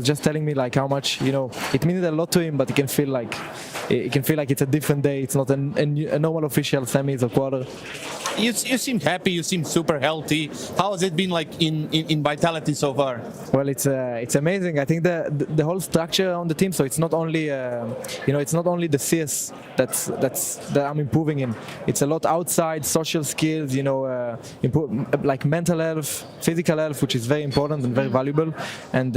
was just telling me like how much, you know, it means a lot to him, but it can feel like it's a different day. It's not a normal official semis or quarter. You seem happy. You seem super healthy. How has it been like in Vitality so far? Well, it's amazing. I think the whole structure on the team. So it's not only you know, it's not only the CS that I'm improving in. It's a lot outside, social skills. You know, like mental health, physical health, which is very important and very valuable. And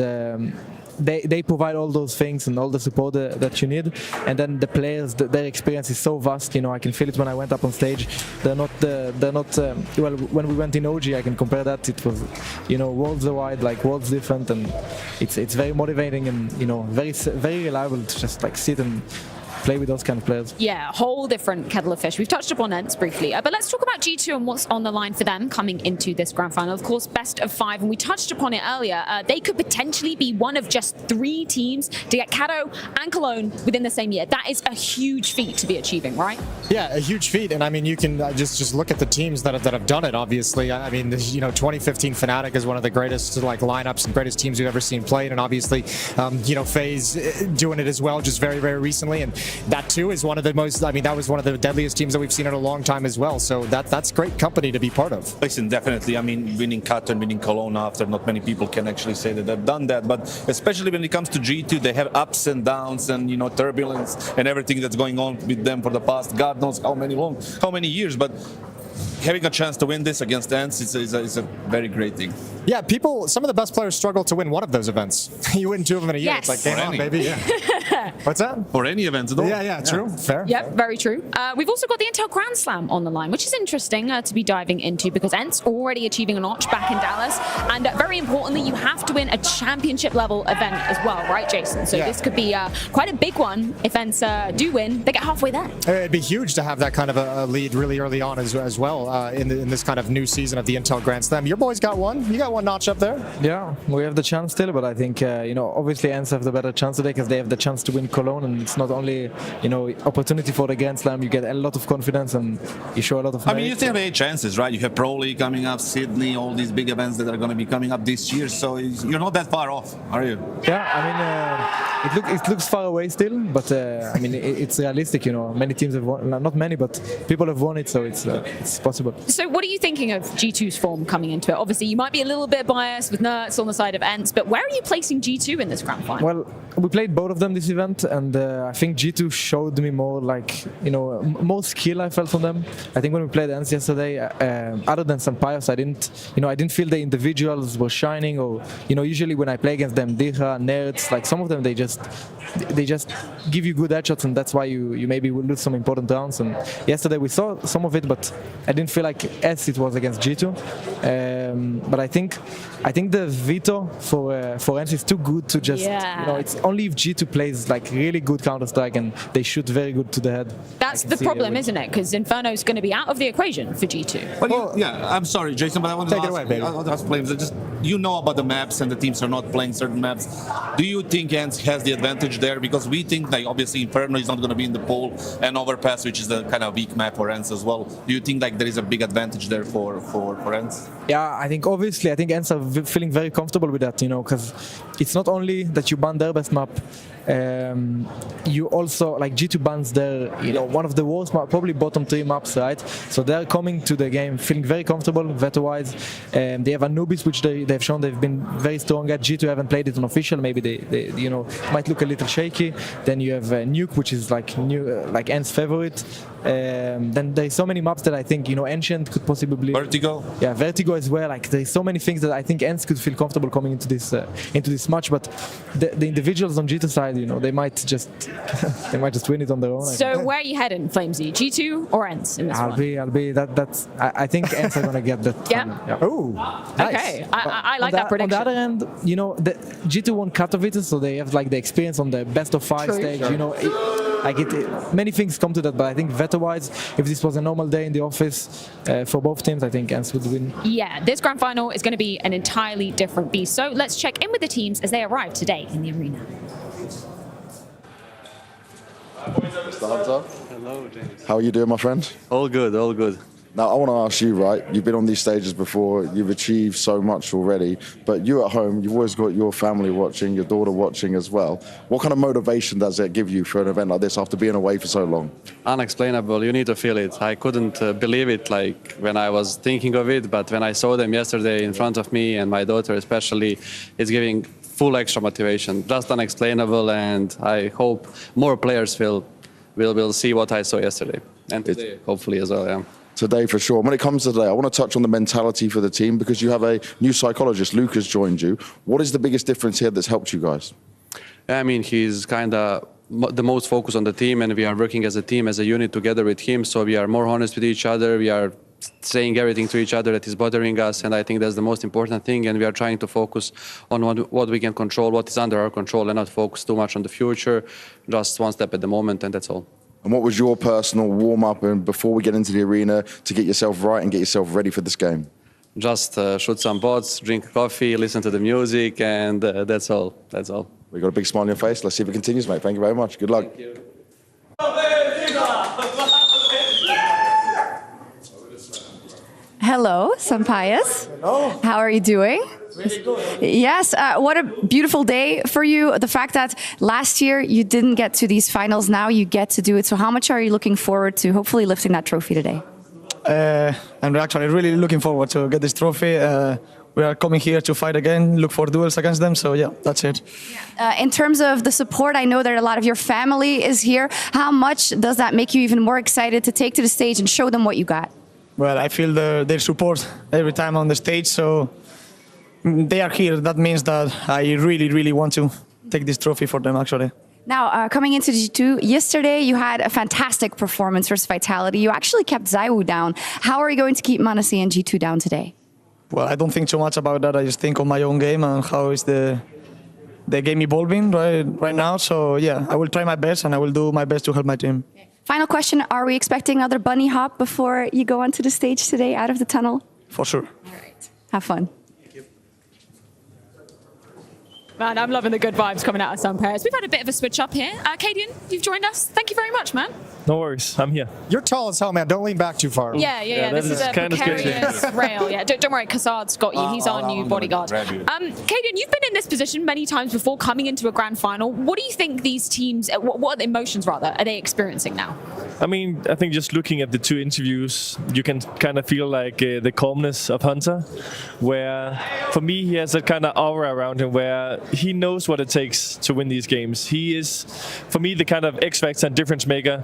they provide all those things and all the support that you need. And then the players, their experience is so vast. You know, I can feel it when I went up on stage. They're not well, when we went in OG, I can compare that. It was, you know, worlds wide, like worlds different, and it's very motivating and, you know, very reliable to just like sit and play with those kind of players. Yeah, a whole different kettle of fish. We've touched upon ENCE briefly, but let's talk about G2 and what's on the line for them coming into this grand final. Of course, best of 5, and we touched upon it earlier. They could potentially be one of just 3 teams to get Cato and Cologne within the same year. That is a huge feat to be achieving, right? Yeah, a huge feat, and I mean, you can just look at the teams that have done it. Obviously, I mean, you know, 2015 Fnatic is one of the greatest like lineups and greatest teams we've ever seen played, and obviously, you know, FaZe doing it as well, just very recently, and that too is one of the most, I mean, that was one of the deadliest teams that we've seen in a long time as well. So that's great company to be part of. Listen, definitely. I mean, winning Cato and winning Cologne after, not many people can actually say that they've done that. But especially when it comes to G2, they have ups and downs and, you know, turbulence and everything that's going on with them for the past God knows how many years. But having a chance to win this against ENCE is a very great thing. Yeah, some of the best players struggle to win one of those events. You win 2 of them in a year. Yes. It's like, game on, baby. Yeah. What's that? For any event at all. Yeah, true. Fair. Yep, very true. We've also got the Intel Grand Slam on the line, which is interesting to be diving into because ENCE already achieving a notch back in Dallas. And very importantly, you have to win a championship level event as well, right, Jason? So this could be quite a big one. If ENCE do win, they get halfway there. It'd be huge to have that kind of a lead really early on as well in this kind of new season of the Intel Grand Slam. Your boys got one. You got one notch up there. Yeah, we have the chance still, but I think, you know, obviously ENCE have the better chance today because they have the chance to win Cologne, and it's not only, you know, opportunity for the Grand Slam, you get a lot of confidence and you show a lot of merit. I mean, you still have 8 chances, right? You have Pro League coming up, Sydney, all these big events that are going to be coming up this year, so you're not that far off, are you? Yeah, I mean, it looks far away still, but I mean, it's realistic, you know. Many teams have won, not many, but people have won it, so it's possible. So what are you thinking of G2's form coming into it? Obviously, you might be a little bit biased with Nerds on the side of ENCE, but where are you placing G2 in this grand final? Well, we played both of them this event, and I think G2 showed me more, like, you know, more skill I felt from them. I think when we played ENCE yesterday, other than some Pios, I didn't feel the individuals were shining, or, you know, usually when I play against them, Dicha, Nerds, like some of them, they just give you good headshots, and that's why you maybe will lose some important rounds. And yesterday we saw some of it, but I didn't feel like as it was against G2. But I think the veto for ENCE is too good to just, you know, it's only if G2 plays like really good Counter-Strike and they shoot very good to the head. That's the problem, isn't it? Because Inferno's going to be out of the equation for G2. Well, yeah, I'm sorry, Jason, but I want to ask Flames. You know about the maps and the teams are not playing certain maps. Do you think ENCE has the advantage there? Because we think, like, obviously Inferno is not going to be in the pool, and Overpass, which is the kind of weak map for ENCE as well. Do you think like there is a big advantage there for ENCE? Yeah, I think ENCE are feeling very comfortable with that, you know, because it's not only that you ban their best map, you also, like, G2 bans their, you know, one of the worst, probably bottom 3 maps, right? So they're coming to the game feeling very comfortable veto-wise. They have Anubis, which they've shown they've been very strong at. G2 haven't played it on official, maybe they you know, might look a little shaky. Then you have Nuke, which is like like ENCE favorite. Then there's so many maps that I think, you know, Ancient could possibly... Vertigo? Yeah, Vertigo as well. Like, there's so many things that I think ENCE could feel comfortable coming into this match, but the individuals on G2 side, you know, they might just win it on their own. So where are you heading, Flamesy? G2 or ENCE in this one? I think ENCE are going to get that. Yeah. Oh, nice. Okay, I like that prediction. On the other hand, you know, the G2 won Katowice, so they have like the experience on the best of 5 stage. Sure. You know, many things come to that, but I think veto-wise, if this was a normal day in the office for both teams, I think ENCE would win. Yeah, this grand final is going to be an entirely different beast. So let's check in with the teams as they arrive today in the arena. Mr. Hunter. Hello, James. How are you doing, my friend? All good, all good. Now, I want to ask you, right, you've been on these stages before, you've achieved so much already, but you at home, you've always got your family watching, your daughter watching as well. What kind of motivation does it give you for an event like this after being away for so long? Unexplainable. You need to feel it. I couldn't believe it like when I was thinking of it, but when I saw them yesterday in front of me and my daughter especially, it's giving full extra motivation. Just unexplainable, and I hope more players will see what I saw yesterday. And today, hopefully as well, yeah. Today for sure. When it comes to today, I want to touch on the mentality for the team because you have a new psychologist, Lucas, joined you. What is the biggest difference here that's helped you guys? I mean, he's kind of the most focused on the team, and we are working as a team, as a unit together with him. So we are more honest with each other. We are saying everything to each other that is bothering us, and I think that's the most important thing. And we are trying to focus on what we can control, what is under our control, and not focus too much on the future. Just one step at the moment, and that's all. And what was your personal warm-up and before we get into the arena to get yourself right and get yourself ready for this game? Just shoot some bots, drink coffee, listen to the music, and that's all. That's all. We've got a big smile on your face. Let's see if it continues, mate. Thank you very much. Good luck. Thank you. Hello, Sampayas. Hello. How are you doing? Really good. Yes, what a beautiful day for you. The fact that last year you didn't get to these finals, now you get to do it. So how much are you looking forward to hopefully lifting that trophy today? I'm actually really looking forward to get this trophy. We are coming here to fight again, look for duels against them. So yeah, that's it. In terms of the support, I know that a lot of your family is here. How much does that make you even more excited to take to the stage and show them what you got? Well, I feel their support every time on the stage. So they are here. That means that I really, really want to take this trophy for them, actually. Now, coming into G2, yesterday you had a fantastic performance versus Vitality. You actually kept Zaiwu down. How are you going to keep Manasi and G2 down today? Well, I don't think too much about that. I just think of my own game and how is the game evolving right now. So yeah, I will try my best and I will do my best to help my team. Final question, are we expecting another bunny hop before you go onto the stage today out of the tunnel? For sure. All right. Have fun. Man, I'm loving the good vibes coming out of some pairs. We've had a bit of a switch up here. Cadian, you've joined us. Thank you very much, man. No worries, I'm here. You're tall as hell, man. Don't lean back too far. Yeah. This is a precarious rail. Yeah, don't worry, Kassad's got you. He's our new bodyguard. Cadian, you've been in this position many times before, coming into a grand final. What do you think these teams, what emotions rather, are they experiencing now? I mean, I think just looking at the two interviews, you can kind of feel like the calmness of Hunter, where for me, he has that kind of aura around him where he knows what it takes to win these games. He is, for me, the kind of X-factor and difference maker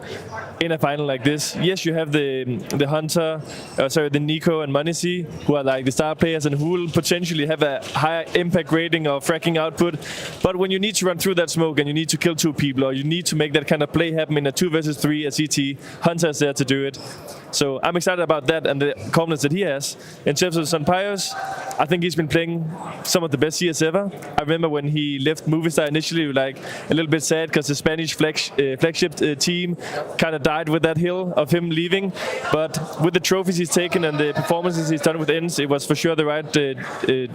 in a final like this. Yes, you have the Hunter, the Nico and Manisi, who are like the star players and who will potentially have a higher impact rating or fracking output. But when you need to run through that smoke and you need to kill two people, or you need to make that kind of play happen in a 2 versus 3 at CT, Hunter is there to do it. So I'm excited about that and the calmness that he has. In terms of Sampayos, I think he's been playing some of the best CS ever. I remember when he left Movistar initially, we were like a little bit sad because the Spanish flagship team kind of died with that hill of him leaving. But with the trophies he's taken and the performances he's done with ENCE, it was for sure the right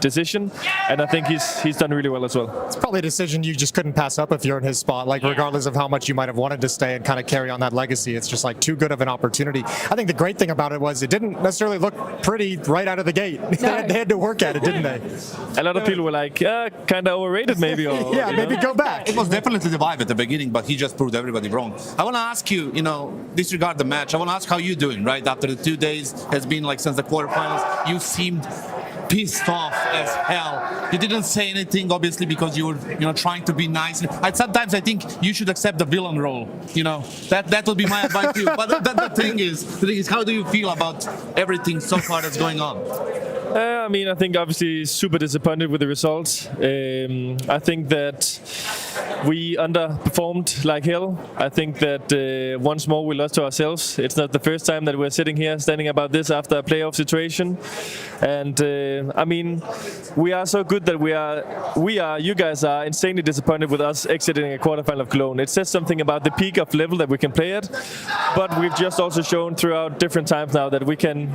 decision. And I think he's done really well as well. It's probably a decision you just couldn't pass up if you're in his spot. Like regardless of how much you might have wanted to stay and kind of carry on that legacy, it's just like too good of an opportunity. I think the great thing about it was it didn't necessarily look pretty right out of the gate. No. they had to work at it, didn't they? A lot of people were like, kind of overrated maybe. Or, yeah, maybe go back. It was definitely the vibe at the beginning, but he just proved everybody wrong. I want to ask you, disregard the match, I want to ask how you're doing, right? After the 2 days, has been like since the quarterfinals, you seemed pissed off as hell. You didn't say anything, obviously, because you were, trying to be nice. Sometimes I think you should accept the villain role. That would be my advice to you. But the thing is, how do you feel about everything so far that's going on? I mean, I think obviously super disappointed with the results. I think that we underperformed like hell. I think that once more we lost to ourselves. It's not the first time that we're sitting here standing about this after a playoff situation. And I mean, we are so good that you guys are insanely disappointed with us exiting a quarterfinal of Cologne. It says something about the peak of level that we can play at, but we've just also shown throughout different times now that we can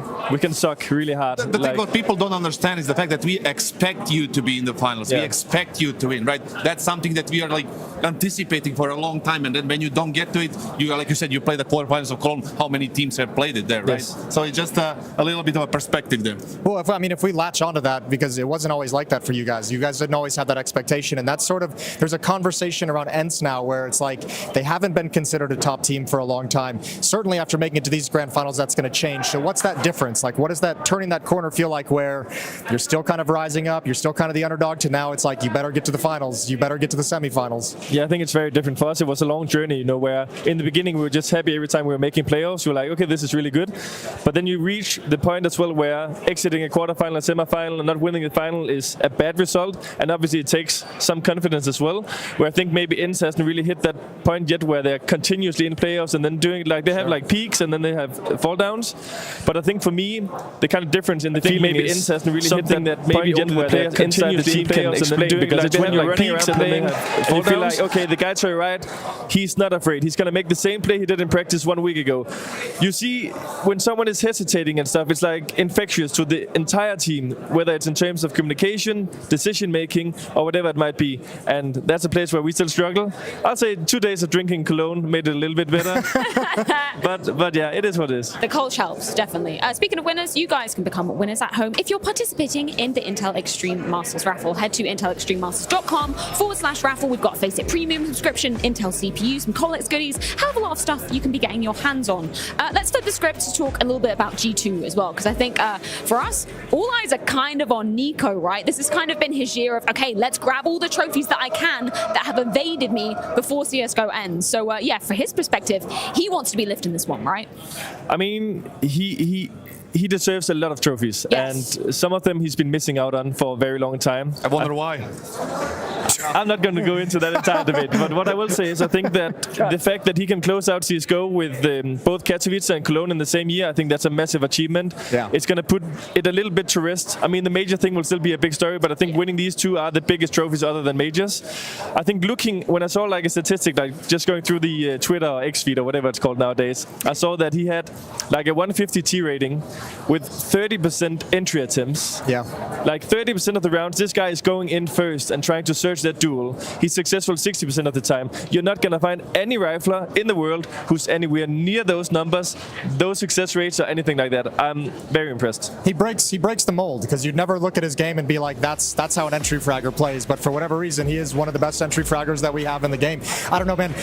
suck really hard. The thing what people don't understand is the fact that we expect you to be in the finals. Yeah. We expect you to win, right? That's something that we are like anticipating for a long time, and then when you don't get to it, you, like you said, you play the quarterfinals of Cologne. How many teams have played it there, right? Yes. So it's just a little bit of a perspective there. Well, if we latch onto that, because it wasn't always like that for you guys. You guys didn't always have that expectation, and that's sort of, there's a conversation around ENCE now where it's like they haven't been considered a top team for a long time. Certainly after making it to these grand finals, that's going to change. So what's that difference? Like, what does that turning that corner feel like, where you're still kind of rising up, you're still kind of the underdog, to now it's like you better get to the finals, you better get to the semifinals? Yeah, I think it's very different for us. It was a long journey, you know, where in the beginning we were just happy every time we were making playoffs. We were like, okay, this is really good. But then you reach the point as well where exiting a quarterfinal, a semifinal, and not winning the final is a bad result. And obviously it takes some confidence as well, where I think maybe ENCE hasn't really hit that point yet where they're continuously in playoffs and then doing, like, they have like peaks and then they have fall downs. But I think for me, the kind of difference in the team maybe ENCE hasn't really hit that maybe yet where they're continuously in playoffs and then doing, because like, when you're running around playing and you feel like, okay, the guy to your right, he's not afraid. He's going to make the same play he did in practice 1 week ago. You see, when someone is hesitating and stuff, it's like infectious to the entire team, whether it's in terms of communication, decision making, or whatever it might be. And that's a place where we still struggle. I'll say 2 days of drinking Cologne made it a little bit better. but yeah, it is what it is. The culture helps, definitely. Speaking of winners, you guys can become winners at home if you're participating in the Intel Extreme Masters raffle. Head to intelextrememasters.com/raffle. We've got Face It Premium subscription, Intel CPUs, some Colex goodies, hell of a lot of stuff you can be getting your hands on. Let's flip the script to talk a little bit about G2 as well, because I think for us, all eyes are kind of on Nico, right? This has kind of been his year of, okay, let's grab all the trophies that I can that have evaded me before CSGO ends. So yeah, for his perspective, he wants to be lifting this one, right? I mean, he deserves a lot of trophies, yes, and some of them he's been missing out on for a very long time. I wonder why. I'm not going to go into that entire debate, but what I will say is I think that the fact that he can close out CSGO with both Katowice and Cologne in the same year, I think that's a massive achievement. Yeah. It's going to put it a little bit to rest. I mean, the major thing will still be a big story, but I think winning these two are the biggest trophies other than majors. I think when I saw like a statistic, like just going through the Twitter or X feed or whatever it's called nowadays, I saw that he had like a 150 T rating with 30% entry attempts. Yeah. Like 30% of the rounds, this guy is going in first and trying to search that duel. He's successful 60% of the time. You're not going to find any rifler in the world who's anywhere near those numbers, those success rates, or anything like that. I'm very impressed. He breaks the mold, because you'd never look at his game and be like, that's how an entry fragger plays. But for whatever reason, he is one of the best entry fraggers that we have in the game. I don't know, man.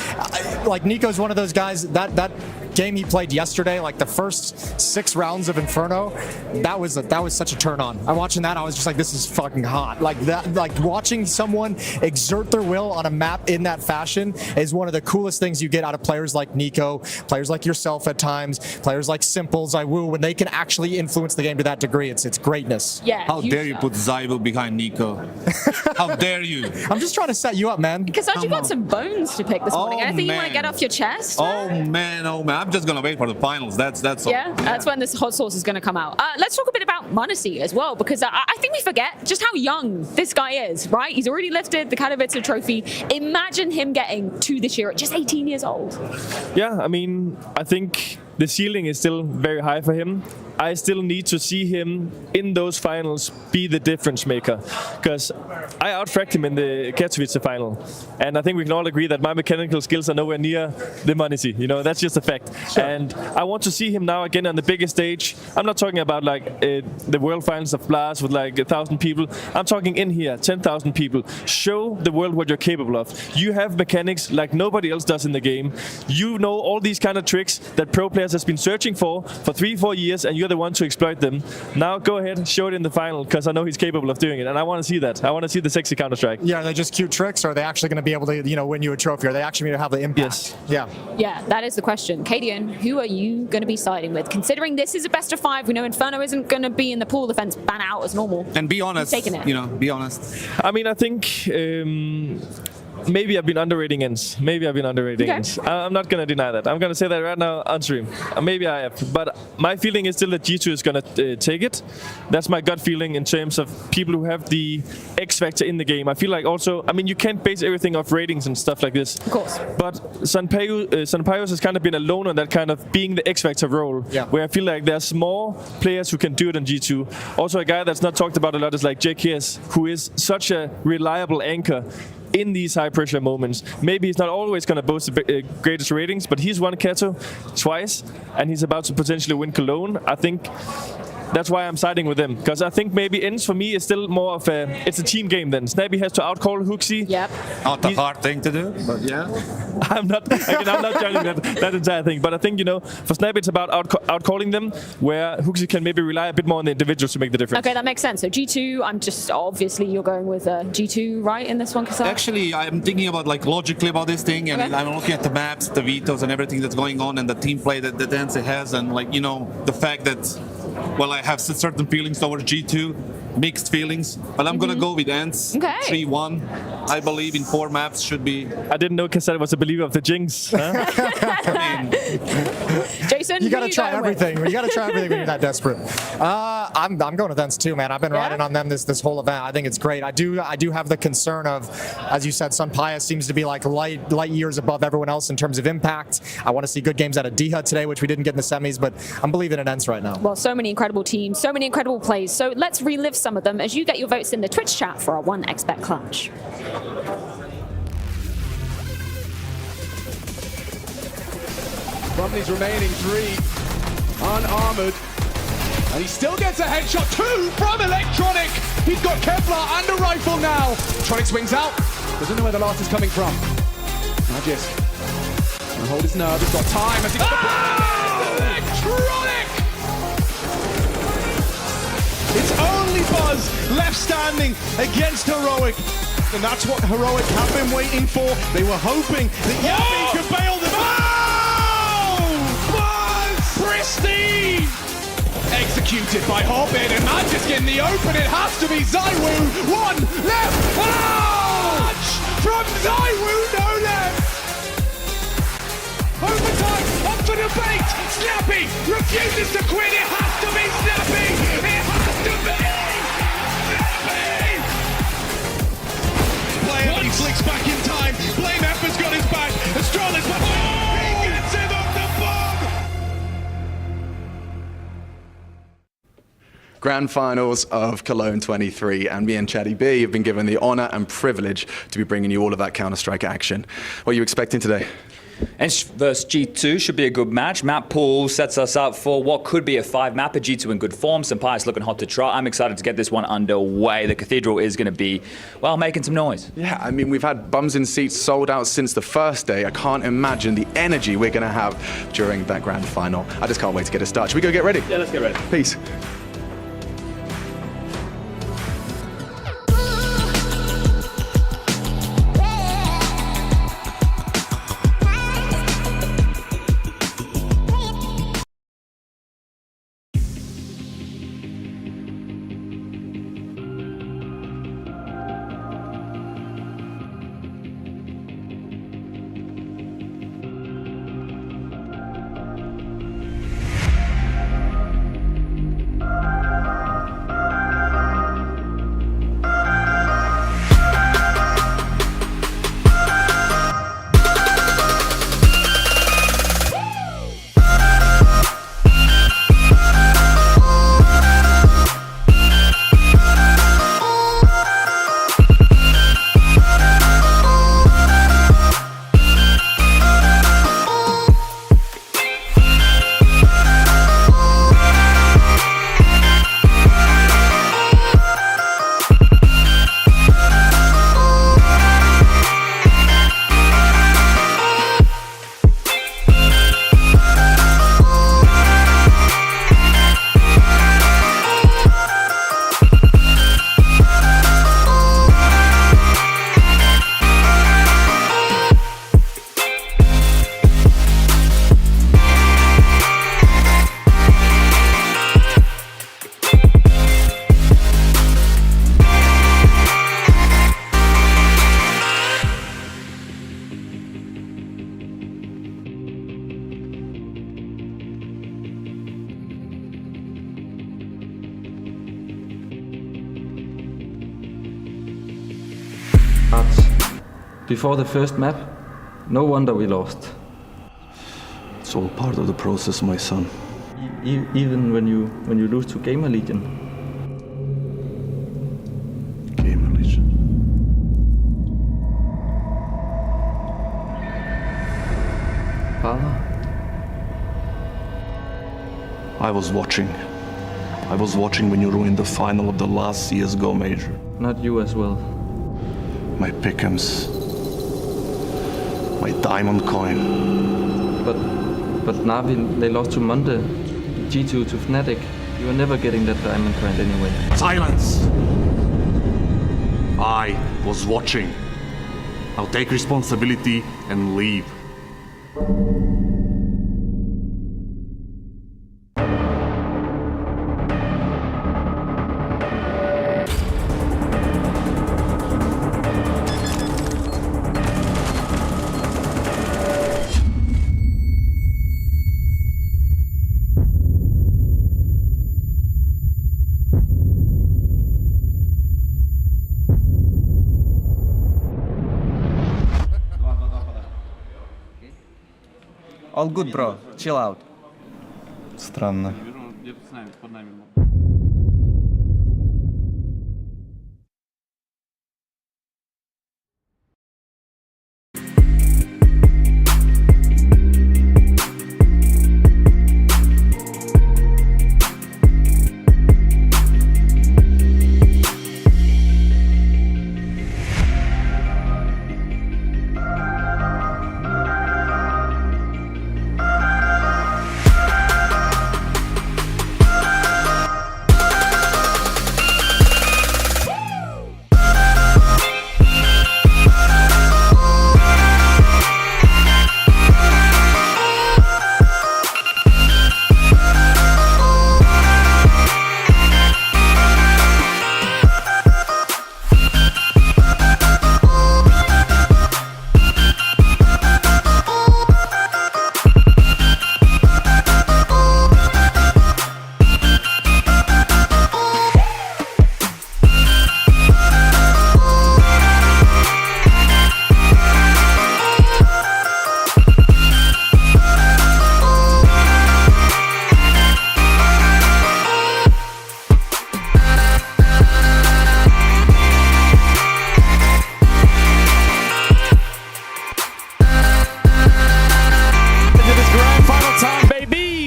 Like, Nico's one of those guys that game he played yesterday, like the first 6 rounds of Inferno, that was such a turn on. I'm watching that, I was just like, this is fucking hot. Like that, like watching someone exert their will on a map in that fashion is one of the coolest things you get out of players like Nico, players like yourself at times, players like Simple, Zywoo, when they can actually influence the game to that degree. It's greatness. Yeah. How dare you put Zywoo behind Nico? How dare you? I'm just trying to set you up, man. Because you got some bones to pick this morning. Anything you want to get off your chest? Oh man, I'm just gonna wait for the finals. That's all. Yeah, that's when this hot sauce is going to come out. Let's talk a bit about m0NESY as well, because I think we forget just how young this guy is, right? He's already lifted the Katowice trophy. Imagine him getting to this year at just 18 years old. Yeah, I mean, I think the ceiling is still very high for him. I still need to see him in those finals be the difference maker, because I outfragged him in the Katowice final, and I think we can all agree that my mechanical skills are nowhere near the m0NESY. You know, that's just a fact. Sure. And I want to see him now again on the biggest stage. I'm not talking about like the world finals of Blast with like 1,000 people. I'm talking in here, 10,000 people. Show the world what you're capable of. You have mechanics like nobody else does in the game. You know all these kind of tricks that pro players has been searching for 3-4 years, and you're the one to exploit them. Now go ahead and show it in the final, because I know he's capable of doing it, and I want to see that. I want to see the sexy Counter-Strike. Yeah, are they just cute tricks, or are they actually going to be able to, win you a trophy? Are they actually going to have the impact? Yes. Yeah. Yeah, that is the question. Kadian, who are you going to be siding with? Considering this is a best of 5, we know Inferno isn't going to be in the pool defense ban out as normal. And be honest, taking it. Be honest. I mean, I think maybe I've been underrating ENCE. ENCE. I'm not going to deny that. I'm going to say that right now on stream. Maybe I have. But my feeling is still that G2 is going to take it. That's my gut feeling in terms of people who have the X factor in the game. I feel like also, I mean, you can't base everything off ratings and stuff like this. Of course. But Sanpaios has kind of been alone on that kind of being the X factor role. Yeah. Where I feel like there's more players who can do it on G2. Also, a guy that's not talked about a lot is like JKS, who is such a reliable anchor. in these high pressure moments. Maybe he's not always going to boast the greatest ratings, but he's won Keto twice, and he's about to potentially win Cologne. I think that's why I'm siding with him, because I think maybe ENCE for me is still more of it's a team game then. Snappi has to outcall Huxi. Yep. Not a hard thing to do, but yeah. I'm not judging that entire thing, but I think, for Snappi it's about outcalling them, where Huxi can maybe rely a bit more on the individuals to make the difference. Okay, that makes sense. So G2, obviously you're going with G2, right, in this one, Kasar? Actually, I'm thinking about logically about this thing, and I'm looking at the maps, the vetoes, and everything that's going on, and the team play that ENCE has, and the fact that, well, I have certain feelings towards G2, mixed feelings, but I'm gonna go with ENCE. Okay. 3-1. I believe in 4 maps should be. I didn't know Cassette was a believer of the jinx. Huh? Jason, you gotta try everything. You gotta try everything when you're that desperate. I'm going with ENCE too, man. I've been riding on them this whole event. I think it's great. I do have the concern of, as you said, Sun Paya seems to be like light years above everyone else in terms of impact. I want to see good games out of Diha today, which we didn't get in the semis, but I'm believing in ENCE right now. Well, so many incredible teams, so many incredible plays. So let's relive some of them as you get your votes in the Twitch chat for our 1xBet Clutch. From his remaining 3, unarmored. And he still gets a headshot, 2 from Electronic. He's got Kevlar and a rifle now. Electronic swings out. Doesn't know where the last is coming from. Magis. Gonna hold his nerve. He's got time as he got the Electronic! It's only Buzz left standing against Heroic. And that's what Heroic have been waiting for. They were hoping that Yami could bail them out. Buzz! Pristine! Executed by Hobbit and Magisk in the open. It has to be Zywoo. 1 left. Ouch! From Zywoo, no left. Overtime, up for debate. Snappi refuses to quit. It has to be Snappi. It has to be Snappi. Player, but he flicks back in time. Blame F has got his back. Astrola's back. He gets him on the bomb. Grand finals of Cologne 23, and me and Chatty B have been given the honour and privilege to be bringing you all of that Counter-Strike action. What are you expecting today? ENCE versus G2 should be a good match. Map pool sets us up for what could be a 5-mapper. G2 in good form. Sun Paya's looking hot to trot. I'm excited to get this one underway. The Cathedral is going to be, well, making some noise. Yeah, I mean, we've had bums in seats sold out since the first day. I can't imagine the energy we're going to have during that grand final. I just can't wait to get it started. Should we go get ready? Yeah, let's get ready. Peace. Before the first map, no wonder we lost. It's all part of the process, my son. Even when you lose to Gamer Legion. Gamer Legion. I was watching. I was watching when you ruined the final of the last CSGO major. Not you as well. My pick'ems. My diamond coin. But Navi, they lost to Monde, G2 to Fnatic. You were never getting that diamond coin anyway. Silence! I was watching. I'll take responsibility and leave. All good, bro. Chill out. Странно.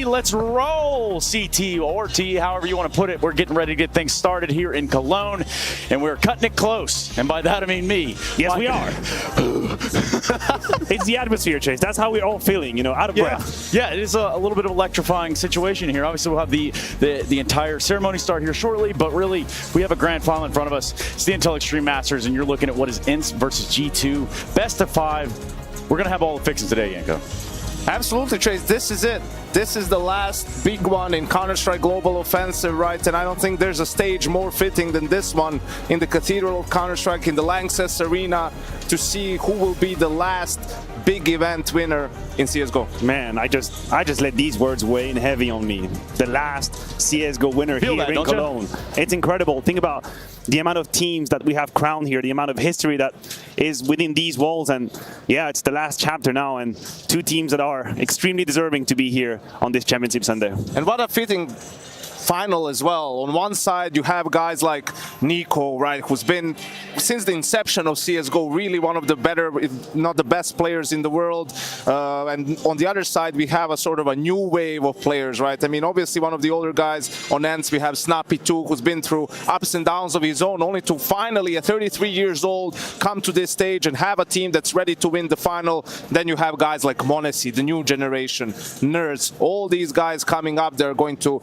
Let's roll, CT or T, however you want to put it. We're getting ready to get things started here in Cologne, and we're cutting it close. And by that, I mean me. Yes, we are. It's the atmosphere, Chase. That's how we're all feeling, you know, out of breath. Yeah, it is a little bit of electrifying situation here. Obviously, we'll have the entire ceremony start here shortly, but really, we have a grand final in front of us. It's the Intel Extreme Masters, and you're looking at what is ENCE versus G2. Best of 5. We're going to have all the fixings today, Yanko. Absolutely, Chase. This is it. This is the last big one in Counter-Strike Global Offensive, right? And I don't think there's a stage more fitting than this one in the Cathedral of Counter-Strike in the Lanxess Arena to see who will be the last big event winner in CSGO. Man, I just let these words weigh in heavy on me. The last CSGO winner here in Cologne. It's incredible. Think about the amount of teams that we have crowned here, the amount of history that is within these walls, and yeah, it's the last chapter now, and two teams that are extremely deserving to be here on this championship Sunday. And what a fitting final as well. On one side, you have guys like Nico, right, who's been, since the inception of CSGO, really one of the better, if not the best players in the world. And on the other side, we have a sort of a new wave of players, right? I mean, obviously, one of the older guys on ENCE, we have Snappy2, who's been through ups and downs of his own, only to finally, at 33 years old, come to this stage and have a team that's ready to win the final. Then you have guys like Monesi, the new generation, Nerds, all these guys coming up, they're going to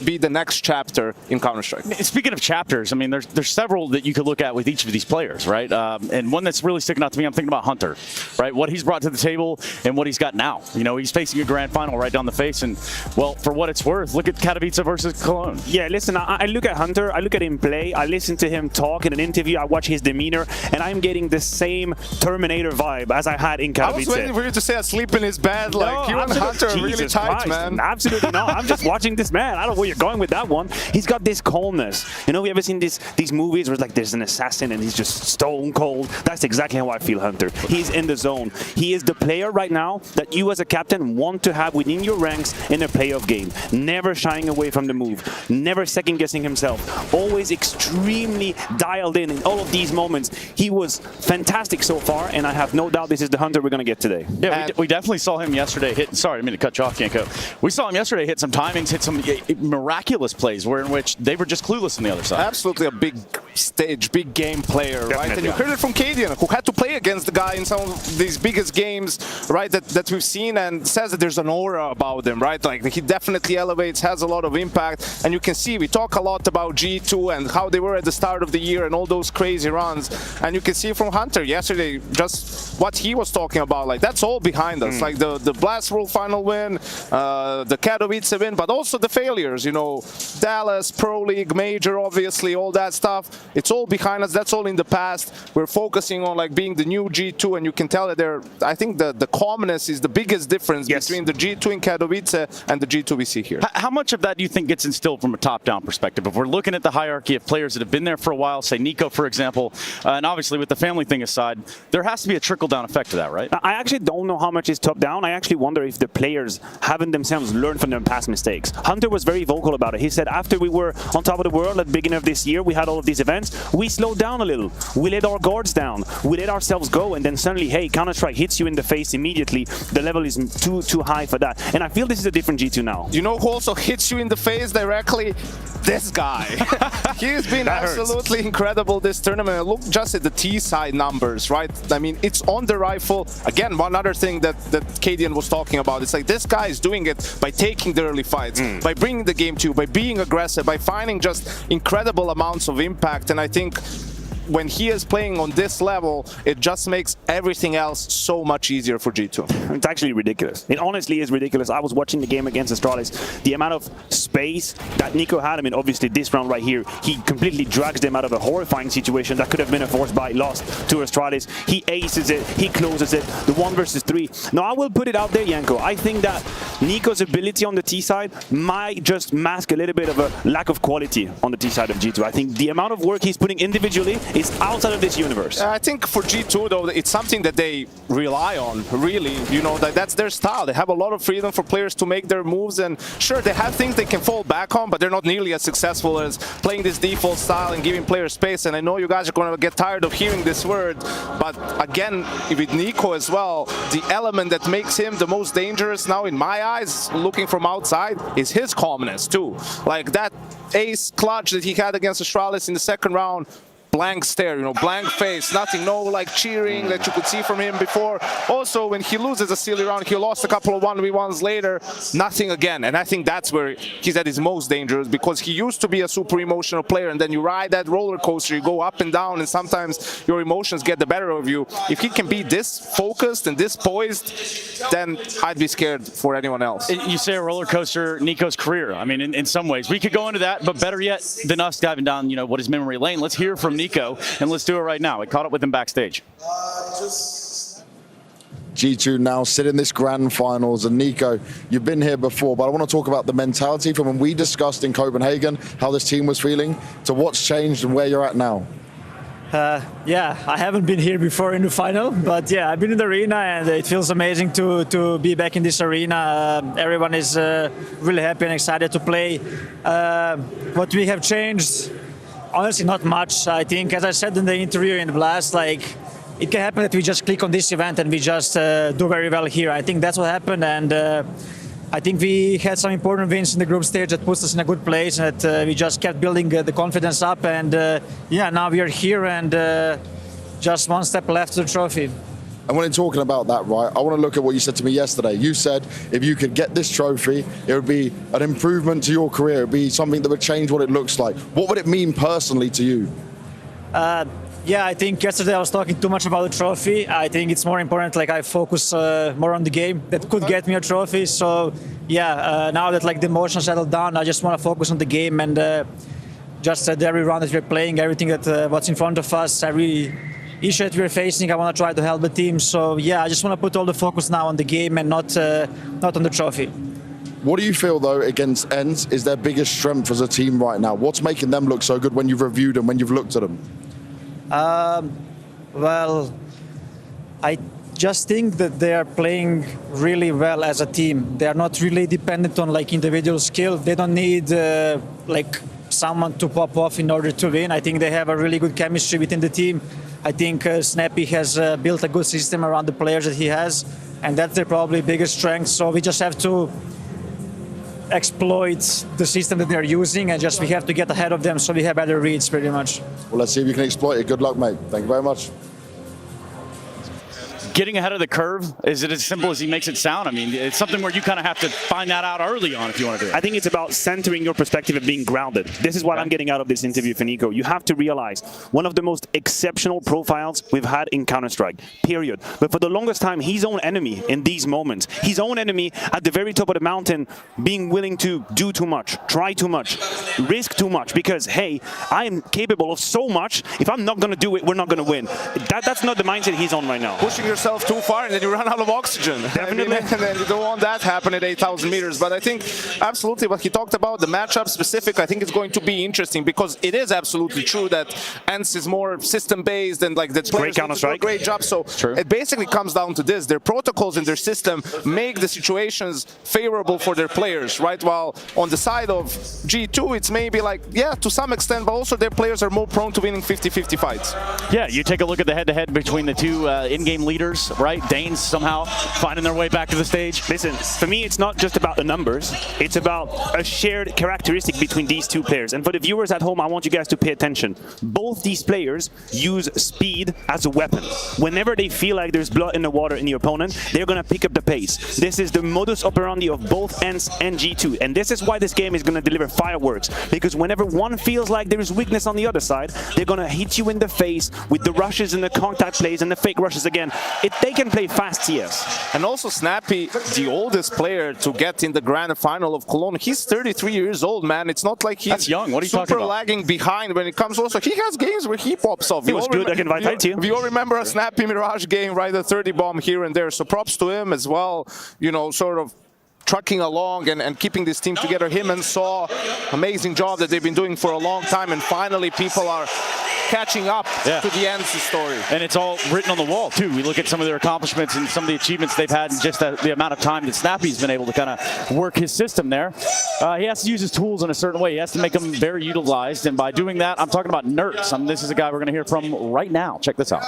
be the next chapter in Counter-Strike. Speaking of chapters, I mean, there's several that you could look at with each of these players, right? And one that's really sticking out to me, I'm thinking about Hunter, right? What he's brought to the table and what he's got now. You know, he's facing a grand final right down the face, and, well, for what it's worth, look at Katowice versus Cologne. Yeah, listen, I look at Hunter, I look at him play, I listen to him talk in an interview, I watch his demeanor, and I'm getting the same Terminator vibe as I had in Katowice. I was waiting for you to say asleep in his bed, like, you and Hunter are really tight, man. Absolutely not. I'm just watching this man. I don't know what you're going with that one. He's got this calmness. You know, we ever seen these movies where like there's an assassin and he's just stone cold? That's exactly how I feel Hunter. He's in the zone. He is the player right now that you as a captain want to have within your ranks in a playoff game. Never shying away from the move. Never second guessing himself. Always extremely dialed in all of these moments. He was fantastic so far, and I have no doubt this is the Hunter we're going to get today. Yeah, we definitely saw him yesterday hit. Sorry, I mean to cut you off, Janko. We saw him yesterday hit some timings, hit some miraculous plays in which they were just clueless on the other side. Absolutely a big stage, big game player, right? And you heard it from Cadian, who had to play against the guy in some of these biggest games, right, that we've seen, and says that there's an aura about him, right? Like, he definitely elevates, has a lot of impact, and you can see, we talk a lot about G2 and how they were at the start of the year and all those crazy runs, and you can see from Hunter yesterday just what he was talking about, like, that's all behind us, like the Blast World final win, the Katowice win, but also the failures, you know, Dallas, Pro League, Major, obviously, all that stuff, it's all behind us, that's all in the past. We're focusing on like being the new G2, and you can tell that there, I think the calmness is the biggest difference between the G2 in Katowice and the G2 we see here. How much of that do you think gets instilled from a top-down perspective? If we're looking at the hierarchy of players that have been there for a while, say Nico, for example, and obviously with the family thing aside, there has to be a trickle-down effect to that, right? I actually don't know how much is top-down. I actually wonder if the players haven't themselves learned from their past mistakes. Hunter was very vocal about it. He said after we were on top of the world at the beginning of this year, we had all of these events, we slowed down a little. We let our guards down. We let ourselves go, and then suddenly, hey, Counter-Strike hits you in the face immediately. The level is too high for that. And I feel this is a different G2 now. You know who also hits you in the face directly? This guy. He's been absolutely incredible this tournament. Look just at the T-side numbers, right? I mean, it's on the rifle. Again, one other thing that Cadian was talking about, it's like this guy is doing it by taking the early fights, by bringing the game to you, by being aggressive, by finding just incredible amounts of impact. And I think when he is playing on this level, it just makes everything else so much easier for G2. It's actually ridiculous. It honestly is ridiculous. I was watching the game against Astralis. The amount of space that Nico had, I mean, obviously this round right here, he completely drags them out of a horrifying situation that could have been a force buy lost to Astralis. He aces it, he closes it, the 1 versus 3. Now, I will put it out there, Janko. I think that Nico's ability on the T side might just mask a little bit of a lack of quality on the T side of G2. I think the amount of work he's putting individually is outside of this universe. I think for G2 though, it's something that they rely on, really. You know, that's their style. They have a lot of freedom for players to make their moves, and sure, they have things they can fall back on, but they're not nearly as successful as playing this default style and giving players space. And I know you guys are going to get tired of hearing this word, but again, with Nico as well, the element that makes him the most dangerous now in my eyes, looking from outside, is his calmness too. Like that ace clutch that he had against Astralis in the second round, blank stare, you know, blank face, nothing, no like cheering that you could see from him before. Also, when he loses a silly round, he lost a couple of 1v1s later, nothing again. And I think that's where he's at his most dangerous, because he used to be a super emotional player, and then you ride that roller coaster, you go up and down, and sometimes your emotions get the better of you. If he can be this focused and this poised, then I'd be scared for anyone else. You say a roller coaster, Nico's career. I mean, in some ways, we could go into that, but better yet than us diving down, you know, what is memory lane. Let's hear from Nico, and let's do it right now. I caught up with him backstage. G2 now sit in this grand finals, and Nico, you've been here before, but I want to talk about the mentality from when we discussed in Copenhagen how this team was feeling to what's changed and where you're at now. Yeah, I haven't been here before in the final, but yeah, I've been in the arena, and it feels amazing to be back in this arena. Everyone is really happy and excited to play. What we have changed, honestly, not much. I think, as I said in the interview in the Blast, like, it can happen that we just click on this event and we just do very well here. I think that's what happened, and I think we had some important wins in the group stage that puts us in a good place, and that we just kept building the confidence up, and yeah, now we are here, and just one step left to the trophy. And when talking about that, right, I want to look at what you said to me yesterday. You said if you could get this trophy, it would be an improvement to your career. It would be something that would change what it looks like. What would it mean personally to you? Yeah, I think yesterday I was talking too much about the trophy. I think it's more important, like, I focus more on the game that could get me a trophy. So yeah, now that like the emotions settled down, I just want to focus on the game, and just at every round that we're playing, everything that what's in front of us, every issue that we're facing, I want to try to help the team. So yeah, I just want to put all the focus now on the game and not on the trophy. What do you feel, though, against ENCE is their biggest strength as a team right now? What's making them look so good when you've reviewed them, when you've looked at them? Well, I just think that they are playing really well as a team. They are not really dependent on like individual skill. They don't need like someone to pop off in order to win. I think they have a really good chemistry within the team. I think Snappy has built a good system around the players that he has, and that's their probably biggest strength. So we just have to exploit the system that they're using, and just we have to get ahead of them so we have better reads pretty much. Well, let's see if you can exploit it. Good luck, mate. Thank you very much. Getting ahead of the curve, is it as simple as he makes it sound? I mean, it's something where you kind of have to find that out early on if you want to do it. I think it's about centering your perspective and being grounded. This is what I'm getting out of this interview for Nico. You have to realize one of the most exceptional profiles we've had in Counter-Strike, period. But for the longest time, his own enemy in these moments, his own enemy at the very top of the mountain, being willing to do too much, try too much, risk too much, because, hey, I am capable of so much. If I'm not going to do it, we're not going to win. That's not the mindset he's on right now. Pushing yourself too far and then you run out of oxygen. Definitely. And then you don't want that happen at 8,000 meters. But I think absolutely what he talked about, the matchup specific, I think it's going to be interesting because it is absolutely true that ENCE is more system-based and like the players do a great job. So it basically comes down to this. Their protocols in their system make the situations favorable for their players, right? While on the side of G2, it's maybe like, yeah, to some extent, but also their players are more prone to winning 50-50 fights. Yeah, you take a look at the head-to-head between the two in-game leaders, right? Danes somehow finding their way back to the stage. Listen, for me, it's not just about the numbers. It's about a shared characteristic between these two players. And for the viewers at home, I want you guys to pay attention. Both these players use speed as a weapon. Whenever they feel like there's blood in the water in the opponent, they're going to pick up the pace. This is the modus operandi of both ENCE and G2. And this is why this game is going to deliver fireworks. Because whenever one feels like there is weakness on the other side, they're going to hit you in the face with the rushes and the contact plays and the fake rushes again. They can play fast CS. And also Snappy, the oldest player to get in the grand final of Cologne, he's 33 years old, man. It's not like he's young. What are you talking super about? lagging behind when it comes also. He has games where he pops off. He was good against Vitality. We all remember a Snappy Mirage game, right? A 30 bomb here and there. So props to him as well, you know, sort of trucking along and keeping this team together. Him and Saw, amazing job that they've been doing for a long time, and finally people are catching up to the ENCE story. And it's all written on the wall, too. We look at some of their accomplishments and some of the achievements they've had in just the amount of time that Snappy's been able to kind of work his system there. He has to use his tools in a certain way. He has to make them very utilized, and by doing that, I'm talking about Nerds. This is a guy we're going to hear from right now. Check this out.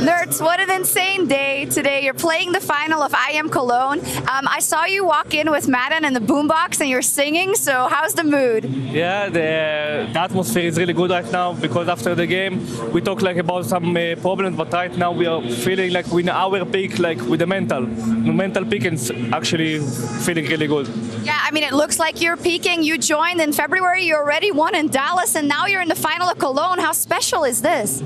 Nerds, what an insane day today. You're playing the final of IEM Cologne. I saw you walk in with Madden and the boombox and you're singing, so how's the mood? Yeah, the atmosphere is really good right now because after the game we talk like about some problems, but right now we are feeling like we're in our peak, like with the mental peak, and actually feeling really good. Yeah, I mean, it looks like you're peaking. You joined in February, you already won in Dallas, and now you're in the final of Cologne. How special is this?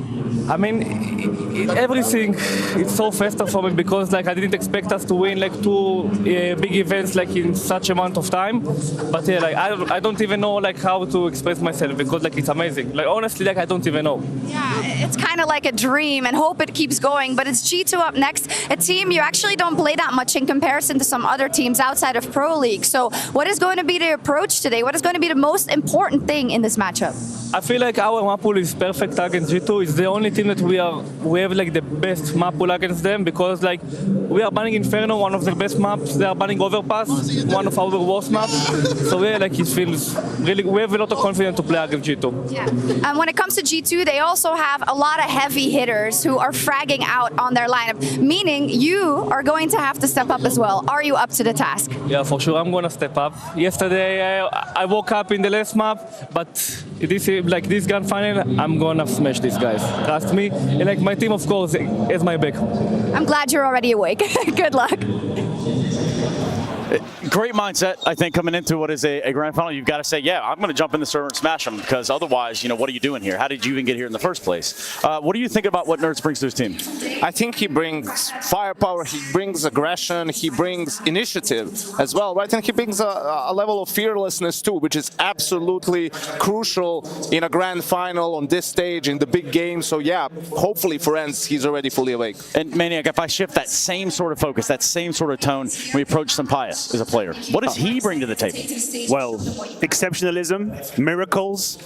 I mean, everything it's so festive for me because like I didn't expect us to win like two big events like in such amount of time. But yeah, like I don't even know like how to express myself because like it's amazing. Like honestly, like I don't even know. Yeah, it's kind of like a dream, and hope it keeps going. But it's G2 up next, a team you actually don't play that much in comparison to some other teams outside of Pro League. So what is going to be the approach today? What is going to be the most important thing in this matchup? I feel like our map pool is perfect against G2. It's the only team that we have like the best map pool against them because like we are banning Inferno, one of their best maps. They are banning Overpass, one of our worst maps. So yeah, like it feels really. We have a lot of confidence to play against G2. Yeah. And when it comes to G2, they also have a lot of heavy hitters who are fragging out on their lineup, meaning you are going to have to step up as well. Are you up to the task? Yeah, for sure. I'm gonna step up. Yesterday I woke up in the last map, but like this grand final, I'm gonna smash these guys. Trust me. And like my team, of course, is my back. I'm glad you're already awake. Good luck. Great mindset, I think, coming into what is a grand final. You've got to say, yeah, I'm going to jump in the server and smash them, because otherwise, you know, what are you doing here? How did you even get here in the first place? What do you think about what Nerds brings to his team? I think he brings firepower, he brings aggression, he brings initiative as well, right? And he brings a level of fearlessness too, which is absolutely crucial in a grand final on this stage, in the big game. So yeah, hopefully for ENCE, he's already fully awake. And Maniac, if I shift that same sort of focus, that same sort of tone, we approach Sampaio. as a player? What does he bring to the table? Well, exceptionalism, miracles,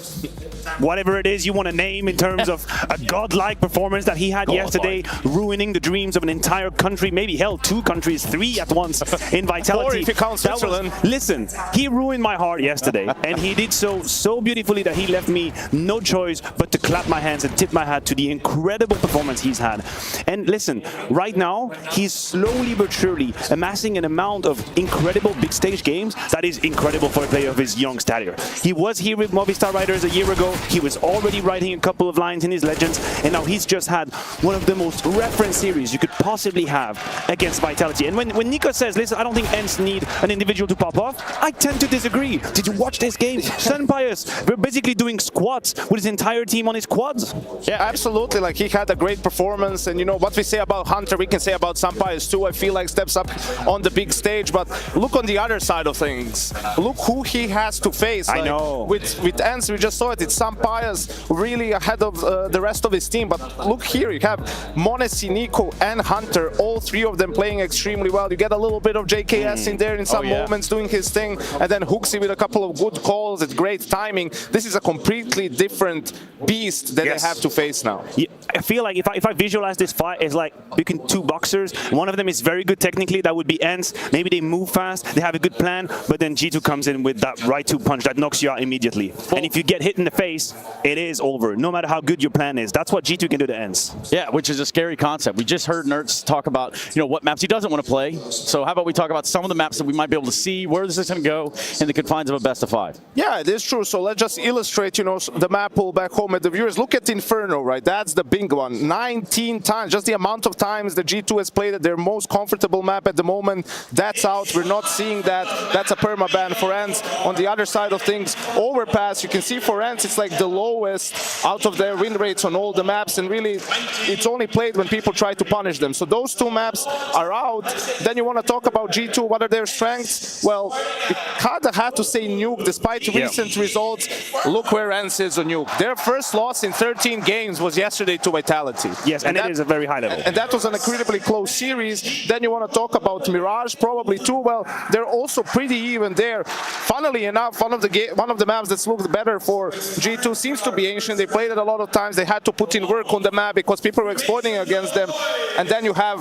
whatever it is you want to name in terms of a godlike performance that he had yesterday, ruining the dreams of an entire country, maybe hell, 2 countries, 3 at once in Vitality. Or if you count Switzerland. Listen, he ruined my heart yesterday, and he did so beautifully that he left me no choice but to clap my hands and tip my hat to the incredible performance he's had. And listen, right now, he's slowly but surely amassing an amount of incredible big stage games that is incredible for a player of his young stature. He was here with Movistar Riders a year ago. He was already writing a couple of lines in his Legends, and now he's just had one of the most reference series you could possibly have against Vitality. And when Nico says, listen, I don't think ENCE need an individual to pop off, I tend to disagree. Did you watch this game? Sunpius, we're basically doing squats with his entire team on his quads. Yeah, absolutely. Like, he had a great performance, and you know what we say about Hunter, we can say about Sunpius too. I feel like steps up on the big stage, but look on the other side of things. Look who he has to face. I know. With ENCE, we just saw it. It's Sunpius really ahead of the rest of his team. But look here, you have m0NESY, Nico, and Hunter, all 3 of them playing extremely well. You get a little bit of JKS in there in some moments doing his thing, and then HooXi with a couple of good calls. It's great timing. This is a completely different beast that they have to face now. Yeah, I feel like if I visualize this fight as like between 2 boxers, one of them is very good technically, that would be ENCE. Maybe they move fast, they have a good plan, but then G2 comes in with that right-2 punch that knocks you out immediately. And if you get hit in the face, it is over, no matter how good your plan is. That's what G2 can do to ENCE. Yeah, which is a scary concept. We just heard Nerds talk about, you know, what maps he doesn't want to play. So how about we talk about some of the maps that we might be able to see, where this is going to go in the confines of a best of 5? Yeah, it is true. So let's just illustrate, you know, the map pool back home at the viewers. Look at Inferno, right? That's the big one. 19 times, just the amount of times the G2 has played at their most comfortable map at the moment. That's out. We're not seeing that. That's a permaban for ENCE. On the other side of things, Overpass, you can see for ENCE, it's like the lowest out of their win rates on all the maps, and really, it's only played when people try to punish them. So those 2 maps are out. Then you want to talk about G2, what are their strengths? Well, you kind of had to say Nuke, despite recent results. Look where ENCE is on Nuke. Their first loss in 13 games was yesterday to Vitality. Yes, and that is a very high level. And that was an incredibly close series. Then you want to talk about Mirage, probably too. Well, they're also pretty even there. Funnily enough, one of the maps that's looked better for G2 seems to be Ancient. They played it a lot of times. They had to put in work on the map because people were exploiting against them. And then you have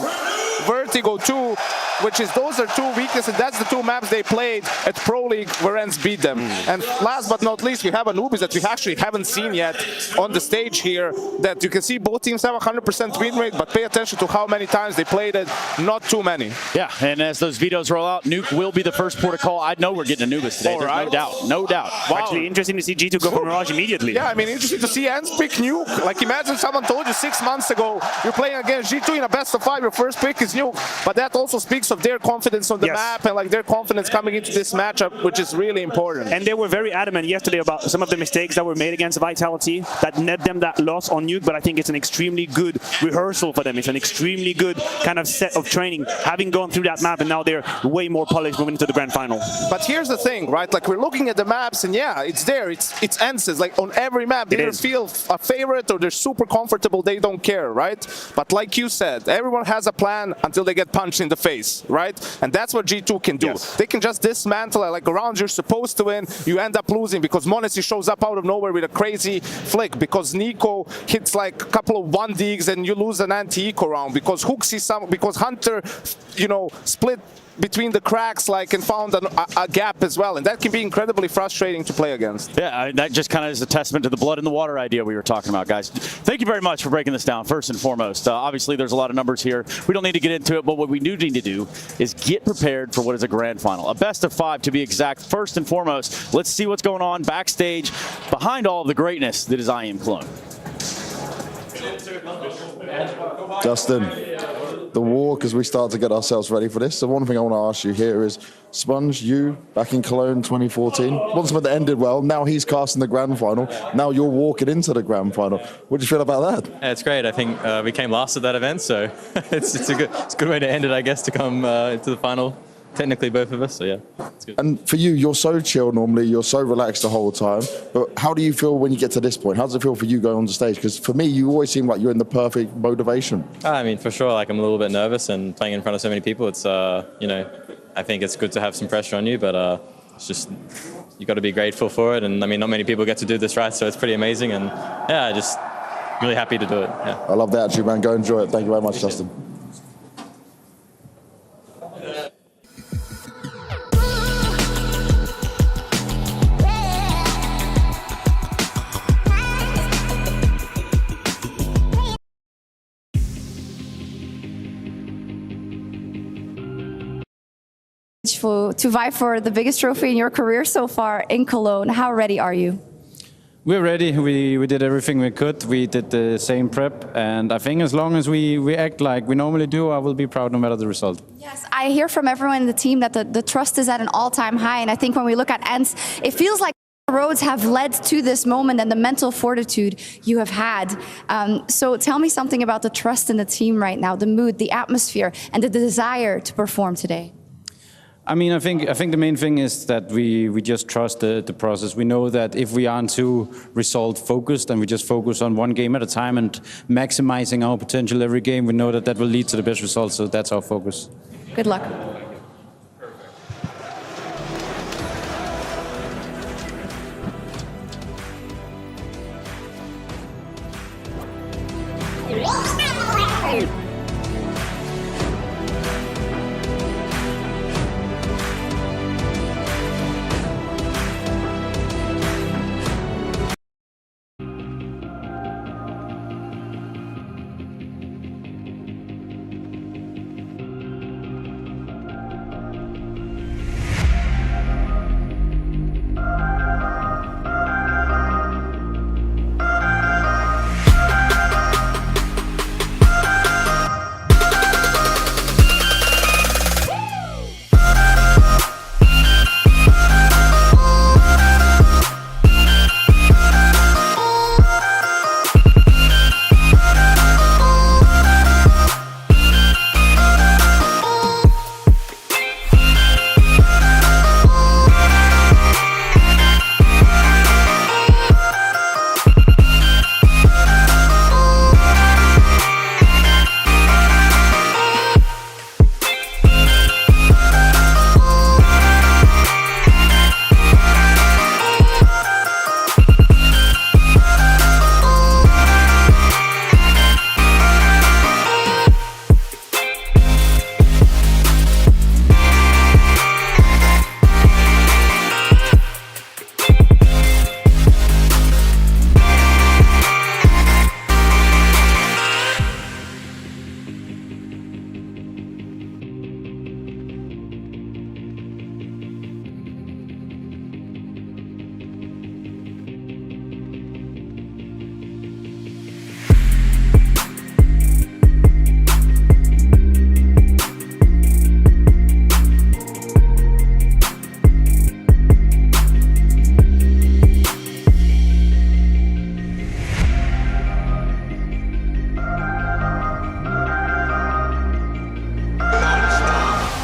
Vertigo 2, which is, those are 2 weaknesses. That's the 2 maps they played at Pro League where ENCE beat them. And last but not least, we have Anubis that we actually haven't seen yet on the stage here, that you can see both teams have 100% win rate, but pay attention to how many times they played it. Not too many. Yeah, and as those vetoes roll out, Nuke will be the first port of call. I know we're getting Anubis today. There's no doubt. No doubt. Wow. Actually, interesting to see G2 go for Mirage immediately. Yeah, I mean, interesting to see ENCE pick Nuke. Like, imagine someone told you 6 months ago, you're playing against G2 in a best of 5, your first pick is Nuke. But that also speaks of their confidence on the map and like their confidence coming into this matchup, which is really important. And they were very adamant yesterday about some of the mistakes that were made against Vitality that net them that loss on Nuke, but I think it's an extremely good rehearsal for them. It's an extremely good kind of set of training, having gone through that map, and now they're way more polished moving into the grand final. But here's the thing, right? Like, we're looking at the maps, and yeah, it's there. It's ENCE's. Like, on every map, they either feel a favorite or they're super comfortable. They don't care, right? But like you said, everyone has a plan until they get punched in the face, right? And that's what G2 can do. They can just dismantle, like, rounds you're supposed to win, you end up losing because m0NESY shows up out of nowhere with a crazy flick, because Nico hits like a couple of 1-digs and you lose an anti-eco round, because HooXi, because Hunter, you know, split between the cracks, like, and found a gap as well, and that can be incredibly frustrating to play against. Yeah, that just kind of is a testament to the blood in the water idea we were talking about, guys. Thank you very much for breaking this down, first and foremost. Obviously, there's a lot of numbers here. We don't need to get into it, but what we do need to do is get prepared for what is a grand final. A best of 5, to be exact. First and foremost, let's see what's going on backstage behind all of the greatness that is IEM Cologne. Justin, the walk as we start to get ourselves ready for this. The one thing I want to ask you here is, Sponge, you back in Cologne 2014, once that ended well, now he's casting the grand final, now you're walking into the grand final. What do you feel about that? Yeah, it's great. I think we came last at that event, so it's a good way to end it, I guess, to come into the final. Technically both of us, so yeah, it's good. And for you, you're so chill normally, you're so relaxed the whole time, but how do you feel when you get to this point? How does it feel for you going on the stage? Because for me, you always seem like you're in the perfect motivation. I mean, for sure, like, I'm a little bit nervous, and playing in front of so many people, it's, you know, I think it's good to have some pressure on you, but it's just you got to be grateful for it. And I mean, not many people get to do this, right? So it's pretty amazing, and yeah, just really happy to do it. Yeah. I love the attitude, man. Go enjoy it. Thank you very much, Justin. To vie for the biggest trophy in your career so far in Cologne. How ready are you? We're ready. We did everything we could. We did the same prep, and I think as long as we act like we normally do, I will be proud no matter the result. Yes, I hear from everyone in the team that the trust is at an all-time high, and I think when we look at ENCE, it feels like roads have led to this moment and the mental fortitude you have had. So tell me something about the trust in the team right now, the mood, the atmosphere, and the desire to perform today. I mean, I think the main thing is that we just trust the process. We know that if we aren't too result focused and we just focus on one game at a time and maximizing our potential every game, we know that that will lead to the best results. So that's our focus. Good luck.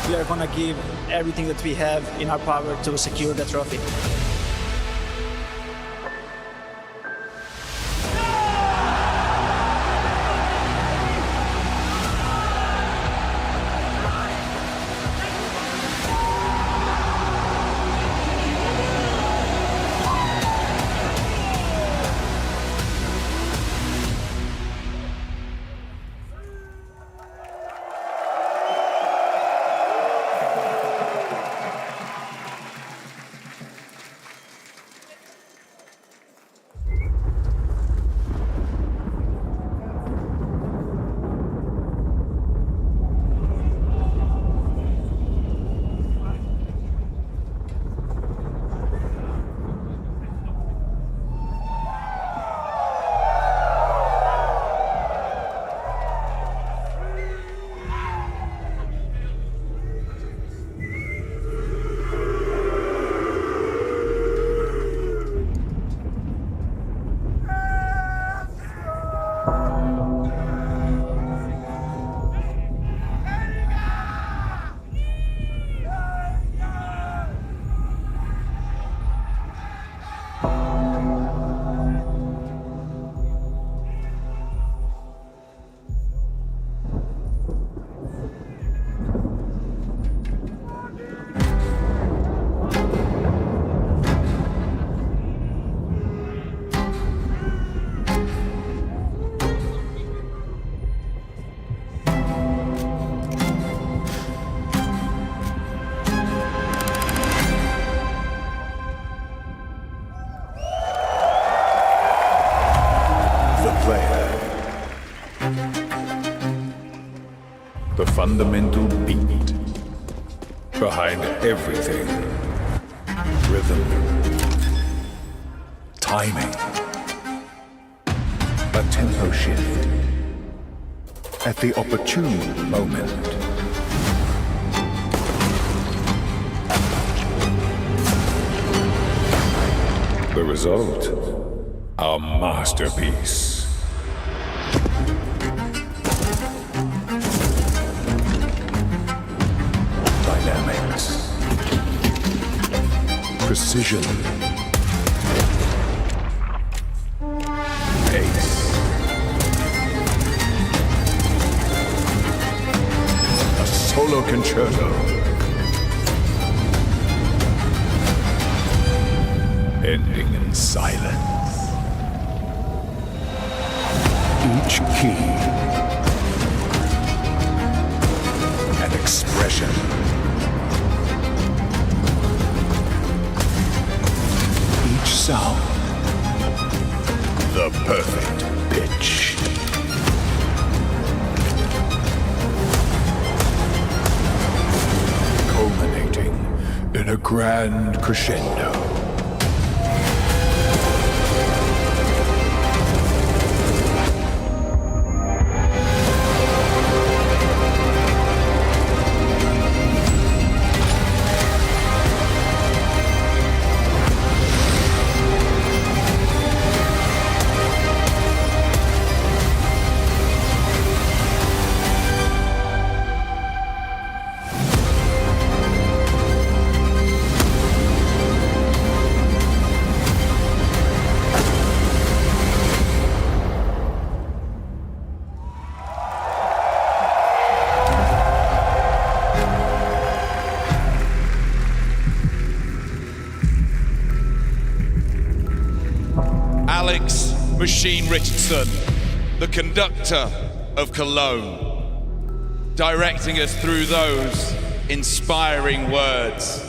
We are going to give everything that we have in our power to secure the trophy. The fundamental beat behind everything. Rhythm. Timing. A tempo shift. At the opportune moment. The result, a masterpiece. Dynamics. Precision. Pace. A solo concerto. Ending in silence. Each key an expression. Each sound the perfect pitch. Culminating in a grand crescendo. Alex Machine Richardson, the conductor of Cologne, directing us through those inspiring words,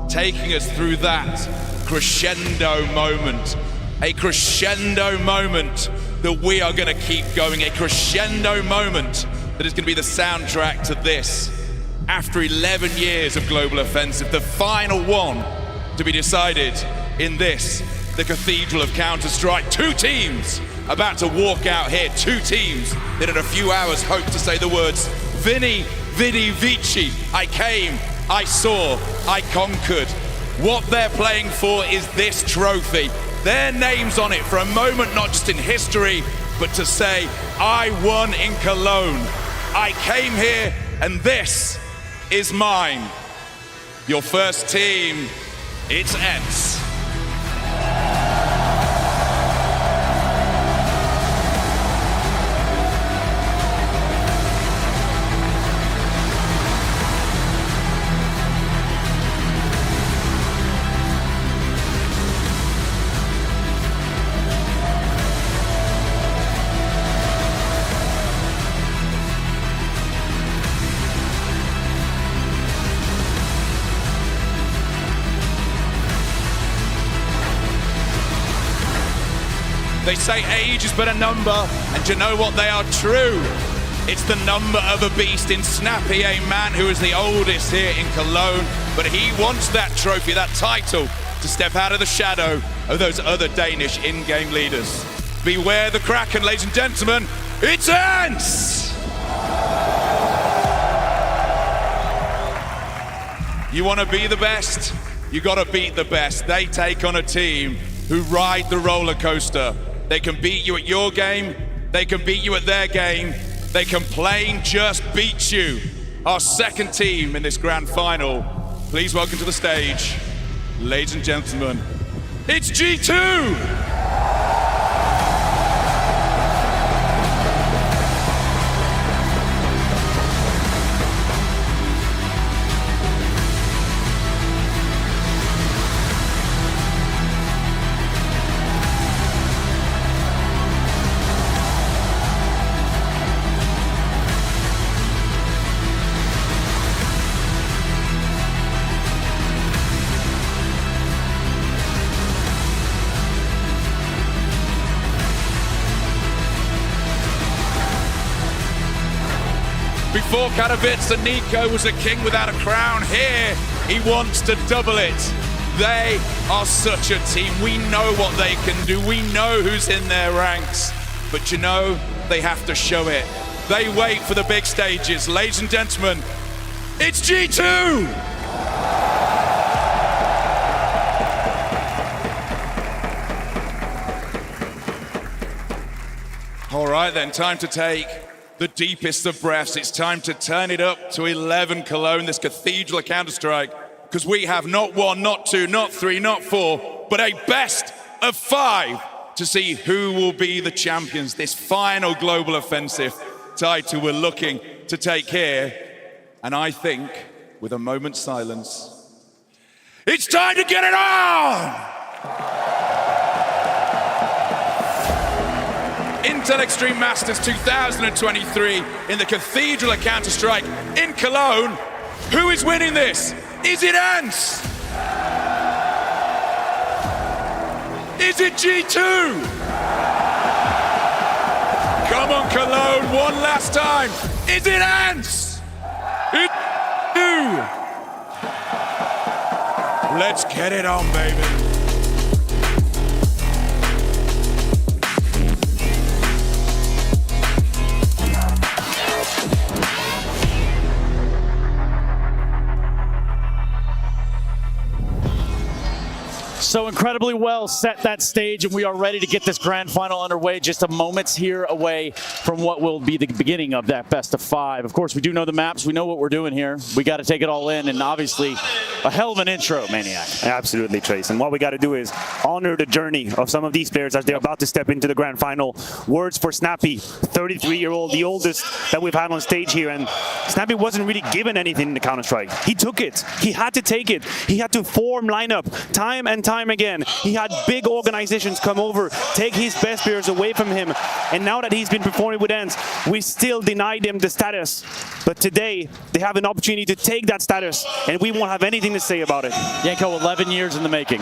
taking us through that crescendo moment, a crescendo moment that we are going to keep going, a crescendo moment that is going to be the soundtrack to this. After 11 years of Global Offensive, the final one to be decided in this, the Cathedral of Counter-Strike. Two teams about to walk out here. Two teams that in a few hours hope to say the words, Vini, Vidi, Vici. I came, I saw, I conquered. What they're playing for is this trophy. Their names on it for a moment, not just in history, but to say, I won in Cologne. I came here and this is mine. Your first team, it's ENCE. They say age is but a number, and you know what? They are true. It's the number of a beast in Snappy, a man who is the oldest here in Cologne, but he wants that trophy, that title, to step out of the shadow of those other Danish in-game leaders. Beware the Kraken, ladies and gentlemen, it's ENCE! You want to be the best? You got to beat the best. They take on a team who ride the roller coaster. They can beat you at your game. They can beat you at their game. They can plain just beat you. Our second team in this grand final. Please welcome to the stage, ladies and gentlemen, it's G2! Before Katowice, Nico was a king without a crown. Here, he wants to double it. They are such a team. We know what they can do. We know who's in their ranks. But you know, they have to show it. They wait for the big stages. Ladies and gentlemen, it's G2! All right then, time to take the deepest of breaths. It's time to turn it up to 11 Cologne, this cathedral of Counter-Strike, because we have not 1, not 2, not 3, not 4, but a best of 5 to see who will be the champions. This final global offensive title we're looking to take here. And I think, with a moment's silence, it's time to get it on! Intel Extreme Masters 2023 in the Cathedral of Counter-Strike in Cologne. Who is winning this? Is it ENCE? Is it G2? Come on, Cologne, one last time. Is it ENCE? It's you. Let's get it on, baby. So incredibly well set that stage, and we are ready to get this grand final underway. Just a moments here away from what will be the beginning of that best of 5. Of course, we do know the maps. We know what we're doing here. We got to take it all in, and obviously a hell of an intro, Maniac. Absolutely, Trace. And what we got to do is honor the journey of some of these players as they're about to step into the grand final. Words for Snappy, 33-year-old, the oldest that we've had on stage here. And Snappy wasn't really given anything in the Counter-Strike. He took it. He had to take it. He had to form lineup time and time again. He had big organizations come over, take his best players away from him, and now that he's been performing with ENCE, we still denied him the status. But today, they have an opportunity to take that status, and we won't have anything to say about it. Yenko, 11 years in the making.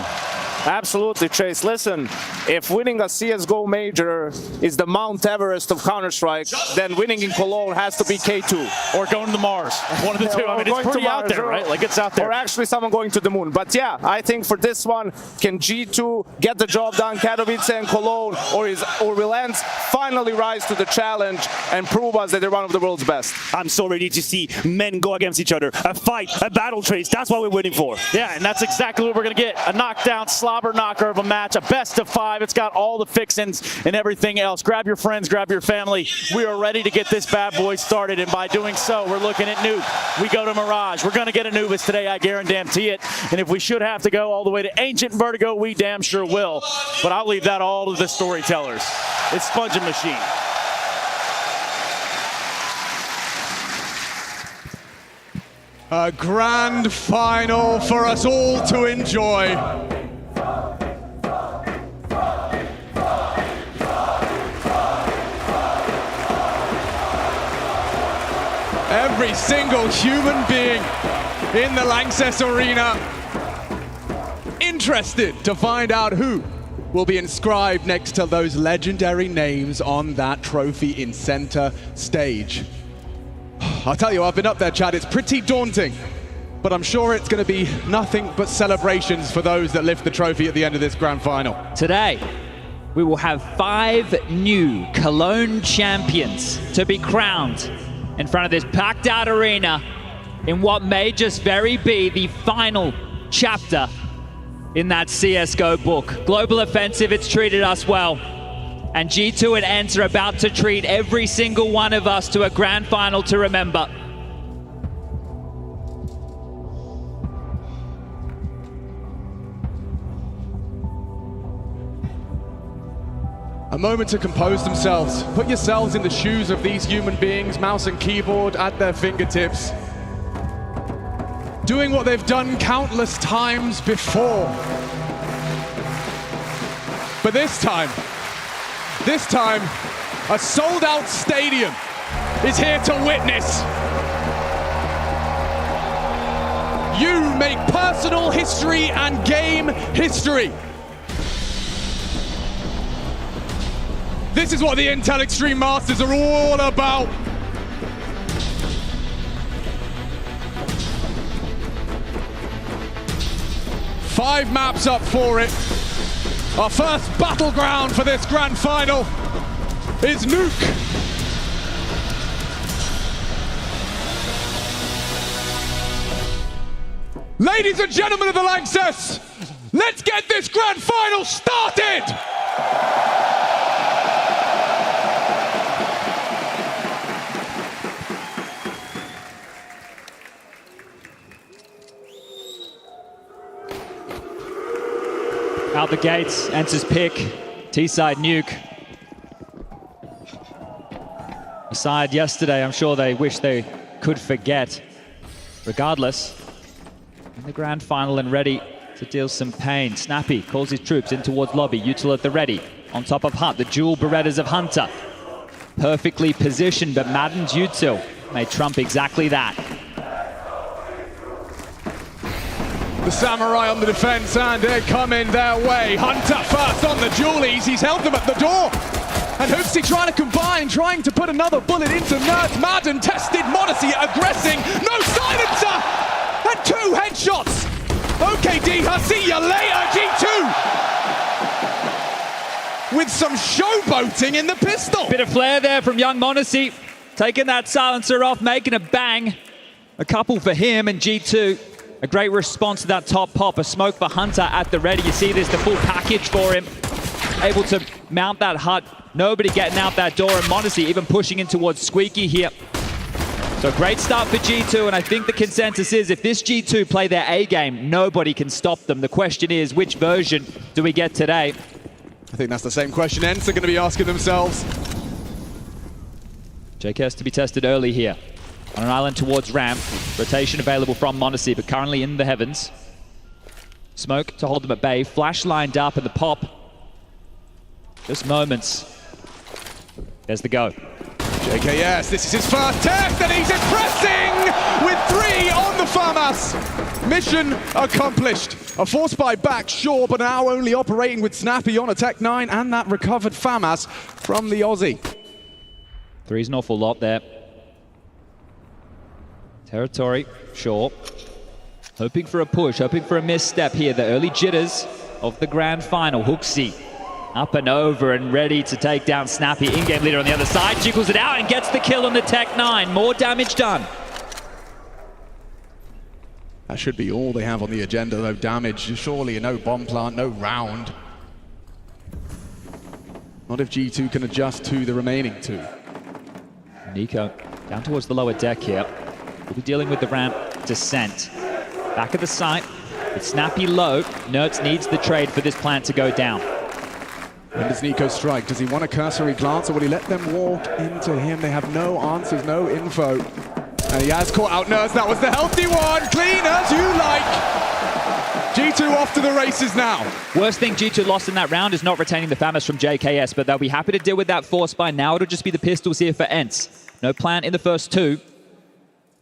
Absolutely, Chase. Listen, if winning a CSGO major is the Mount Everest of Counter-Strike, then winning in Cologne has to be K2. Or going to Mars. One of the two. I mean, it's pretty out there, right? Like, it's out there. Or actually someone going to the moon. But yeah, I think for this one, can G2 get the job done, Katowice and Cologne, or will ENCE finally rise to the challenge and prove us that they're one of the world's best? I'm so ready to see men go against each other. A fight, a battle, Trace. That's what we're waiting for. Yeah, and that's exactly what we're going to get. A knockdown, slobber knocker of a match, a best of 5. It's got all the fixins and everything else. Grab your friends, grab your family. We are ready to get this bad boy started, and by doing so, we're looking at Nuke. We go to Mirage. We're going to get Anubis today, I guarantee it. And if we should have to go all the way to Ancient Vertigo, we damn sure will. But I'll leave that all to the storytellers. It's Sponge and Machine. A grand final for us all to enjoy. Every single human being in the Lanxess Arena interested to find out who will be inscribed next to those legendary names on that trophy in center stage. I'll tell you, I've been up there, Chad. It's pretty daunting, but I'm sure it's going to be nothing but celebrations for those that lift the trophy at the end of this grand final. Today, we will have 5 new Cologne champions to be crowned in front of this packed out arena in what may just be the final chapter in that CSGO book. Global Offensive, it's treated us well. And G2 and ENCE are about to treat every single one of us to a grand final to remember. A moment to compose themselves. Put yourselves in the shoes of these human beings, mouse and keyboard at their fingertips. Doing what they've done countless times before. But this time, a sold-out stadium is here to witness. You make personal history and game history. This is what the Intel Extreme Masters are all about. 5 maps up for it. Our first battleground for this grand final is Nuke. Ladies and gentlemen of the Lanxess, let's get this grand final started! Out the gates, ENCE's pick, T-side Nuke. A side yesterday, I'm sure they wish they could forget. Regardless, in the grand final and ready to deal some pain. Snappy calls his troops in towards lobby. Util at the ready. On top of Hunt, the dual Berettas of Hunter. Perfectly positioned, but Madden's Util may trump exactly that. The Samurai on the defense, and they're coming their way. Hunter first on the dualies. He's held them at the door. And Hoopsy trying to combine, trying to put another bullet into Nerds. Madden tested, Modesty aggressing. No silencer! And 2 headshots. Okay, Diha, see you later, G2. With some showboating in the pistol. Bit of flair there from young Modesty. Taking that silencer off, making a bang. A couple for him and G2. A great response to that top pop. A smoke for Hunter at the ready. You see this, the full package for him. Able to mount that hut. Nobody getting out that door. And Modesty even pushing in towards Squeaky here. So great start for G2. And I think the consensus is if this G2 play their A game, nobody can stop them. The question is, which version do we get today? I think that's the same question ENCE are going to be asking themselves. JKS to be tested early here. On an island towards ramp. Rotation available from Modesty, but currently in the heavens. Smoke to hold them at bay. Flash lined up and the pop. Just moments. There's the go. JKS, this is his first test and he's impressing with 3 on the FAMAS. Mission accomplished. A force buy back, sure, but now only operating with Snappy on a Tech 9 and that recovered FAMAS from the Aussie. 3's an awful lot there. Territory, sure. Hoping for a push, hoping for a misstep here. The early jitters of the grand final. Hooksy up and over and ready to take down Snappy. In-game leader on the other side. Jiggles it out and gets the kill on the Tech 9. More damage done. That should be all they have on the agenda, though. Damage, surely no bomb plant, no round. Not if G2 can adjust to the remaining 2. Nico down towards the lower deck here. We'll be dealing with the ramp descent. Back at the site, with Snappy low, Nerds needs the trade for this plant to go down. When does Nico strike? Does he want a cursory glance or will he let them walk into him? They have no answers, no info. And he has caught out Nerds. That was the healthy one. Clean as you like. G2 off to the races now. Worst thing G2 lost in that round is not retaining the FAMAS from JKS, but they'll be happy to deal with that force by now. It'll just be the pistols here for ENCE. No plant in the first 2.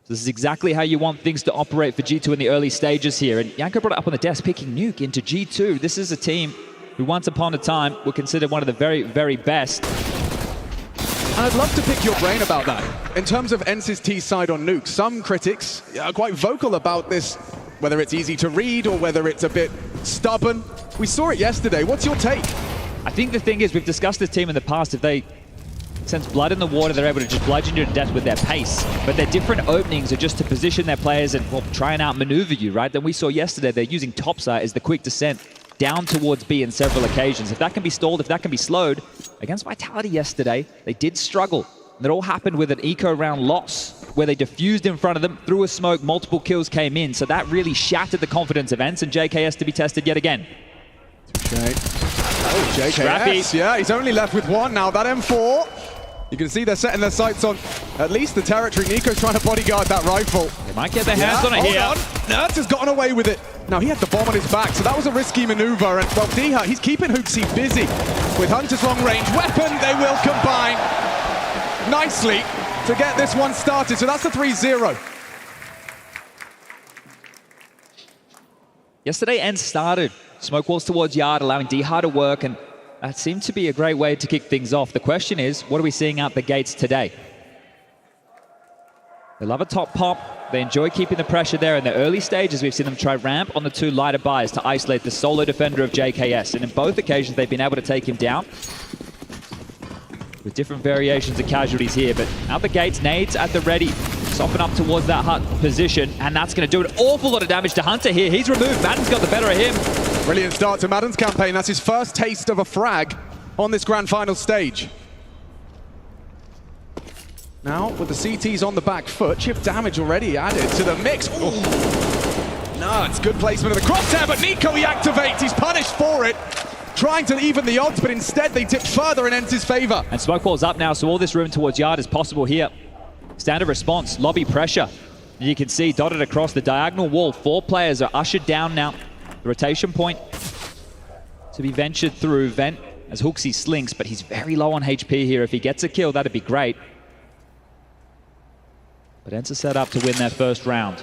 This is exactly how you want things to operate for G2 in the early stages here. And Yanko brought it up on the desk, picking Nuke into G2. This is a team who once upon a time were considered one of the very, very best. And I'd love to pick your brain about that. In terms of ENCE's T-side on Nuke, some critics are quite vocal about this, whether it's easy to read or whether it's a bit stubborn. We saw it yesterday. What's your take? I think the thing is, we've discussed this team in the past. If they sense blood in the water, they're able to just bludgeon you to death with their pace. But their different openings are just to position their players and, well, try and outmaneuver you, right? Then we saw yesterday they're using topside as the quick descent down towards B in several occasions. If that can be stalled, if that can be slowed, against Vitality yesterday, they did struggle. And it all happened with an eco round loss, where they diffused in front of them, threw a smoke, multiple kills came in. So that really shattered the confidence of ENCE, and JKS to be tested yet again. Oh, JKS, Scrappy. Yeah, he's only left with 1 now. That M4. You can see they're setting their sights on at least the territory. Nico's trying to bodyguard that rifle. They might get their hands on it here. Nerds has gotten away with it. Now, he had the bomb on his back, so that was a risky maneuver. And, well, Diha, he's keeping Hooksy busy. With Hunter's long-range weapon, they will combine nicely to get this one started. So that's the 3-0. Yesterday, ENCE started smoke walls towards Yard, allowing Diha to work, and that seemed to be a great way to kick things off. The question is, what are we seeing out the gates today? They love a top pop. They enjoy keeping the pressure there. In the early stages, we've seen them try ramp on the 2 lighter buys to isolate the solo defender of JKS. And in both occasions, they've been able to take him down with different variations of casualties here. But out the gates, nades at the ready. Soften up towards that hut position. And that's going to do an awful lot of damage to Hunter here. He's removed. Madden's got the better of him. Brilliant start to Madden's campaign. That's his first taste of a frag on this grand final stage. Now, with the CTs on the back foot, chip damage already added to the mix. No, it's good placement of the crosshair, but Nico, he activates. He's punished for it. Trying to even the odds, but instead they tip further in ENCE's favor. And smoke ball's up now, so all this room towards Yard is possible here. Standard response, lobby pressure. And you can see dotted across the diagonal wall, 4 players are ushered down now. The rotation point to be ventured through. Vent as Hooksy slinks, but he's very low on HP here. If he gets a kill, that'd be great. But ENCE set up to win their first round.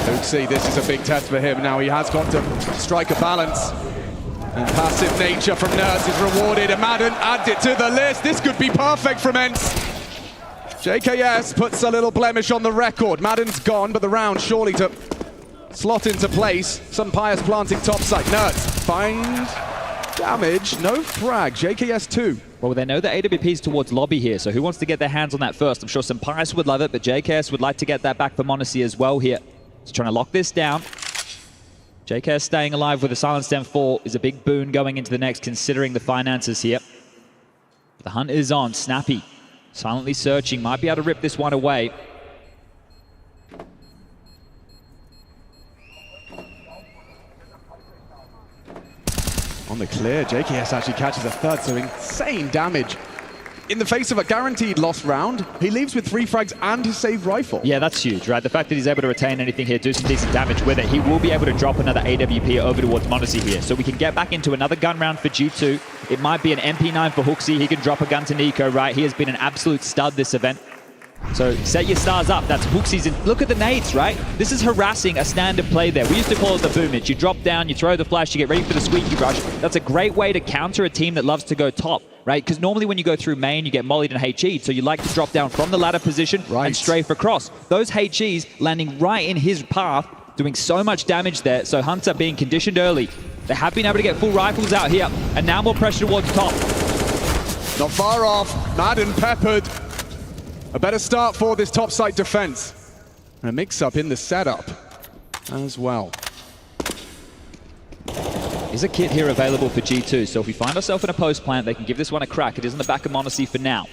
Hooksy, this is a big test for him. Now he has got to strike a balance. And passive nature from Nerds is rewarded. And Madden adds it to the list. This could be perfect from ENCE. JKS puts a little blemish on the record. Madden's gone, but the round surely to slot into place. Some pious planting topside. Nerds find damage, no frag. JKS 2. Well, they know the AWP's towards lobby here, so who wants to get their hands on that first? I'm sure some pious would love it, but JKS would like to get that back for m0NESY as well here. Just trying to lock this down. JKS staying alive with a Silent Stem 4 is a big boon going into the next, considering the finances here. The hunt is on. Snappy silently searching, might be able to rip this one away. On the clear, JKS actually catches a third, so insane damage. In the face of a guaranteed lost round, he leaves with 3 frags and his saved rifle. Yeah, that's huge, right? The fact that he's able to retain anything here, do some decent damage with it, he will be able to drop another AWP over towards m0NESY here. So we can get back into another gun round for G2. It might be an MP9 for Hooksy. He can drop a gun to Nico, right? He has been an absolute stud this event. So set your stars up. That's Hooksy's. Look at the nades, right? This is harassing a standard play there. We used to call it the boomage. You drop down, you throw the flash, you get ready for the squeaky rush. That's a great way to counter a team that loves to go top, right? Because normally when you go through main, you get mollied and HE'd. So you like to drop down from the ladder position and strafe across. Those HEs landing right in his path, doing so much damage there. So Hunter being conditioned early. They have been able to get full rifles out here, and now more pressure towards top. Not far off. Madden peppered. A better start for this topside defense. And a mix-up in the setup as well. There's a kit here available for G2, so if we find ourselves in a post plant, they can give this one a crack. It is in the back of m0NESY for now.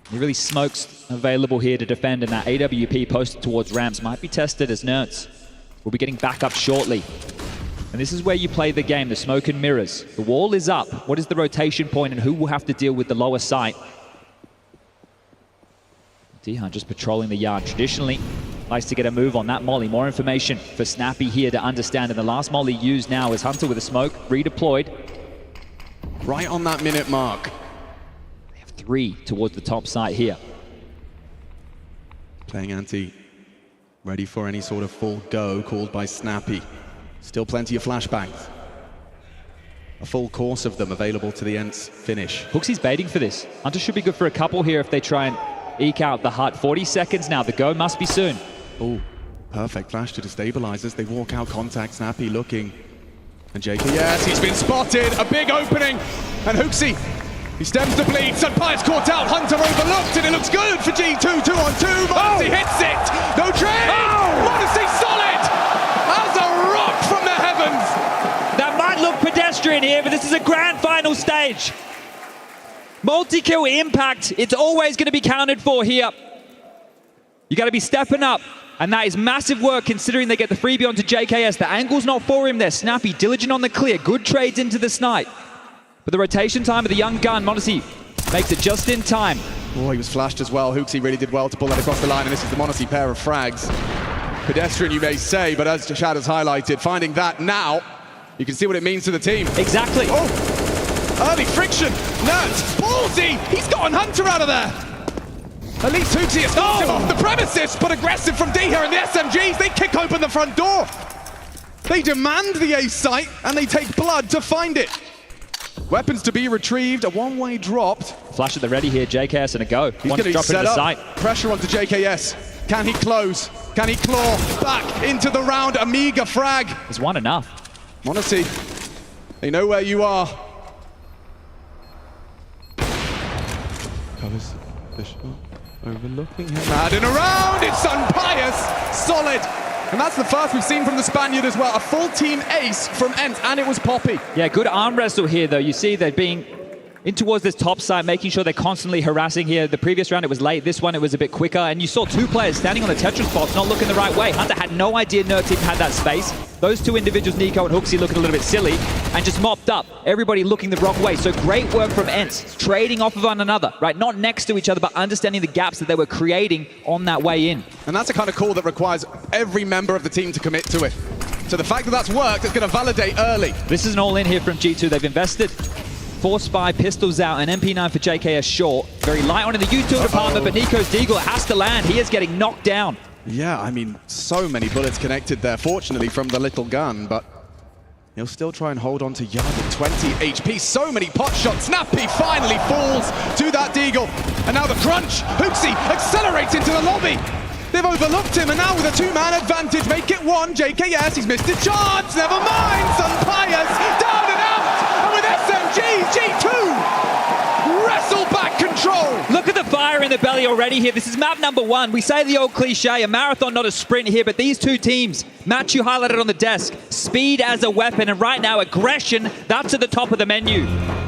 He really smokes available here to defend, and that AWP posted towards ramps might be tested as Nerds. We'll be getting back up shortly. And this is where you play the game, the smoke and mirrors. The wall is up. What is the rotation point, and who will have to deal with the lower site? D-Hunt just patrolling the yard. Traditionally, likes to get a move on that molly. More information for Snappy here to understand. And the last molly used now is Hunter with a smoke, redeployed. Right on that minute mark. They have 3 towards the top side here. Playing anti, ready for any sort of full go called by Snappy. Still plenty of flashbangs. A full course of them available to the ENCE finish. Hooksy's baiting for this. Hunter should be good for a couple here if they try and eke out the hut. 40 seconds now. The go must be soon. Oh, perfect flash to destabilize as they walk out. Contact. Snappy looking. And JKS, he's been spotted. A big opening. And Hooksy, he stems the bleed. Sunpire's caught out. Hunter overlooked, and it looks good for G2. 2-on-2. m0NESY hits it. No trade. m0NESY solid as a rock from the heavens. That might look pedestrian here, but this is a grand final stage. Multi-kill impact, it's always going to be counted for here. You got to be stepping up, and that is massive work considering they get the freebie onto JKS. The angle's not for him there. Snappy, diligent on the clear, good trades into the snipe. But the rotation time of the young gun, m0NESY makes it just in time. Oh, he was flashed as well. Hooksy really did well to pull that across the line, and this is the m0NESY pair of frags. Pedestrian, you may say, but as Chad has highlighted, finding that now, you can see what it means to the team. Exactly. Oh. Early friction, Nerds, ballsy, he's gotten Hunter out of there. At least Hooksy has got him off the premises, but aggressive from D here, and the SMGs, they kick open the front door. They demand the A site, and they take blood to find it. Weapons to be retrieved, a one-way dropped. Flash at the ready here, JKS and a go. He's going to drop set into the up. site. Pressure onto JKS. Can he close? Can he claw back into the round? Amiga frag. Is one enough? Monty, they know where you are. Covers the shot, overlooking him. Madden around, it's Unpious, solid. And that's the first we've seen from the Spaniard as well. A full team ace from ENCE, and it was Poppy. Yeah, good arm wrestle here, though. You see they're being in towards this top side, making sure they're constantly harassing here. The previous round, it was late. This one, it was a bit quicker. And you saw two players standing on the Tetris box, not looking the right way. Hunter had no idea Nerds even had that space. Those two individuals, Nico and Hooksy, looking a little bit silly and just mopped up. Everybody looking the wrong way. So great work from ENCE, trading off of one another, right? Not next to each other, but understanding the gaps that they were creating on that way in. And that's a kind of call that requires every member of the team to commit to it. So the fact that that's worked, it's going to validate early. This is an all-in here from G2. They've invested 4 Spy, pistols out, and MP9 for JKS short. Very light on in the util department, but Nico's Deagle has to land. He is getting knocked down. Yeah, I mean, so many bullets connected there, fortunately, from the little gun, but he'll still try and hold on to Yard at 20 HP. So many pot shots. Snappy finally falls to that Deagle. And now the crunch. Hooksy accelerates into the lobby. They've overlooked him, and now with a two-man advantage, make it one. JKS, he's missed a chance. Never mind. Sunpious down and out. And with SMG, G2 wrestle back control. Look at the fire in the belly already here. This is map number 1. We say the old cliche, a marathon, not a sprint here, but these two teams, Matt, you highlighted on the desk, speed as a weapon, and right now aggression, that's at the top of the menu.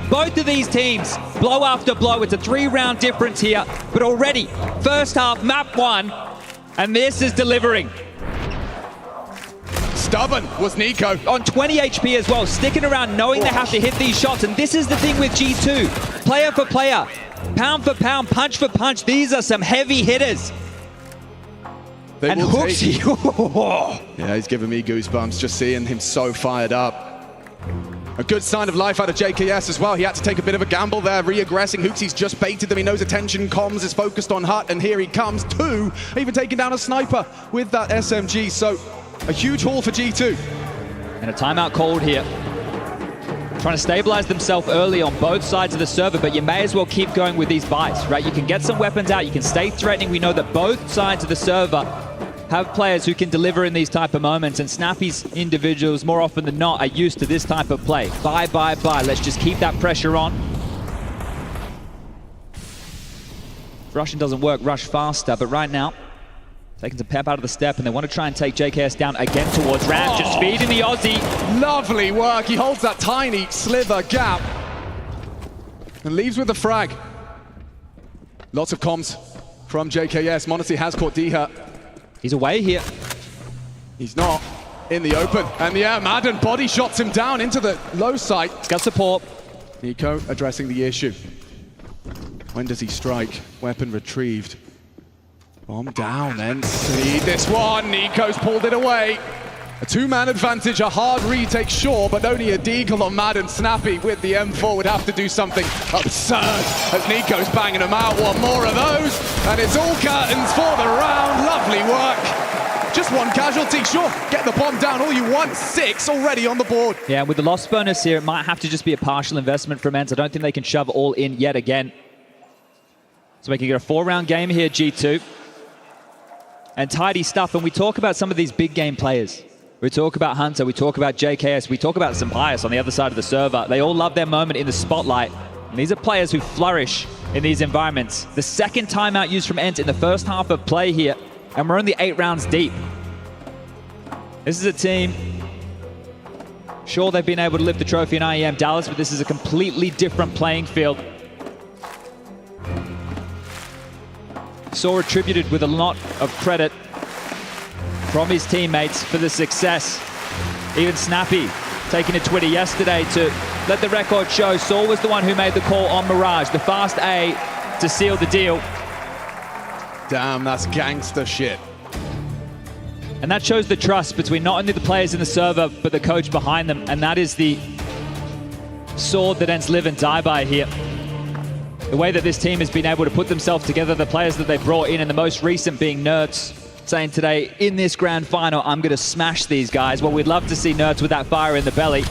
Both of these teams, blow after blow. It's a 3-round difference here, but already, first half, map 1, and this is delivering. Stubborn was Nico. On 20 HP as well, sticking around knowing they have to hit these shots. And this is the thing with G2. Player for player, pound for pound, punch for punch. These are some heavy hitters. And Hooksy. Yeah, he's giving me goosebumps just seeing him so fired up. A good sign of life out of JKS as well. He had to take a bit of a gamble there, re-aggressing. Hooksy's just baited them. He knows attention comms is focused on Hut, and here he comes. 2, even taking down a sniper with that SMG. So a huge haul for G2. And a timeout called here. Trying to stabilize themselves early on both sides of the server, but you may as well keep going with these buys, right? You can get some weapons out, you can stay threatening. We know that both sides of the server have players who can deliver in these type of moments, and Snappy's individuals, more often than not, are used to this type of play. Buy. Let's just keep that pressure on. If Russian doesn't work, rush faster, but right now, taking some pep out of the step, and they want to try and take JKS down again towards Ram, just speeding the Aussie. Lovely work. He holds that tiny sliver gap and leaves with the frag. Lots of comms from JKS. Monacy has caught D-Hut. He's away here. He's not in the open. And yeah, Madden body shots him down into the low site. He's got support. Nico addressing the issue. When does he strike? Weapon retrieved. Bomb down, then see this one. Nico's pulled it away. A 2-man advantage, a hard retake, sure, but only a Deagle on Madden. Snappy with the M4 would have to do something absurd as Nico's banging them out. One more of those, and it's all curtains for the round. Lovely work. Just one casualty, sure. Get the bomb down all you want. 6 already on the board. Yeah, with the loss bonus here, it might have to just be a partial investment from ENCE. I don't think they can shove all in yet again. So we can get a 4-round game here, G2. And tidy stuff, and we talk about some of these big game players. We talk about Hunter, we talk about JKS, we talk about Sunpious on the other side of the server. They all love their moment in the spotlight. And these are players who flourish in these environments. The second timeout used from ENCE in the first half of play here, and we're only 8 rounds deep. This is a team, sure, they've been able to lift the trophy in IEM Dallas, but this is a completely different playing field. Saw attributed with a lot of credit from his teammates for the success. Even Snappy taking to Twitter yesterday to let the record show Saul was the one who made the call on Mirage, the fast A to seal the deal. Damn, that's gangster shit. And that shows the trust between not only the players in the server, but the coach behind them. And that is the sword that ENCE live and die by here. The way that this team has been able to put themselves together, the players that they've brought in, and the most recent being Nerds, saying today, in this grand final, I'm going to smash these guys. Well, we'd love to see Nerds with that fire in the belly.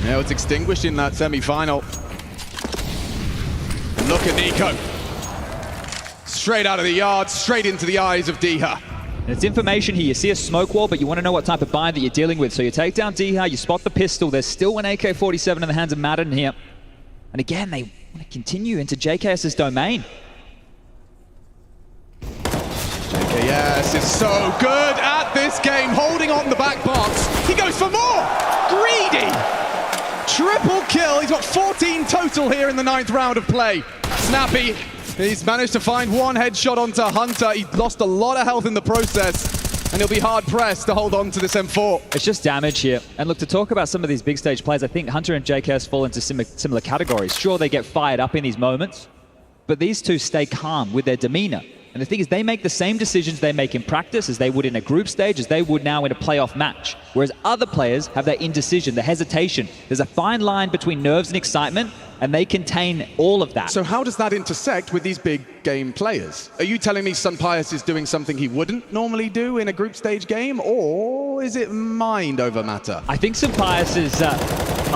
Now it's extinguished in that semi-final. Look at Nico. Straight out of the yard, straight into the eyes of Diha. It's information here. You see a smoke wall, but you want to know what type of buy that you're dealing with. So you take down Diha, you spot the pistol. There's still an AK-47 in the hands of Madden here. And again, they want to continue into JKS's domain. JKS is so good at this game, holding on the back box. He goes for more! Greedy! Triple kill. He's got 14 total here in the 9th round of play. Snappy, he's managed to find one headshot onto Hunter. He lost a lot of health in the process, and he'll be hard-pressed to hold on to this M4. It's just damage here. And look, to talk about some of these big stage players, I think Hunter and JKS fall into similar categories. Sure, they get fired up in these moments, but these two stay calm with their demeanor. And the thing is, they make the same decisions they make in practice as they would in a group stage, as they would now in a playoff match. Whereas other players have their indecision, the hesitation. There's a fine line between nerves and excitement, and they contain all of that. So how does that intersect with these big game players? Are you telling me Sunpius is doing something he wouldn't normally do in a group stage game, or is it mind over matter? I think Sunpius is a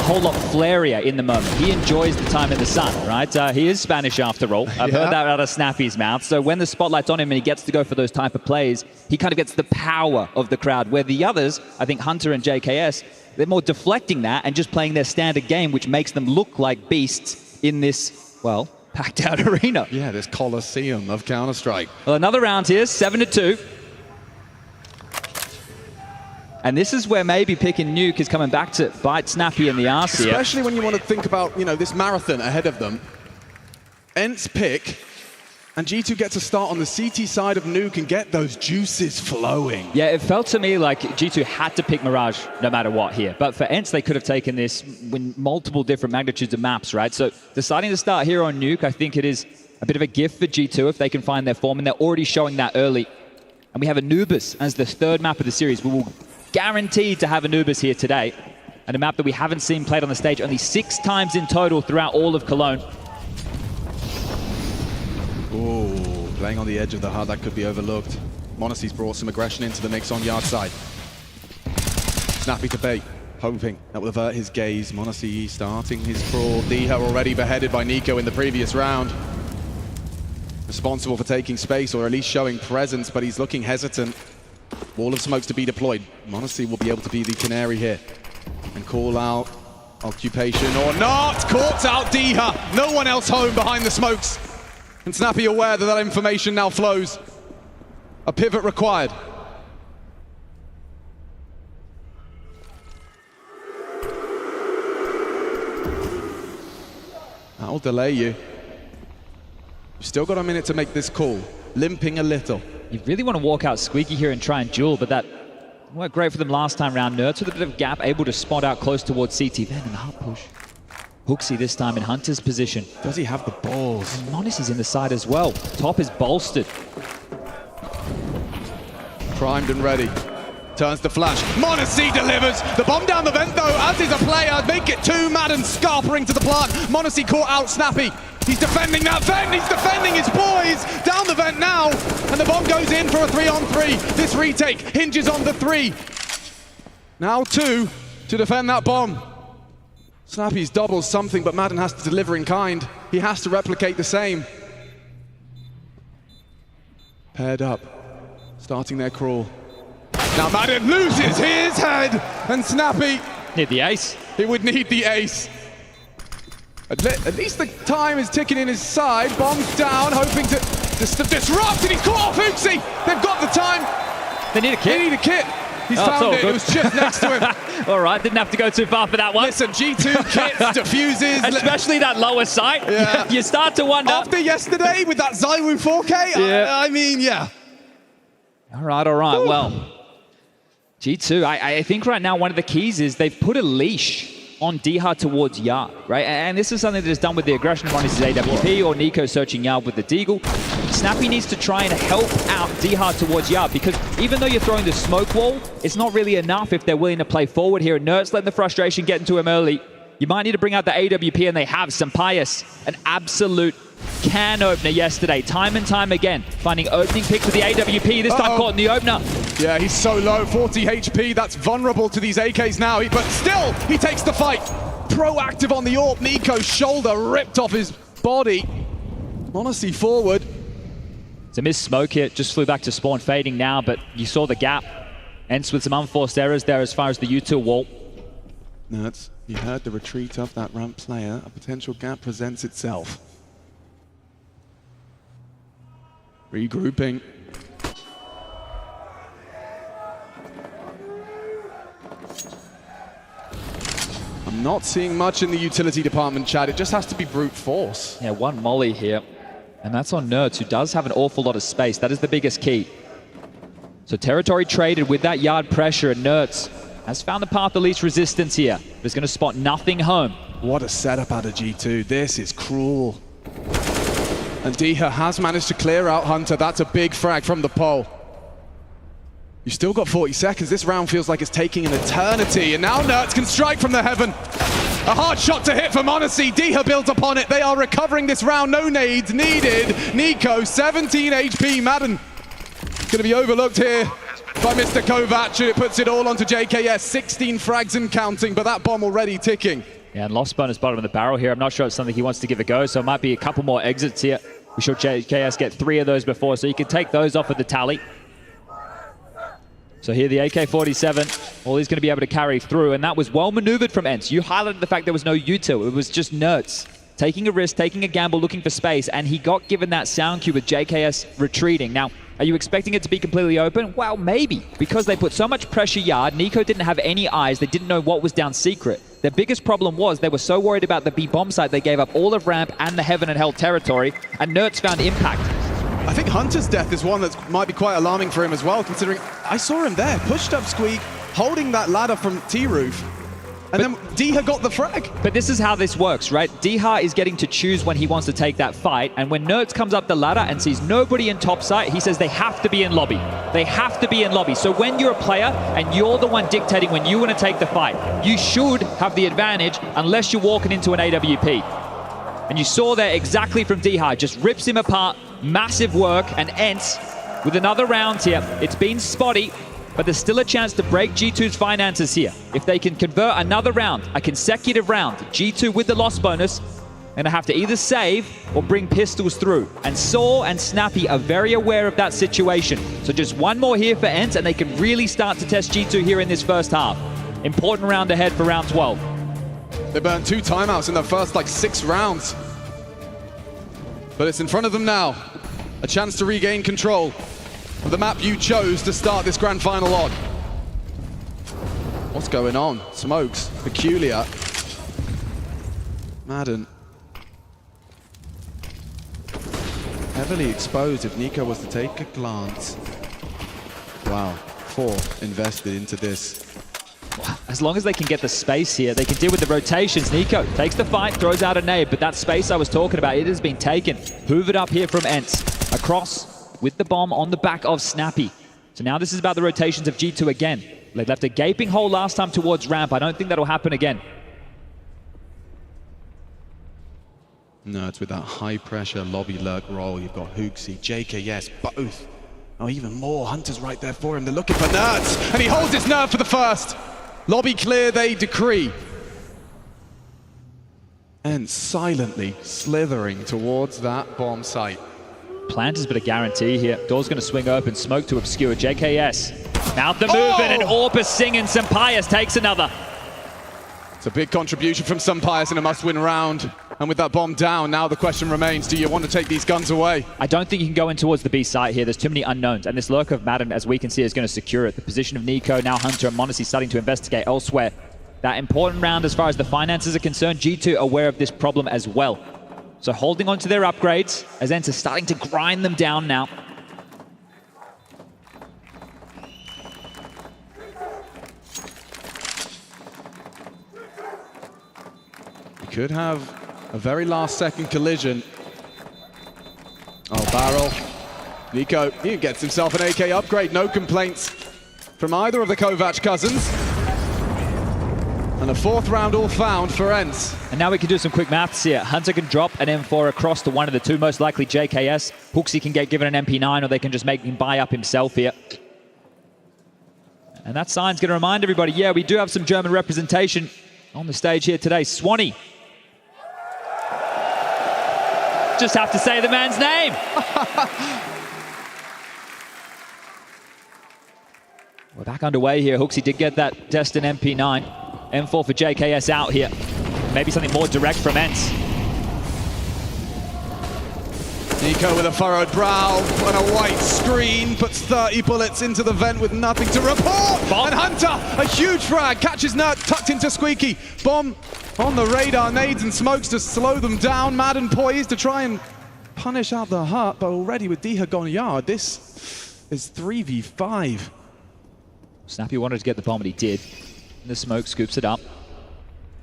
whole lot flairier in the moment. He enjoys the time in the sun, right? He is Spanish after all. I've heard that out of Snappy's mouth. So when the spotlight's on him and he gets to go for those type of plays, he kind of gets the power of the crowd, where the others, I think Hunter and JKS, they're more deflecting that and just playing their standard game, which makes them look like beasts in this, well, packed out arena. Yeah, this Colosseum of Counter-Strike. Well, another round here, 7-2. And this is where maybe picking Nuke is coming back to bite Snappy in the arse here. Especially when you want to think about, you know, this marathon ahead of them. ENCE pick, and G2 gets a start on the CT side of Nuke and get those juices flowing. Yeah, it felt to me like G2 had to pick Mirage no matter what here. But for ENCE, they could have taken this in multiple different magnitudes of maps, right? So deciding to start here on Nuke, I think it is a bit of a gift for G2 if they can find their form, and they're already showing that early. And we have Anubis as the 3rd map of the series. We will guaranteed to have Anubis here today, and a map that we haven't seen played on the stage only 6 times in total throughout all of Cologne. Ooh, playing on the edge of the HUD, that could be overlooked. m0NESY's brought some aggression into the mix on yard side. Snappy to bait, hoping that will avert his gaze. m0NESY starting his crawl. Diha already beheaded by Nico in the previous round. Responsible for taking space, or at least showing presence, but he's looking hesitant. Wall of smokes to be deployed. m0NESY will be able to be the canary here and call out occupation or not. Caught out Diha. No one else home behind the smokes. And Snappy aware that that information now flows. A pivot required. That'll delay you. You've still got a minute to make this call. Limping a little. You really want to walk out squeaky here and try and duel, but that worked great for them last time round. Nerds with a bit of gap, able to spot out close towards CT. Then in the hard push. Hooksy this time in Hunter's position. Does he have the balls? And m0NESY's in the side as well. Top is bolstered. Primed and ready. Turns the flash. m0NESY delivers. The bomb down the vent though, as is a player. Make it 2. Madden scarpering to the plant. m0NESY caught out Snappy. He's defending that vent. He's defending his boys. Down the vent now. And the bomb goes in for a 3-on-3. This retake hinges on the 3. Now 2 to defend that bomb. Snappy's doubles something, but Madden has to deliver in kind. He has to replicate the same. Paired up. Starting their crawl. Now Madden loses his head. And Snappy... Need the ace. He would need the ace. At least the time is ticking in his side. Bombs down, hoping to disrupt, and he's caught off Hooksy. They've got the time. They need a kit. They need a kit. He's found it. Good. It was just next to him. All right, didn't have to go too far for that one. Listen, G2 kits, diffuses. Especially that lower sight. Yeah. You start to wonder. After yesterday with that Zywoo 4K, yeah. I mean, yeah. All right. Woo. Well, G2, I think right now one of the keys is they've put a leash on Diha towards Yard, right? And this is something that is done with the aggression. One is his AWP or Nico searching Yard with the Deagle. Snappy needs to try and help out Diha towards Yard, because even though you're throwing the smoke wall, it's not really enough if they're willing to play forward here. Nerds letting the frustration get into him early. You might need to bring out the AWP, and they have Sunpius, an absolute can opener yesterday, time and time again, finding opening picks with the AWP, this time caught in the opener. Yeah, he's so low, 40 HP, that's vulnerable to these AKs now, but still, he takes the fight. Proactive on the AWP, Nico's shoulder ripped off his body. Honesty forward. It's a missed smoke here, just flew back to spawn, fading now, but you saw the gap. ENCE with some unforced errors there as far as the U2 wall. Nerds, you heard the retreat of that ramp player. A potential gap presents itself. Regrouping. I'm not seeing much in the utility department, Chad. It just has to be brute force. Yeah, one molly here. And that's on Nerds, who does have an awful lot of space. That is the biggest key. So territory traded with that yard pressure, and Nerds has found the path of least resistance here. But is going to spot nothing home. What a setup out of G2. This is cruel. And Diha has managed to clear out Hunter. That's a big frag from the pole. You've still got 40 seconds. This round feels like it's taking an eternity. And now Nerds can strike from the heaven. A hard shot to hit from Honesty. Diha builds upon it. They are recovering this round. No nades needed. Nico, 17 HP. Madden going to be overlooked here by Mr. Kovac, and it puts it all onto JKS. 16 frags and counting, but that bomb already ticking. Yeah, and lost bonus bottom of the barrel here. I'm not sure it's something he wants to give a go, so it might be a couple more exits here. We saw JKS get 3 of those before, so you can take those off of the tally. So here the AK-47, all he's going to be able to carry through, and that was well maneuvered from ENCE. You highlighted the fact there was no U2, it was just Nerds. Taking a risk, taking a gamble, looking for space, and he got given that sound cue with JKS retreating. Now, are you expecting it to be completely open? Well, maybe, because they put so much pressure yard. Nico didn't have any eyes. They didn't know what was down secret. Their biggest problem was they were so worried about the B bomb site, they gave up all of ramp and the heaven and hell territory, and Nerds found impact. I think Hunter's death is one that might be quite alarming for him as well, considering I saw him there, pushed up Squeak, holding that ladder from T-Roof. And then Diha got the frag. But this is how this works, right? Diha is getting to choose when he wants to take that fight, and when Nerds comes up the ladder and sees nobody in top site, he says they have to be in lobby. They have to be in lobby. So when you're a player and you're the one dictating when you want to take the fight, you should have the advantage unless you're walking into an AWP. And you saw there exactly from Diha, just rips him apart, massive work, and ENCE with another round here. It's been spotty, but there's still a chance to break G2's finances here. If they can convert another round, a consecutive round, G2 with the loss bonus, and have to either save or bring pistols through. And Saw and Snappy are very aware of that situation. So just one more here for ENCE, and they can really start to test G2 here in this first half. Important round ahead for round 12. They burned 2 timeouts in the first, 6 rounds. But it's in front of them now. A chance to regain control of the map you chose to start this grand final on. What's going on? Smokes. Peculiar. Madden. Heavily exposed if Nico was to take a glance. Wow. 4 invested into this. As long as they can get the space here, they can deal with the rotations. Nico takes the fight, throws out a nade, but that space I was talking about, it has been taken. Hoovered up here from ENCE. Across with the bomb on the back of Snappy. So now this is about the rotations of G2 again. They left a gaping hole last time towards ramp. I don't think that'll happen again. No, it's with that high-pressure lobby lurk roll. You've got Hoogsy, JKS, both. Oh, even more. Hunter's right there for him. They're looking for Nerds, and he holds his nerve for the first. Lobby clear, they decree. And silently slithering towards that bomb site. Plant has been a guarantee here. Door's going to swing open. Smoke to obscure. JKS. Mouth the movement, and Orpus singing. Sampayas takes another. It's a big contribution from Sampayas in a must-win round. And with that bomb down, now the question remains, do you want to take these guns away? I don't think you can go in towards the B site here. There's too many unknowns. And this lurk of Madden, as we can see, is going to secure it. The position of Nico, now Hunter, and Monacy starting to investigate elsewhere. That important round as far as the finances are concerned, G2 aware of this problem as well. So holding on to their upgrades, as ENCE is starting to grind them down now. We could have a very last-second collision. Oh, barrel. Nico, he gets himself an AK upgrade. No complaints from either of the Kovac cousins. And a fourth round all found for ENCE. And now we can do some quick maths here. Hunter can drop an M4 across to one of the two, most likely JKS. Hooksy can get given an MP9, or they can just make him buy up himself here. And that sign's going to remind everybody, yeah, we do have some German representation on the stage here today. Swanee. Just have to say the man's name. We're back underway here. Hooksy did get that Destin MP9. M4 for JKS out here. Maybe something more direct from ENCE. Nico with a furrowed brow and a white screen, puts 30 bullets into the vent with nothing to report. Bomb. And Hunter, a huge frag, catches Nert, tucked into Squeaky. Bomb on the radar, nades and smokes to slow them down. Madden poised to try and punish out the heart, but already with Diha gone yard, this is 3v5. Snappy wanted to get the bomb, but he did. And the smoke scoops it up.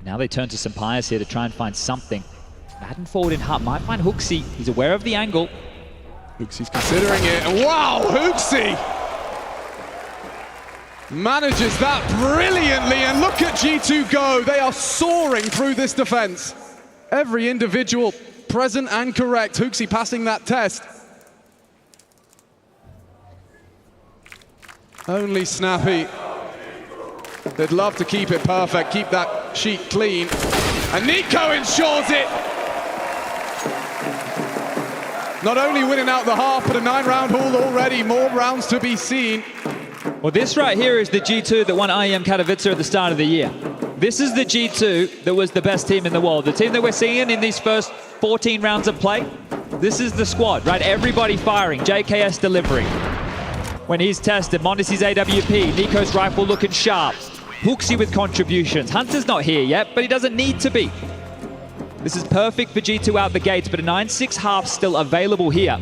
Now they turn to Sampayas here to try and find something. Madden forward in hut might find Hooksy. He's aware of the angle. Hooksy's considering it. And wow, Hooksy manages that brilliantly. And look at G2 go. They are soaring through this defense. Every individual present and correct. Hooksy passing that test. Only Snappy. They'd love to keep it perfect, keep that sheet clean. And Nico ensures it. Not only winning out the half, but a 9-round haul already. More rounds to be seen. Well, this right here is the G2 that won IEM Katowice at the start of the year. This is the G2 that was the best team in the world. The team that we're seeing in these first 14 rounds of play. This is the squad, right? Everybody firing, JKS delivering. When he's tested, Mondesi's AWP, Nico's rifle looking sharp. Hooksy with contributions. Hunter's not here yet, but he doesn't need to be. This is perfect for G2 out the gates, but a 9-6 half still available here.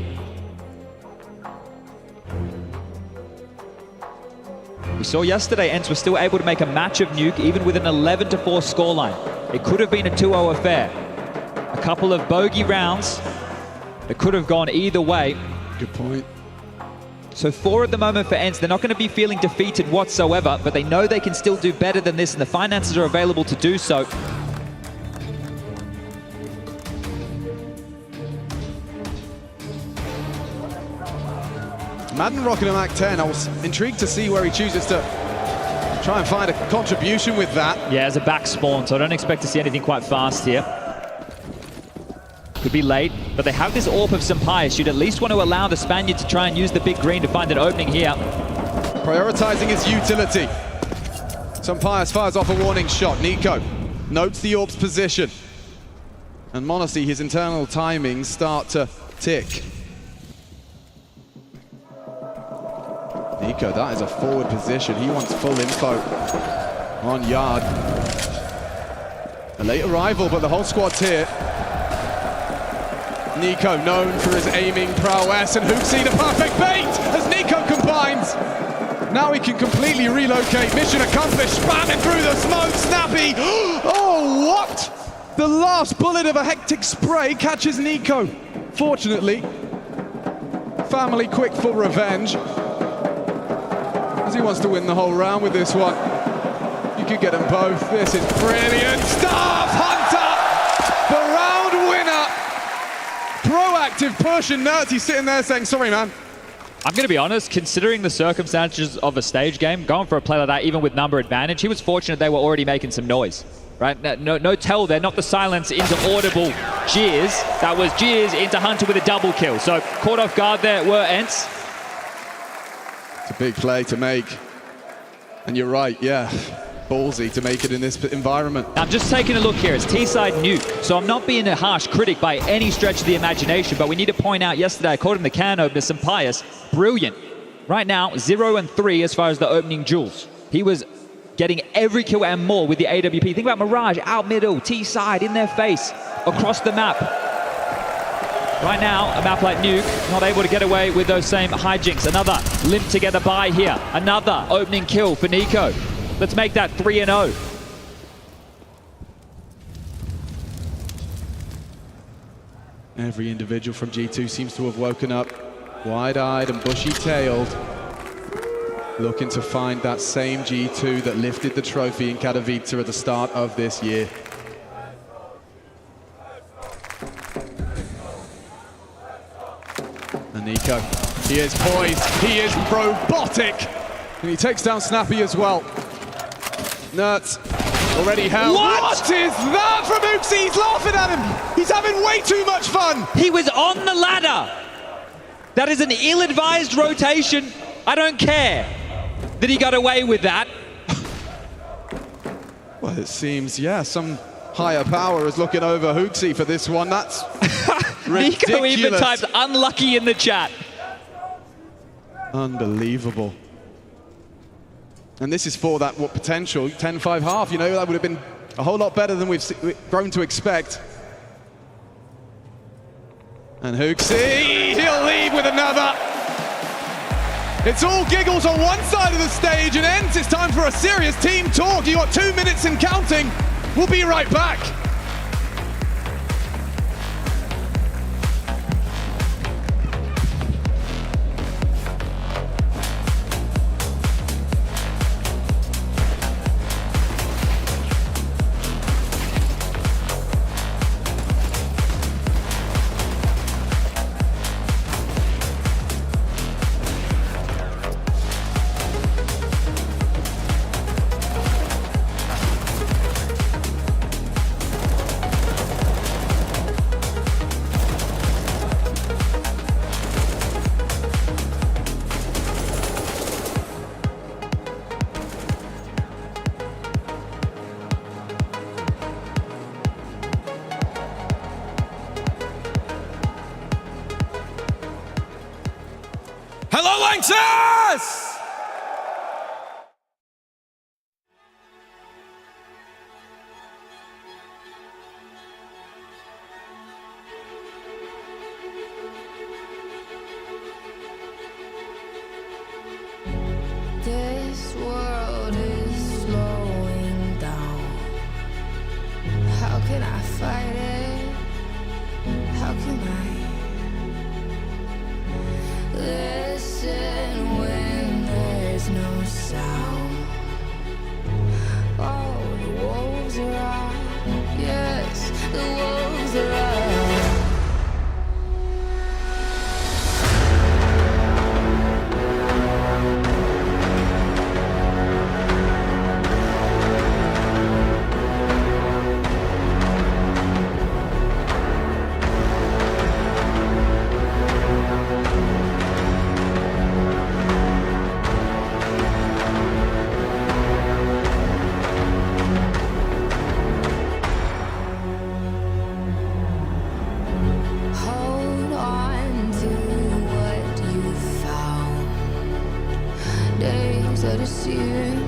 We saw yesterday ENCE was still able to make a match of Nuke, even with an 11-4 scoreline. It could have been a 2-0 affair. A couple of bogey rounds that could have gone either way. Good point. So 4 at the moment for ENCE. They're not going to be feeling defeated whatsoever, but they know they can still do better than this, and the finances are available to do so. Madden rocking a Mac 10. I was intrigued to see where he chooses to try and find a contribution with that. Yeah, as a back spawn, so I don't expect to see anything quite fast here. Could be late, but they have this AWP of Sampayas. You'd at least want to allow the Spaniard to try and use the big green to find an opening here. Prioritizing his utility. Sampayas fires off a warning shot. Nico notes the AWP's position. And Mondesi, his internal timings start to tick. Nico, that is a forward position. He wants full info on yard. A late arrival, but the whole squad's here. Nico known for his aiming prowess, and Hooksy the perfect bait as Nico combines. Now he can completely relocate. Mission accomplished, spamming through the smoke. Snappy, oh what? The last bullet of a hectic spray catches Nico. Fortunately, family quick for revenge, as he wants to win the whole round with this one. You could get them both. This is brilliant stuff. Hunter, the round winner. Proactive push, and Nerdsy sitting there saying, sorry, man. I'm going to be honest, considering the circumstances of a stage game, going for a play like that, even with number advantage, he was fortunate they were already making some noise, right? No tell there, not the silence into audible jeers. That was jeers into Hunter with a double kill. So caught off guard there were ENCE. It's a big play to make. And you're right, yeah. Ballsy to make it in this environment. I'm just taking a look here. It's T-side nuke. So I'm not being a harsh critic by any stretch of the imagination, but we need to point out yesterday, according to the can opener, Sampayas, brilliant. Right now, 0-3 as far as the opening duels. He was getting every kill and more with the AWP. Think about Mirage, out middle, T-side, in their face, across the map. Right now, a map like Nuke, not able to get away with those same hijinks. Another limp together buy here. Another opening kill for Nico. Let's make that 3-0. Every individual from G2 seems to have woken up wide-eyed and bushy-tailed. looking to find that same G2 that lifted the trophy in Katowice at the start of this year. And Nico, he is poised, he is robotic, and he takes down Snappy as well. Nertz already held. What is that from Uxie? He's laughing at him. He's having way too much fun. He was on the ladder. That is an ill-advised rotation. I don't care that he got away with that. Well, it seems, yeah, some higher power is looking over Uxie for this one. That's ridiculous. Nico even typed unlucky in the chat. Unbelievable. And this is for that potential 10-5 half. You know, that would have been a whole lot better than we've grown to expect. And Uxie, he'll leave with another. It's all giggles on one side of the stage, and ENCE, it's time for a serious team talk. You got 2 minutes and counting. We'll be right back. Hello, ENCE! This world is slowing down. How can I fight it? How can I listen when there's no sound? Oh, the wolves are out. Yes, the wolves are out. Hold on to what you found. Days are deceiving.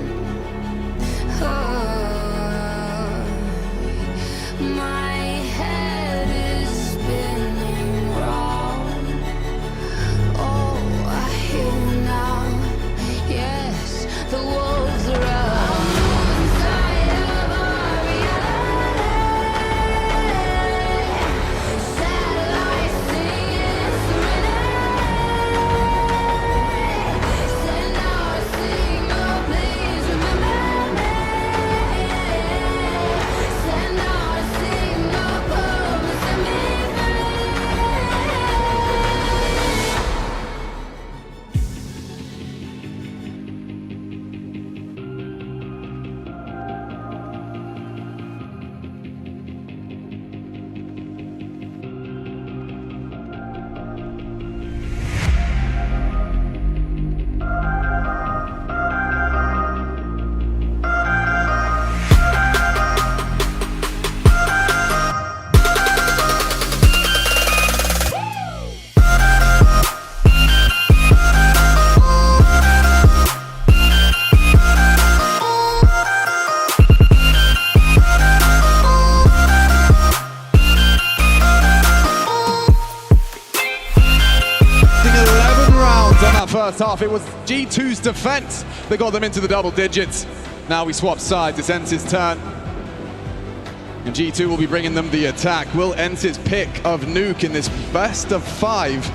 My head is spinning round. Oh, I hear now. Yes, the wolves are out. Inside of our reality. Satellites singing serenade. Send out a signal, please remember me. Send out a signal, come and set me First half, it was G2's defense that got them into the double digits. Now we swap sides, it's ENCE's turn. And G2 will be bringing them the attack. Will ENCE's pick of Nuke in this best of 5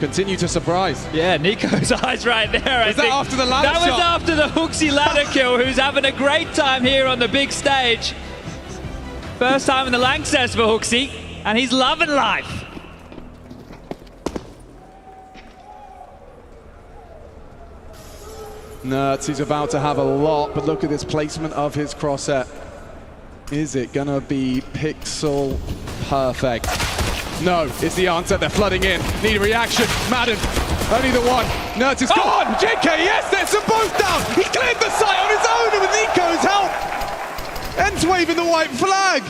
Continue to surprise. Yeah, Nico's eyes right there. Was that after the ladder That was shot? after the Hooksy ladder kill, who's having a great time here on the big stage. First time in the Lanxess for Hooksy, and he's loving life. Nerds, he's about to have a lot, but look at this placement of his crosshair. Is it gonna be pixel perfect? No, is the answer. They're flooding in. Need a reaction. Madden, only the one. Nerds is gone. JK, yes, there's them both down. He cleared the site on his own with Nico's help. ENCE waving the white flag.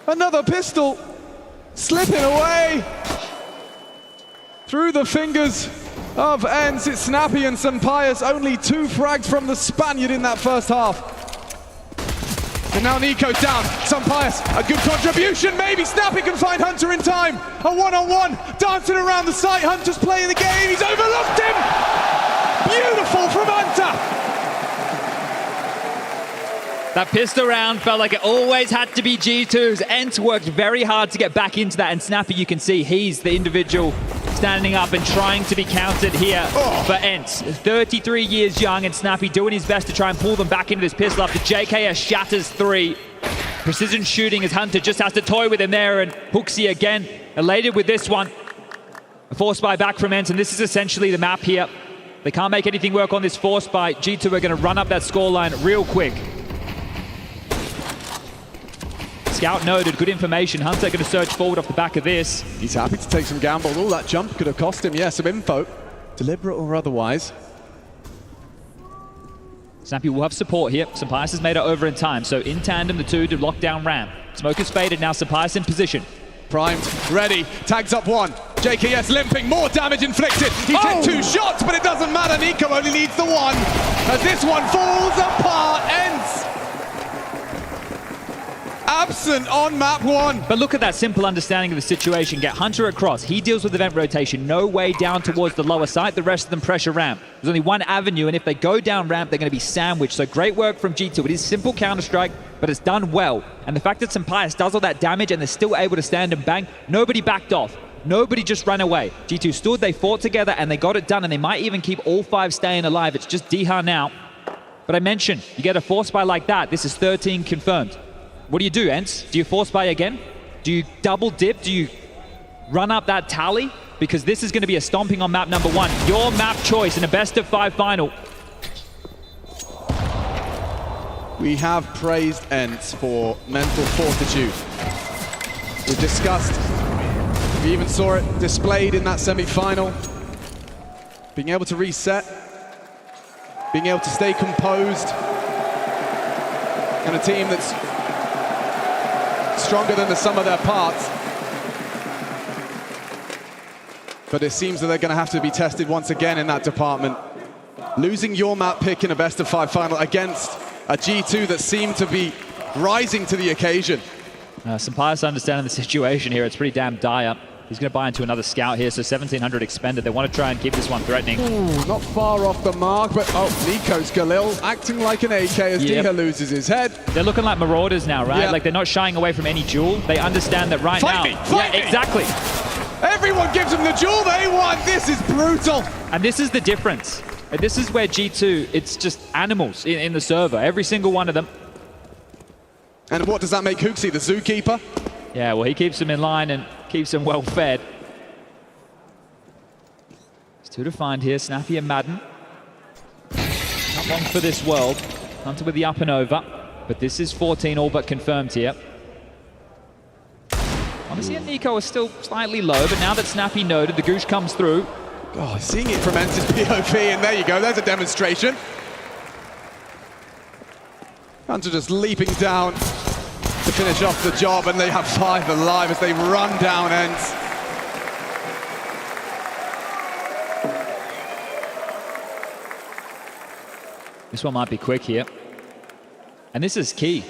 Another pistol slipping away through the fingers of ENCE. It's Snappy and Sampaius. Only 2 frags from the Spaniard in that first half. And now Nico's down. Sampaius, a good contribution. Maybe Snappy can find Hunter in time. A one-on-one, dancing around the site. Hunter's playing the game. He's overlooked him. Beautiful from Hunter. That pistol round felt like it always had to be G2's. ENCE worked very hard to get back into that, and Snappy, you can see he's the individual standing up and trying to be counted here for ENCE. 33 years young, and Snappy doing his best to try and pull them back into this pistol after JKS shatters 3. Precision shooting as Hunter just has to toy with him there, and Hooksy again elated with this one. A force buy back from ENCE, and this is essentially the map here. They can't make anything work on this force buy. G2 are going to run up that scoreline real quick. Scout noted, good information. Hunter going to search forward off the back of this. He's happy to take some gambles. Oh, that jump could have cost him, yeah, some info. Deliberate or otherwise. Snappy will have support here. Sampaius has made it over in time, so in tandem, the two to lock down Ram. Smoke is faded, now Sampaius in position. Primed, ready, tags up one. JKS limping, more damage inflicted. He's hit 2 shots, but it doesn't matter. Nico only needs the one. As this one falls apart, ENCE absent on map 1. But look at that simple understanding of the situation. Get Hunter across. He deals with event rotation. No way down towards the lower site. The rest of them pressure ramp. There's only one avenue, and if they go down ramp, they're going to be sandwiched. So great work from G2. It is simple Counter-Strike, but it's done well. And the fact that Sampaius does all that damage and they're still able to stand and bang, nobody backed off. Nobody just ran away. G2 stood, they fought together, and they got it done, and they might even keep all 5 staying alive. It's just Diha now. But I mentioned, you get a force buy like that. This is 13 confirmed. What do you do, ENCE? Do you force buy again? Do you double dip? Do you run up that tally? Because this is going to be a stomping on map number 1. Your map choice in a best-of-5 final. We have praised ENCE for mental fortitude. We've discussed, we even saw it displayed in that semi-final. Being able to reset, being able to stay composed, and a team that's stronger than the sum of their parts. But it seems that they're going to have to be tested once again in that department. Losing your map pick in a best-of-5 final against a G2 that seemed to be rising to the occasion. Sampaius understanding the situation here. It's pretty damn dire. He's going to buy into another scout here, so 1,700 expended. They want to try and keep this one threatening. Ooh, not far off the mark, but Nico's Galil acting like an AK as Diha loses his head. They're looking like marauders now, right? Yeah. Like they're not shying away from any duel. They understand that right now. Fight me. Exactly. Everyone gives them the duel they want. This is brutal. And this is the difference. This is where G2, it's just animals in the server. Every single one of them. And what does that make Hooksy, the zookeeper? Yeah, well, he keeps them in line and keeps them well fed. There's 2 to find here, Snappy and Madden. Not long for this world. Hunter with the up and over. But this is 14 all but confirmed here. Honestly, and Nico is still slightly low, but now that Snappy noted, the Goosh comes through. Oh, seeing it from ENCE's POV, and there you go, there's a demonstration. Hunter just leaping down to finish off the job, and they have 5 alive as they run down ENCE. This one might be quick here. And this is key.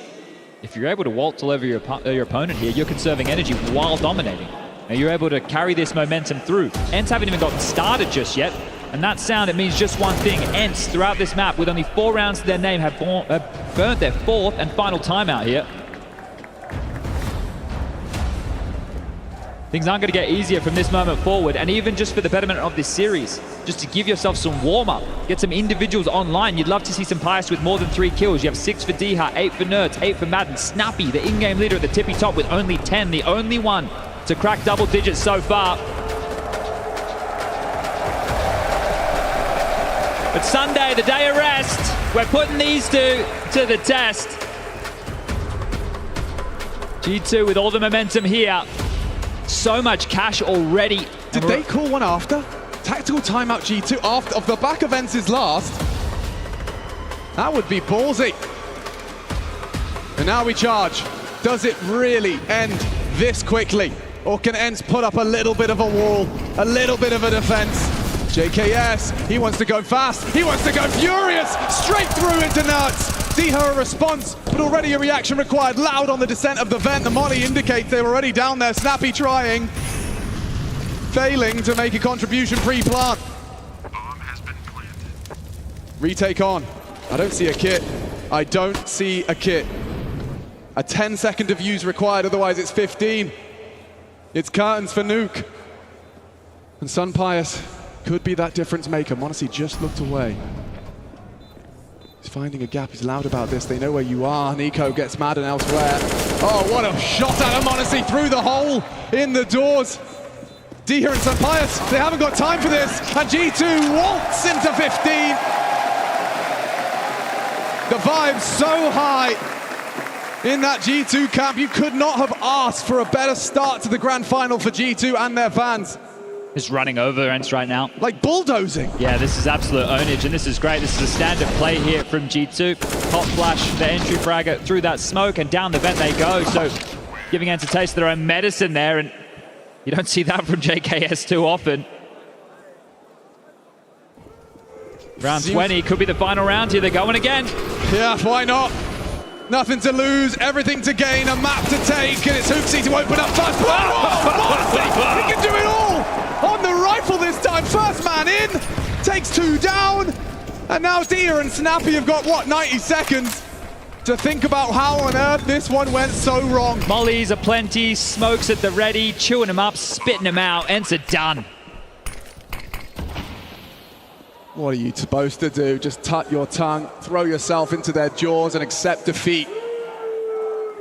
If you're able to waltz all over your opponent here, you're conserving energy while dominating. Now you're able to carry this momentum through. ENCE haven't even gotten started just yet. And that sound, it means just one thing. ENCE, throughout this map, with only 4 rounds to their name, have burnt their 4th and final timeout here. Things aren't going to get easier from this moment forward, and even just for the betterment of this series, just to give yourself some warm-up, get some individuals online. You'd love to see some Pius with more than 3 kills. You have 6 for Diha, 8 for Nerds, 8 for Madden. Snappy, the in-game leader at the tippy top with only 10, the only one to crack double digits so far. But Sunday, the day of rest, we're putting these two to the test. G2 with all the momentum here. So much cash already. Did they call one after? Tactical timeout G2 off the back of ENCE's last. That would be ballsy. And now we charge. Does it really end this quickly? Or can ENCE put up a little bit of a wall, a little bit of a defense? JKS, he wants to go fast. He wants to go furious. Straight through into Nuts. Diha a response, but already a reaction required. Loud on the descent of the vent. The molly indicates they're already down there. Snappy trying. Failing to make a contribution pre-plant. Retake on. I don't see a kit. I don't see a kit. A 10-second of use required, otherwise it's 15. It's curtains for Nuke. And Sun Pius could be that difference maker. Monacy just looked away. He's finding a gap. He's loud about this. They know where you are. Nico gets mad and elsewhere. Oh, what a shot out of Monacy through the hole in the doors. Diha and Sun Pius, they haven't got time for this. And G2 waltz into 15. The vibe's so high in that G2 camp. You could not have asked for a better start to the grand final for G2 and their fans. Is running over ENCE right now. Like bulldozing. Yeah, this is absolute ownage, and this is great. This is a standard play here from G2. Hot flash, the entry fragger through that smoke, and down the vent they go. So giving ENCE a taste of their own medicine there, and you don't see that from JKS too often. Round 20 could be the final round here. They're going again. Yeah, why not? Nothing to lose, everything to gain, a map to take, and it's Hoopsy to open up first. Oh, he can do it all! On the rifle this time, first man in, takes 2 down, and now Diha and Snappy have got, what, 90 seconds to think about how on earth this one went so wrong. Mollies aplenty, smokes at the ready, chewing them up, spitting them out. ENCE are done. What are you supposed to do? Just tut your tongue, throw yourself into their jaws and accept defeat.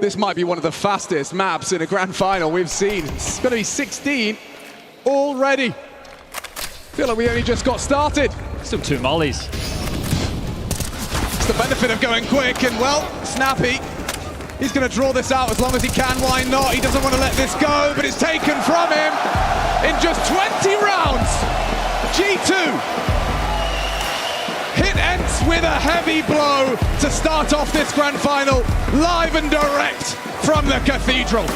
This might be one of the fastest maps in a grand final we've seen. It's going to be 16 already. Feel like we only just got started. Still 2 mollies. It's the benefit of going quick, and well, Snappy, he's going to draw this out as long as he can. Why not? He doesn't want to let this go, but it's taken from him in just 20 rounds. G2 hit ENCE with a heavy blow to start off this grand final, live and direct from the Cathedral.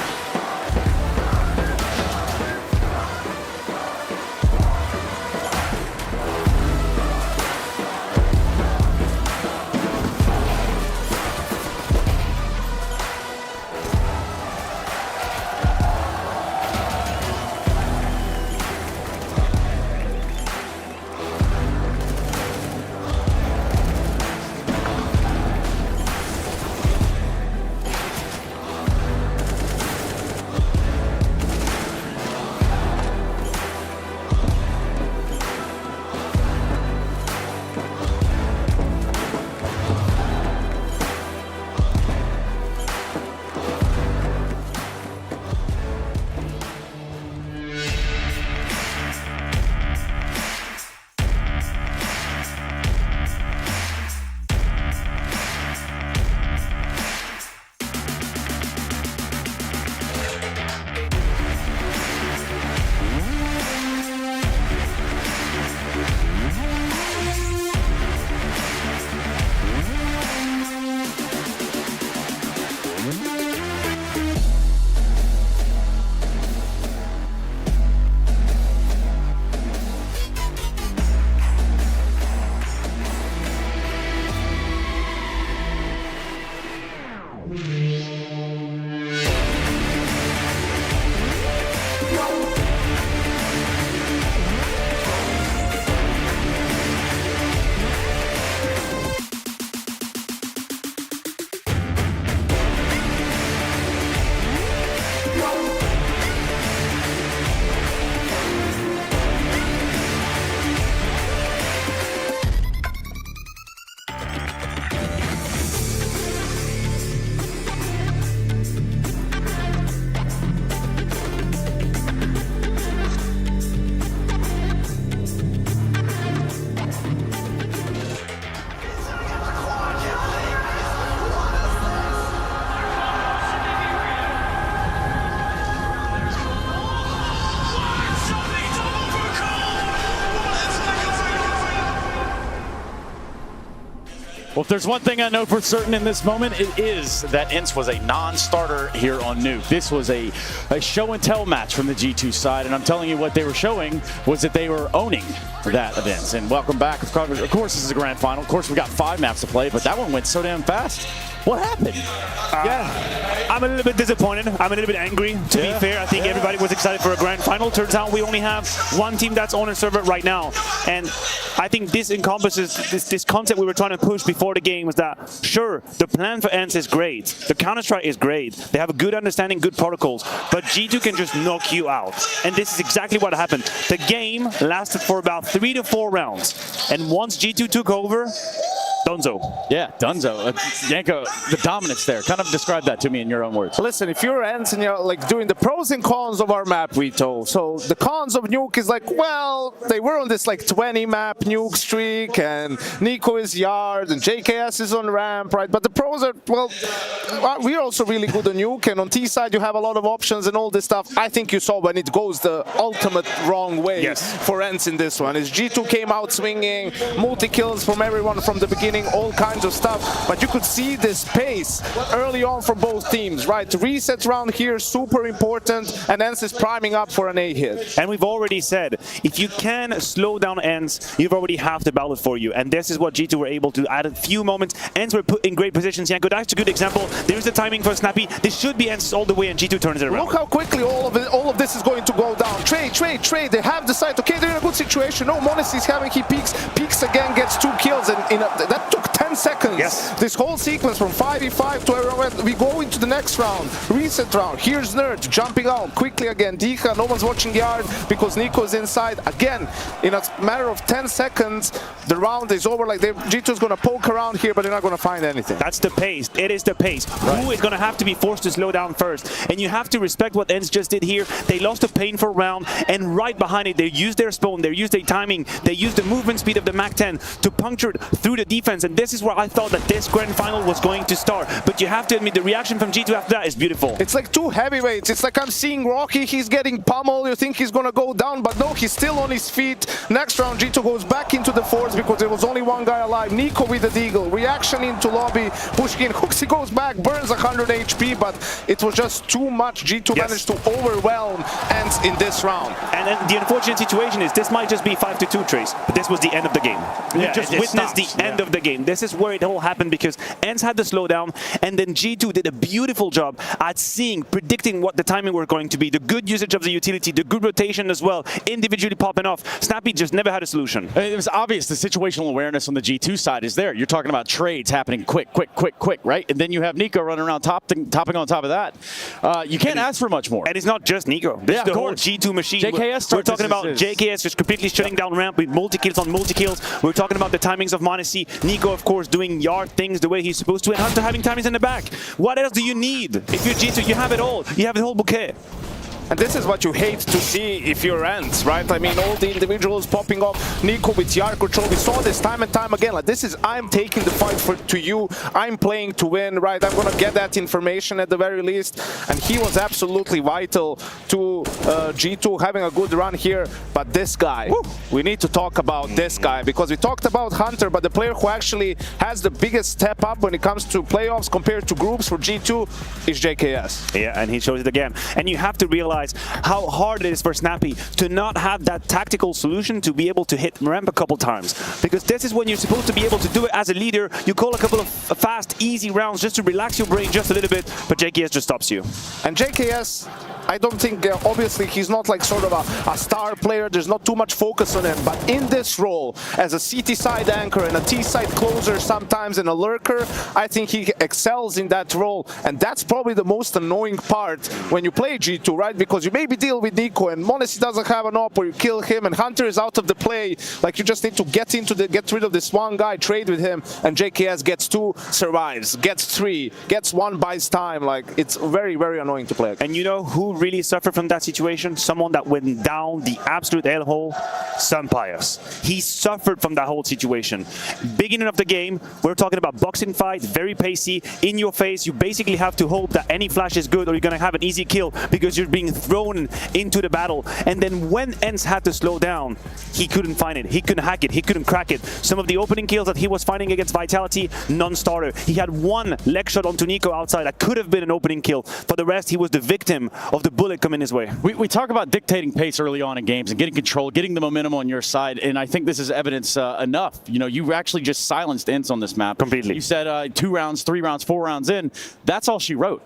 Well, if there's one thing I know for certain in this moment, it is that ENCE was a non-starter here on Nuke. This was a show and tell match from the G2 side, and I'm telling you what they were showing was that they were owning that event. And welcome back. Of course, this is a grand final. Of course, we got 5 maps to play, but that one went so damn fast. What happened? Yeah, I'm a little bit disappointed. I'm a little bit angry, to be fair. I think everybody was excited for a grand final. Turns out we only have one team that's on a server right now. And I think this encompasses this concept we were trying to push before the game was that, sure, the plan for ENCE is great. The Counter-Strike is great. They have a good understanding, good protocols. But G2 can just knock you out. And this is exactly what happened. The game lasted for about 3 to 4 rounds. And once G2 took over, Dunzo. Yeah, Dunzo. Yanko, the dominance there. Kind of describe that to me in your own words. Listen, if you're ENCE and you're like doing the pros and cons of our map, Vito. So the cons of Nuke is like, well, they were on this like 20 map Nuke streak, and Nico is Yard, and JKS is on ramp, right? But the pros are, well, we're also really good on Nuke, and on T side you have a lot of options and all this stuff. I think you saw when it goes the ultimate wrong way for ENCE in this one. Is G2 came out swinging, multi-kills from everyone from the beginning, all kinds of stuff, but you could see this pace early on for both teams, right? Reset round here, super important, and ENCE is priming up for an A hit. And we've already said, if you can slow down ENCE, you've already half the battle for you, and this is what G2 were able to add a few moments. ENCE were put in great positions. Yanko, that's a good example. There's the timing for Snappy. This should be ENCE all the way, and G2 turns it around. Look how quickly all of this is going to go down. Trade. They have the site. Okay, they're in a good situation. No, Monis is having, he peeks again, gets 2 kills, and that took 10 seconds. This whole sequence from 5v5 to everywhere. We go into the next round, reset round. Here's Nerd jumping out quickly again. Dika, no one's watching Yard because Nico's inside. Again, in a matter of 10 seconds, the round is over. Like G2's gonna poke around here, but they're not gonna find anything. That's the pace. It is the pace. Right. Who is gonna have to be forced to slow down first? And you have to respect what ENCE just did here. They lost a painful round, and right behind it, they used their spawn, they used their timing, they used the movement speed of the MAC-10 to puncture through the defense. And this is where I thought that this grand final was going to start. But you have to admit, the reaction from G2 after that is beautiful. It's like 2 heavyweights. It's like I'm seeing Rocky, he's getting pummeled. You think he's gonna go down, but no, he's still on his feet. Next round, G2 goes back into the force because there was only one guy alive. Nico with the deagle. Reaction into lobby. Pushing in. Hooksy goes back, burns 100 HP, but it was just too much. G2 managed to overwhelm ENCE in this round. And then the unfortunate situation is this might just be 5-2 Trace, but this was the end of the game. We just witnessed the end of the game. This is where it all happened because ENCE had the slowdown, and then G2 did a beautiful job at predicting what the timing were going to be, the good usage of the utility, the good rotation as well, individually popping off. Snappy just never had a solution. It was obvious the situational awareness on the G2 side is there. You're talking about trades happening quick, right? And then you have Nico running around topping on top of that. You can't ask for much more. And it's not just Nico. This is the whole G2 machine. JKS we're talking about JKS just completely shutting down ramp with multi-kills on multi-kills. We're talking about the timings of Monacy. Nico, of course, doing Yard things the way he's supposed to, and Hunter having timings in the back. What else do you need? If you're G2, you have it all. You have the whole bouquet. And this is what you hate to see if you're ENCE, right? I mean, all the individuals popping off. Nico with Yard control. We saw this time and time again. Like, this is, I'm taking the fight to you. I'm playing to win, right? I'm going to get that information at the very least. And he was absolutely vital to G2 having a good run here. But this guy, we need to talk about this guy, because we talked about Hunter, but the player who actually has the biggest step up when it comes to playoffs compared to groups for G2 is JKS. Yeah, and he shows it again. And you have to realize how hard it is for Snappy to not have that tactical solution to be able to hit ramp a couple times. Because this is when you're supposed to be able to do it as a leader. You call a couple of fast, easy rounds just to relax your brain just a little bit, but JKS just stops you. And JKS, I don't think, obviously, he's not like sort of a star player. There's not too much focus on him. But in this role, as a CT side anchor and a T side closer sometimes and a lurker, I think he excels in that role. And that's probably the most annoying part when you play G2, right? Because you maybe deal with Nico and Monacy doesn't have an op, or you kill him and Hunter is out of the play. Like, you just need to get rid of this one guy, trade with him, and JKS gets 2, survives, gets 3, gets 1, buys time. Like, it's very, very annoying to play. And you know who really suffered from that situation? situation, someone that went down the absolute hellhole, Sampayas. He suffered from that whole situation. Beginning of the game, we're talking about boxing fight, very pacey, in your face. You basically have to hope that any flash is good or you're going to have an easy kill because you're being thrown into the battle. And then when ENCE had to slow down, he couldn't find it. He couldn't hack it. He couldn't crack it. Some of the opening kills that he was finding against Vitality, non-starter. He had one leg shot onto Nico outside that could have been an opening kill. For the rest, he was the victim of the bullet coming his way. We talk about dictating pace early on in games and getting control, getting the momentum on your side, and I think this is evidence enough. You know, you actually just silenced ENCE on this map. Completely. You said 2 rounds, 3 rounds, 4 rounds in. That's all she wrote,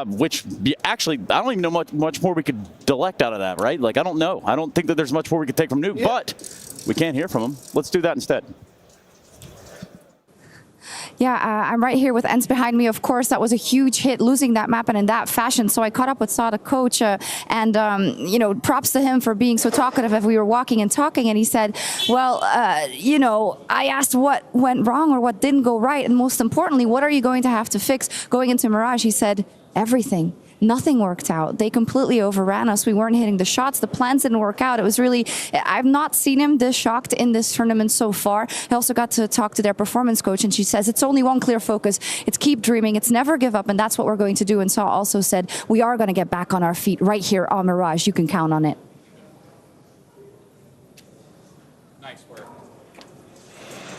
which actually, I don't even know much more we could delect out of that, right? Like, I don't know. I don't think that there's much more we could take from Noob, but we can't hear from him. Let's do that instead. Yeah, I'm right here with ENCE behind me. Of course, that was a huge hit, losing that map and in that fashion. So I caught up with Saw, the coach, and, you know, props to him for being so talkative as we were walking and talking. And he said, well, you know, I asked what went wrong or what didn't go right. And most importantly, what are you going to have to fix going into Mirage? He said, everything. Nothing worked out. They completely overran us. We weren't hitting the shots. The plans didn't work out. It was really, I've not seen him this shocked in this tournament so far. I also got to talk to their performance coach, and she says it's only one clear focus. It's keep dreaming. It's never give up, and that's what we're going to do. And Saw also said, we are going to get back on our feet right here on Mirage. You can count on it.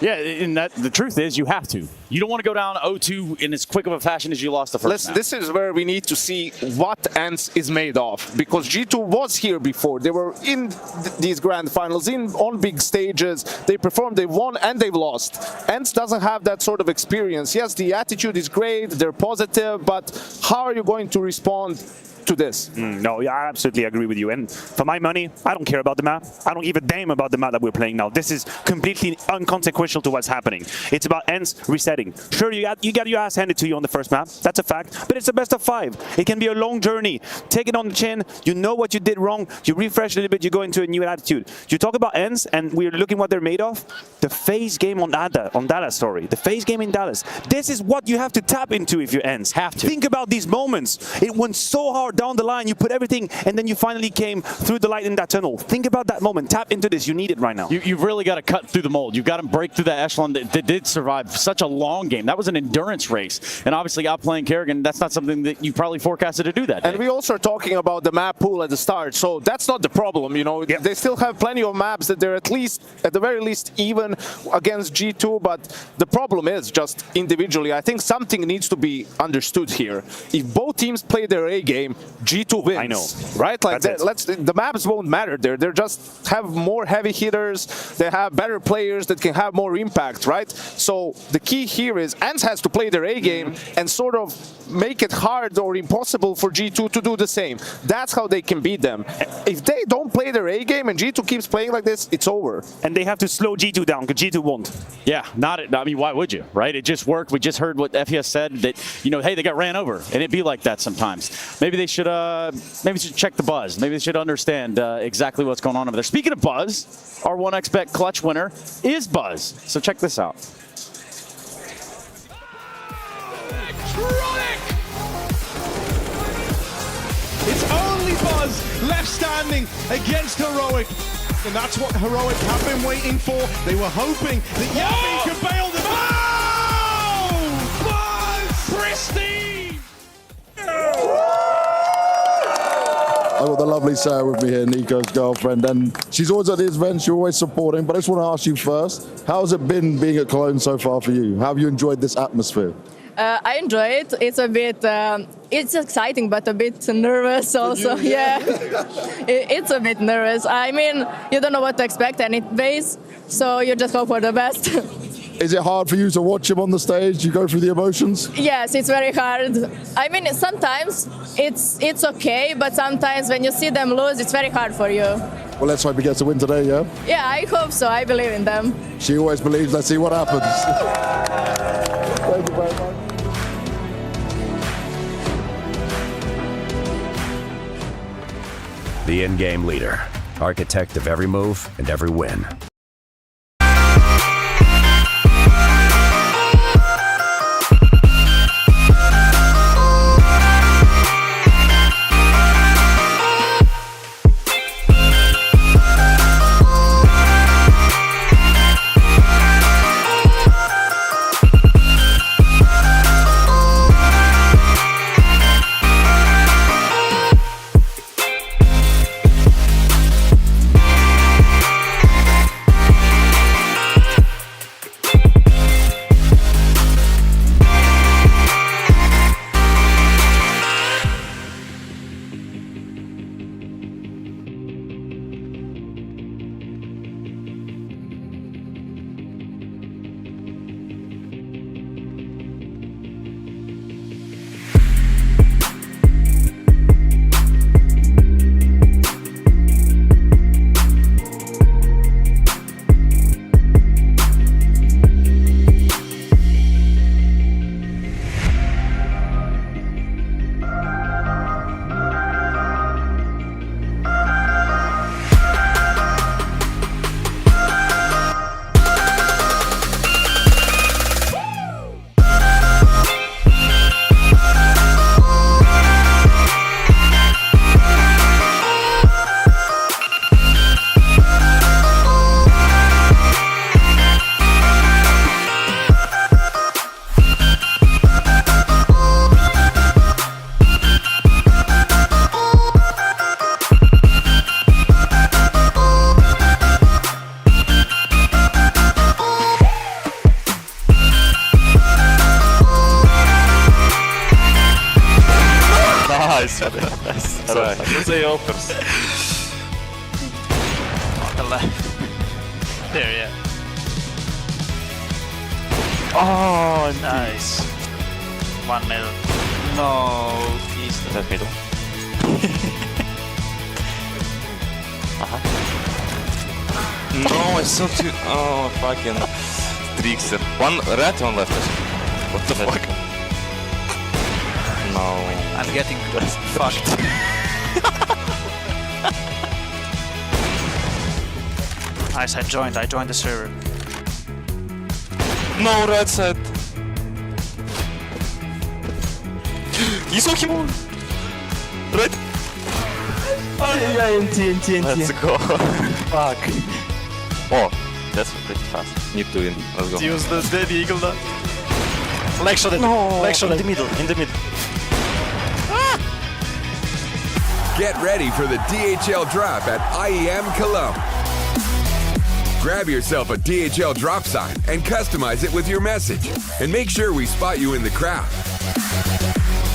Yeah, and the truth is you have to. You don't want to go down 0-2 in as quick of a fashion as you lost the first match. This is where we need to see what ENCE is made of, because G2 was here before. They were in these grand finals, on big stages. They performed, they won, and they've lost. ENCE doesn't have that sort of experience. Yes, the attitude is great, they're positive, but how are you going to respond to this? No, yeah, I absolutely agree with you. And for my money, I don't care about the map. I don't give a damn about the map that we're playing now. This is completely inconsequential to what's happening. It's about ENCE resetting. Sure, you got your ass handed to you on the first map. That's a fact. But it's a best of 5. It can be a long journey. Take it on the chin. You know what you did wrong. You refresh a little bit. You go into a new attitude. You talk about ENCE, and we're looking what they're made of. The phase game on Dallas, sorry. The phase game in Dallas. This is what you have to tap into if you're ENCE. Have to. Think about these moments. It went so hard down the line, you put everything, and then you finally came through the light in that tunnel. Think about that moment. Tap into this. You need it right now. You've really got to cut through the mold. You've got to break through that echelon that did survive such a long game. That was an endurance race. And obviously outplaying Kerrigan, that's not something that you probably forecasted to do that day. And we also are talking about the map pool at the start, so that's not the problem, you know. Yep. They still have plenty of maps that they're at the very least even against G2, but the problem is just individually. I think something needs to be understood here. If both teams play their A game, G2 wins. I know. Right? Like the maps won't matter there. They just have more heavy hitters. They have better players that can have more impact, right? So the key here is ENCE has to play their A game and sort of make it hard or impossible for G2 to do the same. That's how they can beat them. If they don't play their A game and G2 keeps playing like this, it's over. And they have to slow G2 down, because G2 won't. Yeah, I mean, why would you, right? It just worked. We just heard what FES said, that, you know, hey, they got ran over, and it'd be like that sometimes. Maybe they should check the buzz. Maybe they should understand exactly what's going on over there. Speaking of buzz, our 1xBet clutch winner is Buzz. So check this out. It's only Buzz left standing against Heroic. And that's what Heroic have been waiting for. They were hoping that Yappy could bail them out. Oh! Buzz! Pristine! I've got the lovely Sarah with me here, Nico's girlfriend, and she's always at the events, she's always supporting, but I just want to ask you first, how's it been being at Cologne so far for you? How have you enjoyed this atmosphere? I enjoy it. It's a bit, it's exciting, but a bit nervous also. Yeah, it's a bit nervous. I mean, you don't know what to expect anyways, so you just hope for the best. Is it hard for you to watch him on the stage? You go through the emotions? Yes, it's very hard. I mean, sometimes it's okay, but sometimes when you see them lose, it's very hard for you. Well, let's hope he gets a win today, yeah? Yeah, I hope so. I believe in them. She always believes. Let's see what happens. Thank you very much. The in-game leader, architect of every move and every win. course. On the left. There, yeah. Oh, nice. 1 middle. No, he's the middle. No, it's so too. Oh, fucking trickster. One red, one left. What the fuck? No. I'm getting fucked. Nice, I joined the server. No, red side. You saw him on. Right? Yeah, NT. Let's go. Fuck. Oh, that's pretty fast. Need to win. Let's go. Use the dead eagle now. Leg shot it. No. Leg shot in it. the middle, in the middle. Get ready for the DHL drop at IEM Cologne. Grab yourself a DHL drop sign and customize it with your message. And make sure we spot you in the crowd.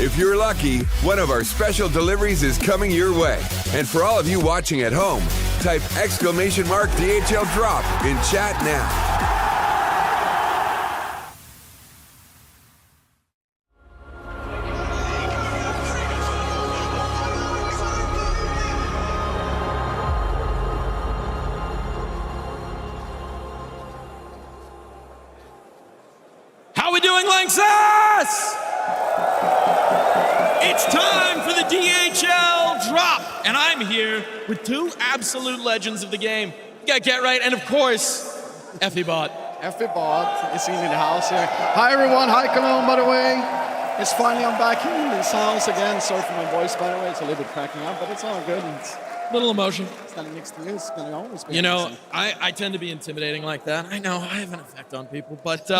If you're lucky, one of our special deliveries is coming your way. And for all of you watching at home, type !DHL drop in chat now. How we doing, Lanxess? It's time for the DHL drop, and I'm here with two absolute legends of the game. You got Get Right, and of course, FEBot. FEBot is in the house here. Hi everyone, hi Cologne, by the way. It's finally I'm back in this house again. Sorry for my voice, by the way. It's a little bit cracking up, but it's all good. It's Little emotion. standing next to you. It's gonna always be. You know, amazing. I tend to be intimidating like that. I know I have an effect on people, but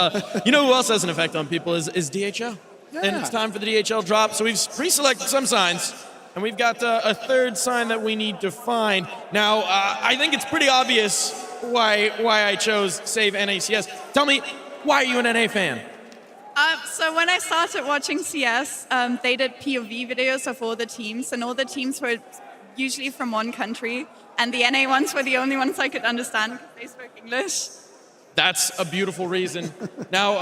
you know who else has an effect on people is DHL. And Yeah. it's time for the DHL drop. So we've pre-selected some signs, and we've got a third sign that we need to find. Now, I think it's pretty obvious why I chose Save NACS. Tell me, why are you an NA fan? So when I started watching CS, they did POV videos of all the teams, and all the teams were usually from one country, and the NA ones were the only ones I could understand because they spoke English. That's a beautiful reason. Now,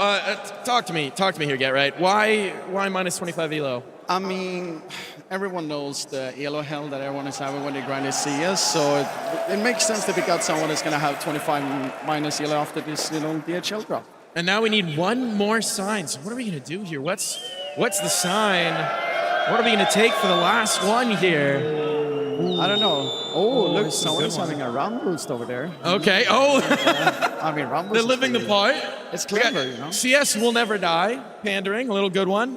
talk to me here, Get Right. Why minus 25 elo? I mean, everyone knows the elo hell that everyone is having when they grind their CS, so it makes sense to pick out someone that's gonna have 25 minus elo after this, DHL drop. And now we need one more sign. So what are we gonna do here? What's the sign? What are we gonna take for the last one here? I don't know. Oh, look, someone's having a run boost over there. Okay. Oh. I mean, run boost. They're living the part. It's clever, you know. CS will never die. Pandering, a little good one.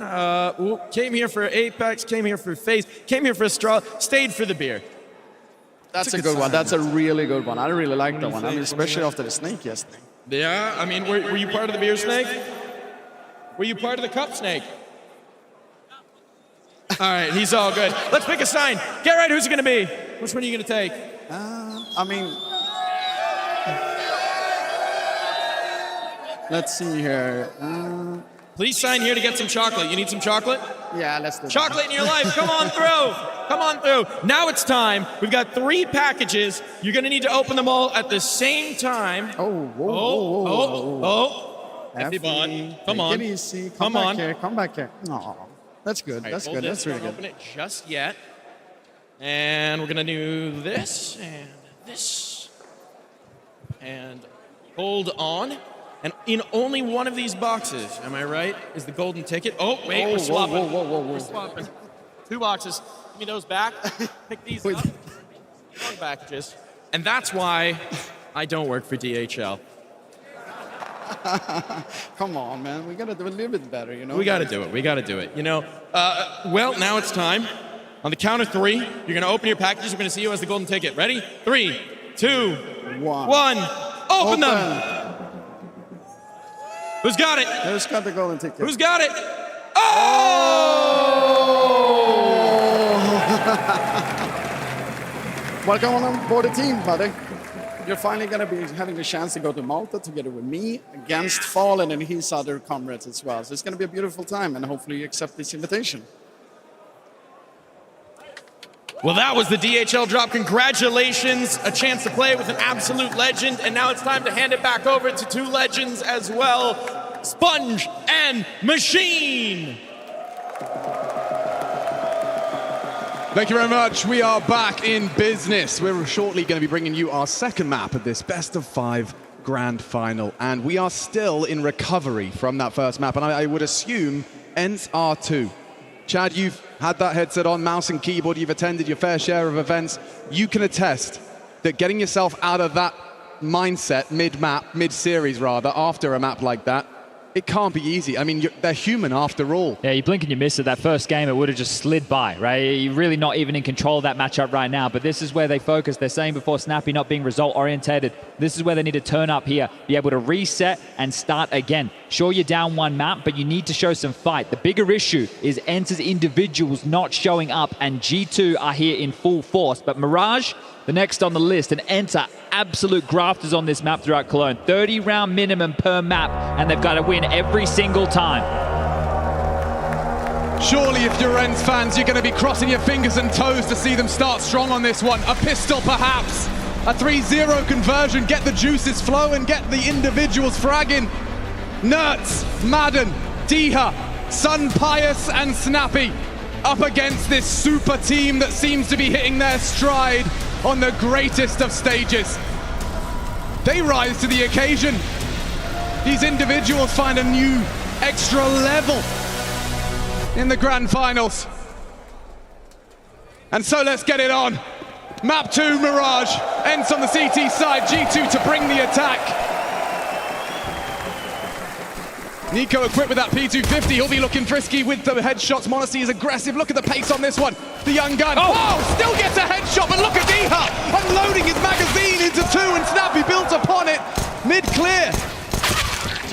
Came here for Apex, came here for FaZe, came here for a straw, stayed for the beer. That's a good one. That's a really good one. I really like that one. I mean, especially after the snake yesterday. Yeah, I mean, were you part of the beer snake? Were you part of the cup snake? All right, he's all good. Let's pick a sign. Get right, who's it gonna be? Which one are you gonna take? I mean, let's see here. Please sign here to get some chocolate. You need some chocolate? Yeah, let's do Chocolate in your life. Come on through. Come on through. Now it's time. We've got 3 packages. You're going to need to open them all at the same time. FEBot. Come on. Take it easy. Come back on. Here. Come back here. No, that's good. All right, That's hold good. this. That's really Don't good. open it just yet. And we're going to do this and this. And hold on. And in only one of these boxes, am I right, is the golden ticket. Oh, wait, we're swapping. Whoa. We're swapping. 2 boxes. Give me those back. Pick these up. 4 packages. And that's why I don't work for DHL. Come on, man. We got to do a little bit better, you know? We got to do it. We got to do it. You know, well, now it's time. On the count of 3, you're going to open your packages. We're going to see who has the golden ticket. Ready? 3, 2, 1. Open them. Who's got it? Who's got the golden ticket? Who's got it? Welcome on board the team, buddy. You're finally going to be having a chance to go to Malta together with me against Fallen and his other comrades as well. So it's going to be a beautiful time, and hopefully you accept this invitation. Well, that was the DHL drop. Congratulations. A chance to play with an absolute legend. And now it's time to hand it back over to two legends as well, Sponge and Machine. Thank you very much. We are back in business. We're shortly going to be bringing you our second map of this best of 5 grand final. And we are still in recovery from that first map. And I would assume ENCE R2. Chad, you've had that headset on, mouse and keyboard. You've attended your fair share of events. You can attest that getting yourself out of that mindset mid-map, mid-series rather, after a map like that, it can't be easy. I mean, they're human after all. Yeah, you blink and you miss it. That first game, it would have just slid by, right? You're really not even in control of that matchup right now, but this is where they focus. They're saying before, Snappy not being result-orientated. This is where they need to turn up here, be able to reset and start again. Sure, you're down one map, but you need to show some fight. The bigger issue is ENCE's individuals not showing up, and G2 are here in full force. But Mirage, the next on the list, and ENCE are absolute grafters on this map throughout Cologne. 30-round minimum per map, and they've got to win every single time. Surely if you're ENCE fans, you're going to be crossing your fingers and toes to see them start strong on this one. A pistol perhaps, a 3-0 conversion, get the juices flowing, get the individuals fragging. Nertz, Madden, Diha, Sun Pius and Snappy up against this super team that seems to be hitting their stride on the greatest of stages. They rise to the occasion. These individuals find a new extra level in the grand finals. And so let's get it on. Map 2, Mirage, ENCE on the CT side, G2 to bring the attack. Nico equipped with that P250, he'll be looking frisky with the headshots. Monacy is aggressive, look at the pace on this one. The young gun, still gets a headshot, but look at Diha unloading his magazine into 2 and Snappy builds upon it, mid-clear.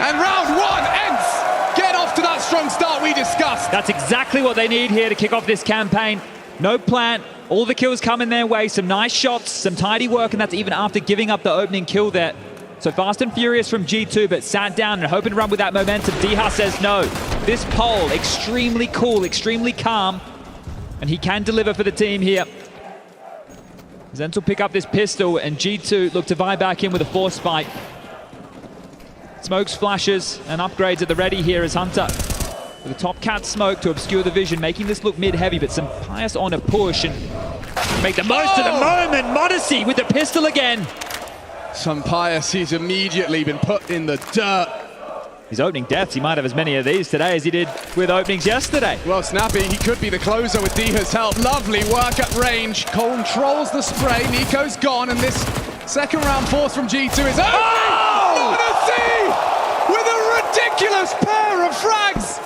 And round 1, ENCE get off to that strong start we discussed. That's exactly what they need here to kick off this campaign. No plant, all the kills coming their way, some nice shots, some tidy work, and that's even after giving up the opening kill there. So fast and furious from G2, but sat down and hoping to run with that momentum. Diha says no. This pole, extremely cool, extremely calm, and he can deliver for the team here. Zenz will pick up this pistol, and G2 look to vie back in with a force spike. Smokes, flashes, and upgrades at the ready here as Hunter with a top cat smoke to obscure the vision, making this look mid-heavy, but some Pius on a push and make the most of the moment. Monacy with the pistol again. Sun Pius, he's immediately been put in the dirt. He's opening deaths. He might have as many of these today as he did with openings yesterday. Well, Snappy, he could be the closer with Diha's help. Lovely work at range. Controls the spray. Nico's gone, and this second round force from G2 is Monacy with a ridiculous pair of frags.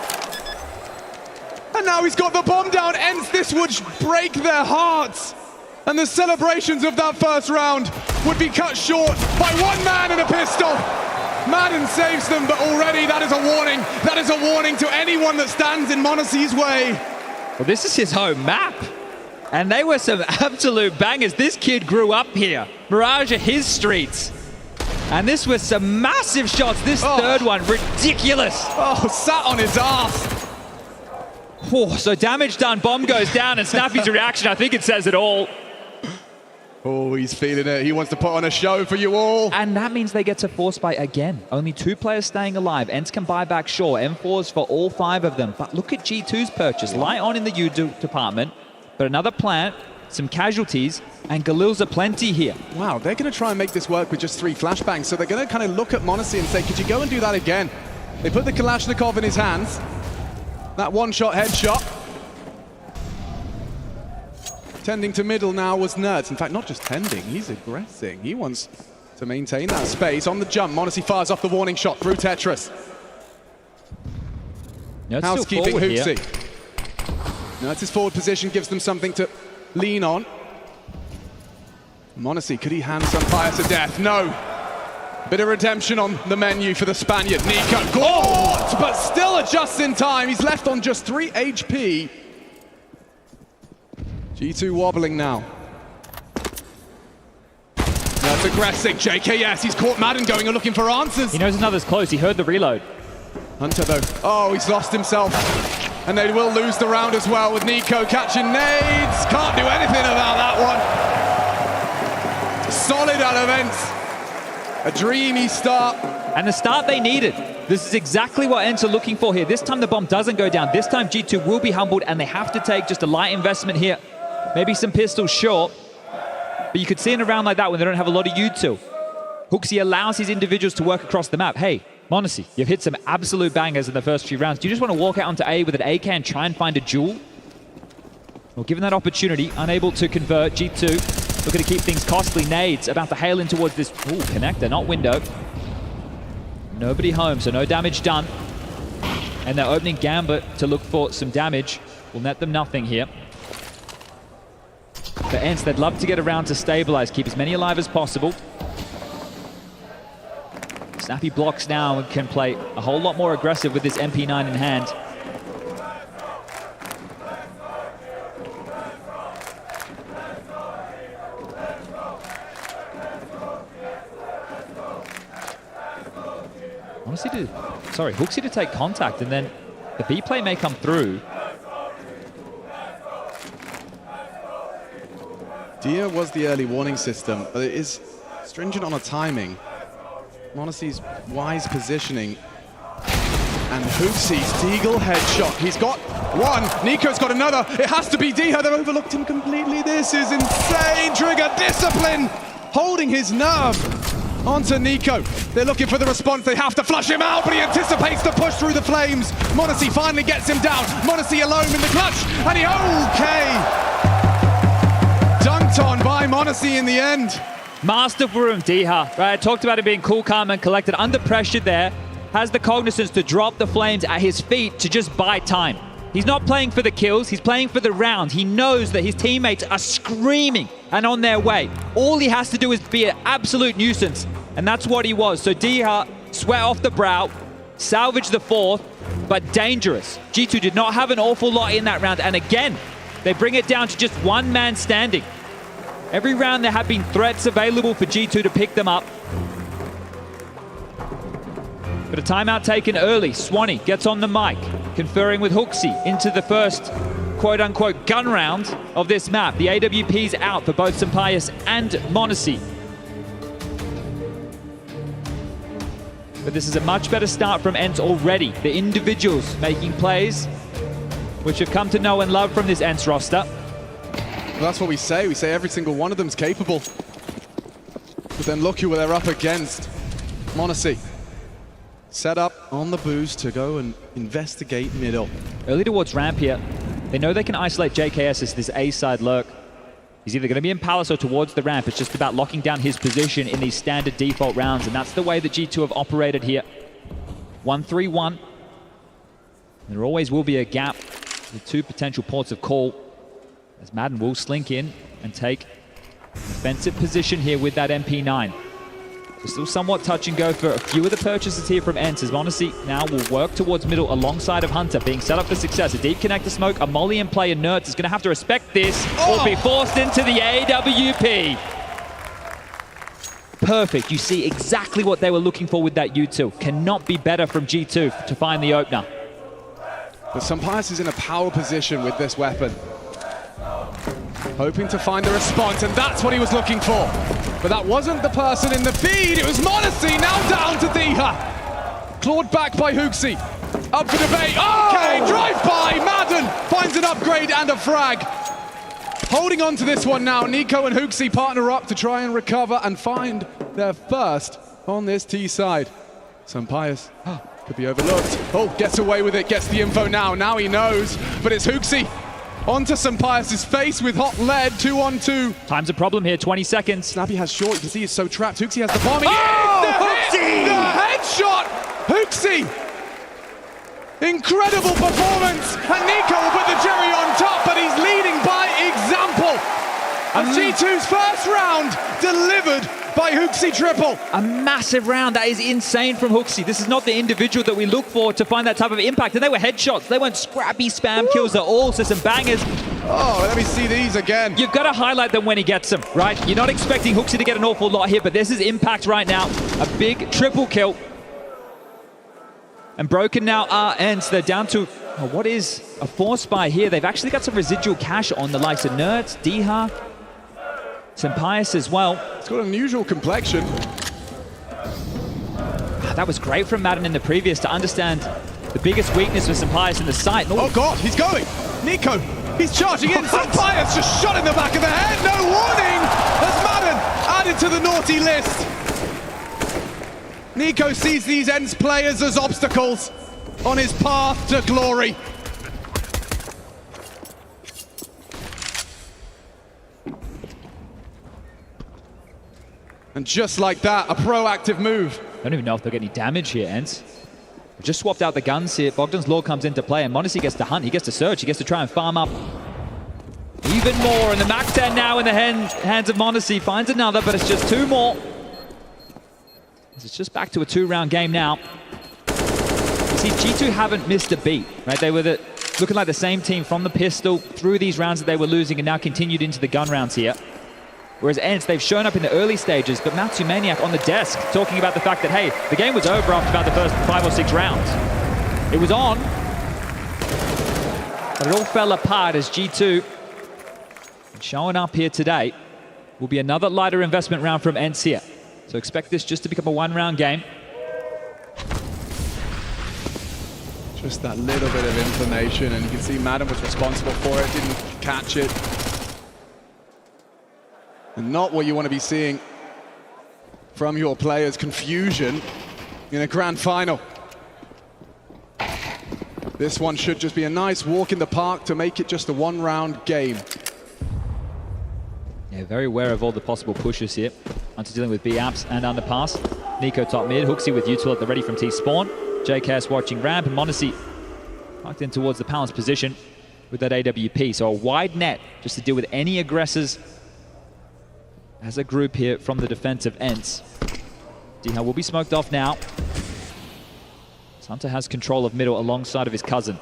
And now he's got the bomb down. ENCE, this would break their hearts. And the celebrations of that first round would be cut short by one man and a pistol. Madden saves them, but already that is a warning. That is a warning to anyone that stands in Monacy's way. Well, this is his home map. And they were some absolute bangers. This kid grew up here. Mirage are his streets. And this was some massive shots. This third one, ridiculous. Oh, sat on his ass. Oh, so damage done, bomb goes down, and Snappy's reaction, I think it says it all. Oh, he's feeling it. He wants to put on a show for you all. And that means they get to force buy again. Only 2 players staying alive. ENCE can buy back, sure. M4s for all 5 of them. But look at G2's purchase. Light on in the U department, but another plant, some casualties, and Galil's aplenty here. Wow, they're going to try and make this work with just 3 flashbangs. So they're going to kind of look at Monacy and say, could you go and do that again? They put the Kalashnikov in his hands. That one-shot headshot. Tending to middle now was Nerds. In fact, not just tending, he's aggressing. He wants to maintain that space. On the jump, Monacy fires off the warning shot through Tetris. Housekeeping Hoopsy. Nerds' forward position gives them something to lean on. Monacy, could he hand some Pius to death? No. Bit of redemption on the menu for the Spaniard. Nico, but still adjusts in time. He's left on just 3 HP. G2 wobbling now. That's aggressive. JKS, he's caught Madden going and looking for answers. He knows another's close. He heard the reload. Hunter, though. Oh, he's lost himself. And they will lose the round as well with Nico catching nades. Can't do anything about that one. Solid out of ENCE. A dreamy start. And the start they needed. This is exactly what ENCE are looking for here. This time the bomb doesn't go down. This time G2 will be humbled and they have to take just a light investment here. Maybe some pistols short. But you could see in a round like that when they don't have a lot of util. HooXi allows his individuals to work across the map. Hey, m0NESY, you've hit some absolute bangers in the first few rounds. Do you just want to walk out onto A with an AK and try and find a jewel? Well, given that opportunity, unable to convert, G2 looking to keep things costly. Nades about to hail in towards this connector, not window. Nobody home, so no damage done. And they're opening Gambit to look for some damage. Will net them nothing here. For ENCE, they'd love to get around to stabilize, keep as many alive as possible. Snappy blocks now and can play a whole lot more aggressive with this MP9 in hand. HooXi to take contact, and then the B play may come through. Dia was the early warning system, but it is stringent on a timing. m0NESY's wise positioning. And HooXi's Deagle headshot. He's got one. Nico's got another. It has to be Dia. They've overlooked him completely. This is insane. Trigger discipline. Holding his nerve onto Nico. They're looking for the response. They have to flush him out, but he anticipates the push through the flames. m0NESY finally gets him down. m0NESY alone in the clutch. And he, okay. Dunked on by m0NESY in the end. Masterful from Diha, right? I talked about him being cool, calm, and collected. Under pressure there, has the cognizance to drop the flames at his feet to just buy time. He's not playing for the kills, he's playing for the round. He knows that his teammates are screaming and on their way. All he has to do is be an absolute nuisance, and that's what he was. So Diha, sweat off the brow, salvaged the fourth, but dangerous. G2 did not have an awful lot in that round, and again, they bring it down to just one man standing. Every round there have been threats available for G2 to pick them up. But a timeout taken early. Swanee gets on the mic, conferring with HooXi into the first quote-unquote gun round of this map. The AWP's out for both Sampayus and m0NESY. But this is a much better start from ENCE already. The individuals making plays, which have come to know and love from this ENCE roster. Well, that's what we say. We say every single one of them's capable. But then look who they're up against. m0NESY. Set up on the boost to go and investigate middle. Early towards ramp here. They know they can isolate JKS as this A-side lurk. He's either going to be in Palace or towards the ramp. It's just about locking down his position in these standard default rounds, and that's the way that G2 have operated here. 1-3-1. There always will be a gap with two potential ports of call, as Madden will slink in and take defensive position here with that MP9. So still somewhat touch and go for a few of the purchases here from ENCE, as m0NESY now will work towards middle alongside of Hunter, being set up for success. A deep connector smoke, a molly and player Nerds is going to have to respect this or be forced into the AWP. Perfect. You see exactly what they were looking for with that util. Cannot be better from G2 to find the opener. But Sampayus is in a power position with this weapon. Hoping to find the response, and that's what he was looking for. But that wasn't the person in the feed, it was m0NESY, now down to Diha. Clawed back by HooXi. Up for debate, okay, drive by, Madden finds an upgrade and a frag. Holding on to this one now, Nico and HooXi partner up to try and recover and find their first on this T side. Sampayus could be overlooked. Oh, gets away with it, gets the info now he knows, but it's HooXi. Onto Sampayus' face with hot lead, 2-on-2. Time's a problem here, 20 seconds. Snappy has short, you can see he's so trapped. HooXi has the bomb. HooXi! The headshot! HooXi! Incredible performance! And Nico will put the cherry on top, but he's leading by example. And G2's first round delivered by HooXi triple. A massive round. That is insane from HooXi. This is not the individual that we look for to find that type of impact. And they were headshots. They weren't scrappy spam kills at all. So some bangers. Oh, let me see these again. You've got to highlight them when he gets them, right? You're not expecting HooXi to get an awful lot here, but this is impact right now. A big triple kill. And broken now are ENCE. They're down to what is a 4-spy here. They've actually got some residual cash on the likes of Nerds, Diha, Sempias as well. It's got an unusual complexion. That was great from Madden in the previous to understand the biggest weakness for Sempias in the site. Oh God, he's going! Nico, he's charging in. Sempias just shot in the back of the head. No warning as Madden added to the naughty list. Nico sees these ENCE players as obstacles on his path to glory. And just like that, a proactive move. I don't even know if they'll get any damage here, ENCE. We've just swapped out the guns here. Bogdan's Law comes into play, and m0NESY gets to hunt. He gets to search. He gets to try and farm up even more. And the Mac 10 now in the hands of m0NESY. Finds another, but it's just 2 more. It's just back to a 2-round game now. You see, G2 haven't missed a beat, right? They were looking like the same team from the pistol through these rounds that they were losing and now continued into the gun rounds here. Whereas ENCE, they've shown up in the early stages, but Matsumaniac on the desk talking about the fact that, hey, the game was over after about the first 5 or 6 rounds. It was on, but it all fell apart as G2 showing up here today. Will be another lighter investment round from ENCE here. So expect this just to become a 1-round game. Just that little bit of information, and you can see Madden was responsible for it, didn't catch it. And not what you want to be seeing from your players, confusion in a grand final. This one should just be a nice walk in the park to make it just a 1-round game. Yeah, very aware of all the possible pushes here. Hunter dealing with B-Apps and underpass. Nico top mid, Hooksy with Util at the ready from T-Spawn. JKS watching ramp, and m0NESY parked in towards the Palance position with that AWP. So a wide net just to deal with any aggressors as a group here from the defense of ENCE. Diha will be smoked off now. Hunter has control of middle alongside of his cousin.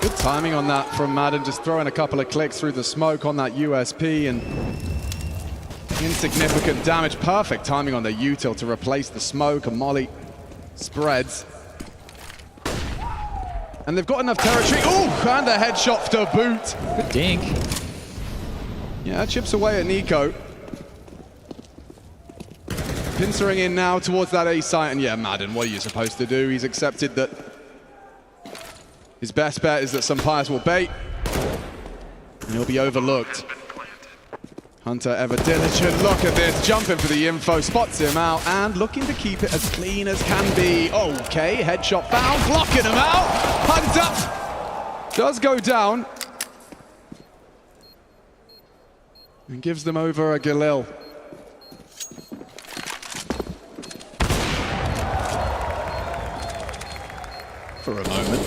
Good timing on that from Madden, just throwing a couple of clicks through the smoke on that USP and insignificant damage. Perfect timing on the util to replace the smoke, and Molly spreads. And they've got enough territory. Oh, and a headshot to boot. Good dink. Yeah, chips away at Nico. Pincering in now towards that A site, and yeah, Madden, what are you supposed to do? He's accepted that his best bet is that Sempias will bait, and he'll be overlooked. Hunter ever diligent, look at this, jumping for the info, spots him out, and looking to keep it as clean as can be. Okay, headshot found, blocking him out. Hunter does go down, and gives them over a Galil. For a moment.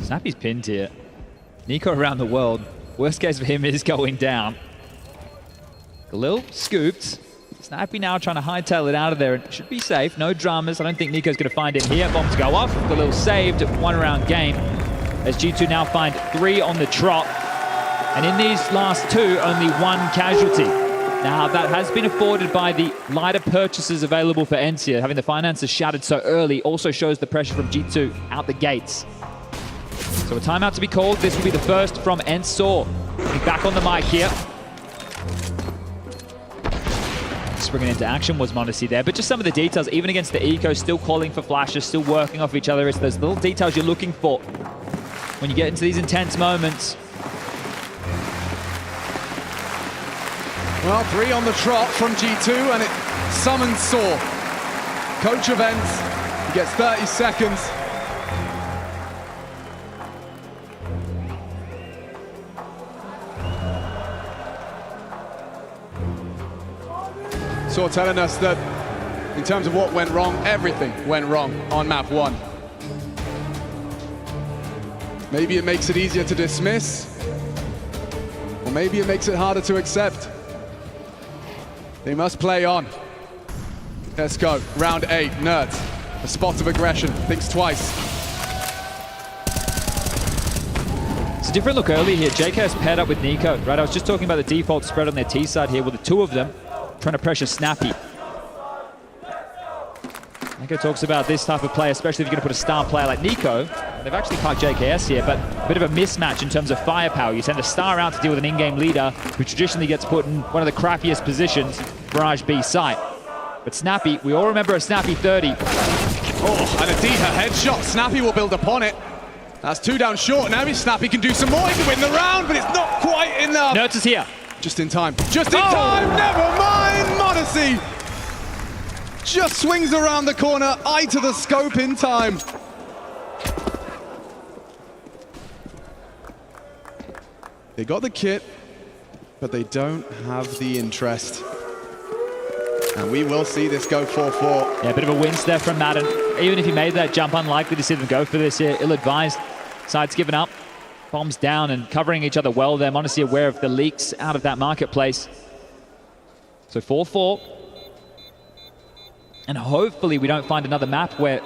Snappy's pinned here. Nico around the world. Worst case for him is going down. Galil scooped. Snappy now trying to hightail it out of there. It should be safe. No dramas. I don't think Nico's going to find him here. Bombs go off. Galil saved. 1-round game. As G2 now find 3 on the trot. And in these last 2, only 1 casualty. Now, that has been afforded by the lighter purchases available for ENCE. Having the finances shattered so early also shows the pressure from G2 out the gates. So a timeout to be called. This will be the first from ENCE. Back on the mic here. Springing into action was m0NESY there, but just some of the details, even against the Eco, still calling for flashes, still working off each other. It's those little details you're looking for when you get into these intense moments. Well, 3 on the trot from G2, and it summons Saw. Coach of ENCE, he gets 30 seconds. Saw telling us that in terms of what went wrong, everything went wrong on map 1. Maybe it makes it easier to dismiss, or maybe it makes it harder to accept. They must play on. Let's go. Round 8, Nerds. A spot of aggression. Thinks twice. It's a different look early here. JKS paired up with Nico, right? I was just talking about the default spread on their T side here with the two of them trying to pressure Snappy. Nico talks about this type of play, especially if you're going to put a star player like Nico. They've actually parked JKS here, but a bit of a mismatch in terms of firepower. You send a star out to deal with an in-game leader who traditionally gets put in one of the crappiest positions, Barrage B site. But Snappy, we all remember a Snappy 30. Oh, and a Diha headshot. Snappy will build upon it. That's 2 down short. Now Snappy can do some more. He can win the round, but it's not quite enough. Nerds is here. Just in time. Just in time. Never mind. Modesty just swings around the corner. Eye to the scope in time. They got the kit, but they don't have the interest. And we will see this go 4-4. Yeah, a bit of a wince there from Madden. Even if he made that jump, unlikely to see them go for this here. Ill-advised. Side's given up. Bombs down and covering each other well there. Modesty aware of the leaks out of that marketplace. So 4-4. And hopefully we don't find another map where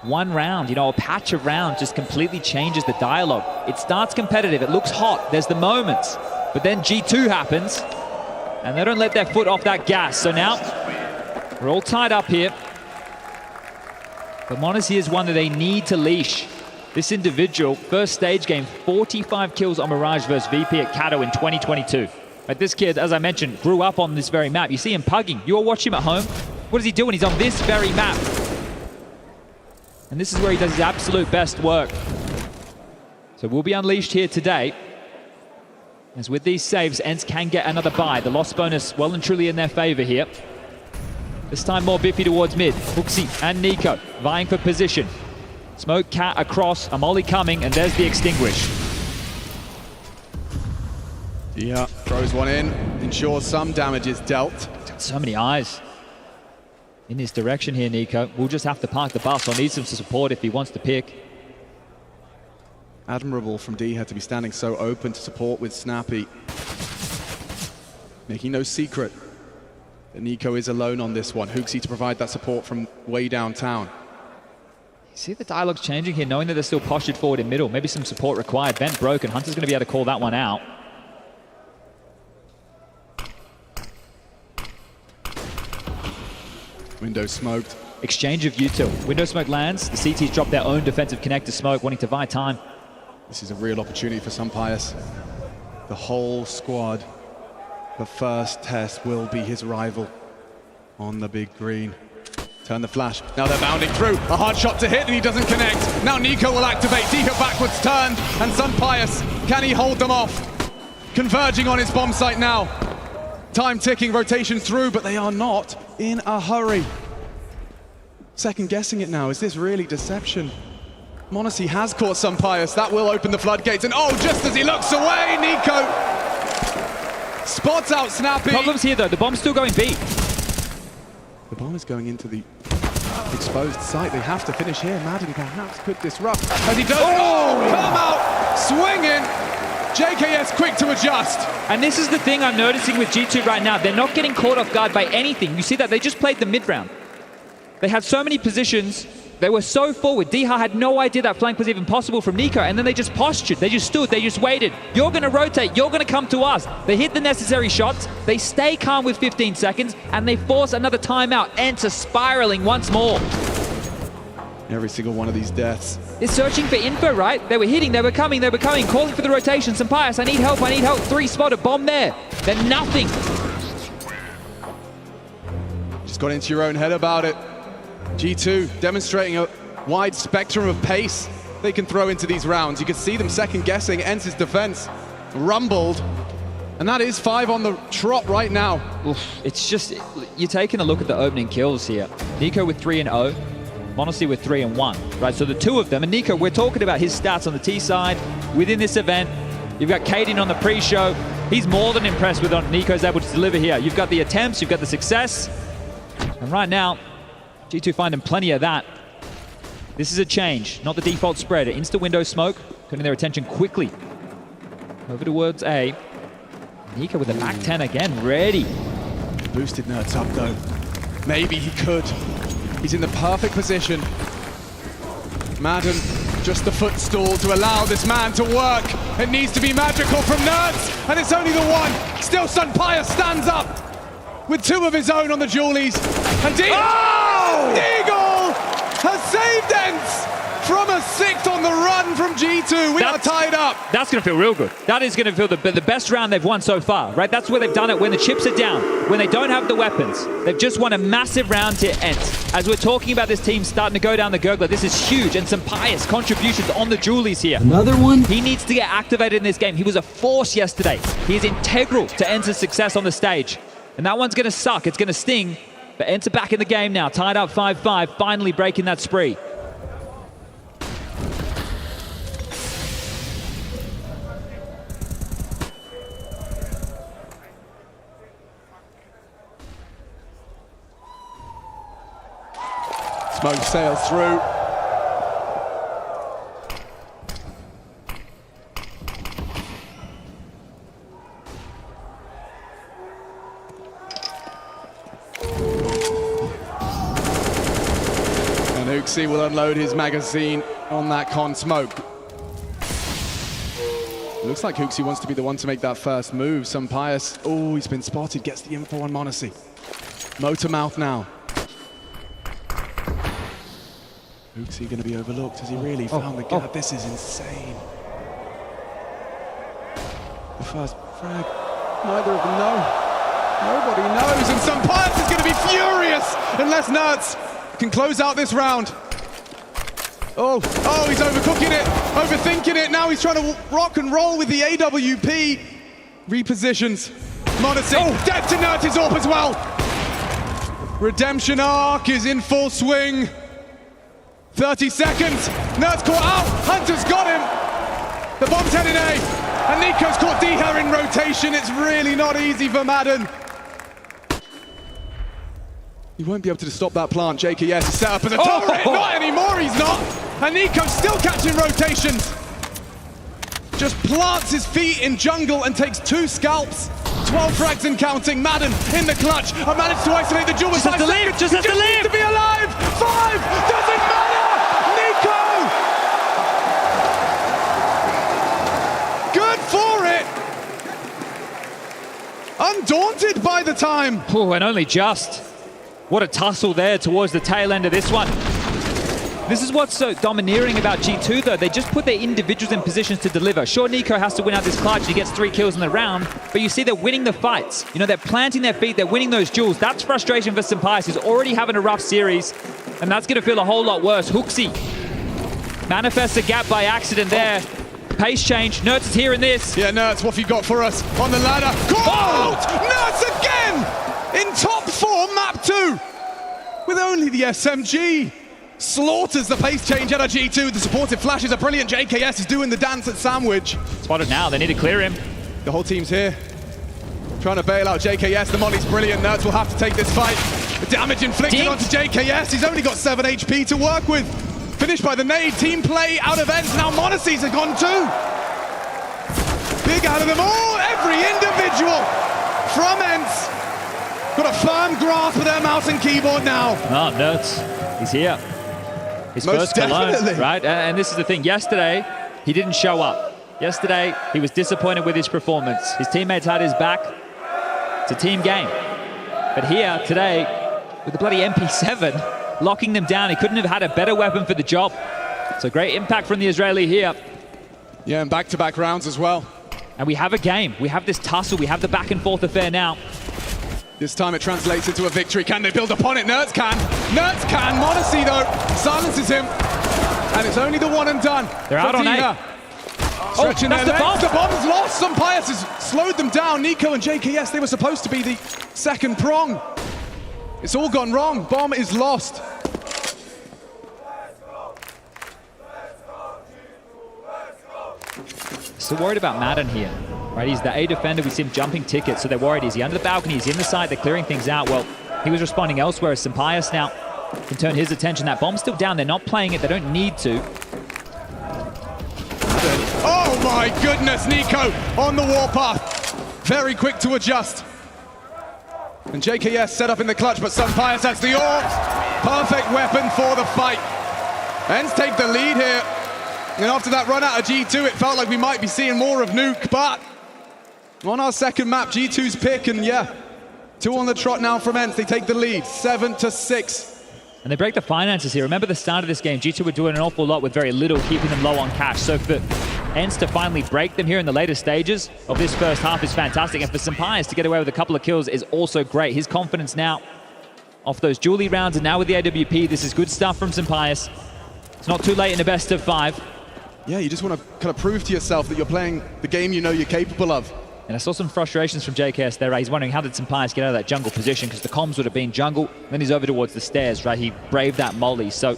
one round, you know, a patch of round just completely changes the dialogue. It starts competitive, it looks hot, there's the moments, but then G2 happens, and they don't let their foot off that gas. So now, we're all tied up here. But Modesty is one that they need to leash. This individual, first stage game, 45 kills on Mirage versus VP at Kato in 2022. Like this kid, as I mentioned, grew up on this very map. You see him pugging. You all watch him at home. What is he doing? He's on this very map. And this is where he does his absolute best work. So we'll be unleashed here today. As with these saves, ENCE can get another buy. The loss bonus well and truly in their favor here. This time more Biffy towards mid. Huxi and Nico vying for position. Smoke Cat across, a molly coming, and there's the extinguish. Yeah, throws one in, ensures some damage is dealt. So many eyes in his direction here, Nico. We'll just have to park the bus. I'll need some support if he wants to pick. Admirable from Diha to be standing so open to support with Snappy. Making no secret that Nico is alone on this one. Huxi to provide that support from way downtown. You see the dialogue's changing here, knowing that they're still postured forward in middle. Maybe some support required. Vent broken. Hunter's going to be able to call that one out. Window smoked. Exchange of util. Window smoke lands. The CTs drop their own defensive connector smoke, wanting to buy time. This is a real opportunity for Sunpius. The whole squad. The first test will be his rival on the big green. Turn the flash. Now they're bounding through. A hard shot to hit and he doesn't connect. Now Nico will activate. Diha backwards turned. And Sunpius, can he hold them off? Converging on his bomb site now. Time ticking, rotation through, but they are not in a hurry. Second guessing it now. Is this really deception? Monacy has caught Sunpius. That will open the floodgates. And oh, just as he looks away, Nico spots out Snappy. Problems here though. The bomb's still going B. The bomb is going into the exposed site. They have to finish here. Madden perhaps could disrupt. As he does, oh, come out swinging. JKS quick to adjust. And this is the thing I'm noticing with G2 right now. They're not getting caught off guard by anything. You see that? They just played the mid-round. They had so many positions. They were so forward. Diha had no idea that flank was even possible from Nico. And then they just postured. They just stood. They just waited. You're going to rotate. You're going to come to us. They hit the necessary shots. They stay calm with 15 seconds. And they force another timeout. ENCE spiraling once more. Every single one of these deaths. They're searching for info, right? They were hitting, they were coming, calling for the rotation. Sunpius, I need help. 3 spotted, bomb there. Then nothing. Just got into your own head about it. G2 demonstrating a wide spectrum of pace they can throw into these rounds. You can see them second guessing. ENCE's defense rumbled. And that is 5 on the trot right now. Oof, it's just, you're taking a look at the opening kills here. Nico with 3 and 0. Monacy with 3 and 1, right? So the two of them, and Nico, we're talking about his stats on the T side within this event. You've got Caden on the pre-show. He's more than impressed with what Nico's able to deliver here. You've got the attempts, you've got the success. And right now, G2 finding plenty of that. This is a change, not the default spread. Insta window smoke, getting their attention quickly. Over towards A. Nico with the back 10 again, ready. Boosted Nerds up though. Maybe he could. He's in the perfect position. Madden Just the footstool to allow this man to work. It needs to be magical from Nerds, and it's only the one. Still, Sunpire stands up with 2 of his own on the Julies. And Deagle has saved ENCE from a 6th on the run from G2. We are tied up. That's going to feel real good. That is going to feel the best round they've won so far, right? That's where they've done it when the chips are down, when they don't have the weapons. They've just won a massive round to ENCE. As we're talking about this team starting to go down the gurgler, this is huge, and some pious contributions on the Julies here. Another one? He needs to get activated in this game. He was a force yesterday. He is integral to ENCE's success on the stage. And that one's going to suck. It's going to sting. But ENCE are back in the game now, tied up 5-5, finally breaking that spree. Smoke sails through. And ENCE will unload his magazine on that con smoke. Looks like ENCE wants to be the one to make that first move. Some pious. Oh, he's been spotted. Gets the info on Monacy. Motor mouth now. ENCE going to be overlooked? Has he really found the gap? This is insane. The first frag. Neither of them know. Nobody knows. And Sunpire is going to be furious unless Nerds can close out this round. Oh, he's overcooking it, overthinking it. Now he's trying to rock and roll with the AWP. Repositions. Monacy. Dead to Nerds' AWP as well. Redemption arc is in full swing. 30 seconds. Nerds caught out. Hunter's got him. The bomb's heading A. And Nico's caught Diha in rotation. It's really not easy for Madden. He won't be able to stop that plant. JKS is set up as a turret. Not anymore, he's not. And Nico's still catching rotations. Just plants his feet in jungle and takes 2 scalps. 12 frags and counting. Madden in the clutch. I managed to isolate the duel with 5 seconds. Just has to live. To be alive. 5. Doesn't matter. Nico. Good for it. Undaunted by the time. Oh, and only just. What a tussle there towards the tail end of this one. This is what's so domineering about G2 though. They just put their individuals in positions to deliver. Sure, Nico has to win out this clutch and he gets 3 kills in the round, but you see they're winning the fights. You know, they're planting their feet, they're winning those duels. That's frustration for Sunpire. He's already having a rough series, and that's going to feel a whole lot worse. Hooksy manifests a gap by accident there. Pace change. Nerds is here in this. Yeah, Nerds, what have you got for us on the ladder? Caught! Nerds again! In top 4, map 2, with only the SMG. Slaughters the pace change out of G2. The supportive flashes are brilliant. JKS is doing the dance at Sandwich. Spotted now, they need to clear him. The whole team's here. Trying to bail out JKS. The molly's brilliant. Nerds will have to take this fight. The damage inflicted onto JKS. He's only got 7 HP to work with. Finished by the nade. Team play out of ENCE. Now Monacy's are gone too. Big out of them all. Every individual from ENCE. Got a firm grasp of their mouse and keyboard now. Oh, Nerds. He's here. His Most first Cologne, definitely. right? And this is the thing. Yesterday, he didn't show up. Yesterday, he was disappointed with his performance. His teammates had his back. It's a team game. But here, today, with the bloody MP7, locking them down, he couldn't have had a better weapon for the job. So great impact from the Israeli here. Yeah, and back-to-back rounds as well. And we have a game. We have this tussle. We have the back-and-forth affair now. This time it translates into a victory. Can they build upon it? Nerds can. Nerds can. Monacy, though, silences him. And it's only the one and done. They're out on A. Stretching that's their the bomb. legs. The bomb's lost. Sunpire has slowed them down. Nico and JKS, they were supposed to be the second prong. It's all gone wrong. Bomb is lost. Still worried about Madden here. Right, he's the A defender. We see him jumping tickets, so they're worried. Is he under the balcony? Is he in the side? They're clearing things out. Well, he was responding elsewhere as Sunpire now can turn his attention. That bomb's still down. They're not playing it. They don't need to. Oh my goodness, Nico on the warpath. Very quick to adjust. And JKS set up in the clutch, but Sunpire has the AWP. Perfect weapon for the fight. ENCE take the lead here. And after that run out of G2, it felt like we might be seeing more of Nuke, but on our second map, G2's pick, and yeah, 2 on the trot now from ENCE. They take the lead, 7-6. And they break the finances here. Remember the start of this game, G2 were doing an awful lot with very little, keeping them low on cash. So for ENCE to finally break them here in the later stages of this first half is fantastic. And for Sampayas to get away with a couple of kills is also great. His confidence now off those Julie rounds and now with the AWP, this is good stuff from Sampayas. It's not too late in the best of 5. Yeah, you just want to kind of prove to yourself that you're playing the game you know you're capable of. And I saw some frustrations from JKS there, right? He's wondering how did Sampayas get out of that jungle position because the comms would have been jungle. Then he's over towards the stairs, right? He braved that molly. So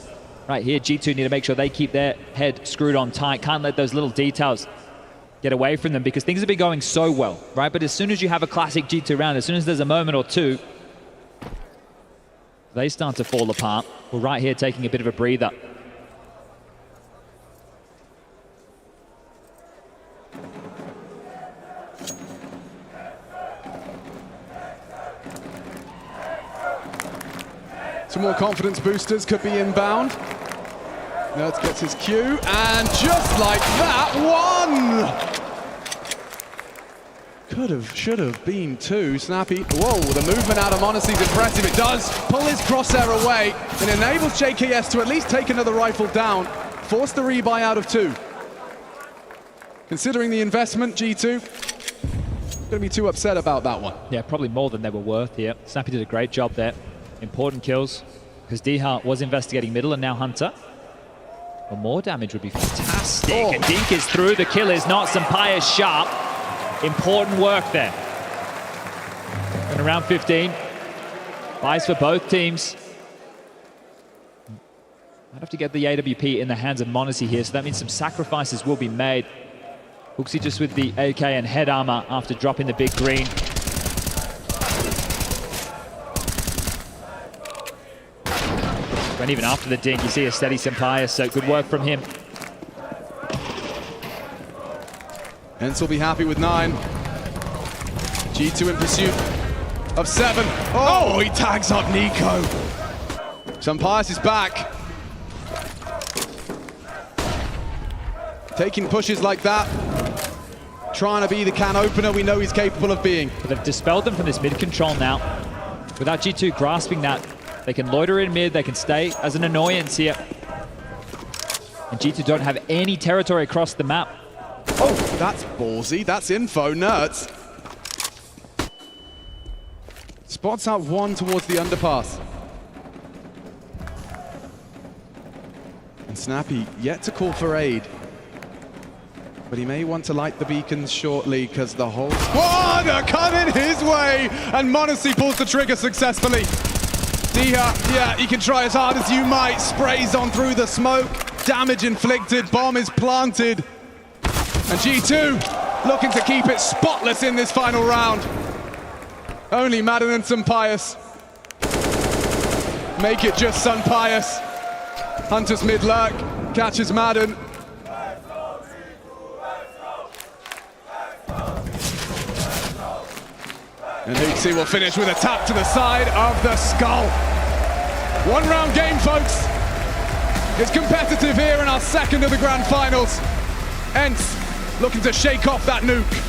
right here, G2 need to make sure they keep their head screwed on tight. Can't let those little details get away from them because things have been going so well, right? But as soon as you have a classic G2 round, as soon as there's a moment or two, they start to fall apart. We're right here taking a bit of a breather. Some more confidence boosters could be inbound. Nerds gets his cue, and just like that, 1! Could have, should have been 2. Snappy, whoa, the movement out of Monacy is impressive. It does pull his crosshair away and enables JKS to at least take another rifle down, force the rebuy out of 2. Considering the investment, G2, going to be too upset about that one. Yeah, probably more than they were worth here. Snappy did a great job there. Important kills, because D-Hart was investigating middle and now Hunter. Well, more damage would be fantastic. Oh. And Dink is through. The kill is not Sampayas sharp. Important work there. And around 15. Buys for both teams. Might have to get the AWP in the hands of Monacy here, so that means some sacrifices will be made. Hooksy just with the AK and head armor after dropping the big green. And even after the dink, you see a steady Sampayas, so good work from him. ENCE will be happy with 9. G2 in pursuit of 7. Oh, he tags up Nico. Sampayas is back. Taking pushes like that. Trying to be the can opener we know he's capable of being. But they've dispelled them from this mid control now. Without G2 grasping that, they can loiter in mid, they can stay as an annoyance here. And G2 don't have any territory across the map. Oh, that's ballsy. That's info, Nerds. Spots out 1 towards the underpass. And Snappy yet to call for aid. But he may want to light the beacons shortly because the whole squad are coming his way. And Monacy pulls the trigger successfully. D-Hart, yeah, you can try as hard as you might. Sprays on through the smoke. Damage inflicted. Bomb is planted. And G2 looking to keep it spotless in this final round. Only Madden and Sampayas. Make it just Sampayas. Hunter's mid-lurk. Catches Madden. And Hooksy will finish with a tap to the side of the skull. 1 round game, folks. It's competitive here in our second of the grand finals. ENCE looking to shake off that nuke.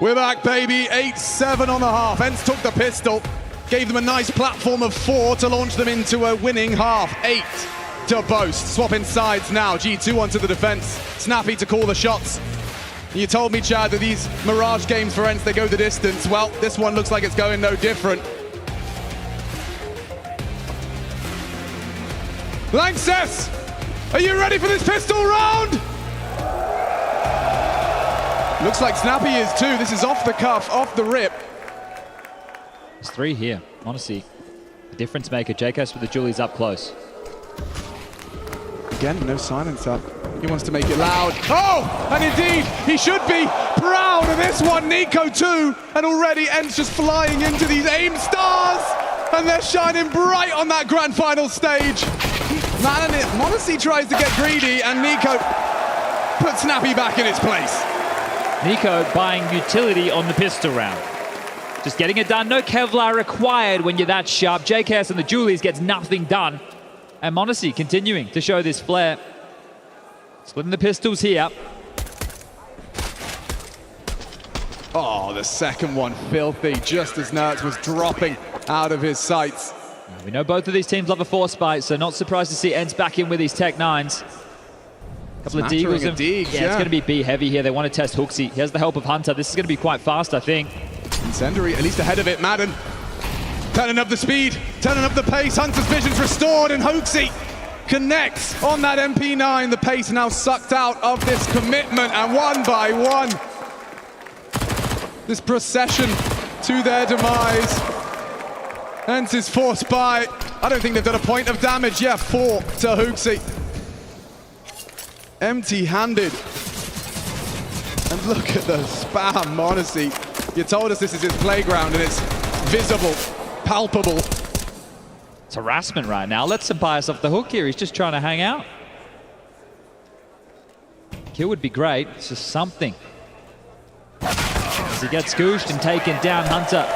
We're back, baby. 8-7 on the half. ENCE took the pistol, gave them a nice platform of 4 to launch them into a winning half. 8 to boast. Swapping sides now. G2 onto the defense. Snappy to call the shots. You told me, Chad, that these Mirage games for ENCE, they go the distance. Well, this one looks like it's going no different. Lanxess, are you ready for this pistol round? Looks like Snappy is too. This is off the cuff, off the rip. There's 3 here, honestly. The difference maker, JKS with the Julies up close. Again, no silence up. He wants to make it loud. Oh, and indeed, he should be proud of this one. Nico too, and already ENCE just flying into these AIM stars, and they're shining bright on that grand final stage. Man, and m0NESY tries to get greedy, and Nico puts Snappy back in its place. Nico buying utility on the pistol round. Just getting it done. No Kevlar required when you're that sharp. JKS and the Julies gets nothing done. And m0NESY continuing to show this flair. Splitting the pistols here. Oh, the second one filthy, just as Nertz was dropping out of his sights. We know both of these teams love a force fight, so not surprised to see ENCE back in with these Tech 9s. Couple of deagles. Yeah, it's going to be B heavy here. They want to test HooXi. He has the help of Hunter. This is going to be quite fast, I think. Incendiary, at least ahead of it. Madden turning up the speed, turning up the pace. Hunter's vision's restored, and HooXi connects on that MP9. The pace now sucked out of this commitment, and one by one, this procession to their demise. ENCE is forced by, I don't think they've done a point of damage. Yeah, 4 to HooXi. Empty-handed. And look at the spam, m0NESY. You told us this is his playground, and it's visible, palpable. It's harassment right now. Let Sampaius off the hook here. He's just trying to hang out. Kill would be great. It's just something. As he gets scooshed and taken down, Hunter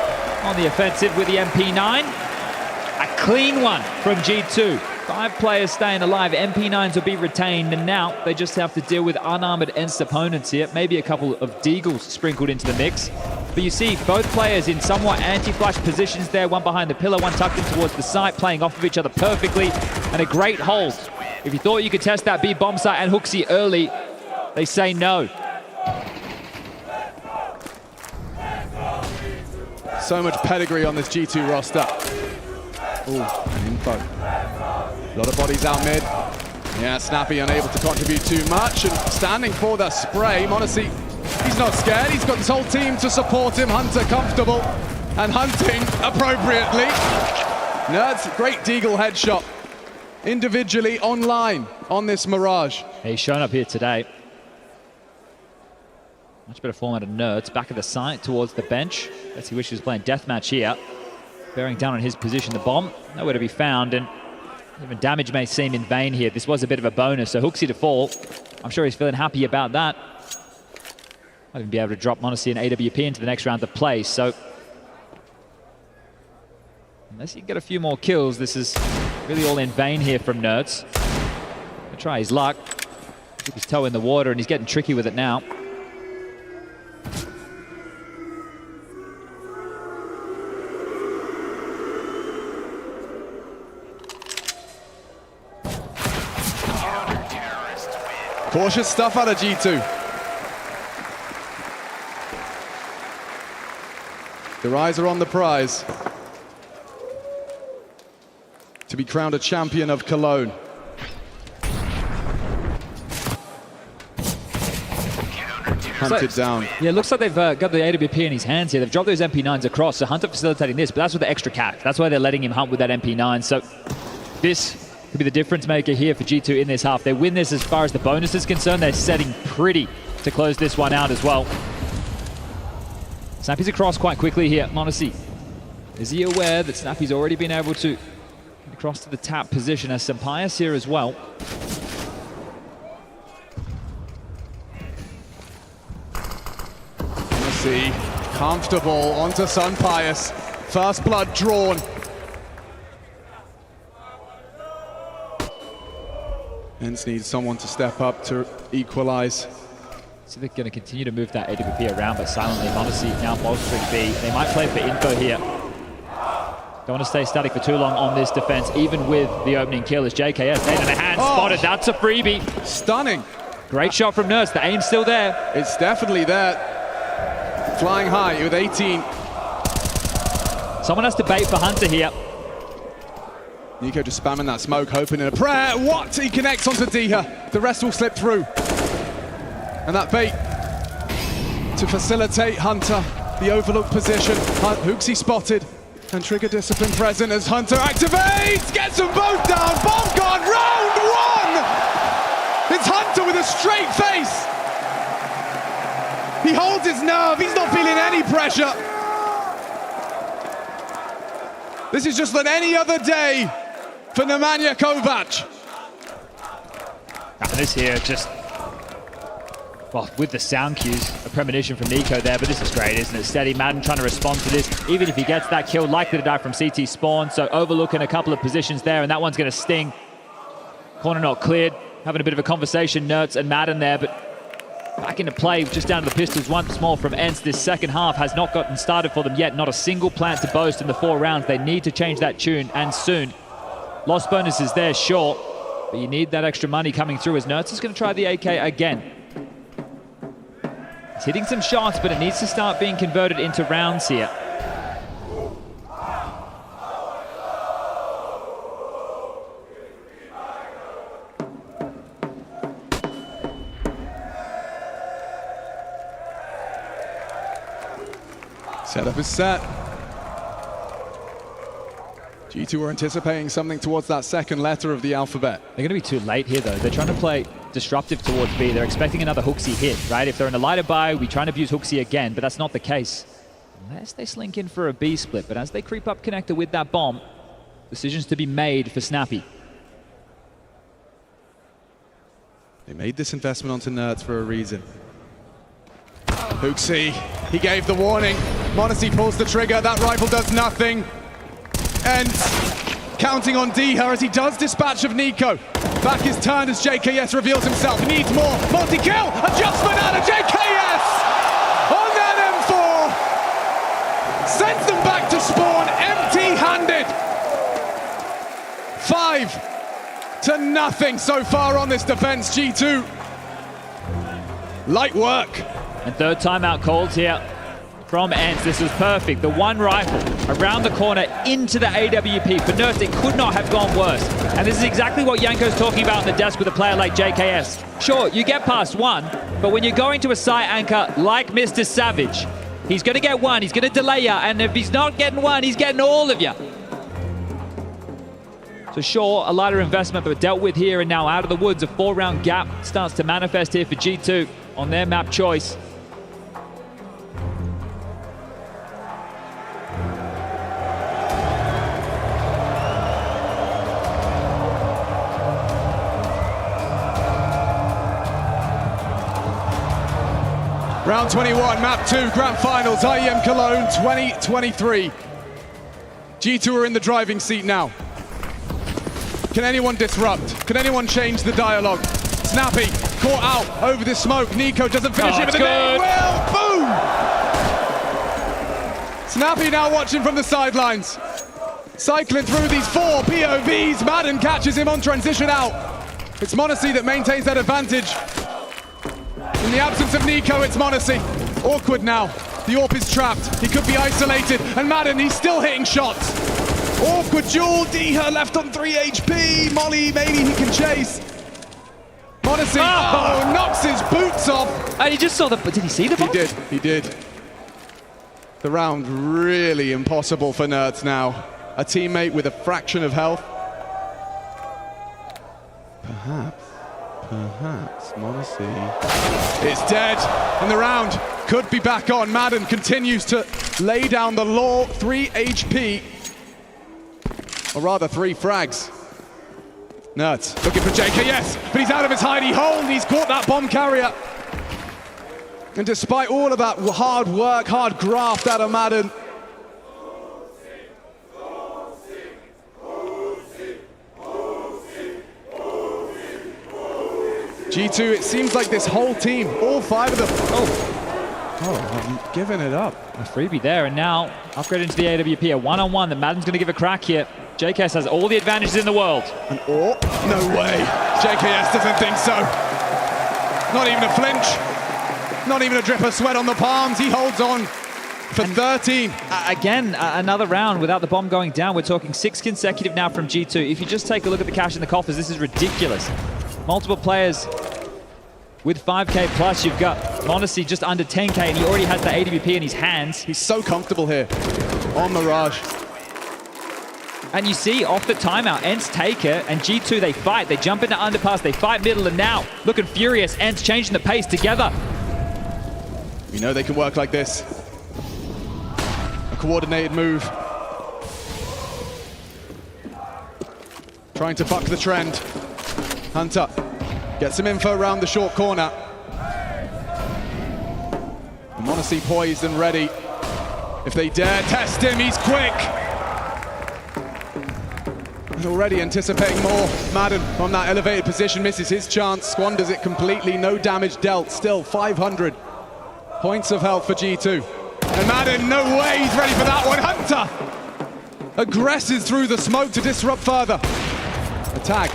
on the offensive with the MP9. A clean one from G2. 5 players staying alive. MP9s will be retained, and now they just have to deal with unarmored ENCE opponents here. Maybe a couple of deagles sprinkled into the mix. But you see both players in somewhat anti-flash positions there. One behind the pillar, one tucked in towards the site, playing off of each other perfectly. And a great hold. If you thought you could test that B bomb site and HooXi early, they say no. So much pedigree on this G2 roster. Ooh, info. A lot of bodies out mid. Yeah, Snappy unable to contribute too much, and standing for the spray. m0NESY, he's not scared. He's got his whole team to support him. Hunter comfortable and hunting appropriately. Nertz, great deagle headshot. Individually online on this Mirage. He's shown up here today. Much better form out of Nertz. Back of the site towards the bench. Guess he wishes he was playing deathmatch here. Bearing down on his position, the bomb nowhere to be found, and even damage may seem in vain here. This was a bit of a bonus, so HooXi to fall. I'm sure he's feeling happy about that. Might even be able to drop m0NESY and AWP into the next round of play, so unless he can get a few more kills, this is really all in vain here from Nertz. He'll try his luck. Keep his toe in the water, and he's getting tricky with it now. Cautious stuff out of G2. Their eyes are on the prize. To be crowned a champion of Cologne. Hunted down. Yeah, it looks like they've got the AWP in his hands here. They've dropped those MP9s across, so Hunter facilitating this, but that's with the extra cash. That's why they're letting him hunt with that MP9. So this could be the difference maker here for G2 in this half. They win this as far as the bonus is concerned. They're setting pretty to close this one out as well. Snappy's across quite quickly here. m0NESY, is he aware that Snappy's already been able to get across to the tap position as Sampaius here as well? m0NESY comfortable onto Sampaius. First blood drawn. ENCE needs someone to step up to equalize. So they're going to continue to move that AWP around, but silently, m0NESY now bolstering B. They might play for info here. Don't want to stay static for too long on this defense, even with the opening kill as JKS. Head in the hand, spotted. That's a freebie. Stunning. Great shot from Nerds. The aim's still there. It's definitely there. Flying high with 18. Someone has to bait for Hunter here. NiKo just spamming that smoke, hoping in a prayer. What? He connects onto Diha. The rest will slip through. And that bait to facilitate Hunter. The overlooked position. HooXi spotted. And trigger discipline present as Hunter activates. Gets them both down. Bomb gone. Round one. It's Hunter with a straight face. He holds his nerve. He's not feeling any pressure. This is just like any other day for Nemanja Kovac. And this here just, well, with the sound cues, a premonition from NiKo there, but this is great, isn't it? Steady, Madden trying to respond to this. Even if he gets that kill, likely to die from CT spawn, so overlooking a couple of positions there, and that one's going to sting. Corner not cleared. Having a bit of a conversation, Nerds and Madden there, but back into play, just down to the pistols once more from ENCE. This second half has not gotten started for them yet. Not a single plant to boast in the 4 rounds. They need to change that tune, and soon. Loss bonus is there, sure, but you need that extra money coming through as Nerds is going to try the AK again. He's hitting some shots, but it needs to start being converted into rounds here. Setup is set. G2 are anticipating something towards that second letter of the alphabet. They're going to be too late here, though. They're trying to play disruptive towards B. They're expecting another HooXi hit, right? If they're in a lighter buy, we try and abuse HooXi again, but that's not the case. Unless they slink in for a B split, but as they creep up connector with that bomb, decisions to be made for Snappy. They made this investment onto Nerds for a reason. HooXi, he gave the warning. m0NESY pulls the trigger, that rifle does nothing. And counting on Diha as he does dispatch of NiKo. Back is turned as JKS reveals himself. He needs more. Multi-kill! Adjustment out of JKS! On that M4! Sends them back to spawn empty-handed. 5-0 so far on this defense, G2. Light work. And third timeout called here from ENCE. This was perfect. The one rifle around the corner into the AWP. For Nerds, it could not have gone worse. And this is exactly what Janko's talking about on the desk with a player like JKS. Sure, you get past one, but when you're going to a site anchor like Mr. Savage, he's going to get one, he's going to delay you, and if he's not getting one, he's getting all of you. So sure, a lighter investment, but dealt with here and now out of the woods. A 4-round gap starts to manifest here for G2 on their map choice. Round 21, map 2, grand finals, IEM Cologne 2023. G2 are in the driving seat now. Can anyone disrupt? Can anyone change the dialogue? Snappy, caught out over the smoke. NiKo doesn't finish it, but they will. Boom! Snappy now watching from the sidelines. Cycling through these 4 POVs. Madden catches him on transition out. It's m0NESY that maintains that advantage. In the absence of NiKo, it's m0NESY. Awkward now. The AWP is trapped. He could be isolated. And Madden, he's still hitting shots. Awkward duel. Diha left on 3 HP. Molly, maybe he can chase. m0NESY, knocks his boots off. And he just saw the, did he see the bomb? He did. The round really impossible for Nerds now. A teammate with a fraction of health. Perhaps m0NESY. It's dead, and the round could be back on. Madden continues to lay down the law. 3 HP, or rather 3 frags. Nerds looking for JKS, but he's out of his hidey hole. He's caught that bomb carrier. And despite all of that hard work, hard graft out of Madden, G2, it seems like this whole team, all 5 of them. Oh, I'm giving it up. A freebie there, and now upgrade into the AWP. A one-on-one that Madden's going to give a crack here. JKS has all the advantages in the world. And no way. JKS doesn't think so. Not even a flinch. Not even a drip of sweat on the palms. He holds on for 13. Again, another round without the bomb going down. We're talking 6 consecutive now from G2. If you just take a look at the cash in the coffers, this is ridiculous. Multiple players with 5K plus. You've got m0NESY just under 10K, and he already has the AWP in his hands. He's so comfortable here on Mirage. And you see, off the timeout, ENCE take it, and G2, they fight. They jump into underpass, they fight middle, and now, looking furious, ENCE changing the pace together. We know they can work like this. A coordinated move. Trying to buck the trend. Hunter gets some info around the short corner. m0NESY poised and ready. If they dare test him, he's quick. And already anticipating more. Madden from that elevated position misses his chance, squanders it completely, no damage dealt. Still 500 points of health for G2. And Madden, no way, he's ready for that one. Hunter aggresses through the smoke to disrupt further. A tag,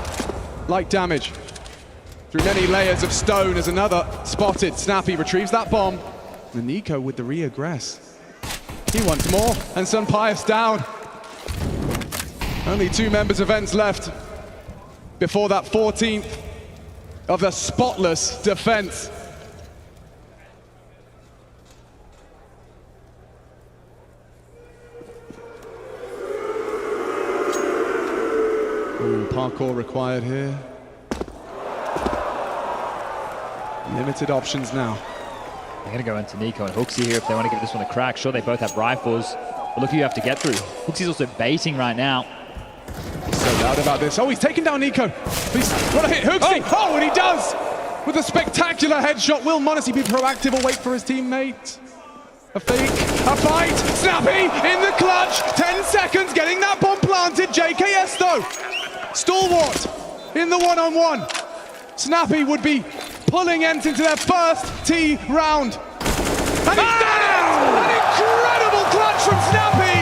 light damage. Through many layers of stone as another spotted. Snappy retrieves that bomb. And Nico with the re-aggress. He wants more, and Sunpius down. Only 2 members of ENCE left before that 14th of the spotless defense. Ooh, parkour required here. Limited options now. They're going to go into Nico and HooXi here if they want to give this one a crack. Sure, they both have rifles, but look who you have to get through. HooXi's also baiting right now. So loud about this. Oh, he's taken down Nico. What a hit, HooXi! Oh, and he does! With a spectacular headshot. Will m0NESY be proactive or wait for his teammate? A fake, a fight, Snappy in the clutch. 10 seconds, getting that bomb planted. JKS though, stalwart in the one-on-one. Snappy would be pulling ENCE into their first T round. And he's done it! An incredible clutch from Snappy!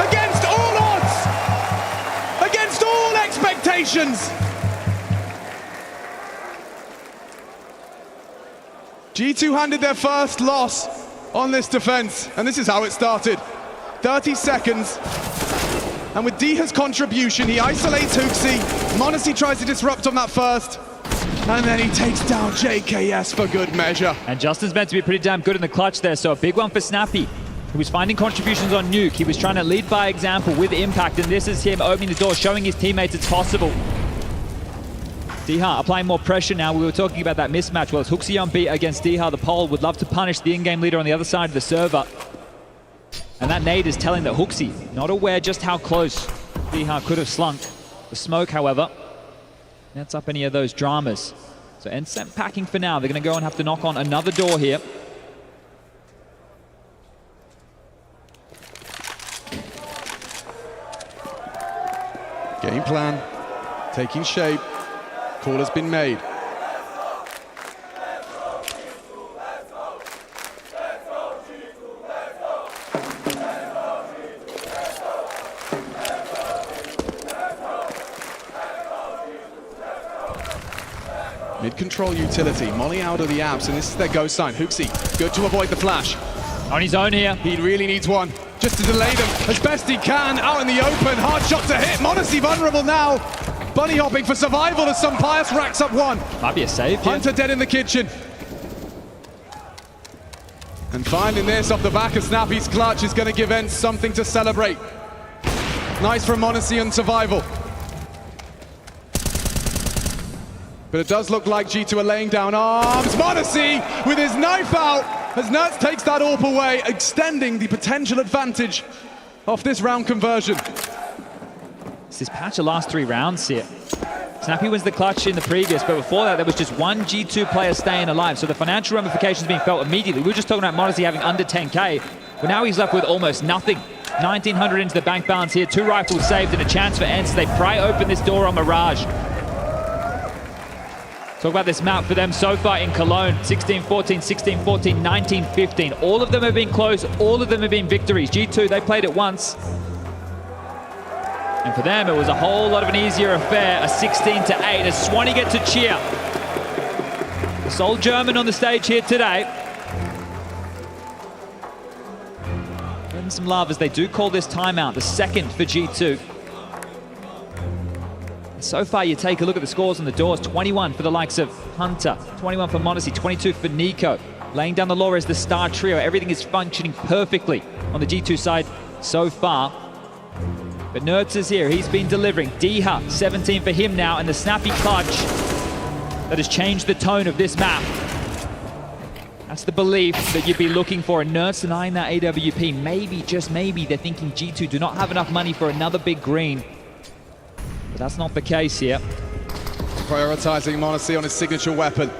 Against all odds! Against all expectations! G2 handed their first loss on this defense, and this is how it started. 30 seconds, and with Diha's contribution, he isolates HooXi. m0NESY tries to disrupt on that first, and then he takes down JKS for good measure. And Justin's meant to be pretty damn good in the clutch there, so a big one for Snappy. He was finding contributions on Nuke. He was trying to lead by example with impact, and this is him opening the door, showing his teammates it's possible. Diha applying more pressure now. We were talking about that mismatch. Well, it's HooXi on beat against Diha. The Pole would love to punish the in-game leader on the other side of the server. And that nade is telling that HooXi, not aware just how close Diha could have slunk. The smoke, however, nets up any of those dramas. So ENCE packing for now. They're going to go and have to knock on another door here. Game plan taking shape. Call has been made. Mid-control utility, Molly out of the apps, and this is their go sign. HooXi, good to avoid the flash. On his own here. He really needs one, just to delay them as best he can. Out in the open, hard shot to hit. m0NESY vulnerable now. Bunny hopping for survival as Sunpius racks up one. Might be a save. Hunter dead in the kitchen. And finding this off the back of Snappy's clutch is going to give ENCE something to celebrate. Nice from m0NESY and survival. But it does look like G2 are laying down arms. m0NESY with his knife out as Nertz takes that AWP away, extending the potential advantage off this round conversion. It's this patch of last 3 rounds here. Snappy wins the clutch in the previous, but before that there was just one G2 player staying alive, so the financial ramifications being felt immediately. We were just talking about m0NESY having under 10K, but now he's left with almost nothing. 1900 into the bank balance here, 2 rifles saved and a chance for ENCE. They pry open this door on Mirage. Talk about this map for them so far in Cologne. 16-14, 16-14, 19-15. All of them have been close. All of them have been victories. G2, they played it once. And for them, it was a whole lot of an easier affair. A 16-8 as Swanee get to cheer. The sole German on the stage here today. Give them some love as they do call this timeout. The second for G2. So far, you take a look at the scores on the doors. 21 for the likes of Hunter, 21 for m0NESY, 22 for Nico. Laying down the law as the star trio. Everything is functioning perfectly on the G2 side so far. But Nerds is here. He's been delivering. Diha, 17 for him now, and the snappy clutch that has changed the tone of this map. That's the belief that you'd be looking for. And Nerds denying that AWP. Maybe, just maybe, they're thinking G2 do not have enough money for another big green. But that's not the case here. Prioritizing m0NESY on his signature weapon.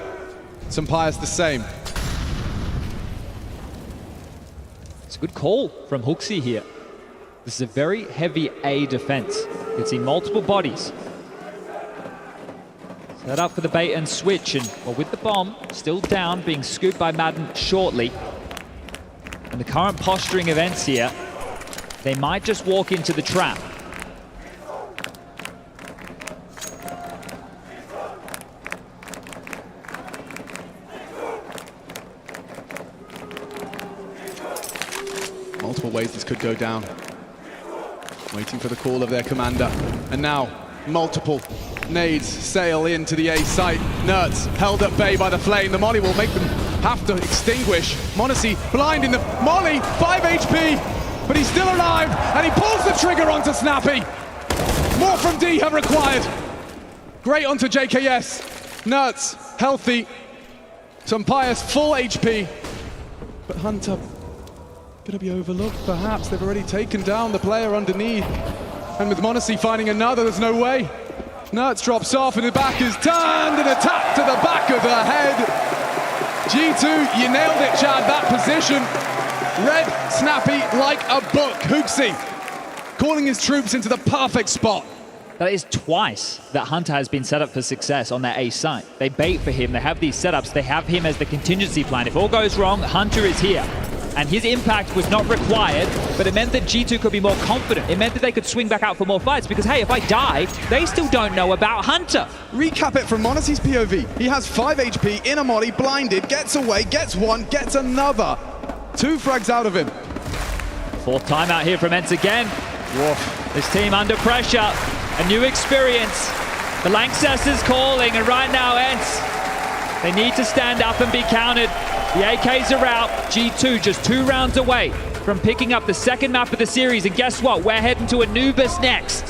Sampaio's the same. It's a good call from Hooksy here. This is a very heavy A defense. You can see multiple bodies. Set up for the bait and switch, and well, with the bomb still down, being scooped by Madden shortly. And the current posturing of ENCE here, they might just walk into the trap. Multiple ways this could go down. Waiting for the call of their commander. And now, multiple nades sail into the A site. Nerds held at bay by the flame. The molly will make them have to extinguish. m0NESY blind in the molly, 5 HP, but he's still alive, and he pulls the trigger onto Snappy. More from Diha required. Great onto JKS. Nerds healthy. Sampaio's full HP, but Hunter gonna be overlooked, perhaps. They've already taken down the player underneath. And with m0NESY finding another, there's no way. Nerds drops off and the back is turned and a tap to the back of the head. G2, you nailed it, Chad, that position. Red, Snappy, like a book. Hooksy calling his troops into the perfect spot. That is twice that Hunter has been set up for success on their A site. They bait for him, they have these setups, they have him as the contingency plan. If all goes wrong, Hunter is here. And his impact was not required, but it meant that G2 could be more confident. It meant that they could swing back out for more fights because, hey, if I die, they still don't know about Hunter. Recap it from m0NESY's POV. He has 5 HP in a molly, blinded, gets away, gets one, gets another. 2 frags out of him. Fourth timeout here from ENCE again. Woof. This team under pressure. A new experience. The Lanxess is calling, and right now, ENCE, they need to stand up and be counted. The AKs are out. G2 just 2 rounds away from picking up the second map of the series. And guess what? We're heading to Anubis next.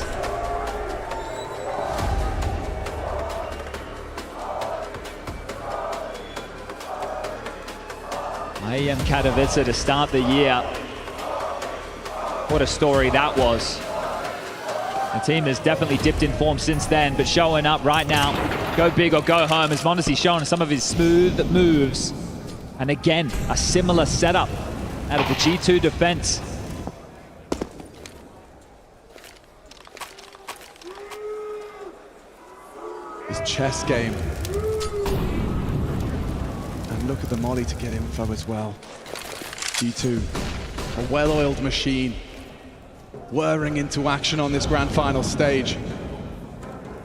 IEM Katowice to start the year. What a story that was. The team has definitely dipped in form since then, but showing up right now. Go big or go home, as m0NESY showing some of his smooth moves. And again, a similar setup out of the G2 defense. This chess game. And look at the molly to get info as well. G2, a well-oiled machine, whirring into action on this grand final stage.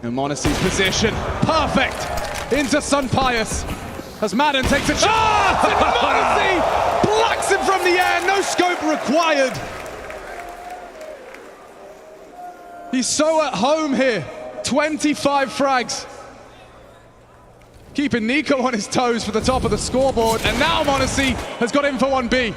And m0NESY's position, perfect, into Sampaio. As Madden takes a chance, and m0NESY blacks him from the air, no scope required. He's so at home here, 25 frags. Keeping Nico on his toes for the top of the scoreboard, and now m0NESY has got info on B.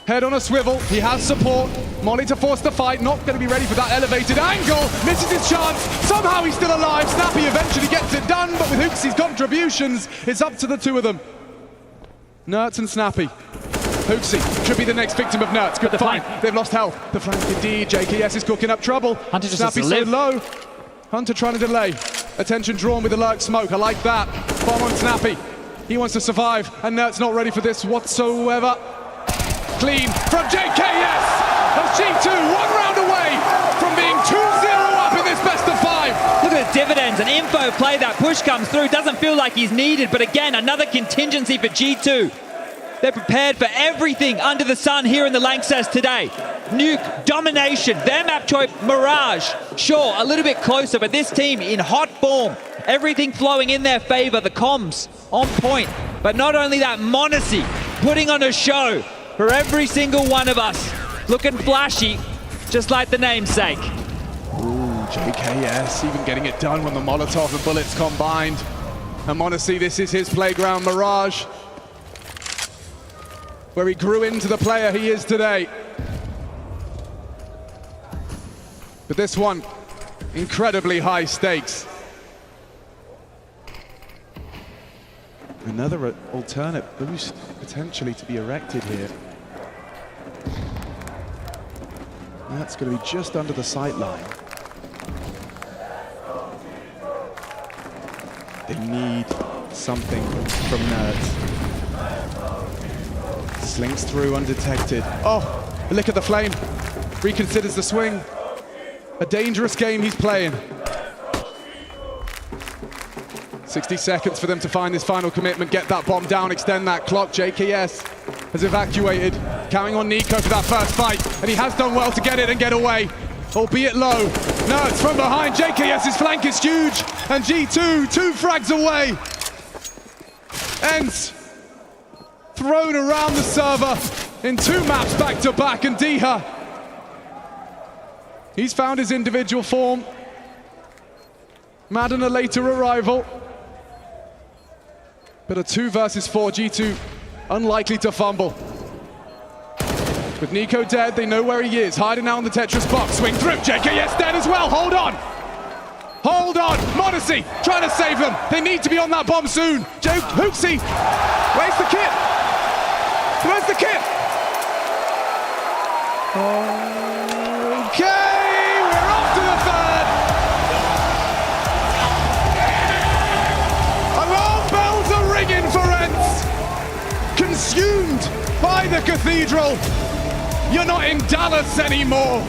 Head on a swivel, he has support. Molly to force the fight, not going to be ready for that elevated angle. Misses his chance, somehow he's still alive. Snappy eventually gets it done, but with Hooksy's contributions, it's up to the 2 of them. Nerds and Snappy. Hooksy should be the next victim of Nerds. Good fight. They've lost health. The flank indeed. JKS is cooking up trouble. Hunter just Snappy so low. Hunter trying to delay. Attention drawn with the lurk smoke. I like that. Bomb on Snappy. He wants to survive, and Nerds not ready for this whatsoever. Clean from JKS as G2 1 round away from being 2-0 up in this best of 5. Look at the dividends. An info play, that push comes through. Doesn't feel like he's needed, but again, another contingency for G2. They're prepared for everything under the sun here in the Lanxess today. Nuke, domination, their map choice, Mirage. Sure, a little bit closer, but this team in hot form. Everything flowing in their favor, the comms on point. But not only that, Monacy putting on a show for every single one of us. Looking flashy, just like the namesake. Ooh, JKS even getting it done when the Molotov and bullets combined. And Monacy, this is his playground, Mirage, where he grew into the player he is today. But this one, incredibly high stakes. Another alternate boost potentially to be erected here. That's going to be just under the sight line. They need something from Nerds. Slinks through undetected. Oh, look at the flame. Reconsiders the swing. A dangerous game he's playing. 60 seconds for them to find this final commitment, get that bomb down, extend that clock. JKS has evacuated, counting on Nico for that first fight, and he has done well to get it and get away, albeit low. Nerds from behind, JKS's flank is huge, and G2, 2 frags away. ENCE thrown around the server in 2 maps back to back, and Diha, he's found his individual form. Madden a later arrival, but a 2 versus 4, G2 unlikely to fumble. With Nico dead, they know where he is, hiding out in the Tetris box, swing through, JKS dead as well, hold on! Hold on, Monacy trying to save them, they need to be on that bomb soon. Hooksy, where's the kit? Where's the kit? Okay, we're off to the third. Alarm bells are ringing for ENCE. Consumed by the cathedral. You're not in Dallas anymore.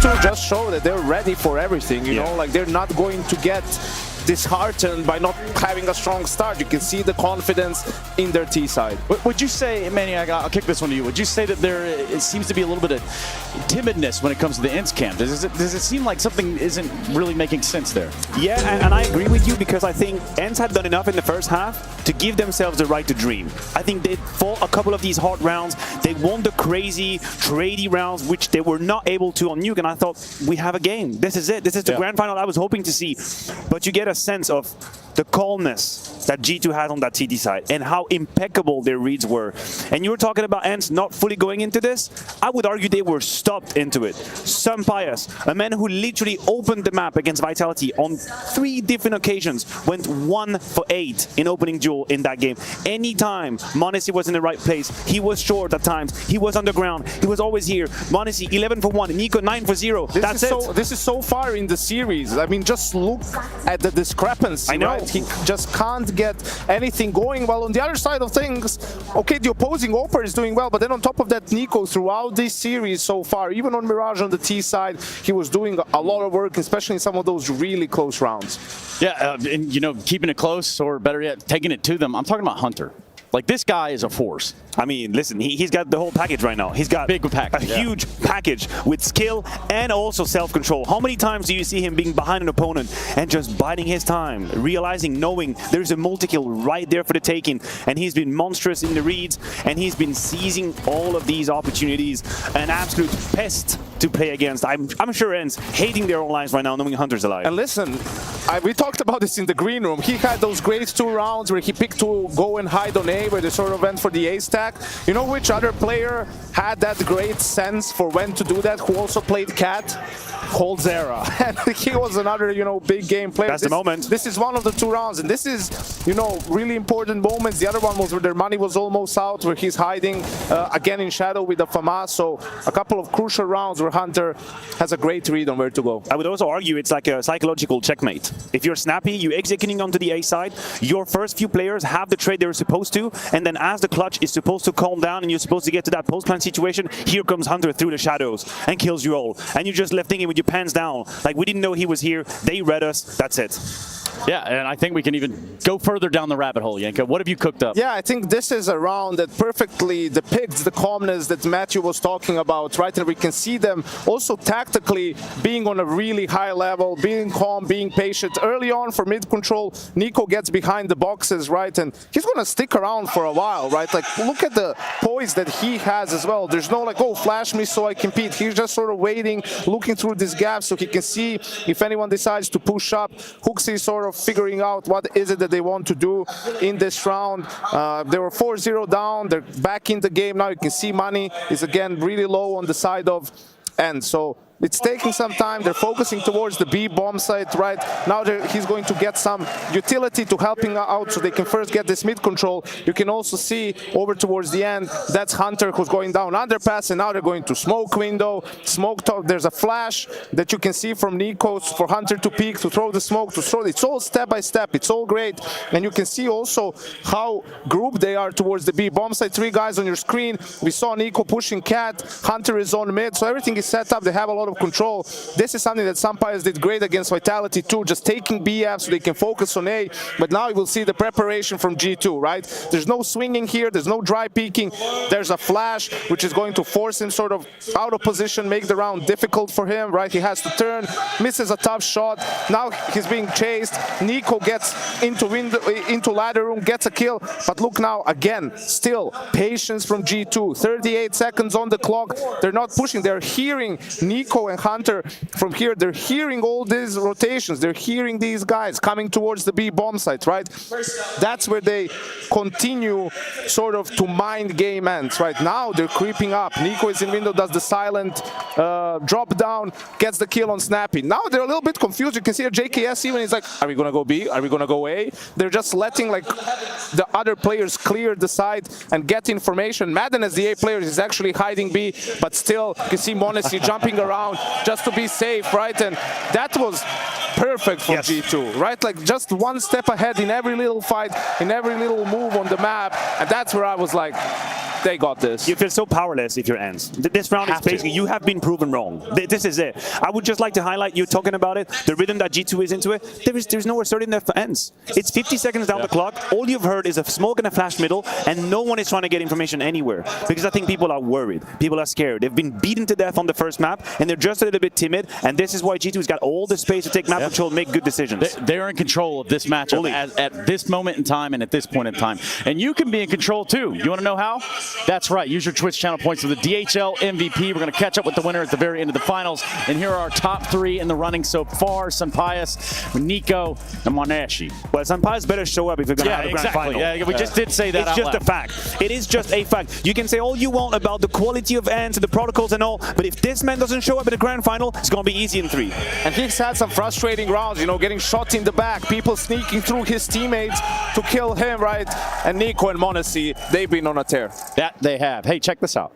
G2 just show that they're ready for everything, you know, like they're not going to get disheartened by not having a strong start. You can see the confidence in their T side. Would you say, Maniac, I'll kick this one to you, would you say that it seems to be a little bit of timidness when it comes to the ENCE camp? Does it seem like something isn't really making sense there? Yeah, and I agree with you, because I think ENCE had done enough in the first half to give themselves the right to dream. I think they fought a couple of these hard rounds. They won the crazy, trady rounds, which they were not able to on Nuke, and I thought, we have a game. This is it. This is the grand final I was hoping to see. But you get a sense of the calmness that G2 had on that TD side and how impeccable their reads were. And you were talking about ENCE not fully going into this. I would argue they were stopped into it. Pius, a man who literally opened the map against Vitality on 3 different occasions, went 1 for 8 in opening duel in that game. Anytime m0NESY was in the right place, he was short at times, he was underground, he was always here. m0NESY 11 for 1, Nico 9 for 0. That's it. This is so far in the series. I mean, just look at the discrepancy. I know. Right? He just can't get anything going. Well, on the other side of things, okay, the opposing Oper is doing well, but then on top of that, Nico, throughout this series so far, even on Mirage on the T side, he was doing a lot of work, especially in some of those really close rounds. Yeah, and you know, keeping it close, or better yet, taking it to them. I'm talking about Hunter. Like, this guy is a force. I mean, listen, he's got the whole package right now. He's got a huge package with skill and also self-control. How many times do you see him being behind an opponent and just biding his time, realizing, knowing there's a multi-kill right there for the taking, and he's been monstrous in the reads, and he's been seizing all of these opportunities. An absolute pest to play against. I'm sure ENCE hating their own lives right now, knowing Hunter's alive. And listen, we talked about this in the green room. He had those great 2 rounds where he picked to go and hide on A, where they sort of went for the A stack. You know which other player had that great sense for when to do that, who also played Cat? coldzera. And he was another, you know, big game player. That's the moment. This is one of the 2 rounds, and this is, you know, really important moments. The other one was where their money was almost out, where he's hiding again in shadow with the FAMAS. So a couple of crucial rounds where Hunter has a great read on where to go. I would also argue it's like a psychological checkmate. If you're snappy, you're executing onto the A side, your first few players have the trade they're supposed to, and then as the clutch is supposed to calm down and you're supposed to get to that post-plant situation, here comes Hunter through the shadows and kills you all. And you're just left thinking with your pants down, like, we didn't know he was here, they read us, that's it. Yeah, and I think we can even go further down the rabbit hole, Yenka. What have you cooked up? Yeah, I think this is a round that perfectly depicts the calmness that Matthew was talking about, right? And we can see them also tactically being on a really high level, being calm, being patient. Early on for mid control, Nico gets behind the boxes, right? And he's going to stick around for a while, right? Like, look at the poise that he has as well. There's no like, oh, flash me so I compete. He's just sort of waiting, looking through this gap so he can see if anyone decides to push up. Hooksy sort of figuring out what is it that they want to do in this round. They were 4-0 down. They're back in the game now. You can see money is again really low on the side of ENCE. So it's taking some time. They're focusing towards the B bomb site right now. He's going to get some utility to helping out so they can first get this mid control. You can also see over towards the end, that's Hunter who's going down underpass, and now they're going to smoke window, smoke top. There's a flash that you can see from Nico for Hunter to peek, to throw the smoke, to throw. It's all step by step. It's all great. And you can see also how grouped they are towards the B bomb site. 3 guys on your screen. We saw Nico pushing Cat. Hunter is on mid. So everything is set up. They have a lot of control. This is something that some players did great against Vitality too, just taking BF so they can focus on A. But now you will see the preparation from G2, right? There's no swinging here, there's no dry peeking. There's a flash, which is going to force him sort of out of position, make the round difficult for him, right? He has to turn, misses a tough shot. Now he's being chased. Nico gets into ladder room, gets a kill. But look now, again, still patience from G2. 38 seconds on the clock. They're not pushing, they're hearing Nico and Hunter from here. They're hearing all these rotations. They're hearing these guys coming towards the B bomb site, right? That's where they continue sort of to mind game ENCE. Right now, they're creeping up. Nico is in window, does the silent drop down, gets the kill on Snappy. Now they're a little bit confused. You can see a JKS even is like, are we gonna go B? Are we gonna go A? They're just letting like the other players clear the side and get information. Madden as the A player is actually hiding B, but still you can see m0NESY jumping around just to be safe, right? And that was perfect for G2, right? Like just one step ahead in every little fight, in every little move on the map. And that's where I was like, They got this. You feel so powerless if you're ENCE. This round is basically, you have been proven wrong. This is it. I would just like to highlight, you talking about it, the rhythm that G2 is into it. There's nowhere certain there for ENCE. It's 50 seconds down the clock. All you've heard is a smoke and a flash middle, and no one is trying to get information anywhere. Because I think people are worried. People are scared. They've been beaten to death on the first map, and they're just a little bit timid. And this is why G2's got all the space to take map control and make good decisions. They're in control of this matchup at this moment in time and at this point in time. And you can be in control too. You want to know how? That's right. Use your Twitch channel points for the DHL MVP. We're going to catch up with the winner at the very end of the finals. And here are our top 3 in the running so far. Sampayas, Nico, and Monashi. Well, Sampayas better show up if we're going to have a grand final. Yeah, we just did say that It's just a fact. It is just a fact. You can say all you want about the quality of ENCE and the protocols and all, but if this man doesn't show up in the grand final, it's going to be easy in 3. And he's had some frustrating rounds, you know, getting shot in the back, people sneaking through his teammates to kill him, right? And Nico and Monashi, they've been on a tear. That they have. Hey, check this out.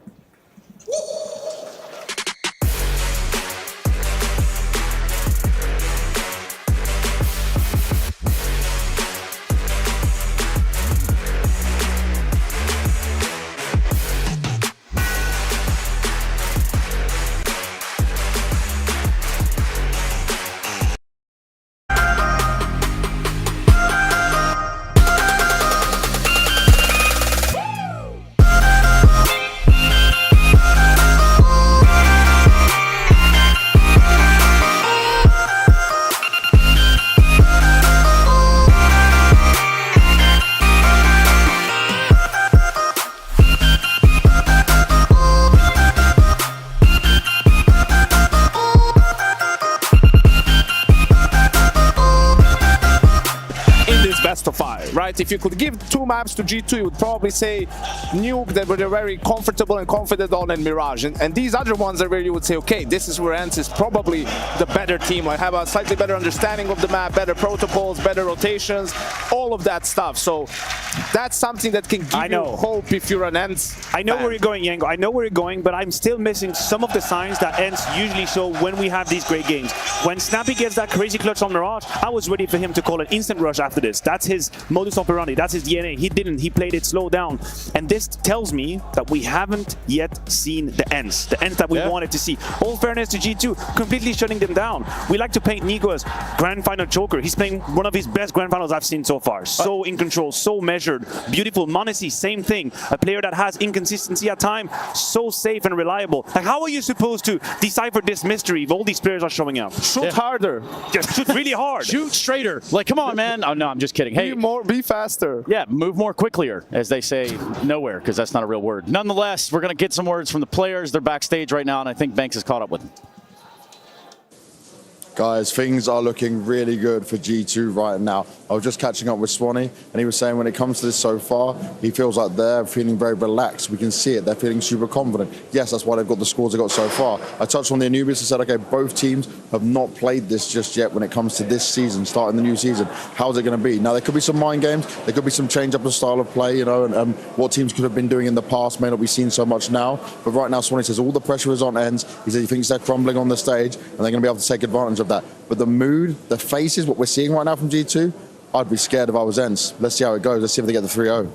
Best of 5, right? If you could give 2 maps to G2, you would probably say Nuke, that they're very comfortable and confident on, and Mirage. And these other ones are where you would say, okay, this is where ENCE is probably the better team. Like, have a slightly better understanding of the map, better protocols, better rotations, all of that stuff. So that's something that can give you hope if you're an ENCE I know fan. where you're going, Yango. I know where you're going, but I'm still missing some of the signs that ENCE usually show when we have these great games. When Snappy gets that crazy clutch on Mirage, I was ready for him to call an instant rush after this. That's his modus operandi. That's his DNA. He didn't. He played it slow down. And this tells me that we haven't yet seen the ENCE that we wanted to see. All fairness to G2, completely shutting them down. We like to paint Nico as grand final choker. He's playing one of his best grand finals I've seen so far. So in control, so measured, beautiful. Monashi, same thing. A player that has inconsistency at time, so safe and reliable. Like, how are you supposed to decipher this mystery if all these players are showing up? Shoot harder. Just shoot really hard. Shoot straighter. Like, come on, man. Oh, no, I'm just kidding. Hey, be faster. Yeah, move more quicklier, as they say nowhere, because that's not a real word. Nonetheless, we're going to get some words from the players. They're backstage right now, and I think Banks has caught up with them. Guys, things are looking really good for G2 right now. I was just catching up with Swanee, and he was saying when it comes to this so far, he feels like they're feeling very relaxed. We can see it. They're feeling super confident. Yes, that's why they've got the scores they got so far. I touched on the Anubis and said, okay, both teams have not played this just yet when it comes to this season, starting the new season. How's it going to be? Now, there could be some mind games. There could be some change up of style of play, you know, and what teams could have been doing in the past may not be seen so much now. But right now, Swanee says all the pressure is on ENCE. He said he thinks they're crumbling on the stage, and they're going to be able to take advantage of that. But the mood, the faces, what we're seeing right now from G2, I'd be scared if I was ENCE. Let's see how it goes. Let's see if they get the 3-0.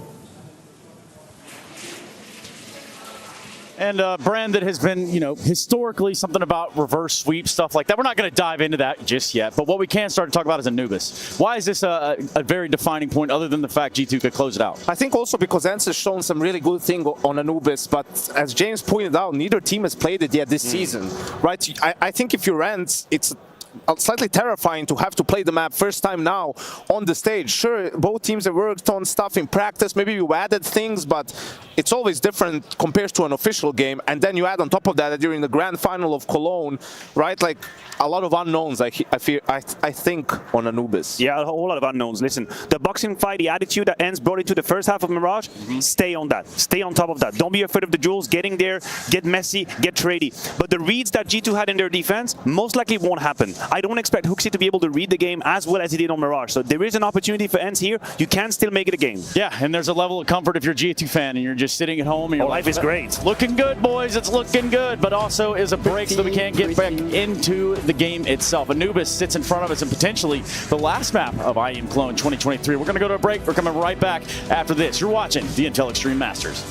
And Brandon has been, you know, historically something about reverse sweep, stuff like that. We're not going to dive into that just yet. But what we can start to talk about is Anubis. Why is this a very defining point other than the fact G2 could close it out? I think also because ENCE has shown some really good thing on Anubis, but as James pointed out, neither team has played it yet this season, right? I think if you're ENCE, it's slightly terrifying to have to play the map first time now on the stage. Sure, both teams have worked on stuff in practice, maybe you added things, but it's always different compared to an official game. And then you add on top of that during the grand final of Cologne, right? Like a lot of unknowns, I think, on Anubis. Yeah, a whole lot of unknowns. Listen, the boxing fight, the attitude that ENCE brought into the first half of Mirage, stay on that. Stay on top of that. Don't be afraid of the duels, getting there, get messy, get trady. But the reads that G2 had in their defense most likely won't happen. I don't expect Hooksy to be able to read the game as well as he did on Mirage. So there is an opportunity for ENCE here. You can still make it a game. Yeah, and there's a level of comfort if you're a G2 fan and you're just sitting at home. And life is great. Looking good, boys. It's looking good. But also is a break so that we can't get back into the game itself. Anubis sits in front of us and potentially the last map of IEM Cologne 2023. We're going to go to a break. We're coming right back after this. You're watching the Intel Extreme Masters.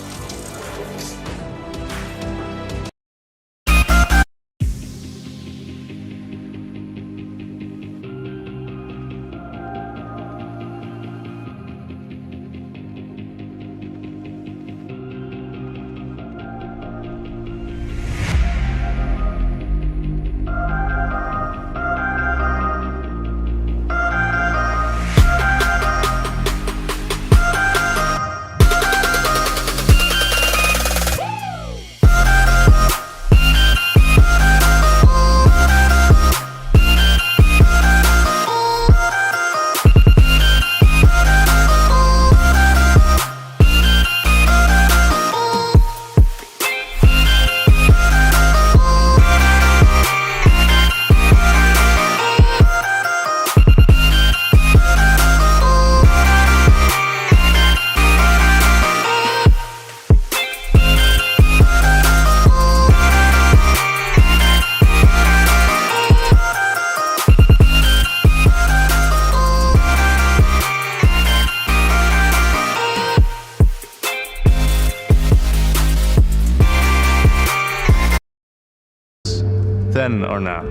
then or now.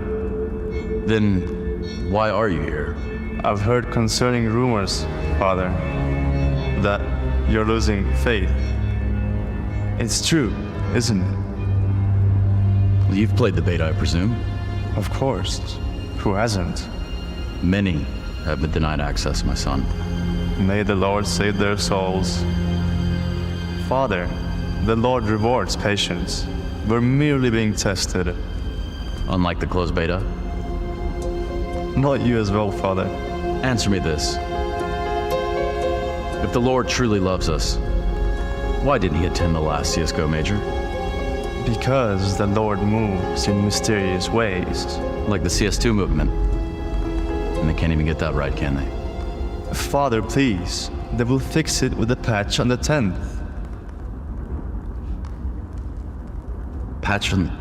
Then why are you here? I've heard concerning rumors, Father, that you're losing faith. It's true, isn't it? Well, you've played the beta, I presume? Of course. Who hasn't? Many have been denied access, my son. May the Lord save their souls. Father, the Lord rewards patience. We're merely being tested. Unlike the closed beta? Not you as well, Father. Answer me this. If the Lord truly loves us, why didn't he attend the last CSGO major? Because the Lord moves in mysterious ways. Like the CS2 movement. And they can't even get that right, can they? Father, please. They will fix it with a patch on the 10th. Patch on...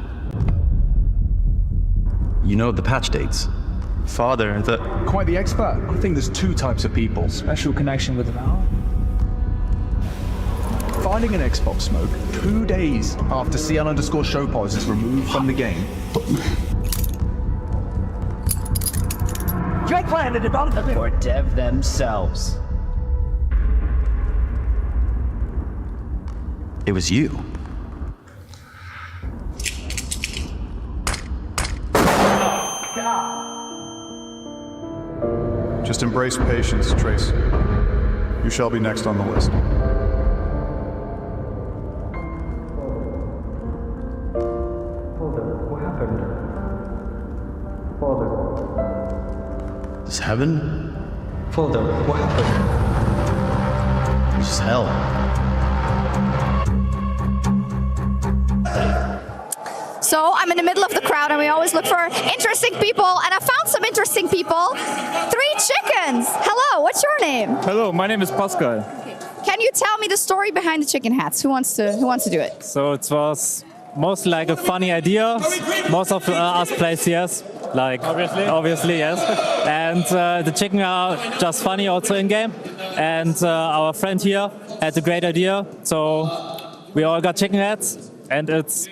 You know the patch dates. Father, the... Quite the expert. I think there's two types of people. Special connection with Val. Finding an Xbox smoke 2 days after CL_Showpause is removed from the game. Drake plan the development for dev themselves. It was you. Just embrace patience, Trace. You shall be next on the list. What happened? Father. This heaven? Father, what happened? This is hell. So I'm in the middle of the crowd and we always look for interesting people, and I found some interesting people. 3 chickens. Hello, what's your name? Hello, my name is Pascal. Can you tell me the story behind the chicken hats? Who wants to do it? So it was mostly like a funny idea. Most of us play CS, like obviously yes. And the chicken are just funny also in game. And our friend here had a great idea. So we all got chicken hats, and it's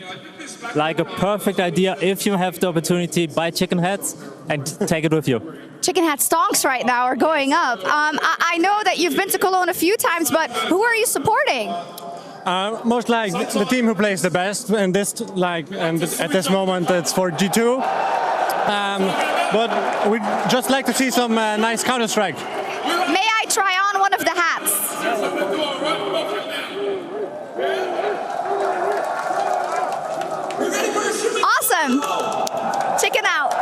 like a perfect idea if you have the opportunity, buy chicken hats and take it with you. Chicken hat stonks right now are going up. I know that you've been to Cologne a few times, but who are you supporting? Most like the team who plays the best, and at this moment it's for G2. But we'd just like to see some nice Counter-Strike. May I try on one of the hats? Awesome! Chicken out!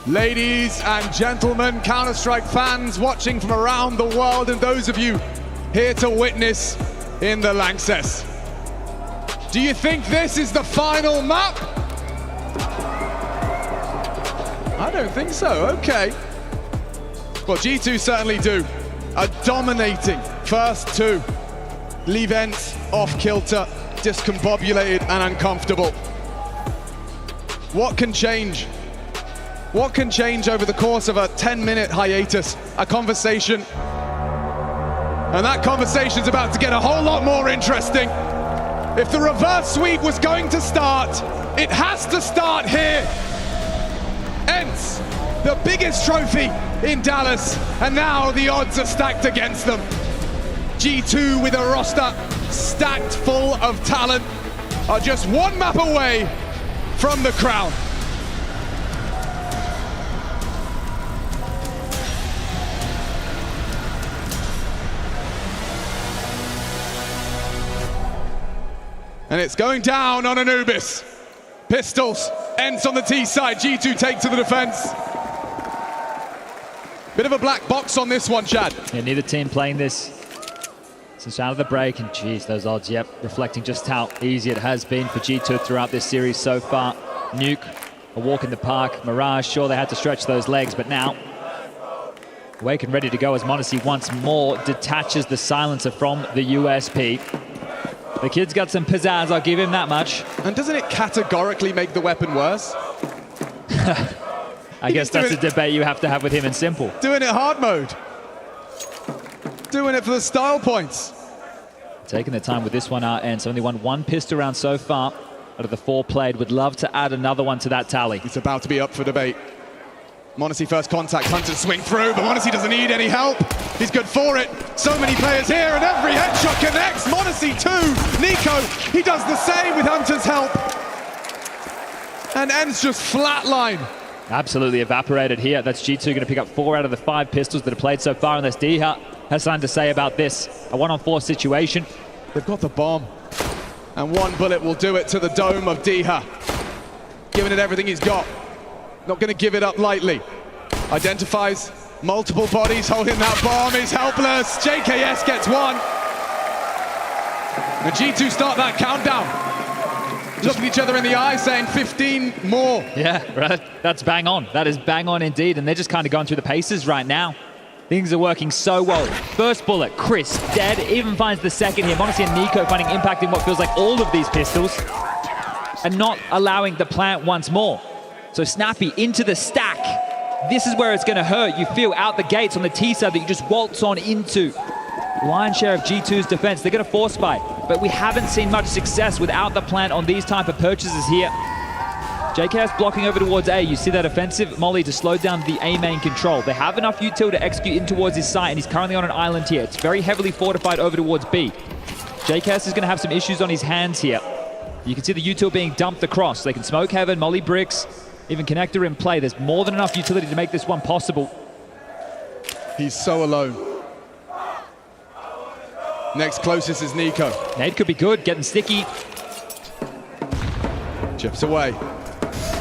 Ladies and gentlemen, Counter-Strike fans watching from around the world, and those of you here to witness in the Lanxess. Do you think this is the final map? I don't think so, okay. Well, G2 certainly do. A dominating first two. Leave ENCE off kilter, discombobulated and uncomfortable. What can change? What can change over the course of a 10-minute hiatus? A conversation. And that conversation's about to get a whole lot more interesting. If the reverse sweep was going to start, it has to start here. ENCE, the biggest trophy in Dallas, and now the odds are stacked against them. G2 with a roster stacked full of talent. are just one map away from the crown. And it's going down on Anubis. Pistols, ENCE on the T side, G2 take to the defense. Bit of a black box on this one, Chad. Yeah, neither team playing this since out of the break, and geez, those odds, yep, reflecting just how easy it has been for G2 throughout this series so far. Nuke, a walk in the park. Mirage, sure, they had to stretch those legs, but now awake and ready to go as m0NESY once more detaches the silencer from the USP. The kid's got some pizzazz, I'll give him that much. And doesn't it categorically make the weapon worse? I guess that's a debate you have to have with him in Simple. Doing it hard mode. Doing it for the style points. Taking their time with this one, ENCE. Only won one pistol round so far out of the 4 played. Would love to add another one to that tally. It's about to be up for debate. m0NESY first contact, Hunter to swing through, but m0NESY doesn't need any help. He's good for it. So many players here, and every headshot connects. m0NESY 2. Nico, he does the same with Hunter's help. And ENCE just flatline. Absolutely evaporated here. That's G2 going to pick up 4 out of the 5 pistols that have played so far, unless Diha has something to say about this. A 1-on-4 situation. They've got the bomb. And one bullet will do it to the dome of Diha. Giving it everything he's got. Not going to give it up lightly. Identifies multiple bodies holding that bomb. Is helpless. JKS gets one. And G2 start that countdown. Looking each other in the eye, saying 15 more. Yeah, right. That's bang on. That is bang on indeed. And they're just kind of going through the paces right now. Things are working so well. First bullet, Chris, dead. Even finds the second here. m0NESY and Nico finding impact in what feels like all of these pistols. And not allowing the plant once more. So Snappy into the stack. This is where it's going to hurt. You feel out the gates on the T side that you just waltz on into. Lion's share of G2's defense. They're going to force fight, but we haven't seen much success without the plant on these type of purchases here. JKS blocking over towards A. You see that offensive molly to slow down the A main control. They have enough util to execute in towards his site, and he's currently on an island here. It's very heavily fortified over towards B. JKS is going to have some issues on his hands here. You can see the util being dumped across. They can smoke heaven, molly bricks, even connector in play. There's more than enough utility to make this one possible. He's so alone. Next closest is Nico. Nade could be good, getting sticky. Chips away.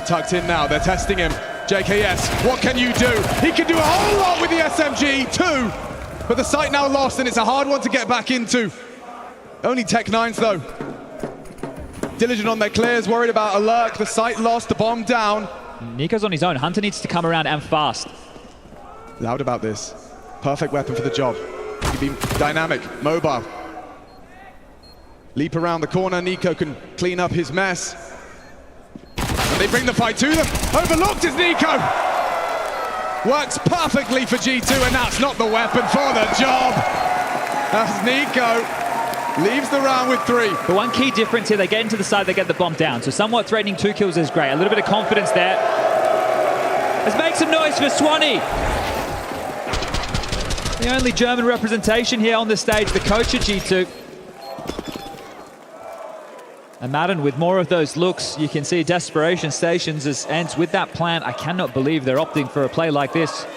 Tucked in now, they're testing him. JKS, what can you do? He can do a whole lot with the SMG, 2. But the site now lost, and it's a hard one to get back into. Only Tech9s though. Diligent on their clears, worried about a lurk. The site lost, the bomb down. Nico's on his own. Hunter needs to come around and fast. Loud about this. Perfect weapon for the job. He can be dynamic, mobile. Leap around the corner. Nico can clean up his mess. And they bring the fight to them. Overlooked is Nico. Works perfectly for G2, and that's not the weapon for the job. That's Nico. Leaves the round with 3. The one key difference here, they get into the side, they get the bomb down. So somewhat threatening 2 kills is great. A little bit of confidence there. Let's make some noise for Swanee. The only German representation here on the stage, the coach at G2. And Madden with more of those looks. You can see desperation stations as ENCE with that plant. I cannot believe they're opting for a play like this.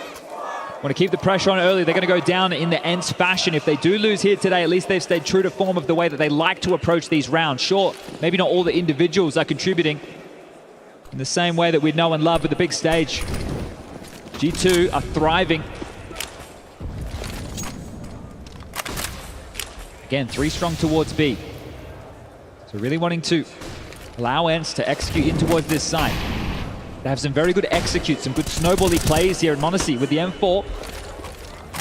Want to keep the pressure on early. They're going to go down in the ENCE fashion. If they do lose here today, at least they've stayed true to form of the way that they like to approach these rounds. Sure, maybe not all the individuals are contributing in the same way that we know and love with the big stage. G2 are thriving. Again, 3 strong towards B. So really wanting to allow ENCE to execute in towards this side. They have some very good executes, some good snowbally plays here in m0NESY with the M4.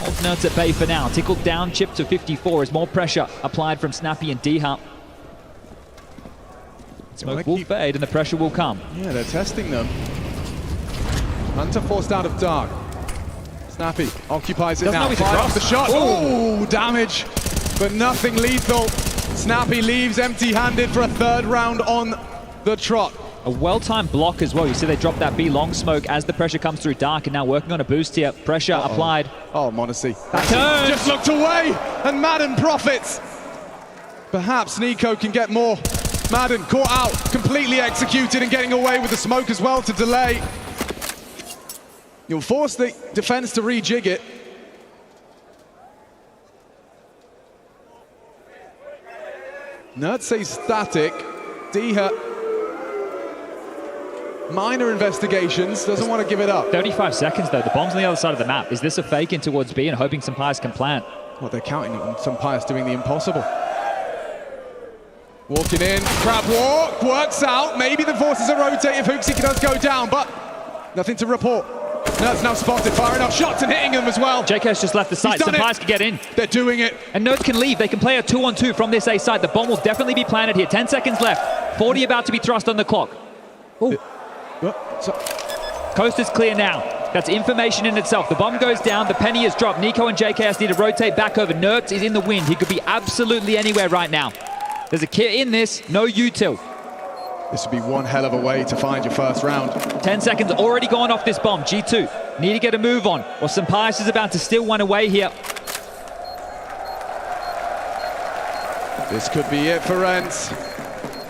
Alternates at bay for now. Tickled down, chip to 54 as more pressure applied from Snappy and Diha. Smoke will fade and the pressure will come. Yeah, they're testing them. Hunter forced out of dark. Snappy occupies it now. Fire off the shot. Oh, damage, but nothing lethal. Snappy leaves empty-handed for a 3rd round on the trot. A well-timed block as well. You see they drop that B long smoke as the pressure comes through dark, and now working on a boost here. Pressure applied. Oh, m0NESY. Just looked away, and Madden profits. Perhaps Nico can get more Madden caught out, completely executed and getting away with the smoke as well to delay. You'll force the defense to rejig it. Nerds static. Diha, minor investigations, doesn't want to give it up. 35 seconds though, the bomb's on the other side of the map. Is this a fake in towards B and hoping Sampayas can plant? Well, they're counting on Sampayas doing the impossible. Walking in, crab walk, works out. Maybe the forces are rotate if Hooksy does go down, but nothing to report. Nerds now spotted, firing off shots and hitting them as well. JK's just left the site, Sampayas can get in. They're doing it. And Nerds can leave, they can play a 2-on-2 from this A side. The bomb will definitely be planted here, 10 seconds left. 40 about to be thrust on the clock. Coast is clear now. That's information in itself. The bomb goes down, the penny is dropped. Nico and JKS need to rotate back over. Nerds is in the wind. He could be absolutely anywhere right now. There's a kit in this, no util. This would be one hell of a way to find your first round. 10 seconds already gone off this bomb. G2 need to get a move on, or Sampayas is about to steal one away here. This could be it for ENCE.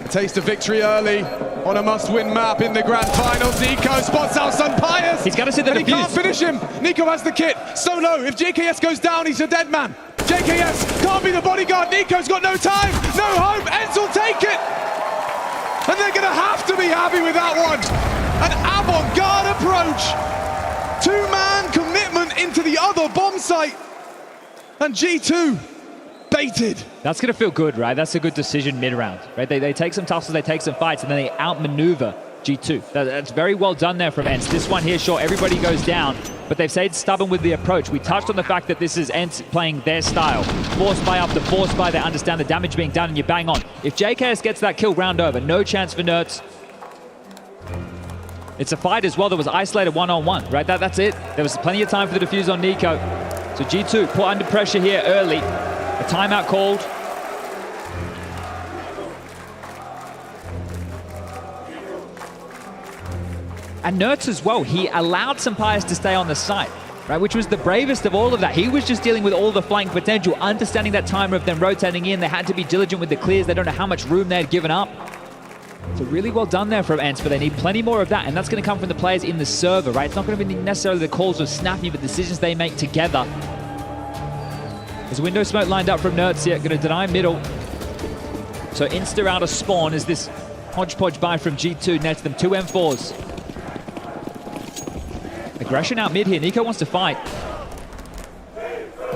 A taste of victory early on a must-win map in the grand finals. Nico spots out Sampayas. He's got to sit the defuse. He can't finish him. Nico has the kit. Solo. If JKS goes down, he's a dead man. JKS can't be the bodyguard. Nico's got no time, no hope. ENCE will take it. And they're going to have to be happy with that one. An avant-garde approach. Two-man commitment into the other bomb site. And G2 baited. That's going to feel good, right? That's a good decision mid-round, right? They take some tussles, they take some fights, and then they outmaneuver G2. That's very well done there from ENCE. This one here, sure, everybody goes down, but they've stayed stubborn with the approach. We touched on the fact that this is ENCE playing their style. Force buy after force buy, they understand the damage being done, and you bang on. If JKS gets that kill, round over. No chance for Nerds. It's a fight as well that was isolated one-on-one, right? That's it. There was plenty of time for the defuse on Nico. So G2 put under pressure here early. A timeout called. And Nerds as well, he allowed Sampayas to stay on the site, right, which was the bravest of all of that. He was just dealing with all the flank potential, understanding that timer of them rotating in. They had to be diligent with the clears. They don't know how much room they had given up. So really well done there from ENCE, but they need plenty more of that, and that's going to come from the players in the server, right? It's not going to be necessarily the calls of Snappy, but decisions they make together. There's a window smoke lined up from Nerds here, going to deny middle. So insta out of spawn is this hodgepodge buy from G2 next to them. 2 M4s. Aggression out mid here. Nico wants to fight.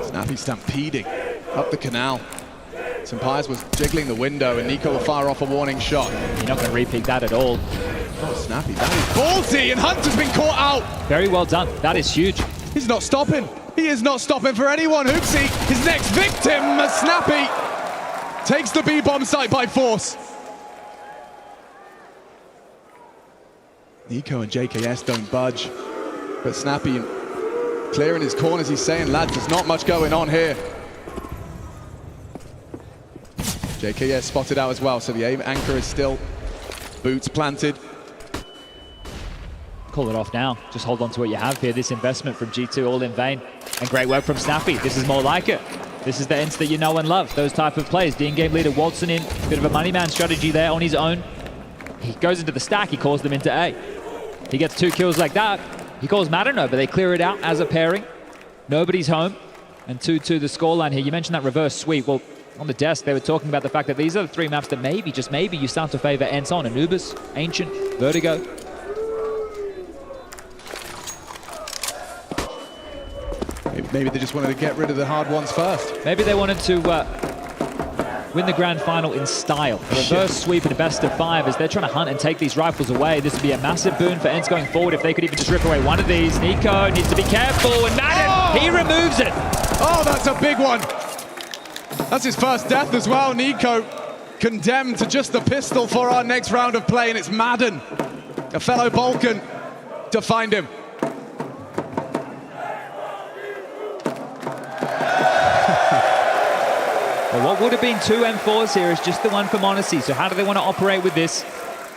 Snappy stampeding up the canal. Sampayas was jiggling the window and Nico will fire off a warning shot. You're not going to repeat that at all. Oh, Snappy, that is ballsy, and Hunter's been caught out. Very well done. That is huge. He's not stopping. He is not stopping for anyone. Hooksy, his next victim, Snappy, takes the B-bomb site by force. Nico and JKS don't budge, but Snappy clearing his corners. He's saying, lads, there's not much going on here. JKS spotted out as well, so the aim anchor is still boots planted. Call it off now. Just hold on to what you have here. This investment from G2 all in vain. And great work from Snappy. This is more like it. This is the ENCE that you know and love. Those type of plays. The in-game leader waltzing in. Bit of a money man strategy there on his own. He goes into the stack. He calls them into A. He gets 2 kills like that. He calls Madden over. They clear it out as a pairing. Nobody's home. And 2-2 the scoreline here. You mentioned that reverse sweep. Well, on the desk, they were talking about the fact that these are the 3 maps that maybe, just maybe, you start to favor ENCE on. Anubis, Ancient, Vertigo. Maybe they just wanted to get rid of the hard ones first. Maybe they wanted to win the grand final in style. A reverse sweep in a best of 5 as they're trying to hunt and take these rifles away. This would be a massive boon for ENCE going forward if they could even just rip away one of these. Nico needs to be careful, and Madden, he removes it. Oh, that's a big one. That's his first death as well. Nico condemned to just the pistol for our next round of play, and it's Madden, a fellow Balkan, to find him. Well, what would have been 2 M4s here is just the one from Honesty. So how do they want to operate with this?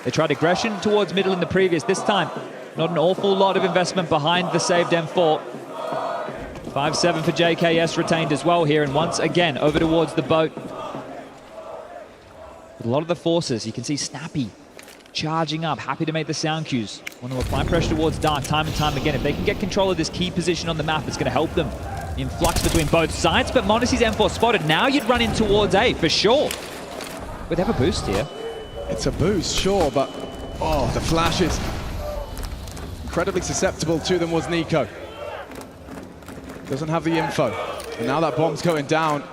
They tried aggression towards middle in the previous. This time, not an awful lot of investment behind the saved M4. 5-7 for JKS retained as well here. And once again, over towards the boat. a lot of the forces. You can see Snappy charging up, happy to make the sound cues. Want to apply pressure towards Dark time and time again. If they can get control of this key position on the map, it's going to help them in flux between both sides. But Monacy's M4 spotted. Now you'd run in towards A for sure. But they have a boost here. It's a boost, sure, but oh, the flashes. Incredibly susceptible to them was Nico. Doesn't have the info. And now that bomb's going down.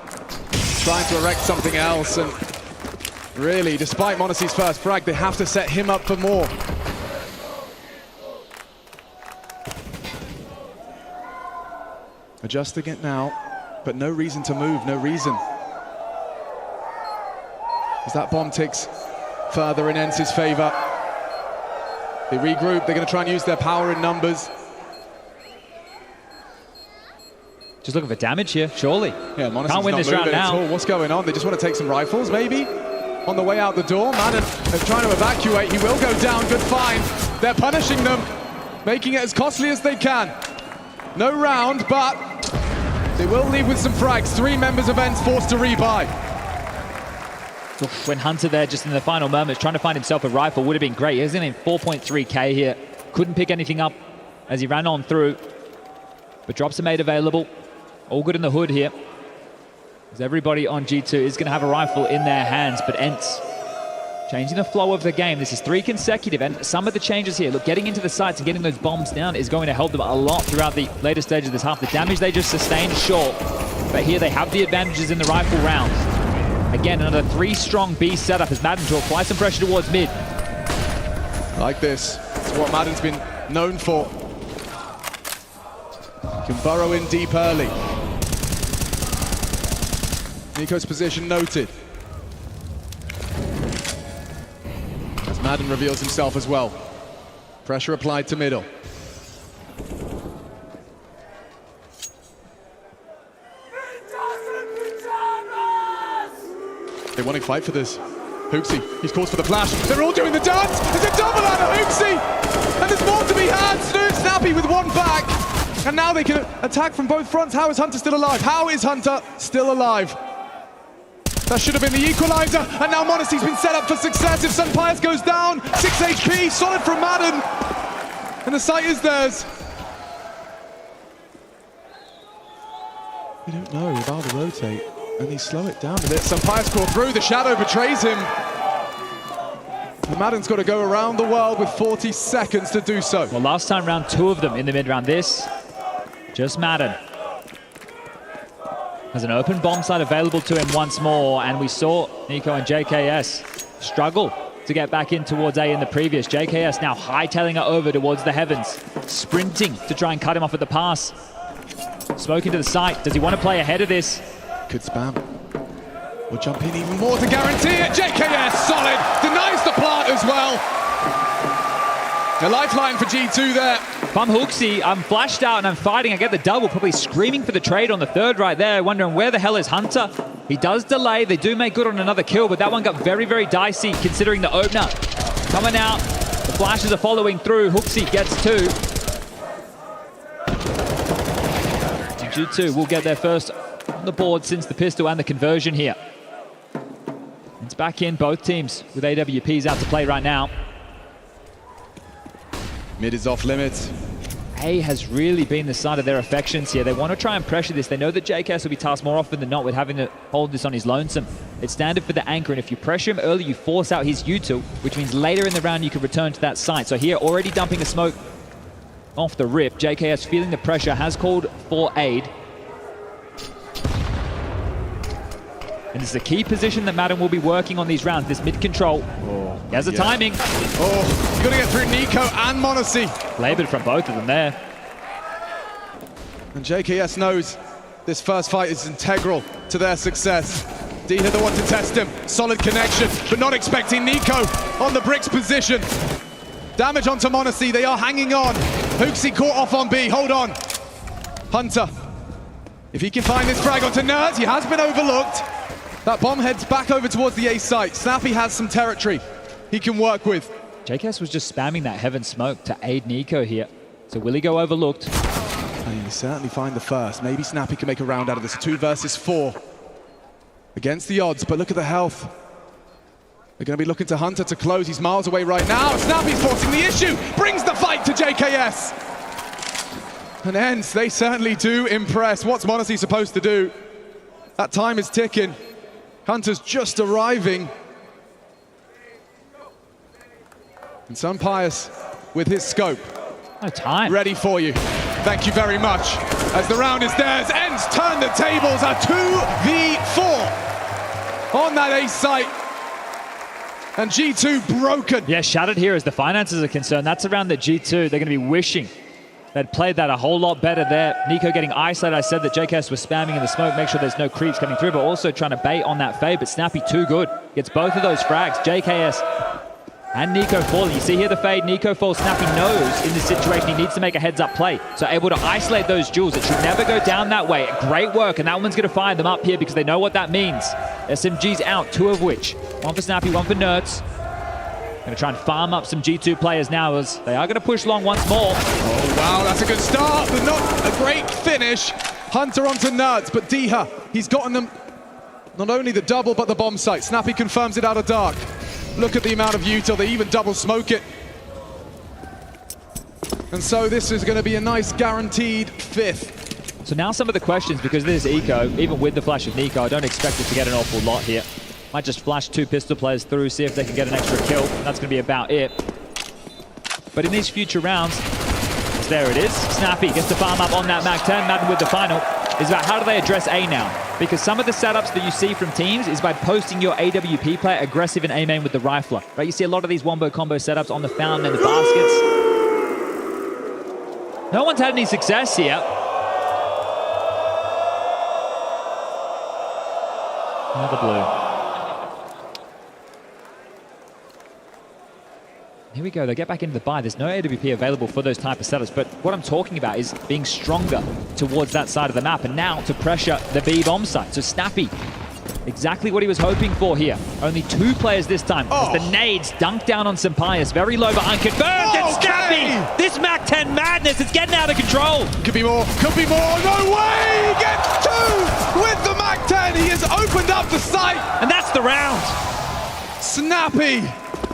Trying to erect something else, and really, despite Monacy's first frag, they have to set him up for more. Adjusting it now, but no reason to move, no reason. As that bomb ticks further in ENCE's favor. They regroup, they're going to try and use their power in numbers. Just looking for damage here, surely. Yeah, Monacy's can't win not this round moving at now. all. What's going on? They just want to take some rifles, maybe? On the way out the door, Madden is trying to evacuate. He will go down, good find. They're punishing them, making it as costly as they can. No round, but they will leave with some frags. 3 members of ENCE forced to rebuy. When Hunter there, just in the final moments, trying to find himself a rifle would have been great. He's in 4.3k here. Couldn't pick anything up as he ran on through. But drops are made available. All good in the hood here. As everybody on G2 is going to have a rifle in their hands, but ENCE changing the flow of the game. This is 3 consecutive, and some of the changes here, look, getting into the sights and getting those bombs down is going to help them a lot throughout the later stages of this half. The damage they just sustained, sure, but here they have the advantages in the rifle rounds. Again, another 3-strong B setup as Madden to apply some pressure towards mid. Like this, it's what Madden's been known for. Can burrow in deep early. Nico's position noted. As Madden reveals himself as well. Pressure applied to middle. They want to fight for this. Hooksy, he's called for the flash. They're all doing the dance. There's a double out of Hooksy. And there's more to be had. Snappy with 1 back. And now they can attack from both fronts. How is Hunter still alive? How is Hunter still alive? That should have been the equalizer. And now Monacy's been set up for success. If Sunpius goes down, 6 HP, solid from Madden. And the site is theirs. We don't know, about to rotate. And they slow it down a bit. Sunpius crawled through, the shadow betrays him. And Madden's got to go around the world with 40 seconds to do so. Well, last time round, 2 of them in the mid round. This, just Madden. Has an open bomb site available to him once more, and we saw Nico and JKS struggle to get back in towards A in the previous. JKS now hightailing it over towards the heavens, sprinting to try and cut him off at the pass. Smoke into the site. Does he want to play ahead of this? Could spam. We'll jump in even more to guarantee it. JKS, solid. Denies the plant as well. A lifeline for G2 there. If I'm Hooksy, I'm flashed out and I'm fighting. I get the double, probably screaming for the trade on the 3rd right there, wondering where the hell is Hunter. He does delay. They do make good on another kill, but that one got very, very dicey considering the opener. Coming out. The flashes are following through. Hooksy gets 2. G2 will get their first on the board since the pistol and the conversion here. It's back in, both teams with AWPs out to play right now. Mid is off limits. A has really been the side of their affections here. They want to try and pressure this. They know that JKS will be tasked more often than not with having to hold this on his lonesome. It's standard for the anchor, and if you pressure him early, you force out his util, which means later in the round you can return to that site. So here, already dumping a smoke off the rip. JKS feeling the pressure, has called for aid. And this is a key position that Madden will be working on these rounds, this mid-control. Oh, he has the timing. Oh, he's going to get through Nico and Monacy. Labored from both of them there. And JKS knows this first fight is integral to their success. D had the one to test him. Solid connection, but not expecting Nico on the bricks position. Damage onto Monacy, they are hanging on. Hooksy caught off on B, hold on. Hunter, if he can find this frag onto Nerds, he has been overlooked. That bomb heads back over towards the A site. Snappy has some territory he can work with. JKS was just spamming that heaven smoke to aid Nico here. So will he go overlooked? And he certainly find the first. Maybe Snappy can make a round out of this. 2 versus 4 against the odds, but look at the health. They're going to be looking to Hunter to close. He's miles away right now. Snappy's forcing the issue. Brings the fight to JKS. And ENCE, they certainly do impress. What's m0NESY supposed to do? That time is ticking. Hunter's just arriving. And Sunpius with his scope. No time. Ready for you. Thank you very much. As the round is theirs, ENCE turn the tables, a 2v4 on that ace site. And G2 broken. Yeah, shattered here as the finances are concerned. That's around the G2. They're going to be wishing they'd played that a whole lot better there. Nico getting isolated. I said that JKS was spamming in the smoke, make sure there's no creeps coming through, but also trying to bait on that fade. But Snappy too good. Gets both of those frags. JKS and Nico falling. You see here the fade. Nico falls. Snappy knows in this situation he needs to make a heads-up play. So able to isolate those jewels. It should never go down that way. Great work, and that one's going to find them up here because they know what that means. SMG's out, 2 of which. 1 for Snappy, 1 for Nerds. Going to try and farm up some G2 players now as they are going to push long once more. Oh, wow, that's a good start, but not a great finish. Hunter onto Nerds, but Diha, he's gotten them not only the double, but the bomb site. Snappy confirms it out of dark. Look at the amount of util, they even double smoke it. And so this is going to be a nice guaranteed 5th. So now some of the questions, because this is Eco, even with the flash of Nico, I don't expect it to get an awful lot here. Might just flash 2 pistol players through, see if they can get an extra kill. That's going to be about it. But in these future rounds, there it is. Snappy gets to farm up on that MAC-10. Madden with the final is about how do they address A now? Because some of the setups that you see from teams is by posting your AWP player aggressive and A-main with the rifler. Right? You see a lot of these wombo combo setups on the fountain and the baskets. No one's had any success here. Another blue. Here we go, they get back into the buy. There's no AWP available for those type of setups, but what I'm talking about is being stronger towards that side of the map, and now to pressure the B bomb site. So Snappy, exactly what he was hoping for here. Only 2 players this time. As the nades dunk down on Sunpius. Very low, but unconfirmed. And Snappy, this MAC-10 madness, it's getting out of control. Could be more, no way! He gets 2 with the MAC-10. He has opened up the site. And that's the round. Snappy.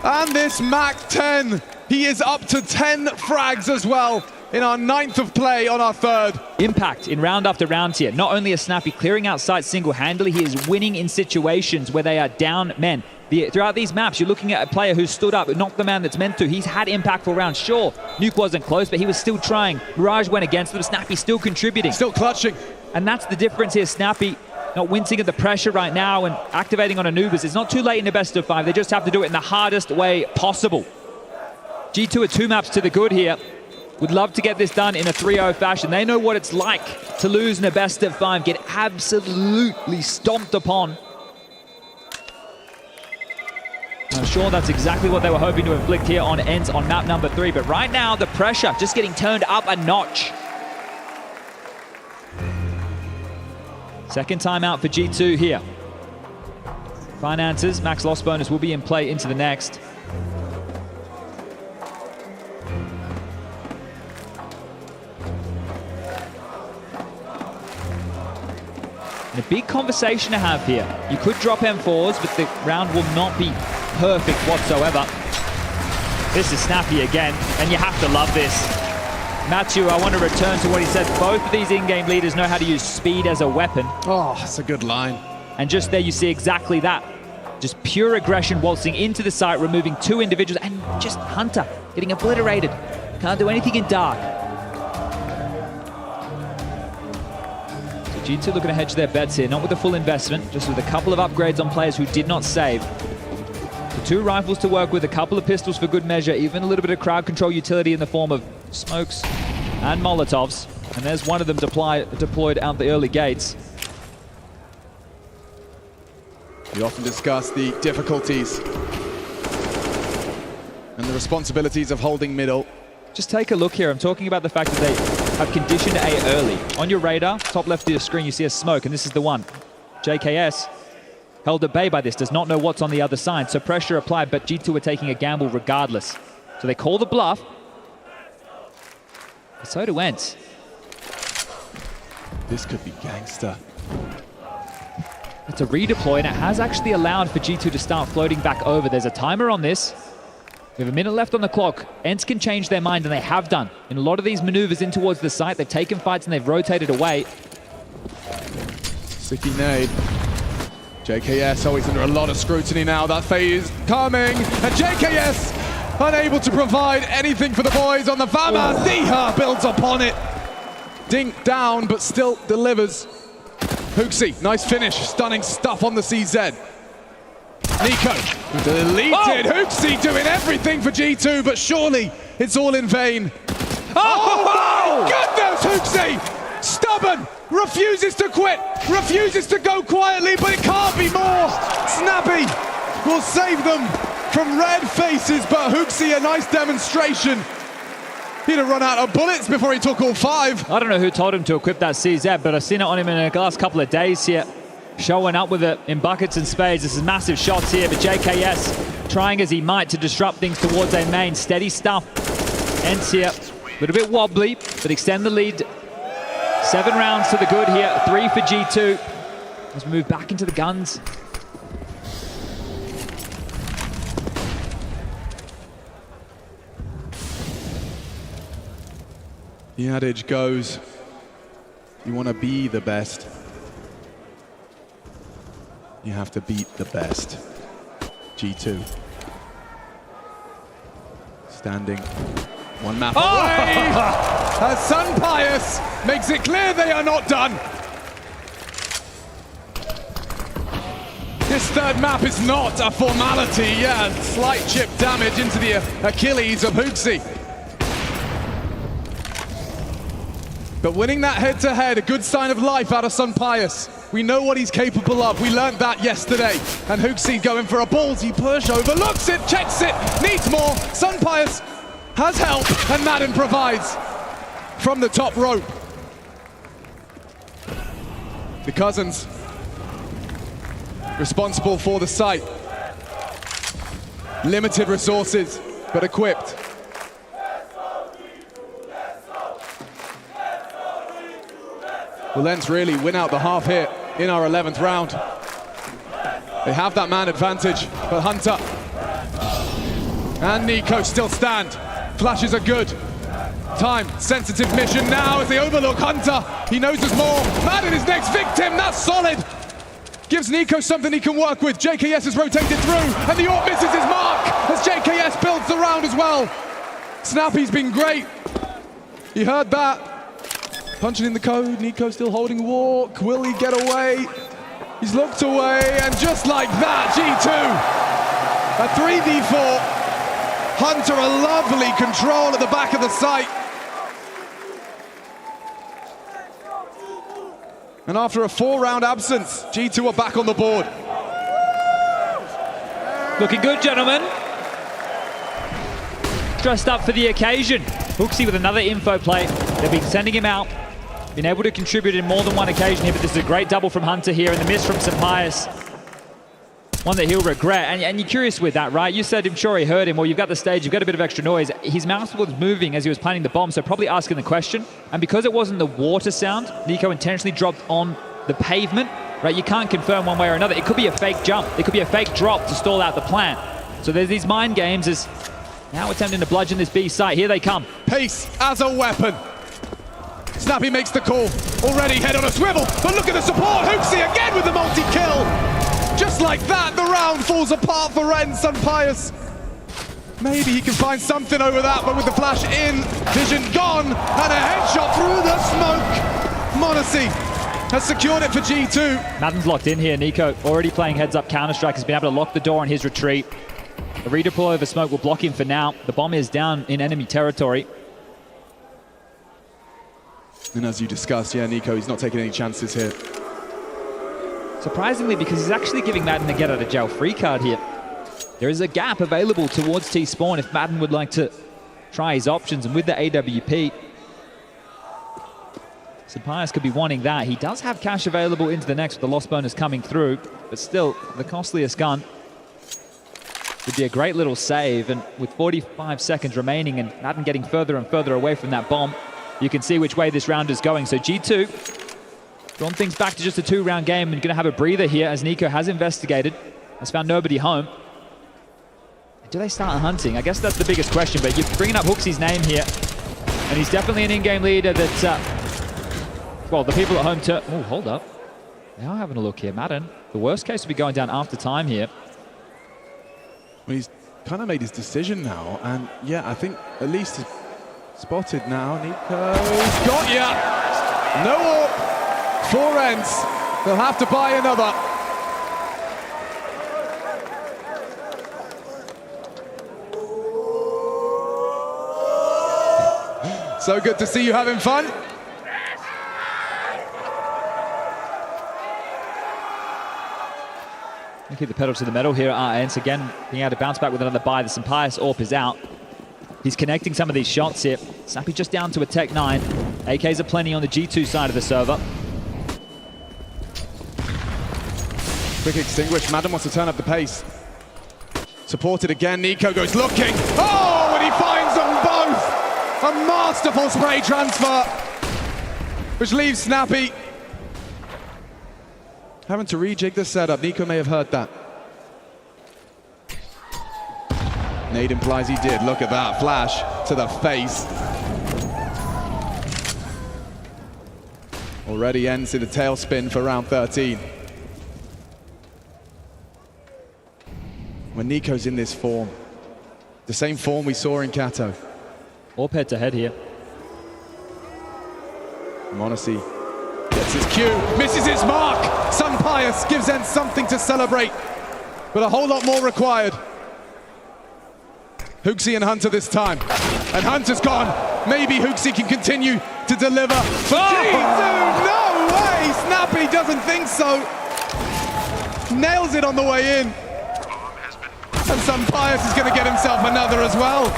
And this MAC-10, he is up to 10 frags as well in our 9th of play on our 3rd. Impact in round after round here. Not only is Snappy clearing out sites single-handedly, he is winning in situations where they are down men. Throughout these maps, you're looking at a player who stood up, not the man that's meant to. He's had impactful rounds. Sure, Nuke wasn't close, but he was still trying. Mirage went against them. Snappy still contributing. Still clutching. And that's the difference here. Snappy not wincing at the pressure right now and activating on Anubis. It's not too late in the best of 5. They just have to do it in the hardest way possible. G2 are 2 maps to the good here. Would love to get this done in a 3-0 fashion. They know what it's like to lose in a best of 5, get absolutely stomped upon. I'm sure that's exactly what they were hoping to inflict here on ENCE on map number 3. But right now, the pressure just getting turned up a notch. Second timeout for G2 here. Finances, max loss bonus will be in play into the next. And a big conversation to have here. You could drop M4s, but the round will not be perfect whatsoever. This is Snappy again, and you have to love this. Matthew, I want to return to what he said. Both of these in-game leaders know how to use speed as a weapon. Oh, that's a good line. And just there you see exactly that. Just pure aggression waltzing into the site, removing 2 individuals, and just Hunter getting obliterated. Can't do anything in dark. So G2 looking to hedge their bets here, not with a full investment, just with a couple of upgrades on players who did not save. The 2 rifles to work with, a couple of pistols for good measure, even a little bit of crowd control utility in the form of smokes and Molotovs. And there's one of them deployed out the early gates. We often discuss the difficulties and the responsibilities of holding middle. Just take a look here. I'm talking about the fact that they have conditioned A early. On your radar, top left of your screen, you see a smoke, and this is the one. JKS held at bay by this, does not know what's on the other side, so pressure applied, but G2 are taking a gamble regardless. So they call the bluff. So do ENCE. This could be gangster. It's a redeploy, and it has actually allowed for G2 to start floating back over. There's a timer on this. We have a minute left on the clock. ENCE can change their mind, and they have done. In a lot of these maneuvers in towards the site, they've taken fights and they've rotated away. Sicky nade. JKS always under a lot of scrutiny now. That phase coming, and JKS unable to provide anything for the boys on the Famas. Diha builds upon it. Dink down, but still delivers. Hooksy, nice finish. Stunning stuff on the CZ. NiKo deleted. Hooksy doing everything for G2, but surely it's all in vain. Oh my goodness, Hooksy! Stubborn, refuses to quit, refuses to go quietly, but it can't be more. Snappy will save them from red faces, but Hooksy, a nice demonstration. He'd have run out of bullets before he took all 5. I don't know who told him to equip that CZ, but I've seen it on him in the last couple of days here. Showing up with it in buckets and spades. This is massive shots here, but JKS trying as he might to disrupt things towards their main. Steady stuff. ENCE here, a little bit wobbly, but extend the lead. 7 rounds to the good here, 3 for G2. As we move back into the guns. The adage goes, you want to be the best, you have to beat the best. G2. Standing 1 map away! As Sunpius makes it clear they are not done. This 3rd map is not a formality. Yeah, slight chip damage into the Achilles of Hooksy. But winning that head-to-head, a good sign of life out of Sunpius. We know what he's capable of. We learned that yesterday. And Hooksy going for a ballsy push, overlooks it, checks it, needs more. Sunpius has help, and Madden provides from the top rope. The Cousins responsible for the site. Limited resources, but equipped. Will ENCE really win out the half here in our 11th round? They have that man advantage, but Hunter and NiKo still stand. Flashes are good. Time, sensitive mission now as they overlook Hunter. He knows there's more. Madden is next victim, that's solid. Gives NiKo something he can work with. JKS is rotated through, and the AWP misses his mark as JKS builds the round as well. Snappy's been great. You heard that. Punching in the code, NiKo still holding walk. Will he get away? He's looked away, and just like that, G2, a 3v4. Hunter, a lovely control at the back of the site. And after a 4-round absence, G2 are back on the board. Looking good, gentlemen. Dressed up for the occasion. Hooksy with another info play. They've been sending him out. Been able to contribute in more than one occasion here, but this is a great double from Hunter here, and the miss from Sunpius. One that he'll regret, and you're curious with that, right? You said I'm sure he heard him, well, you've got the stage, you've got a bit of extra noise. His mouse was moving as he was planting the bomb, so probably asking the question. And because it wasn't the water sound, NiKo intentionally dropped on the pavement, right? You can't confirm one way or another. It could be a fake jump. It could be a fake drop to stall out the plant. So there's these mind games as now attempting to bludgeon this B site. Here they come. Pace as a weapon. Snappy makes the call. Already head on a swivel, but look at the support. Hooksy again with the multi-kill. Just like that, the round falls apart for ENCE. Sunpius. Maybe he can find something over that, but with the flash in, vision gone, and a headshot through the smoke. m0NESY has secured it for G2. Madden's locked in here. NiKo already playing heads-up Counter-Strike, has been able to lock the door on his retreat. A redeploy over smoke will block him for now. The bomb is down in enemy territory. And as you discussed, yeah, NiKo, he's not taking any chances here. Surprisingly, because he's actually giving Madden a get-out-of-jail free card here. There is a gap available towards T-Spawn if Madden would like to try his options, and with the AWP, Sunpius could be wanting that. He does have cash available into the next with the loss bonus coming through, but still, the costliest gun would be a great little save, and with 45 seconds remaining and Madden getting further and further away from that bomb, you can see which way this round is going. So G2 Drawn things back to just a 2-round game and going to have a breather here as Nico has investigated. Has found nobody home. Do they start hunting? I guess that's the biggest question, but you're bringing up HooXi's name here. And he's definitely an in-game leader that, well, the people at home to... Oh, hold up. They are having a look here. Madden, the worst case would be going down after time here. Well, he's kind of made his decision now. And yeah, I think at least he's spotted now. Nico's got ya! No up! 4 ENCE. They'll have to buy another. So good to see you having fun. Keep the pedal to the metal here at ENCE. Again, being able to bounce back with another buy. The Sampaius AWP is out. He's connecting some of these shots here. Snappy just down to a Tech 9. AKs are plenty on the G2 side of the server. Quick extinguish. Madden wants to turn up the pace. Supported again. Nico goes looking. Oh, and he finds them both. A masterful spray transfer, which leaves Snappy having to rejig the setup. Nico may have heard that. Nade implies he did. Look at that flash to the face. Already ENCE in the tailspin for round 13. When Nico's in this form, the same form we saw in Kato. AWP head to head here. m0NESY gets his cue, misses his mark. Sampaius gives ENCE something to celebrate, but a whole lot more required. HooXi and Hunter this time, and Hunter's gone. Maybe HooXi can continue to deliver. G2, no way! Snappy doesn't think so. Nails it on the way in. And Sampaius is going to get himself another as well.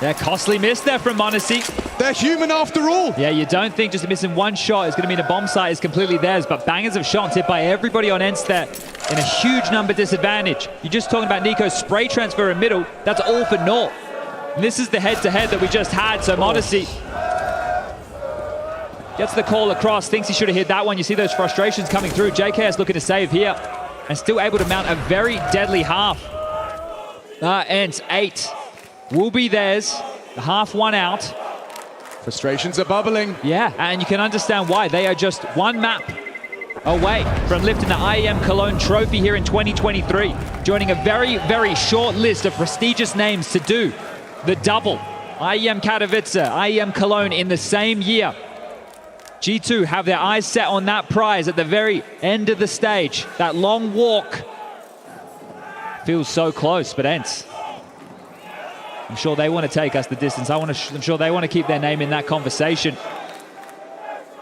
Yeah, costly miss there from m0NESY. They're human after all. Yeah, you don't think just missing one shot is going to mean a bomb site is completely theirs, but bangers of shots hit by everybody on ENCE there in a huge number disadvantage. You're just talking about Nico's spray transfer in middle. That's all for naught. And this is the head-to-head that we just had, so m0NESY gets the call across, thinks he should have hit that one. You see those frustrations coming through. JKS looking to save here and still able to mount a very deadly half. ENCE 8 will be theirs. The half one out. Frustrations are bubbling. Yeah, and you can understand why. They are just one map away from lifting the IEM Cologne trophy here in 2023. Joining a very, very short list of prestigious names to do the double. IEM Katowice, IEM Cologne in the same year. G2 have their eyes set on that prize at the very end of the stage. That long walk feels so close, but ENCE, I'm sure they want to take us the distance. I'm sure they want to keep their name in that conversation.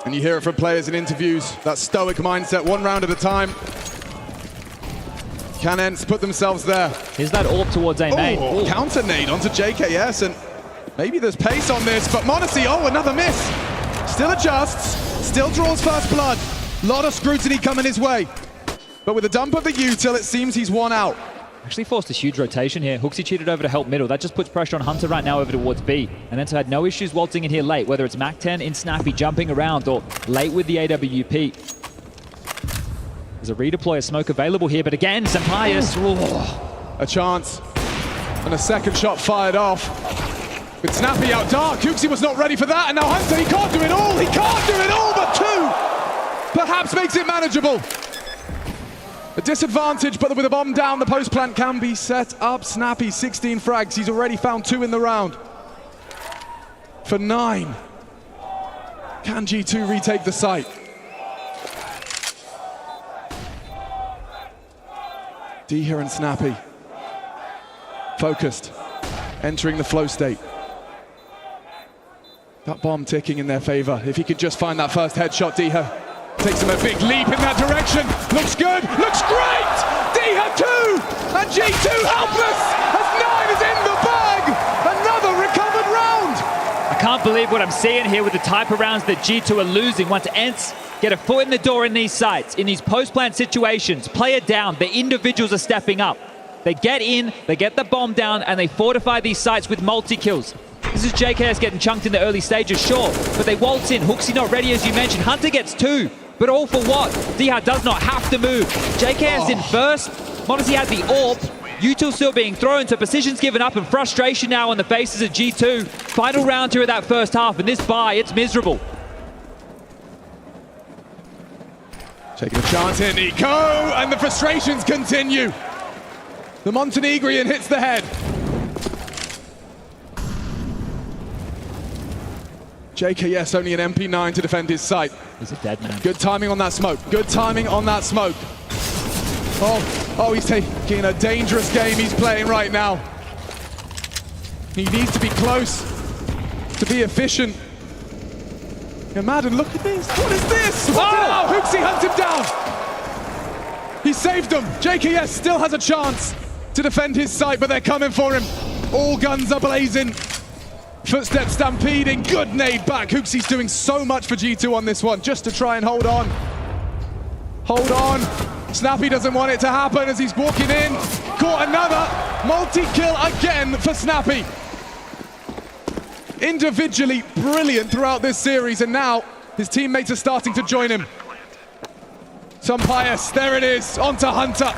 And you hear it from players in interviews, that stoic mindset, one round at a time. Can ENCE put themselves there? Here's that AWP towards A main. Oh, counter nade onto JKS, and maybe there's pace on this, but m0NESY, oh, another miss. Still adjusts, still draws first blood. Lot of scrutiny coming his way. But with a dump of the util, it seems he's one out. Actually forced a huge rotation here. HooXi cheated over to help middle. That just puts pressure on Hunter right now over towards B. And ENCE had no issues waltzing in here late, whether it's Mac-10 in Snappy jumping around or late with the AWP. There's a redeploy of smoke available here, but again, Sampaius. A chance. And a second shot fired off. With Snappy out dark, HooXi was not ready for that, and now Hunter, he can't do it all! He can't do it all, but 2! Perhaps makes it manageable. A disadvantage, but with a bomb down, the post plant can be set up. Snappy, 16 frags. He's already found 2 in the round. For 9. Can G2 retake the site? D here and Snappy. Focused. Entering the flow state. That bomb ticking in their favor. If he could just find that first headshot, Diha takes him a big leap in that direction. Looks good, looks great! Diha 2! And G2 helpless as 9 is in the bag! Another recovered round! I can't believe what I'm seeing here with the type of rounds that G2 are losing. Once ENCE get a foot in the door in these sites, in these post-plant situations, player down, the individuals are stepping up. They get in, they get the bomb down, and they fortify these sites with multi-kills. This is JKS getting chunked in the early stages, sure, but they waltz in. HooXi not ready, as you mentioned. Hunter gets 2. But all for what? Dihad does not have to move. JKS in first. Modesty has the AWP. U2 still being thrown, so positions given up and frustration now on the faces of G2. Final round here of that first half, and this bye, it's miserable. Taking a chance here, Nico, and the frustrations continue. The Montenegrin hits the head. JKS only an MP9 to defend his site. He's a dead man. Good timing on that smoke. Good timing on that smoke. Oh, he's taking a dangerous game he's playing right now. He needs to be close to be efficient. Yeah, Madden, look at this. What is this? Oh, Hooksy hunts him down. He saved him. JKS still has a chance to defend his site, but they're coming for him. All guns are blazing. Footsteps stampeding. Good nade back. Hooksy's doing so much for G2 on this one, just to try and hold on. Hold on. Snappy doesn't want it to happen as he's walking in. Caught another multi-kill again for Snappy. Individually brilliant throughout this series, and now his teammates are starting to join him. Some bias, there it is, onto Hunter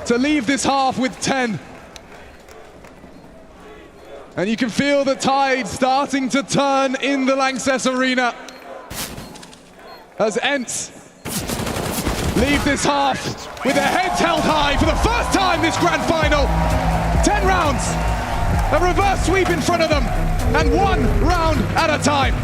to leave this half with 10. And you can feel the tide starting to turn in the Lanxess Arena as ENCE leave this half with their heads held high for the first time this grand final. 10 rounds, a reverse sweep in front of them, and one round at a time.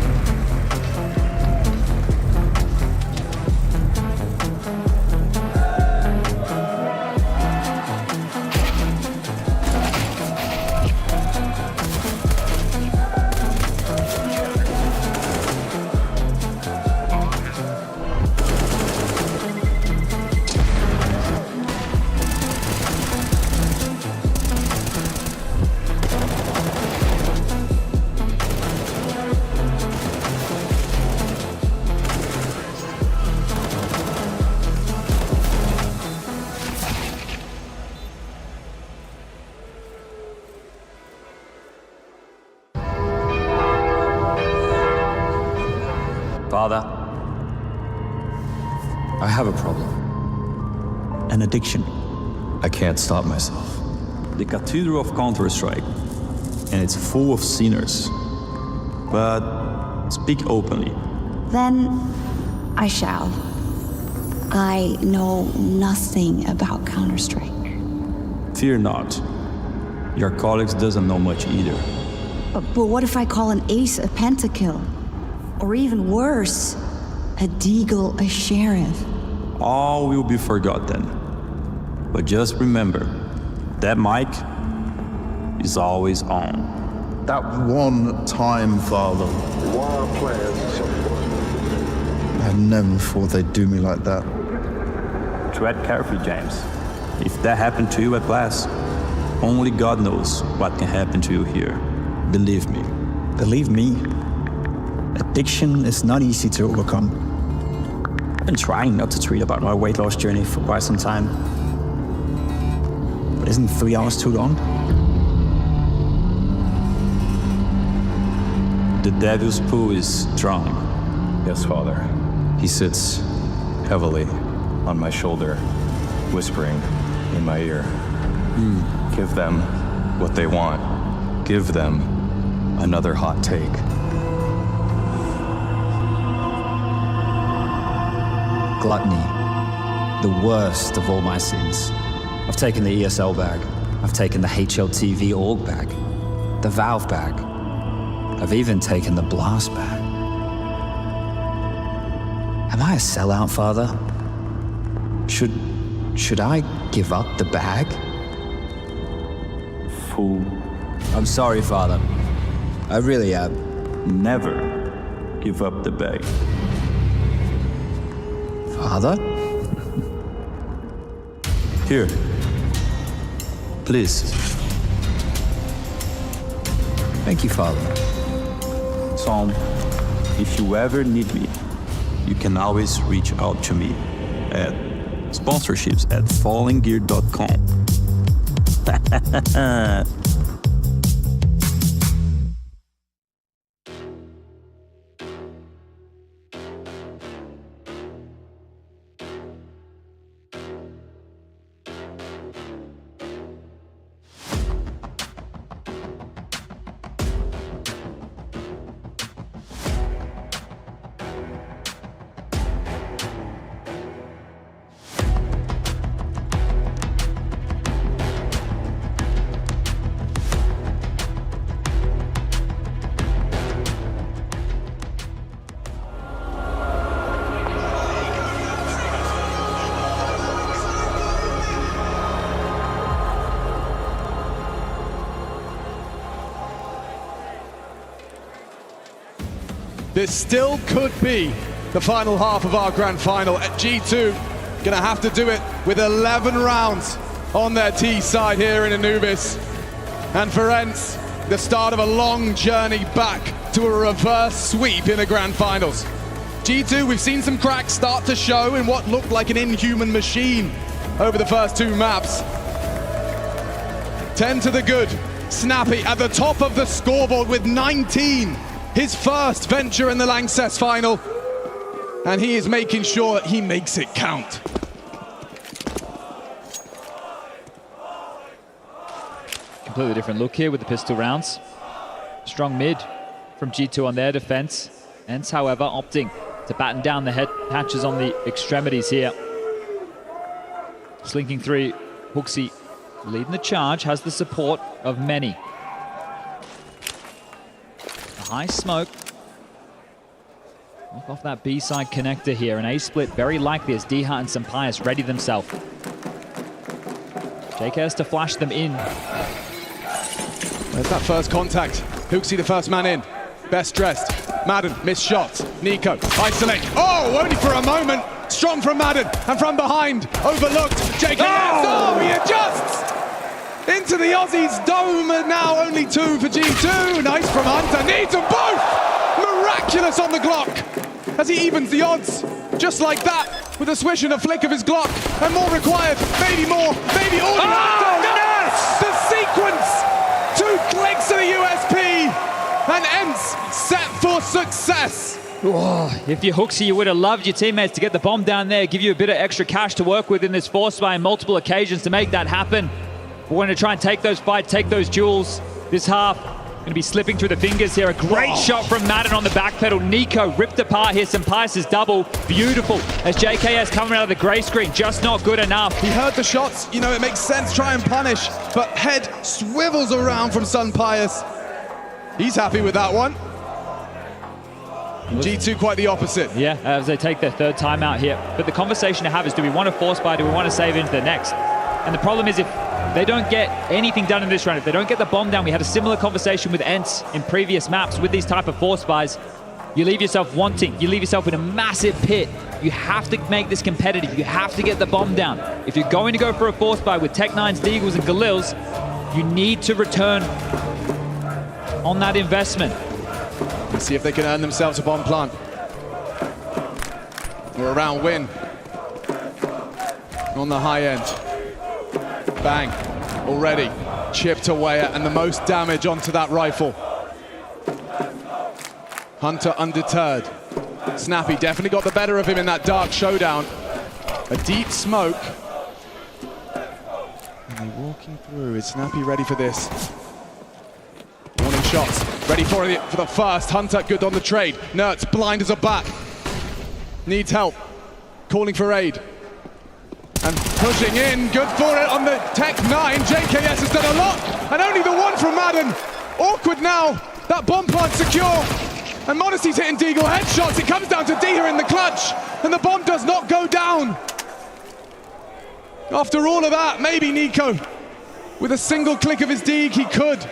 Father, I have a problem. An addiction. I can't stop myself. The Cathedral of Counter-Strike, and it's full of sinners. But speak openly. Then I shall. I know nothing about Counter-Strike. Fear not. Your colleagues doesn't know much either. But what if I call an ace a pentakill? Or even worse, a deagle a sheriff? All will be forgotten. But just remember, that mic is always on. That one time, Father. I never thought they'd do me like that. Tread carefully, James. If that happened to you at last, only God knows what can happen to you here. Believe me. Believe me? Addiction is not easy to overcome. I've been trying not to tweet about my weight loss journey for quite some time. But isn't 3 hours too long? The devil's pool is strong. Yes, Father. He sits heavily on my shoulder, whispering in my ear. Give them what they want. Give them another hot take. Gluttony, the worst of all my sins. I've taken the ESL bag. I've taken the HLTV org bag. The Valve bag. I've even taken the Blast bag. Am I a sellout, Father? Should I give up the bag? Fool. I'm sorry, Father. I really am. Never give up the bag. Father? Here. Please. Thank you, Father. Tom, if you ever need me, you can always reach out to me at sponsorships@fallinggear.com. This still could be the final half of our grand final. At G2, gonna have to do it with 11 rounds on their T side here in Anubis. And for ENCE, the start of a long journey back to a reverse sweep in the grand finals. G2, we've seen some cracks start to show in what looked like an inhuman machine over the first 2 maps. 10 to the good. Snappy at the top of the scoreboard with 19. His first venture in the Lanxess final. And he is making sure he makes it count. Completely different look here with the pistol rounds. Strong mid from G2 on their defense. ENCE, however, opting to batten down the head patches on the extremities here. Slinking through, HooXi leading the charge, has the support of many. A high smoke. Look off that B-side connector here. An A-split very likely as Diha and Sampayas ready themselves. JKS to flash them in. There's that first contact. HooXi the first man in. Best dressed. Madden, missed shots. Nico, isolate. Oh, only for a moment. Strong from Madden, and from behind, overlooked. JKS, oh, he adjusts! Into the Aussies' dome, and now only 2 for G2. Nice from Hunter, needs them both! Miraculous on the Glock, as he evens the odds. Just like that, with a swish and a flick of his Glock. And more required, maybe more, maybe all. The sequence! 2 clicks to the USP, and ENCE set for success. Oh, if you're HooXi, you would have loved your teammates to get the bomb down there, give you a bit of extra cash to work with in this force by multiple occasions to make that happen. We're going to try and take those fights, take those duels this half. Going to be slipping through the fingers here. A great shot from Madden on the back pedal. Nico ripped apart here. Sampayas' double. Beautiful. As JKS coming out of the gray screen. Just not good enough. He heard the shots. You know, it makes sense. Try and punish. But head swivels around from Sampayas. He's happy with that one. G2 quite the opposite. Yeah, as they take their 3rd timeout here. But the conversation to have is, do we want to force buy? Do we want to save into the next? And the problem is, if they don't get anything done in this round, if they don't get the bomb down, we had a similar conversation with ENCE in previous maps with these type of force buys. You leave yourself wanting. You leave yourself in a massive pit. You have to make this competitive. You have to get the bomb down. If you're going to go for a force buy with Tech9s, Deagles, and Galils, you need to return on that investment. Let's see if they can earn themselves a bomb plant. Or a round win. On the high end. Bang. Already chipped away at, and the most damage onto that rifle. Hunter undeterred. Snappy definitely got the better of him in that dark showdown. A deep smoke. And they're walking through. Is Snappy ready for this? Warning shots. Ready for the first. Hunter good on the trade. Nertz blind as a bat. Needs help. Calling for aid. And pushing in. Good for it on the Tech9. JKS has done a lot. And only the one from Madden. Awkward now. That bomb plant secure. And Modesty's hitting Deagle headshots. It comes down to Diha in the clutch. And the bomb does not go down. After all of that, maybe Nico, with a single click of his Deag, he could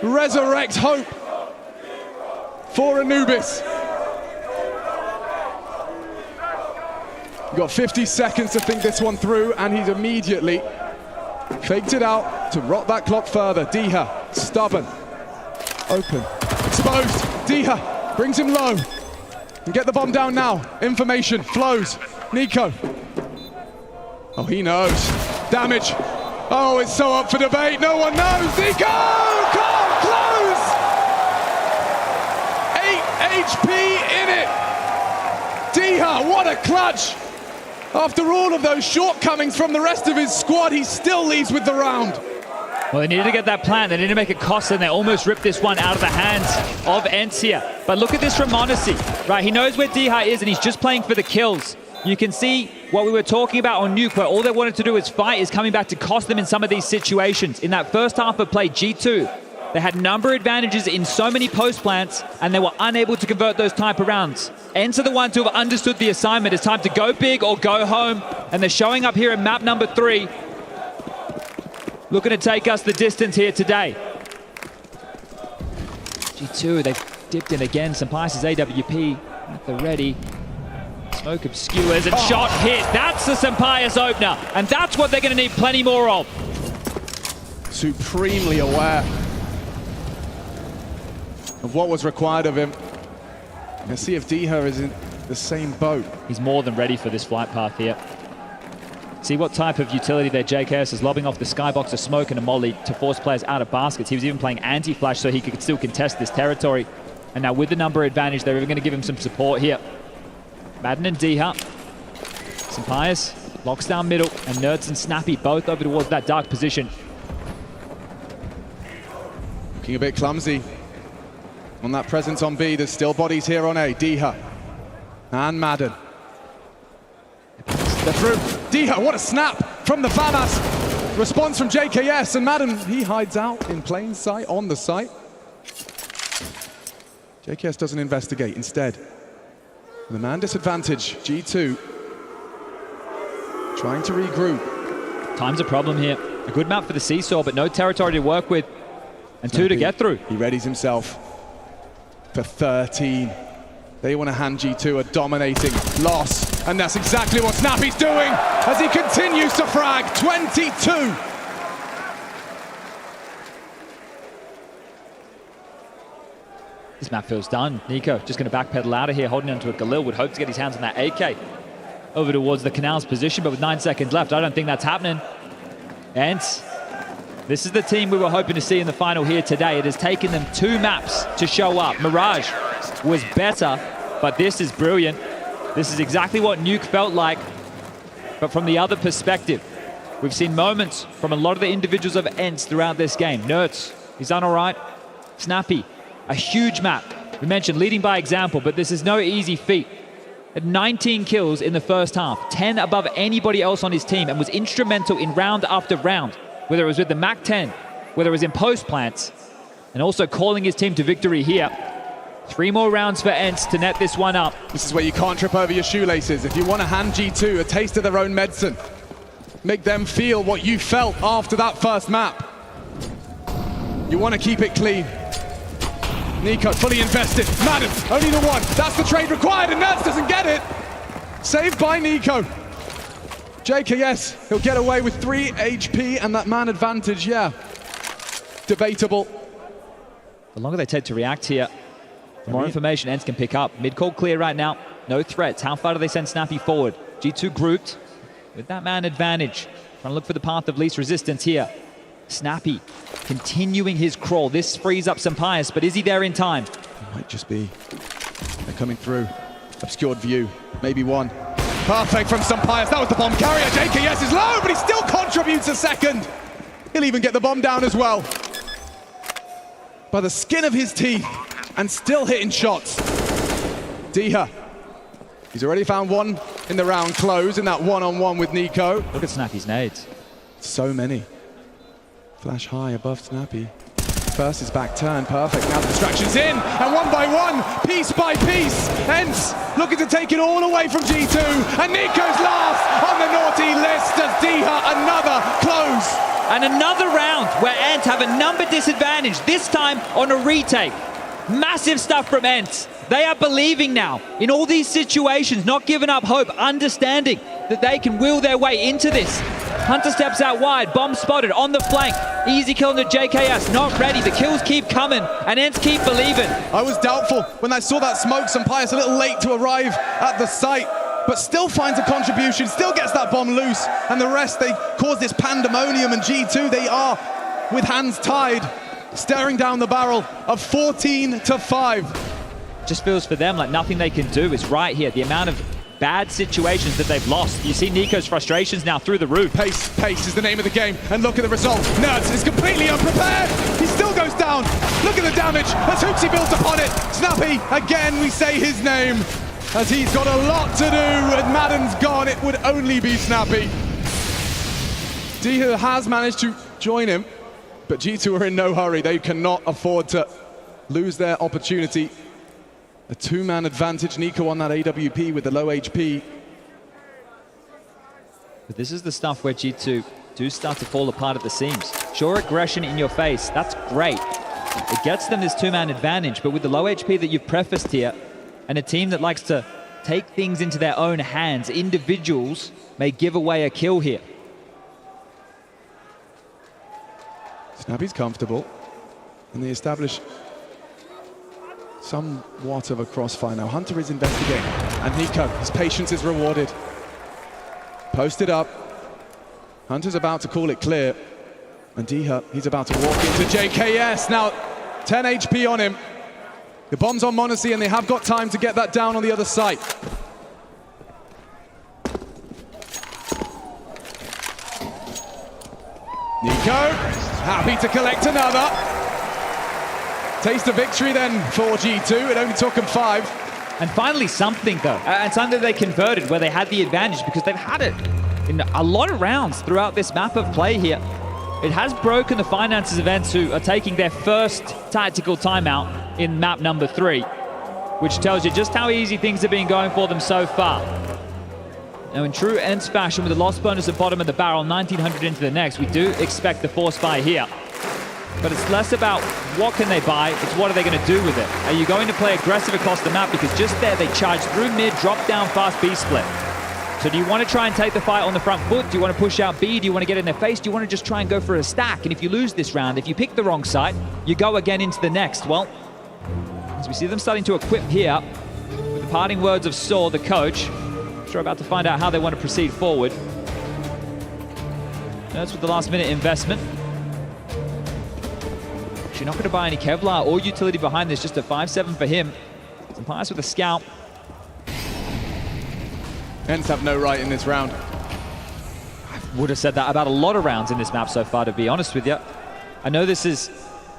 resurrect hope for Anubis. You've got 50 seconds to think this one through, and he's immediately faked it out to rot that clock further. Diha, stubborn, open, exposed. Diha brings him low. And get the bomb down now. Information flows. Nico. Oh, he knows. Damage. Oh, it's so up for debate. No one knows. Nico! Can't close! 8 HP in it. Diha, what a clutch. After all of those shortcomings from the rest of his squad, he still leaves with the round. Well, they needed to get that plant. They needed to make it cost, and they almost ripped this one out of the hands of ENCE here. But look at this from Modesty, right? He knows where Diha is, and he's just playing for the kills. You can see what we were talking about on Nuke, where all they wanted to do is fight, is coming back to cost them in some of these situations. In that first half of play, G2, they had number advantages in so many post plants, and they were unable to convert those type of rounds. ENCE are the ones who have understood the assignment. It's time to go big or go home, and they're showing up here in map number 3. Looking to take us the distance here today. G2, they've dipped in again. Sampai's AWP at the ready. Smoke obscures and shot hit. That's the Sampai's opener, and that's what they're going to need plenty more of. Supremely aware of what was required of him. Let's see if Diha is in the same boat. He's more than ready for this flight path here. See what type of utility there JKS is, lobbing off the skybox, a smoke and a molly to force players out of baskets. He was even playing anti-flash so he could still contest this territory. And now with the number advantage, they're even going to give him some support here. Madden and Diha. Sampai's locks down middle, and Nerds and Snappy both over towards that dark position. Looking a bit clumsy on that presence on B. There's still bodies here on A. Diha and Madden. They're through. Diha, what a snap from the FAMAS. Response from JKS, and Madden, he hides out in plain sight on the site. JKS doesn't investigate. Instead, the man disadvantage, G2 trying to regroup. Time's a problem here. A good map for the Seesaw, but no territory to work with. And two to get through. He readies himself for 13. They want to hand G2 a dominating loss. And that's exactly what Snappy's doing as he continues to frag. 22. This map feels done. Nico just going to backpedal out of here, holding onto a Galil. Would hope to get his hands on that AK. Over towards the Canals position, but with 9 seconds left, I don't think that's happening. ENCE. This is the team we were hoping to see in the final here today. It has taken them 2 maps to show up. Mirage was better, but this is brilliant. This is exactly what Nuke felt like, but from the other perspective. We've seen moments from a lot of the individuals of ENCE throughout this game. Nerds, he's done all right. Snappy, a huge map. We mentioned leading by example, but this is no easy feat. Had 19 kills in the first half, 10 above anybody else on his team, and was instrumental in round after round, whether it was with the MAC-10, whether it was in post plants, and also calling his team to victory here. 3 more rounds for ENCE to net this one up. This is where you can't trip over your shoelaces. If you want to hand G2 a taste of their own medicine, make them feel what you felt after that first map. You want to keep it clean. Nico fully invested. Madden, only the one. That's the trade required, and Nerds doesn't get it. Saved by Nico. JKS, he'll get away with 3 HP and that man advantage, yeah. Debatable. The longer they take to react here, the more information ENCE can pick up. Mid-call clear right now. No threats. How far do they send Snappy forward? G2 grouped with that man advantage. Trying to look for the path of least resistance here. Snappy continuing his crawl. This frees up Sampai's, but is he there in time? It might just be. They're coming through. Obscured view. Maybe one. Perfect from Sampai's. That was the bomb carrier. JKS is low, but he still contributes a second. He'll even get the bomb down as well. By the skin of his teeth, and still hitting shots. Diha. He's already found one in the round close in that one-on-one with Nico. Look at Snappy's nades. So many. Flash high above Snappy. First is back turn, perfect. Now the distraction's in, and one by one, piece by piece. ENCE looking to take it all away from G2, and Nico's last on the naughty list as Diha another close. And another round where ENCE have a number disadvantage, this time on a retake. Massive stuff from ENCE. They are believing now in all these situations, not giving up hope, understanding that they can will their way into this. Hunter steps out wide, bomb spotted on the flank. Easy kill into JKS, not ready. The kills keep coming, and ENCE keep believing. I was doubtful when I saw that smoke. Sampai's a little late to arrive at the site, but still finds a contribution, still gets that bomb loose, and the rest, they cause this pandemonium, and G2, they are with hands tied, staring down the barrel of 14-5. Just feels for them like nothing they can do is right here. The amount of bad situations that they've lost. You see Nico's frustrations now through the roof. Pace is the name of the game, and look at the result. Nerds is completely unprepared. He still goes down. Look at the damage as Hoopsie builds upon it. Snappy, again we say his name, as he's got a lot to do, and Madden's gone. It would only be Snappy. Diha has managed to join him, but G2 are in no hurry. They cannot afford to lose their opportunity. A 2-man advantage. Nico on that AWP with the low HP. But this is the stuff where G2 do start to fall apart at the seams. Sure, aggression in your face, that's great. It gets them this two-man advantage, but with the low HP that you've prefaced here, and a team that likes to take things into their own hands, individuals may give away a kill here. Snappy's comfortable, and they establish somewhat of a crossfire. Now Hunter is investigating, and Nico, his patience is rewarded. Posted up. Hunter's about to call it clear, and Diha, he's about to walk into JKS. Now 10 HP on him. The bomb's on Monacy, and they have got time to get that down on the other side. Nico, happy to collect another. Taste of victory then for G2. It only took them 5. And finally something though, and something they converted where they had the advantage, because they've had it in a lot of rounds throughout this map of play here. It has broken the finances of ENCE, who are taking their first tactical timeout in map number 3, which tells you just how easy things have been going for them so far. Now in true ENCE fashion, with the loss bonus at bottom of the barrel, 1900 into the next, we do expect the force fire here. But it's less about what can they buy, it's what are they going to do with it. Are you going to play aggressive across the map? Because just there, they charge through mid, drop down fast B split. So do you want to try and take the fight on the front foot? Do you want to push out B? Do you want to get in their face? Do you want to just try and go for a stack? And if you lose this round, if you pick the wrong side, you go again into the next. Well, as we see them starting to equip here, with the parting words of Saw, the coach, sure about to find out how they want to proceed forward. That's with the last minute investment. You're not going to buy any Kevlar or utility behind this, just a 5-7 for him. Some pies with a scout. ENCE have no right in this round. I would have said that about a lot of rounds in this map so far, to be honest with you. I know this is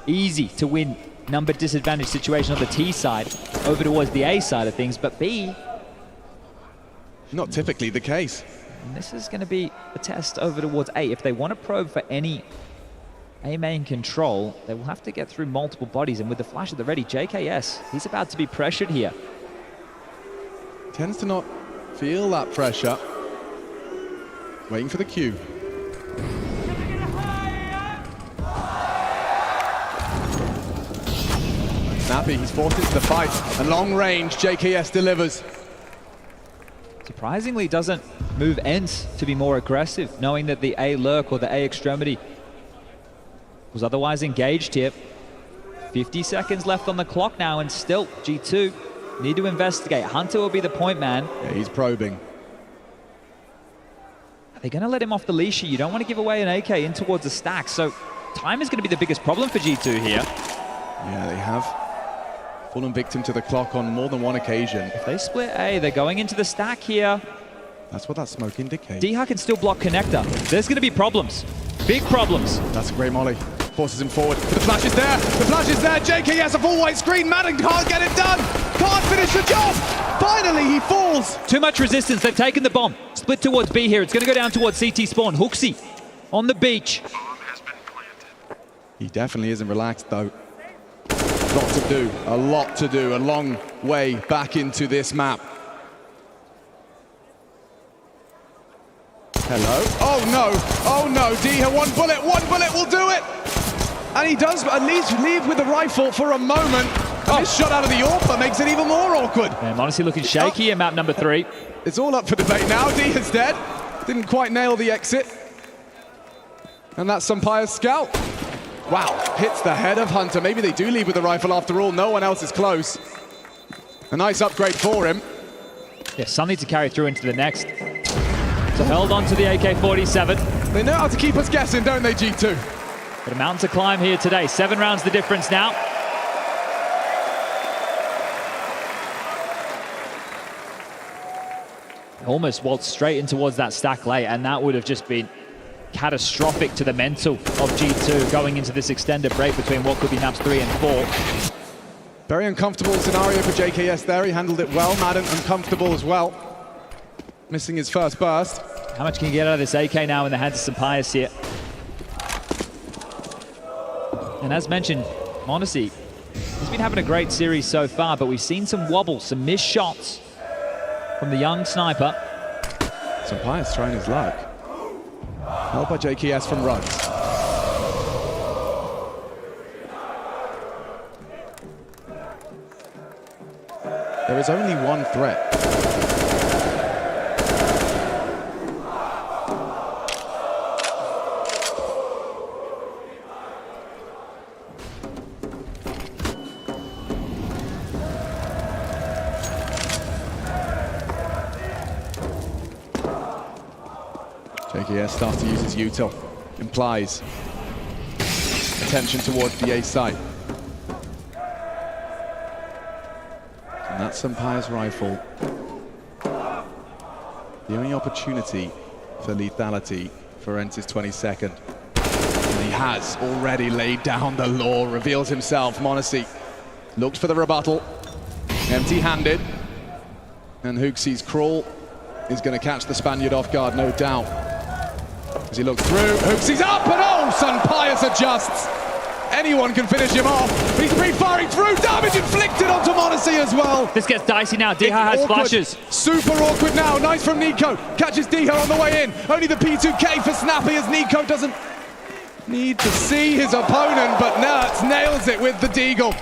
easy to win number disadvantage situation on the T side over towards the A side of things, but B, not typically the case. And this is going to be a test over towards A. If they want to probe for any A main control, they will have to get through multiple bodies, and with the flash at the ready, JKS, he's about to be pressured here. Tends to not feel that pressure. Waiting for the cue. Snappy, he's forced into the fight. And long range, JKS delivers. Surprisingly, doesn't move ENCE to be more aggressive, knowing that the A lurk or the A extremity was otherwise engaged here. 50 seconds left on the clock now, and still G2 need to investigate. Hunter will be the point man. Yeah, he's probing. Are they going to let him off the leash here? You don't want to give away an AK in towards the stack, so time is going to be the biggest problem for G2 here. Yeah, they have fallen victim to the clock on more than one occasion. If they split A, they're going into the stack here. That's what that smoke indicates. Diha can still block connector. There's going to be problems. Big problems. That's a great molly. Forces him forward. The flash is there. The flash is there. JKS, a full white screen. Madden can't get it done. Can't finish the job. Finally, he falls. Too much resistance. They've taken the bomb. Split towards B here. It's going to go down towards CT spawn. Hooksy on the beach. He definitely isn't relaxed, though. A lot to do. A lot to do. A long way back into this map. Hello. Oh, no. Oh, no. Diha, one bullet will do it. And he does at least leave with the rifle for a moment. And this shot out of the AWP makes it even more awkward. And honestly looking shaky in map number 3. It's all up for debate now. Diha's dead. Didn't quite nail the exit. And that's Sampaio's scout. Wow, hits the head of Hunter. Maybe they do leave with the rifle after all. No one else is close. A nice upgrade for him. Yeah, something to carry through into the next. So held on to the AK-47. They know how to keep us guessing, don't they, G2? But a mountain to climb here today. 7 rounds the difference now. Almost waltzed straight in towards that stack late, and that would have just been catastrophic to the mental of G2 going into this extended break between what could be maps 3 and 4. Very uncomfortable scenario for JKS there. He handled it well. Madden uncomfortable as well. Missing his first burst. How much can you get out of this AK now in the hands of Sampaio here? And as mentioned, Monacy, he's been having a great series so far, but we've seen some wobbles, some missed shots from the young sniper. Sampaio's trying his luck. Help by JKS from runs. There is only one threat. JKS starts to use his util. Implies attention towards the A site. And that's Sampaio's rifle. The only opportunity for lethality for ENCE's 22nd. And he has already laid down the law, reveals himself. m0NESY looked for the rebuttal, empty-handed. And HooXi's crawl is going to catch the Spaniard off guard, no doubt. As he looks through, HooXi's up, and oh, Sampaio adjusts. Anyone can finish him off. He's pre-firing through, damage inflicted onto m0NESY as well. This gets dicey now. Diha has awkward. flashes. Super awkward now. Nice from Nico. Catches Diha on the way in. Only the P2K for Snappy as Nico doesn't need to see his opponent, but Nertz nails it with the deagle.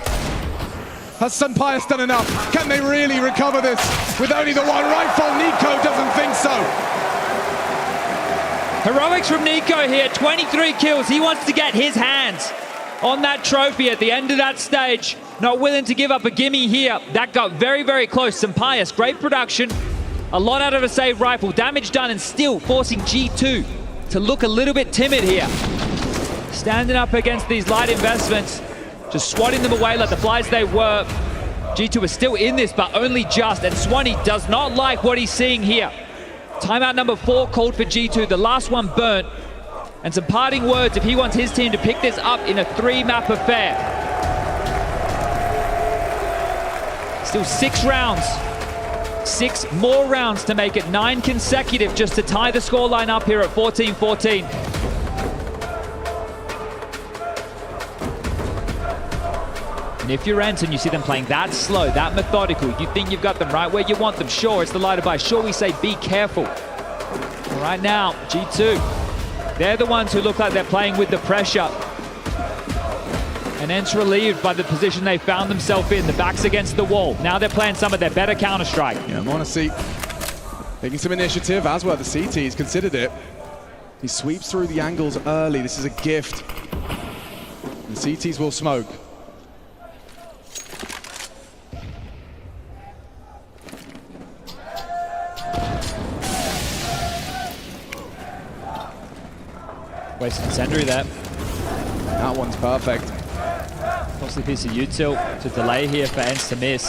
Has Sampaio done enough? Can they really recover this with only the one rifle? Nico doesn't think so. Heroics from Nico here, 23 kills. He wants to get his hands on that trophy at the end of that stage. Not willing to give up a gimme here. That got very, very close. Sampaio, great production. A lot out of a saved rifle. Damage done and still forcing G2 to look a little bit timid here. Standing up against these light investments. Just swatting them away like the flies they were. G2 is still in this, but only just. And Swanee does not like what he's seeing here. Timeout number 4 called for G2, the last one burnt. And some parting words if he wants his team to pick this up in a 3-map affair. Still 6 rounds. 6 more rounds to make it 9 consecutive just to tie the scoreline up here at 14-14. And if you're ENCE and you see them playing that slow, that methodical, you think you've got them right where you want them. Sure, it's the lighter by. Sure, we say be careful. Right now, G2, they're the ones who look like they're playing with the pressure. And ENCE relieved by the position they found themselves in. The back's against the wall. Now they're playing some of their better Counter-Strike. Yeah, m0NESY taking some initiative, as well the CTs considered it. He sweeps through the angles early. This is a gift. The CTs will smoke. Wasting incendiary there. That one's perfect. Costly piece of util to delay here for ENCE to miss.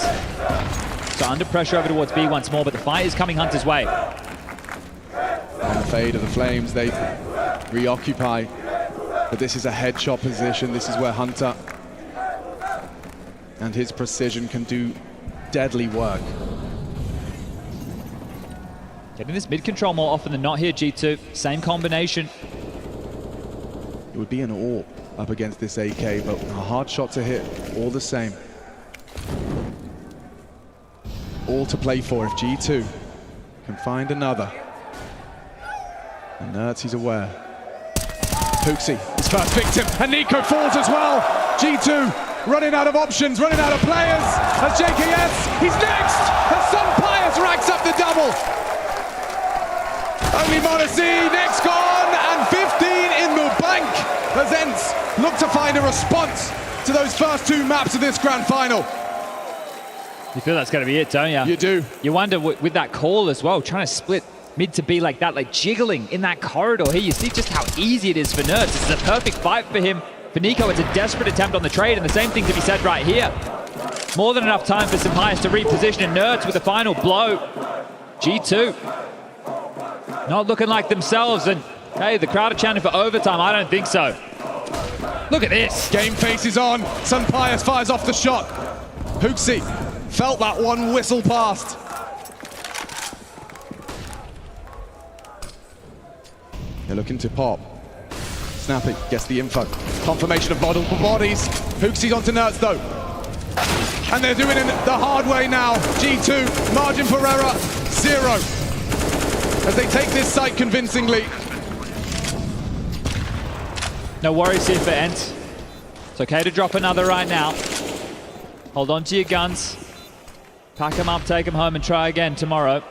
So under pressure over towards B once more, but the fight is coming Hunter's way. And the fade of the flames, they reoccupy. But this is a headshot position. This is where Hunter and his precision can do deadly work. Getting this mid control more often than not here, G2. Same combination. It would be an AWP up against this AK, but a hard shot to hit all the same. All to play for if G2 can find another. And Nertz, he's aware. HooXi, his first victim, and Nico falls as well. G2 running out of options, running out of players. As JKS, he's next! As Sampaio racks up the double. Only m0NESY, next gone, and 15 in the bank. As ENCE look to find a response to those first 2 maps of this grand final. You feel that's going to be it, don't you? You do. You wonder with that call as well, trying to split mid to B like that, like jiggling in that corridor here. You see just how easy it is for Nertz. This is a perfect fight for him. For Nico, it's a desperate attempt on the trade, and the same thing to be said right here. More than enough time for Sampaio to reposition, and Nertz with the final blow. G2 not looking like themselves, and hey, the crowd are chanting for overtime. I don't think so. Look at this. Game face is on. Sampaio fires off the shot. HooXi felt that one whistle past. They're looking to pop. Snappy gets the info. Confirmation of multiple bodies. HooXi's onto Nertz though. And they're doing it the hard way now. G2, margin for error, 0. As they take this site convincingly. No worries here for ENCE. It's okay to drop another right now. Hold on to your guns. Pack him up, take him home, and try again tomorrow.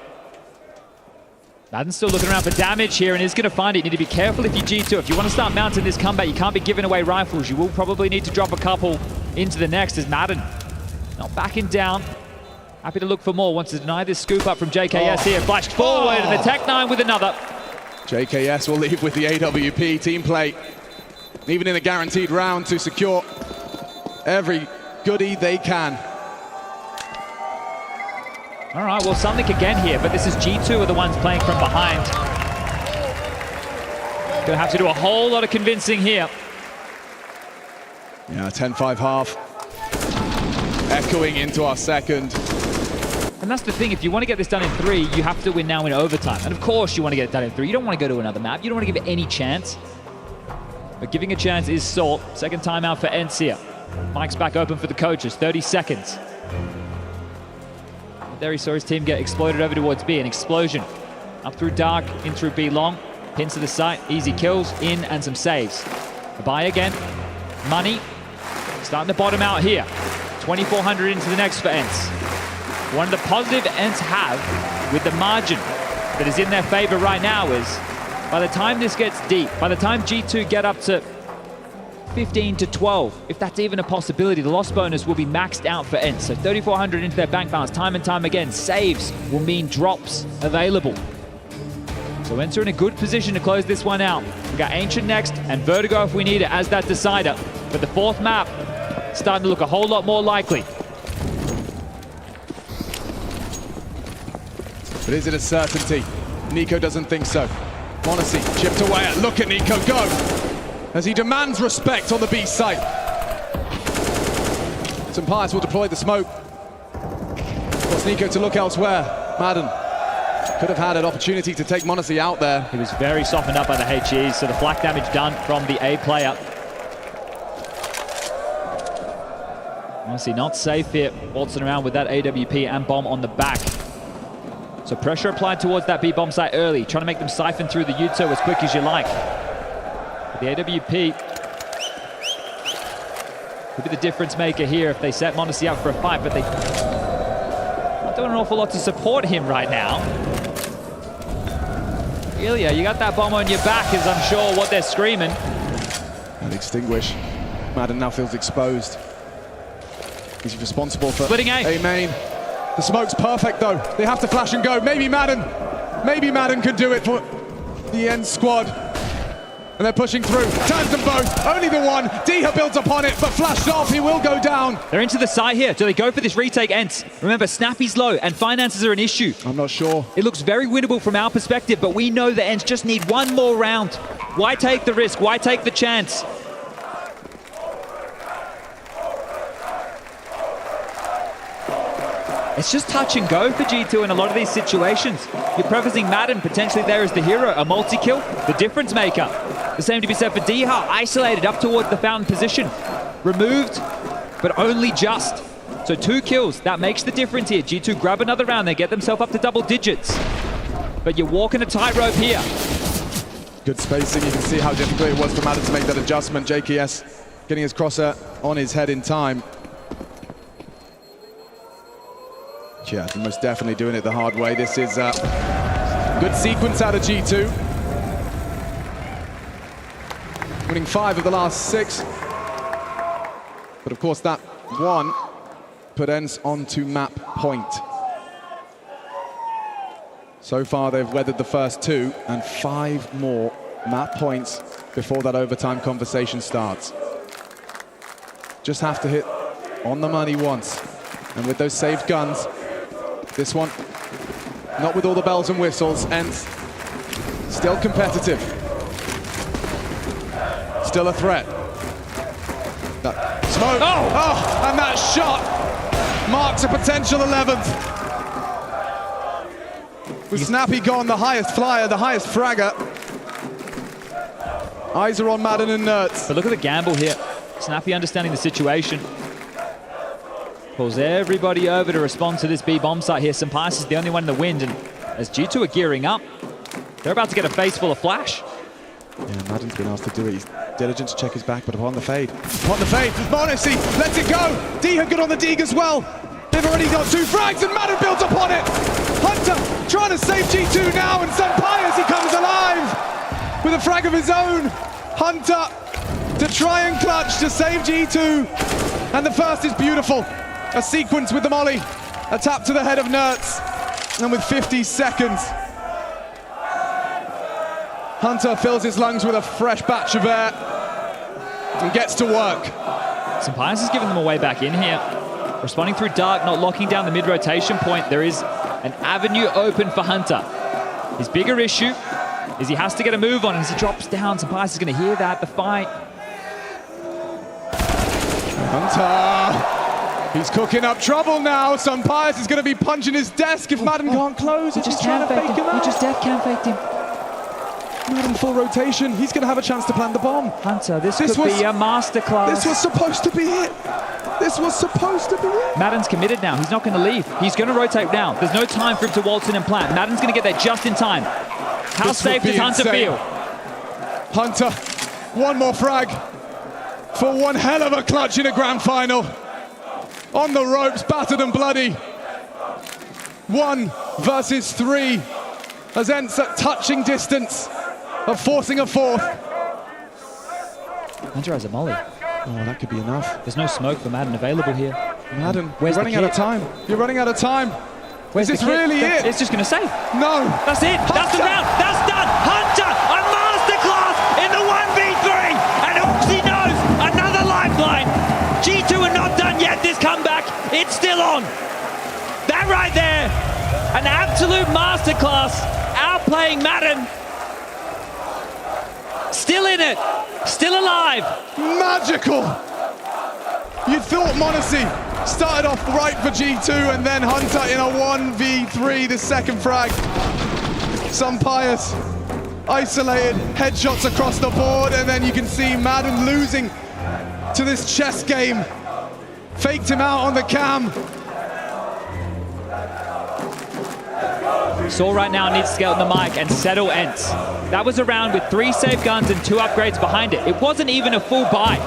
Madden's still looking around for damage here and is going to find it. You need to be careful if you're G2. If you want to start mounting this comeback, you can't be giving away rifles. You will probably need to drop a couple into the next as Madden not backing down. Happy to look for more. Wants to deny this scoop up from JKS here. Flashed forward and the Tech-9 with another. JKS will leave with the AWP team play. Even in a guaranteed round to secure every goodie they can. All right, well, something again here, but this is G2 are the ones playing from behind. Gonna have to do a whole lot of convincing here. Yeah, 10-5 half. Echoing into our second. And that's the thing, if you want to get this done in 3, you have to win now in overtime. And of course you want to get it done in 3. You don't want to go to another map. You don't want to give it any chance. But giving a chance is Salt. Second timeout for ENCE here. Mike's back open for the coaches, 30 seconds. There he saw his team get exploded over towards B. An explosion. Up through dark, in through B long. Pins to the site, easy kills, in and some saves. A buy again. Money. Starting to bottom out here. 2,400 into the next for ENCE. One of the positive ENCE have with the margin that is in their favor right now is by the time this gets deep, by the time G2 get up to 15 to 12, if that's even a possibility, the loss bonus will be maxed out for ENCE. So 3,400 into their bank balance time and time again. Saves will mean drops available. So ENCE are in a good position to close this one out. We got Ancient next and Vertigo if we need it as that decider. But the fourth map starting to look a whole lot more likely. But is it a certainty? Nico doesn't think so. Monacy chipped away at. Look at Nico go as he demands respect on the B site. Sampayas will deploy the smoke. Wants Nico to look elsewhere. Madden could have had an opportunity to take Monacy out there. He was very softened up by the HEs, so the flak damage done from the A player. Monacy not safe here, waltzing around with that AWP and bomb on the back. So pressure applied towards that B bomb site early, trying to make them siphon through the Yuto as quick as you like. But the AWP could be the difference maker here if they set Monacy up for a fight, but they not doing an awful lot to support him right now. Ilya, you got that bomb on your back is I'm sure what they're screaming. And extinguish. Madden now feels exposed. He's responsible for splitting A main. The smoke's perfect though. They have to flash and go. Maybe Madden can do it for the ENCE squad. And they're pushing through. Turns them both. Only the one. Diha builds upon it, but flashed off. He will go down. They're into the side here. Do they go for this retake ENCE? Remember, Snappy's low and finances are an issue. I'm not sure. It looks very winnable from our perspective, but we know that ENCE just need one more round. Why take the risk? Why take the chance? It's just touch and go for G2 in a lot of these situations. You're prefacing Madden potentially there as the hero, a multi-kill, the difference maker. The same to be said for Diha, isolated up towards the fountain position. Removed, but only just. So 2 kills, that makes the difference here. G2 grab another round, they get themselves up to double digits. But you're walking a tightrope here. Good spacing, you can see how difficult it was for Madden to make that adjustment. JKS getting his crosser on his head in time. Yeah, most definitely doing it the hard way. This is a good sequence out of G2. Winning 5 of the last 6. But of course that one put ENCE onto map point. So far they've weathered the first 2 and 5 more map points before that overtime conversation starts. Just have to hit on the money once. And with those saved guns, this one, not with all the bells and whistles, ENCE still competitive. Still a threat. That smoke, and that shot marks a potential 11th. With Snappy gone, the highest flyer, the highest fragger. Eyes are on Madden and Nerds. But look at the gamble here. Snappy understanding the situation. Pulls everybody over to respond to this B bomb site here. Sampayas is the only one in the wind, and as G2 are gearing up, they're about to get a face full of flash. Yeah, Madden's been asked to do it. He's diligent to check his back, but upon the fade. Upon the fade, Monacy lets it go. Diha good on the dig as well. They've already got 2 frags and Madden builds upon it. Hunter trying to save G2 now, and Sampayas, he comes alive with a frag of his own. Hunter to try and clutch to save G2. And the first is beautiful. A sequence with the molly. A tap to the head of Nertz. And with 50 seconds, Hunter fills his lungs with a fresh batch of air and gets to work. Sampayas has given them a way back in here. Responding through Dark, not locking down the mid-rotation point. There is an avenue open for Hunter. His bigger issue is he has to get a move on, and as he drops down, Sampayas is going to hear that, the fight. Hunter, he's cooking up trouble now. Sampayas is going to be punching his desk if Madden can't close. He's just trying to fake him out. He just death can faked him. Madden full rotation. He's going to have a chance to plant the bomb. Hunter, this could be a masterclass. This was supposed to be it. This was supposed to be it. Madden's committed now. He's not going to leave. He's going to rotate now. There's no time for him to waltz in and plant. Madden's going to get there just in time. How safe does Hunter feel? Hunter, one more frag for one hell of a clutch in a grand final. On the ropes, battered and bloody. 1 versus 3. As ENCE at touching distance of forcing a 4th. Hunter has a molly. Oh, that could be enough. There's no smoke for Madden available here. Madden, you're running out of time. You're running out of time. Is this really it? It's just going to save. No. That's it. Hunter. That's the round. That's done. Hunter, a masterclass in the 1v3. And Oxy knows another lifeline. G2 are not done yet, this comeback. It's still on. That right there, an absolute masterclass. Outplaying Madden. Still in it. Still alive. Magical. You thought Monacy started off right for G2, and then Hunter in a 1v3, the second frag. Sampayas isolated, headshots across the board, and then you can see Madden losing to this chess game. Faked him out on the cam. Saul right now needs to get on the mic and settle ENCE. That was a round with 3 save guns and 2 upgrades behind it. It wasn't even a full buy.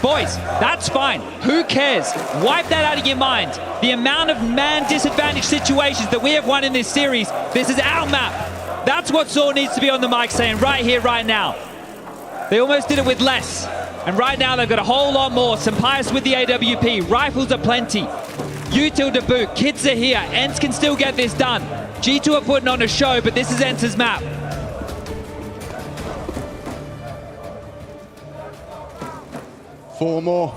Boys, that's fine. Who cares? Wipe that out of your mind. The amount of man disadvantaged situations that we have won in this series, this is our map. That's what Saul needs to be on the mic saying right here, right now. They almost did it with less. And right now they've got a whole lot more. Sampayas with the AWP. Rifles are plenty. Util to boot. Kids are here. ENCE can still get this done. G2 are putting on a show, but this is ENCE's map. Four more.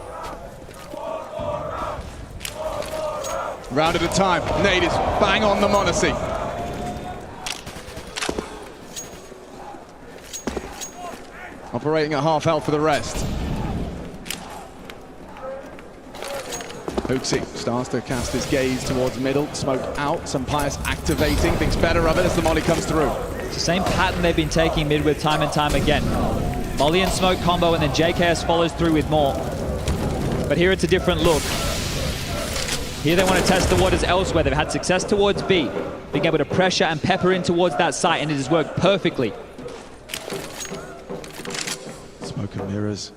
Round at a time. Nade is bang on the Monacy. Operating at half health for the rest. Hooksy starts to cast his gaze towards middle, smoke out, Sampayas activating, thinks better of it as the molly comes through. It's the same pattern they've been taking mid with time and time again. Molly and smoke combo, and then JKS follows through with more. But here it's a different look. Here they want to test the waters elsewhere. They've had success towards B, being able to pressure and pepper in towards that site, and it has worked perfectly. Smoke and mirrors.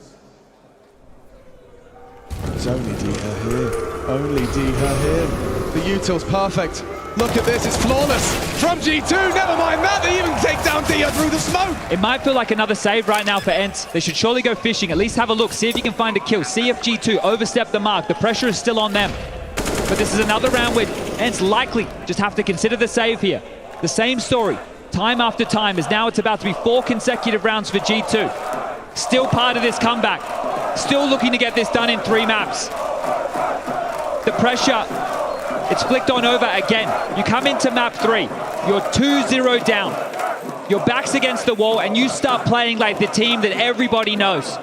It's only Diha here. Only Diha here. The util's perfect. Look at this, it's flawless. From G2, never mind that. They even take down Diha through the smoke. It might feel like another save right now for ENCE. They should surely go fishing. At least have a look. See if you can find a kill. See if G2 overstep the mark. The pressure is still on them. But this is another round where ENCE likely just have to consider the save here. The same story, time after time, as now it's about to be 4 consecutive rounds for G2. Still part of this comeback. Still looking to get this done in 3 maps. The pressure, it's flicked on over again. You come into map 3, you're 2-0 down. Your back's against the wall, and you start playing like the team that everybody knows.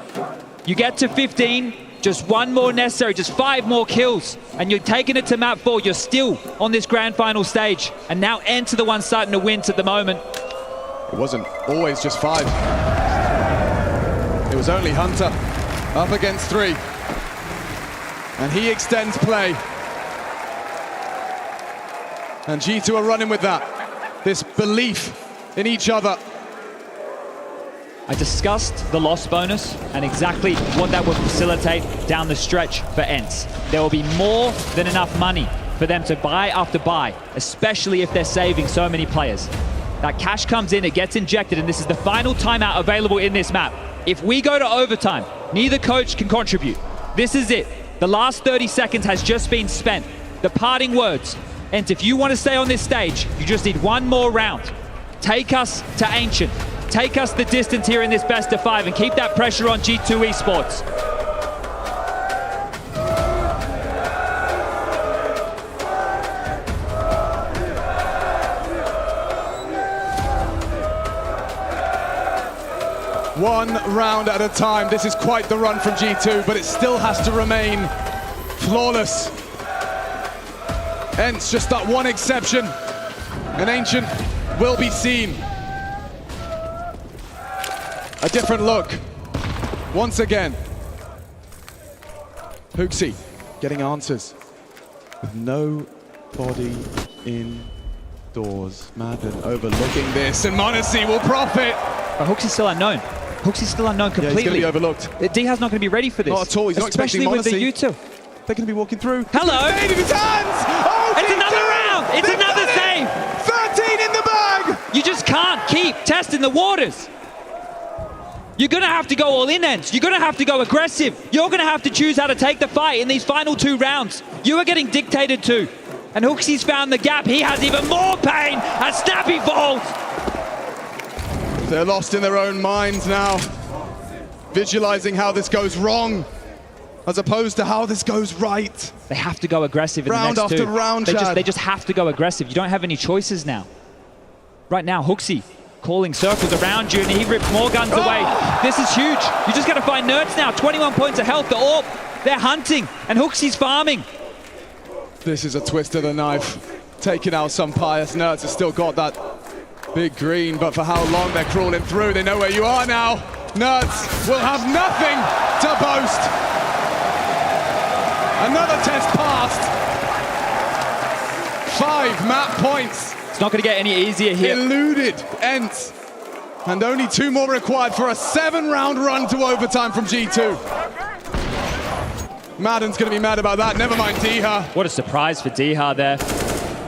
You get to 15, just 1 more necessary, just 5 more kills, and you're taking it to map 4. You're still on this grand final stage, and now ENCE the one starting to win at the moment. It wasn't always just 5. It was only Hunter up against 3. And he extends play. And G2 are running with that. This belief in each other. I discussed the loss bonus and exactly what that would facilitate down the stretch for ENCE. There will be more than enough money for them to buy after buy, especially if they're saving so many players. That cash comes in, it gets injected, and this is the final timeout available in this map. If we go to overtime, neither coach can contribute. This is it. The last 30 seconds has just been spent. The parting words. And if you want to stay on this stage, you just need one more round. Take us to Ancient. Take us the distance here in this best of 5 and keep that pressure on G2 ESPORTS. One round at a time. This is quite the run from G2, but it still has to remain flawless. ENCE, just that one exception. And Ancient will be seen. A different look. Once again. HooXi getting answers. With nobody indoors. Madden overlooking this, and m0NESY will profit. But HooXi's still unknown. HooXi's still unknown completely. Yeah, he's going to be overlooked. Diha's not going to be ready for this. Not at all. He's not expecting especially with the m0NESY. U2. They're going to be walking through. Hello! It's in his hands! Oh, it's another round! It's another save! 13 in the bag! You just can't keep testing the waters. You're going to have to go all in, ENCE. You're going to have to go aggressive. You're going to have to choose how to take the fight in these final 2 rounds. You are getting dictated to. And HooXi's found the gap. He has even more pain as Snappy falls. They're lost in their own minds now. Visualizing how this goes wrong, as opposed to how this goes right. They have to go aggressive in round the next after 2. round, They just have to go aggressive. You don't have any choices now. Right now, HooXi calling circles around you, and he rips more guns away. This is huge. You just got to find Nerds now. 21 points of health. The AWP, they're hunting, and HooXi's farming. This is a twist of the knife. Taking out some pious. Nerds has still got that big green, but for how long they're crawling through. They know where you are now. Nerds will have nothing to boast. Another test passed. 5 map points. It's not going to get any easier here. Eluded ENCE. And only 2 more required for a 7-round run to overtime from G2. Madden's going to be mad about that. Never mind Diha. What a surprise for Diha there.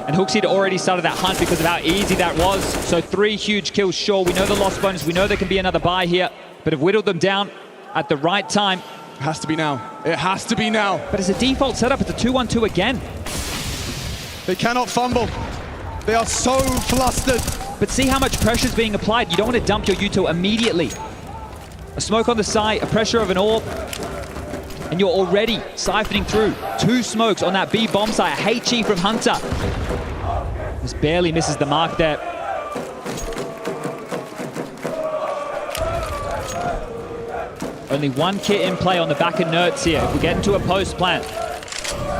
And HooXi had already started that hunt because of how easy that was. So 3 huge kills, sure. We know the loss bonus. We know there can be another buy here, but have whittled them down at the right time. It has to be now. It has to be now. But it's a default setup. It's a 2-1-2 again. They cannot fumble. They are so flustered. But see how much pressure is being applied. You don't want to dump your U2 immediately. A smoke on the side, a pressure of an AWP, and you're already siphoning through 2 smokes on that B bomb site. A HE from Hunter. Just barely misses the mark there. Only 1 kit in play on the back of Nerds here. If we get into a post plant,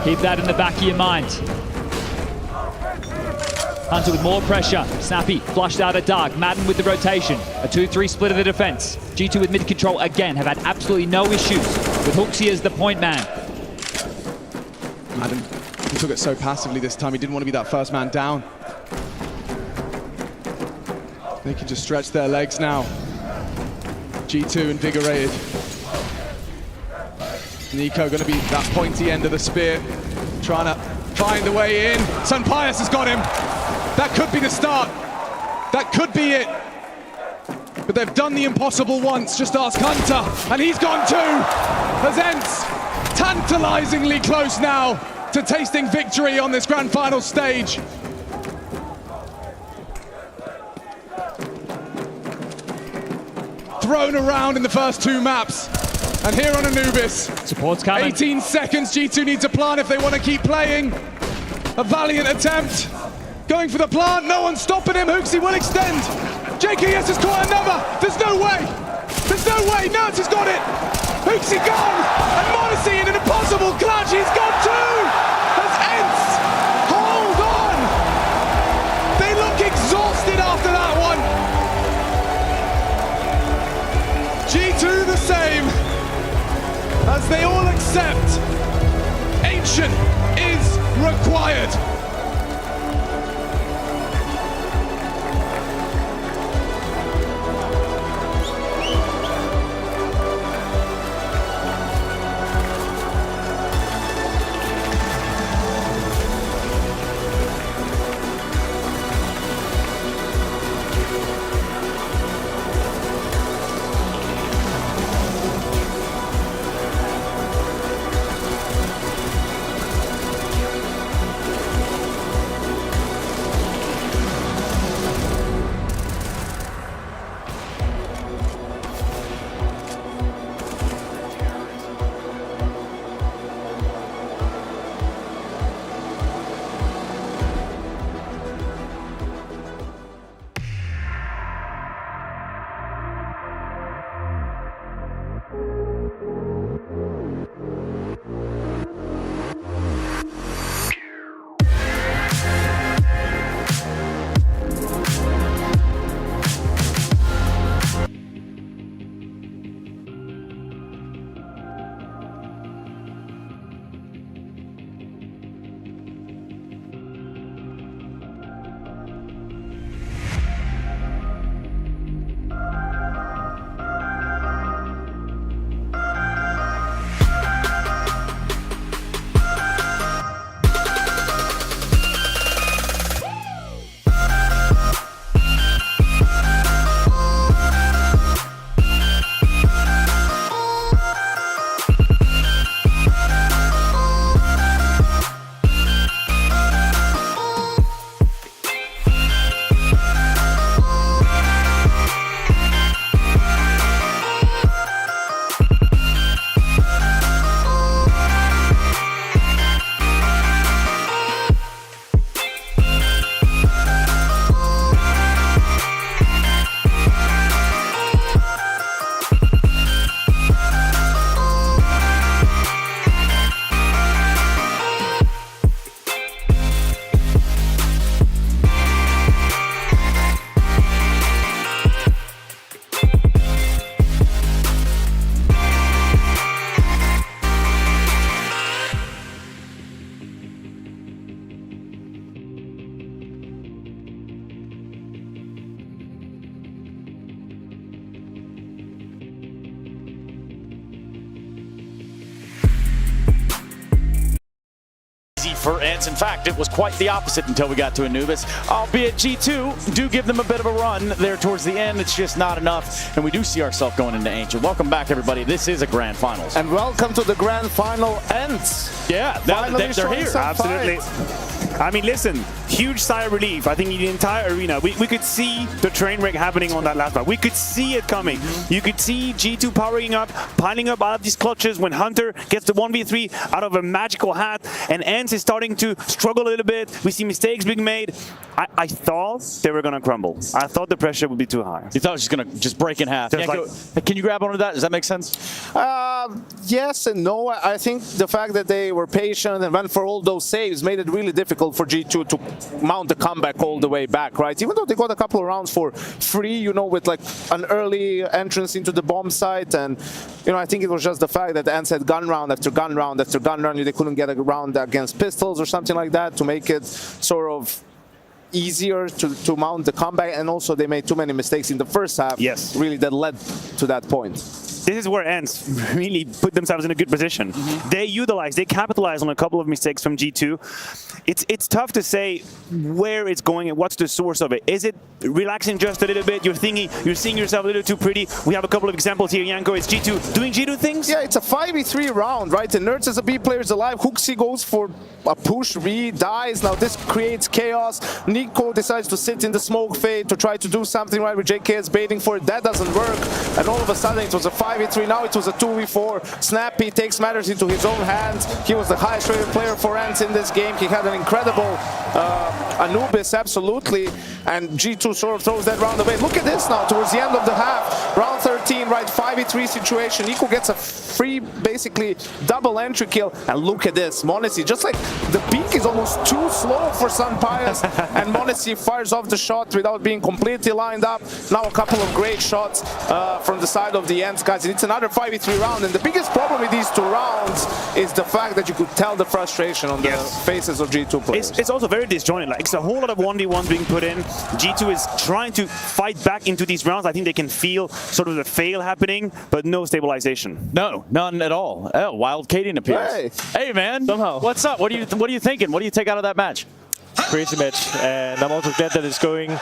keep that in the back of your mind. Hunter with more pressure. Snappy flushed out of Dark. Madden with the rotation. A 2-3 split of the defense. G2 with mid control again. Have had absolutely no issues with HooXi as the point man. Madden, he took it so passively this time. He didn't want to be that first man down. They can just stretch their legs now. G2 invigorated. Nico going to be that pointy end of the spear. Trying to find a way in. Sunpius has got him. That could be the start. That could be it. But they've done the impossible once. Just ask Hunter. And he's gone too. As ENCE tantalizingly close now to tasting victory on this grand final stage. Thrown around in the first 2 maps. And here on Anubis, support's coming. 18 seconds, G2 need to plant if they want to keep playing. A valiant attempt. Going for the plant, no one's stopping him. HooXi will extend. JKS has caught another. There's no way. There's no way. Nerds has got it. HooXi gone. And m0NESY in an impossible clutch. He's got 2. As ENCE hold on. They look exhausted after that one. G2 the same. As they all accept, Ancient is required. for ENCE. In fact, it was quite the opposite until we got to Anubis. Albeit G2 do give them a bit of a run there towards the end. It's just not enough, and we do see ourselves going into Ancient. Welcome back, everybody. This is a Grand Finals. And welcome to the Grand Final ENCE. Yeah, now they're here. Absolutely. I mean, listen, huge sigh of relief. I think in the entire arena, we could see the train wreck happening on that last map. We could see it coming. You could see G2 powering up, piling up out of these clutches when Hunter gets the 1v3 out of a magical hat, and ENCE is starting to struggle a little bit. We see mistakes being made. I thought they were going to crumble. I thought the pressure would be too high. You thought it was just going to just break in half. Yeah, can you grab onto that? Does that make sense? Yes and no. I think the fact that they were patient and went for all those saves made it really difficult for G2 to mount the comeback all the way back, right? Even though they got a couple of rounds for free, you know, with like an early entrance into the bomb site, and you know, I think it was just the fact that ENCE had gun round after gun round after gun round. They couldn't get a round against pistols or something like that to make it sort of easier to mount the comeback, and also they made too many mistakes in the first half. Yes, really, that led to that point. This is where ENCE really put themselves in a good position. They capitalize on a couple of mistakes from G2. It's tough to say where it's going and what's the source of it. Is it relaxing just a little bit? You're seeing yourself a little too pretty. We have a couple of examples here. Yanko, is G2 doing G2 things? Yeah, it's a 5v3 round, right? And Nerds as a B player is alive. Hooksy goes for a push, dies. Now this creates chaos. Nico decides to sit in the smoke fade to try to do something, right? With JK is baiting for it. That doesn't work. And all of a sudden it was a 5v3. Now it was a 2v4. Snappy takes matters into his own hands. He was the highest rated player for ENCE in this game. He had an incredible Anubis, absolutely. And G2 sort of throws that round away. Look at this now, towards the end of the half. Round 13, right, 5v3 situation. Nico gets a free, basically, double entry kill. And look at this, m0NESY, just like the peak is almost too slow for Sun Pius. And m0NESY fires off the shot without being completely lined up. Now a couple of great shots from the side of the ENCE guys. And it's another 5v3 round. And the biggest problem with these two rounds is the fact that you could tell the frustration on the faces of G2 players. It's also very disjointed. Like, it's a whole lot of 1v1s being put in. G2 is trying to fight back into these rounds. I think they can feel sort of the fail happening, but no stabilization. No, none at all. Oh, Wild Kaden appears. Hey man, somehow. What's up? What are you thinking? What do you take out of that match? Crazy match, and I'm also glad that it's going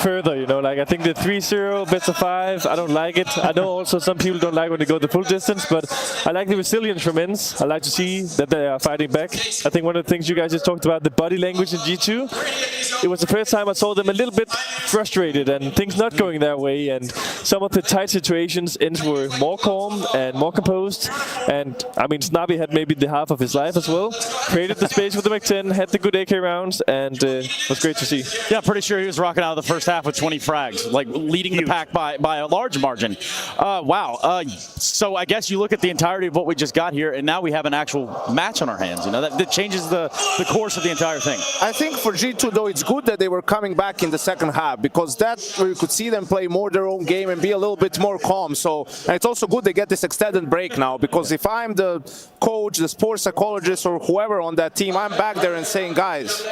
further, you know, like I think the 3-0 best of 5, I don't like it. I know also some people don't like when they go the full distance, but I like the resilience from ENCE. I like to see that they are fighting back. I think one of the things you guys just talked about, the body language in G2, it was the first time I saw them a little bit frustrated and things not going their way, and some of the tight situations ENCE were more calm and more composed, and I mean Snappy had maybe the half of his life as well, created the space with the Mac-10, had the good AK rounds, and it was great to see. Yeah, pretty sure he was rocking out of the first half with 20 frags, like leading the pack by a large margin. Wow. So I guess you look at the entirety of what we just got here, and now we have an actual match on our hands. You know, that changes the course of the entire thing. I think for G2, though, it's good that they were coming back in the second half, because that's where you could see them play more their own game and be a little bit more calm. So, and it's also good they get this extended break now, because if I'm the coach, the sports psychologist, or whoever on that team, I'm back there and saying, guys,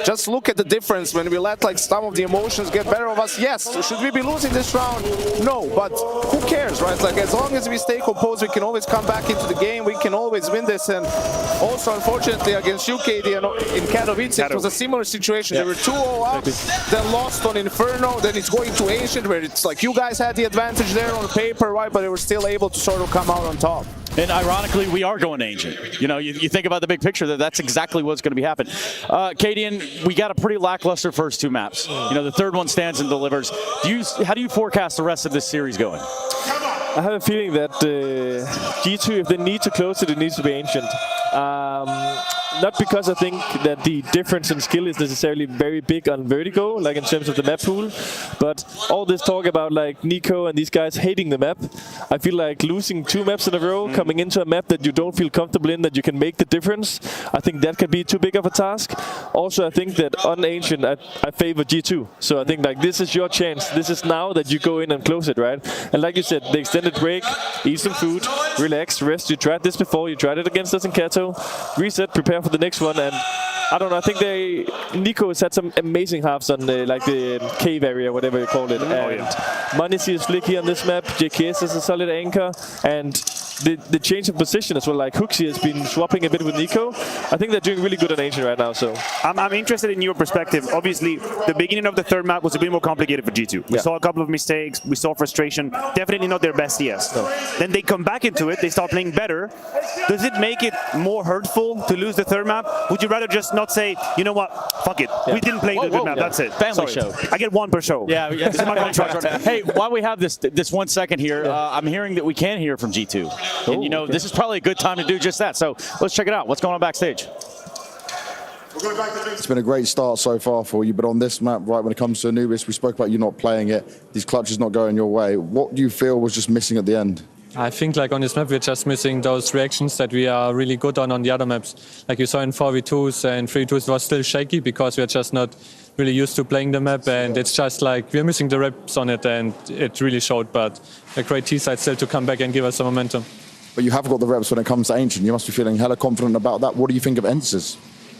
just look at the difference when we let like some of the emotions get better of us. Yes, should we be losing this round? No, but who cares, right? Like, as long as we stay composed, we can always come back into the game. We can always win this. And also, unfortunately, against UKD in Katowice, it was a similar situation. They were 2-0 up, then lost on Inferno, then it's going to Ancient, where it's like you guys had the advantage there on paper, right? But they were still able to sort of come out on top. And ironically, we are going to Ancient. You know, you think about the big picture, that's exactly what's going to be happening. Kadian, we got a pretty lackluster first two maps. You know, the third one stands and delivers. How do you forecast the rest of this series going? I have a feeling that G2, if they need to close it, it needs to be Ancient. Not because I think that the difference in skill is necessarily very big on Vertigo, like in terms of the map pool, but all this talk about like Nico and these guys hating the map, I feel like losing 2 maps in a row, coming into a map that you don't feel comfortable in, that you can make the difference, I think that could be too big of a task. Also, I think that on Ancient, I favor G2. So I think like this is your chance. This is now that you go in and close it, right? And like you said, the extended break, eat some food, relax, rest. You tried this before, you tried it against us in Kato, reset, prepare for the next one, and I don't know, I think Nico has had some amazing halves on like the cave area, whatever you call it, and m0NESY is flicky on this map, JKS is a solid anchor, and the change of position as well. Like Hooksy has been swapping a bit with Nico. I think they're doing really good on Ancient right now. So I'm interested in your perspective. Obviously, the beginning of the third map was a bit more complicated for G2. We saw a couple of mistakes. We saw frustration. Definitely not their best CS. No. Then they come back into it. They start playing better. Does it make it more hurtful to lose the third map? Would you rather just not say, you know what, fuck it. We didn't play the good map. That's it. Family show. I get one per show. Yeah, this is my contract. Hey, while we have this 1 second here, I'm hearing that we can hear from G2. And you know, this is probably a good time to do just that. So let's check it out. What's going on backstage? It's been a great start so far for you, but on this map, right, when it comes to Anubis, we spoke about you not playing it, these clutches not going your way. What do you feel was just missing at the end? I think like on this map we're just missing those reactions that we are really good on the other maps. Like you saw in 4v2s and 3v2s was still shaky because we're just not really used to playing the map, and it's just like we're missing the reps on it, and it really showed. But a great T-side still to come back and give us some momentum. But you have got the reps when it comes to Ancient. You must be feeling hella confident about that. What do you think of ENCE's?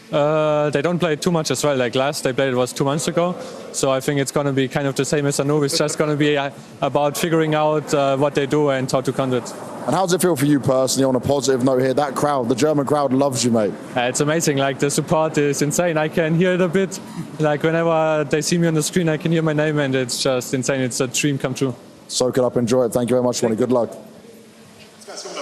They don't play it too much as well. Like last they played it was 2 months ago, so I think it's going to be kind of the same as Anubis. It's just going to be about figuring out what they do and how to counter it. And how does it feel for you personally on a positive note here? That crowd, the German crowd loves you, mate. It's amazing. Like the support is insane. I can hear it a bit. Like whenever they see me on the screen, I can hear my name, and it's just insane. It's a dream come true. Soak it up, enjoy it. Thank you very much, Swanee. Good luck.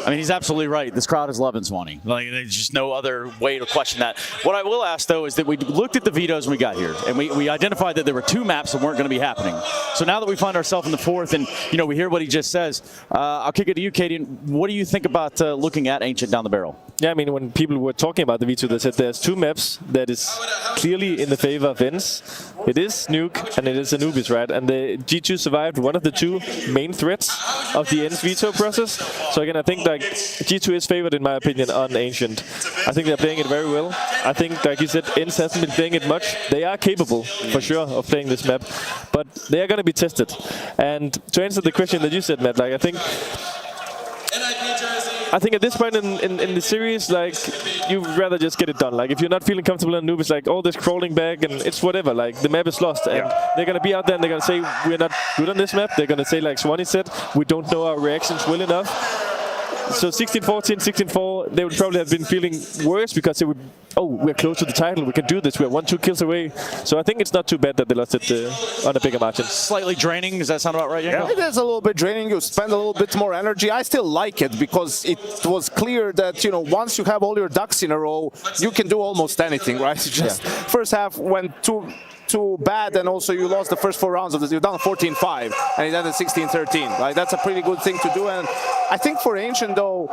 I mean, he's absolutely right. This crowd is loving Swanee. Like, there's just no other way to question that. What I will ask, though, is that we looked at the vetoes we got here, and we identified that there were 2 maps that weren't going to be happening. So now that we find ourselves in the 4th, and, you know, we hear what he just says, I'll kick it to you, Katie. What do you think about looking at Ancient down the barrel? Yeah, I mean, when people were talking about the veto, they said there's 2 maps that is clearly in the favor of ENCE. It is Nuke and it is Anubis, right? And the G2 survived one of the 2 main threats of the ENCE veto process. So again, I think like G2 is favored in my opinion on Ancient. I think they're playing it very well. I think, like you said, ENCE hasn't been playing it much. They are capable, for sure, of playing this map, but they are going to be tested. And to answer the question that you said, Matt, like I think at this point in the series, like, you'd rather just get it done. Like, if you're not feeling comfortable on Noob, it's like all this crawling back and it's whatever. Like, the map is lost. And they're going to be out there and they're going to say, we're not good on this map. They're going to say, like Swanee said, we don't know our reactions well enough. So 16-14, 16-4, they would probably have been feeling worse because they would, oh, we're close to the title, we can do this, we're 1-2 kills away. So I think it's not too bad that they lost it on a bigger margin. Slightly draining, does that sound about right, Janko? Yeah, it is a little bit draining. You spend a little bit more energy. I still like it because it was clear that, you know, once you have all your ducks in a row, you can do almost anything, right? Just first half went too bad, and also you lost the first 4 rounds of this. You're down 14-5 and it ended 16-13. Like, that's a pretty good thing to do. And I think for Ancient though,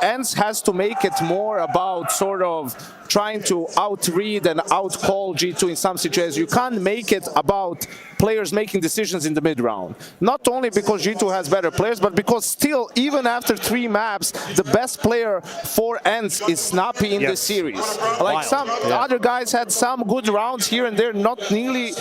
ENCE has to make it more about sort of trying to outread and outcall G2 in some situations. You can't make it about players making decisions in the mid-round. Not only because G2 has better players, but because still, even after 3 maps, the best player for ENCE is Snappy in this series. Like, some other guys had some good rounds here and there, not nearly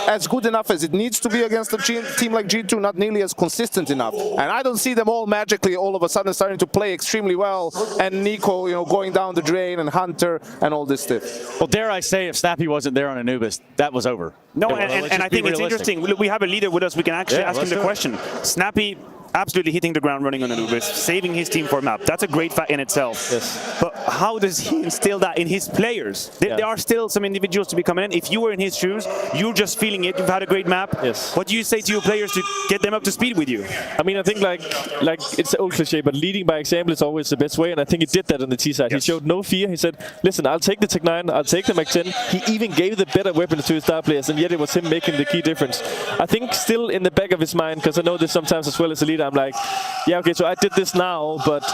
as good enough as it needs to be against a team like G2, not nearly as consistent enough. And I don't see them all magically all of a sudden starting to play extremely well, and Nico, you know, going down the drain, and Hunter, and all this stuff. Well, dare I say, if Snappy wasn't there on Anubis, that was over. No, and I think it's interesting. We have a leader with us. We can actually ask him the question. Snappy absolutely hitting the ground running on Anubis, saving his team for a map. That's a great fact in itself. Yes. But how does he instill that in his players? There are still some individuals to be coming in. If you were in his shoes, you're just feeling it. You've had a great map. Yes. What do you say to your players to get them up to speed with you? I mean, I think like it's an old cliche, but leading by example is always the best way, and I think he did that on the T side. He showed no fear. He said, listen, I'll take the Tech 9, I'll take the Mac 10. He even gave the better weapons to his star players, and yet it was him making the key difference. I think still in the back of his mind, because I know this sometimes as well as a leader, I'm like, yeah, okay, so I did this now, but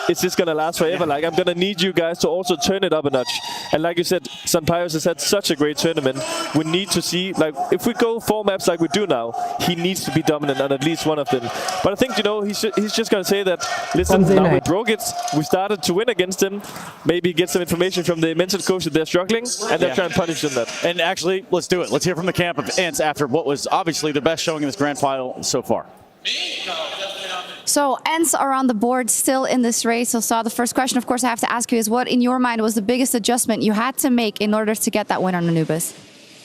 is this going to last forever? Like, I'm going to need you guys to also turn it up a notch. And like you said, Sampaios has had such a great tournament. We need to see, like, if we go 4 maps like we do now, he needs to be dominant on at least one of them. But I think, you know, he's just going to say that, listen, now we broke it, we started to win against him, maybe get some information from the mental coach that they're struggling, and they'll try and punish them that. And actually, let's do it. Let's hear from the camp of ENCE after what was obviously the best showing in this grand final so far. So ENCE are on the board still in this race. So the first question, of course, I have to ask you is what, in your mind, was the biggest adjustment you had to make in order to get that win on Anubis?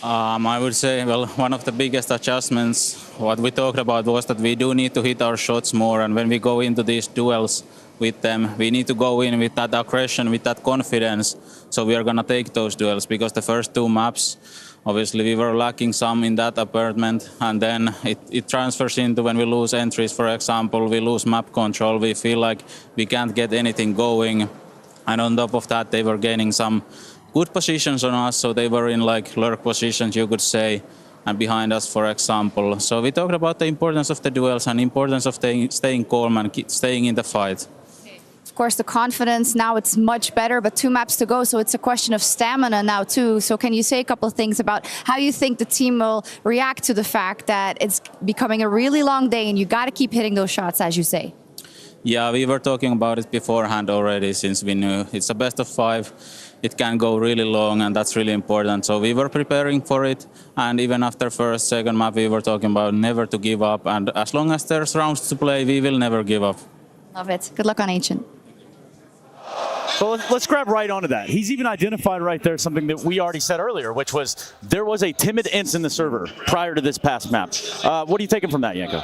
I would say, well, one of the biggest adjustments, what we talked about was that we do need to hit our shots more. And when we go into these duels, with them. We need to go in with that aggression, with that confidence. So we are going to take those duels, because the first 2 maps, obviously we were lacking some in that apartment, and then it transfers into when we lose entries, for example, we lose map control, we feel like we can't get anything going. And on top of that, they were gaining some good positions on us, so they were in like lurk positions, you could say, and behind us, for example. So we talked about the importance of the duels and importance of staying calm and staying in the fight. Of course, the confidence, now it's much better, but 2 maps to go, so it's a question of stamina now too. So can you say a couple of things about how you think the team will react to the fact that it's becoming a really long day and you got to keep hitting those shots, as you say? Yeah, we were talking about it beforehand already, since we knew it's a best of 5. It can go really long, and that's really important. So we were preparing for it, and even after first, second map, we were talking about never to give up. And as long as there's rounds to play, we will never give up. Love it. Good luck on Ancient. So let's grab right onto that. He's even identified right there something that we already said earlier, which was there was a timid ENCE in the server prior to this past map. What are you taking from that, Janko?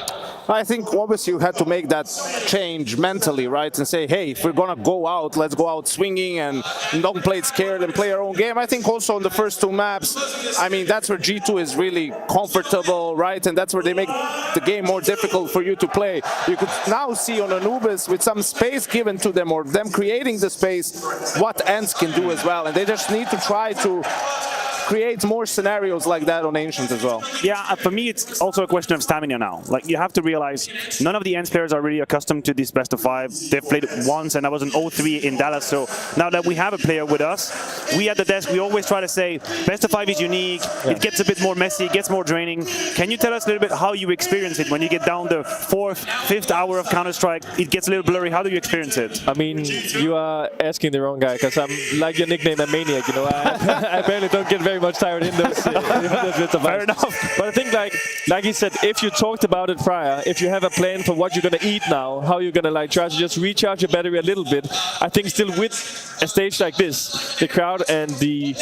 I think obviously you had to make that change mentally, right? And say, hey, if we're going to go out, let's go out swinging and don't play it scared and play our own game. I think also in the first 2 maps, I mean, that's where G2 is really comfortable, right? And that's where they make the game more difficult for you to play. You could now see on Anubis, with some space given to them or them creating the space, what ENCE can do as well. And they just need to try to create more scenarios like that on Ancient as well. Yeah, for me, it's also a question of stamina now. Like, you have to realize none of the ENCE players are really accustomed to this best of 5. They've played it once, and that was an 0-3 in Dallas. So now that we have a player with us, we at the desk, we always try to say, best of 5 is unique. Yeah. It gets a bit more messy, it gets more draining. Can you tell us a little bit how you experience it when you get down the 4th, 5th hour of Counter-Strike? It gets a little blurry. How do you experience it? I mean, you are asking the wrong guy, because I'm like your nickname, a maniac. You know, I barely don't get very much tired in those bits of Fair enough. But I think, like he said, if you talked about it prior, if you have a plan for what you're going to eat now, how you're going to try to just recharge your battery a little bit, I think still with a stage like this, the crowd and the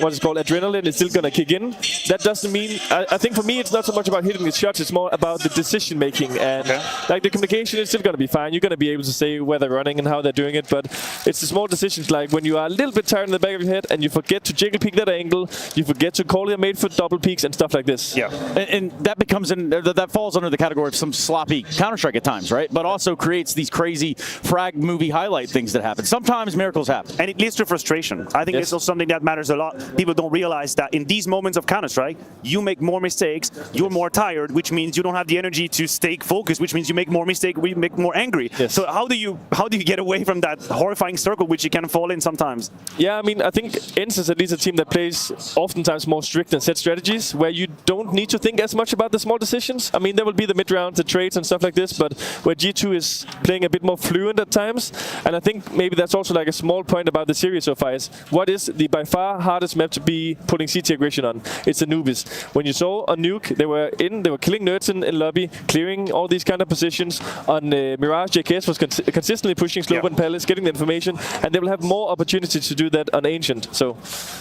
what is called adrenaline is still going to kick in. That doesn't mean, I think for me it's not so much about hitting the shots, it's more about the decision making, and like the communication is still going to be fine. You're going to be able to say where they're running and how they're doing it, but it's the small decisions, like when you are a little bit tired in the back of your head and you forget to jiggle peek that angle, you forget to call your mate for double peaks and stuff like this. Yeah, and that becomes that falls under the category of some sloppy Counter-Strike at times, right? But also creates these crazy frag movie highlight things that happen. Sometimes miracles happen. And it leads to frustration. I think it's also something that matters a lot. People don't realize that in these moments of Counter-Strike, you make more mistakes, you're more tired, which means you don't have the energy to stay focused, which means you make more mistakes, we make more angry. Yes. So how do you get away from that horrifying circle which you can fall in sometimes? Yeah, I mean, I think ENCE is at least a team that plays oftentimes more strict and set strategies where you don't need to think as much about the small decisions. I mean, there will be the mid-round, the trades and stuff like this, but where G2 is playing a bit more fluent at times. And I think maybe that's also like a small point about the series so far is what is the by far hardest map to be putting CT aggression on? It's Anubis. When you saw on Nuke, they were killing nerds in lobby, clearing all these kind of positions. On Mirage, JKS was consistently pushing Slope and Palace, getting the information, and they will have more opportunity to do that on Ancient. So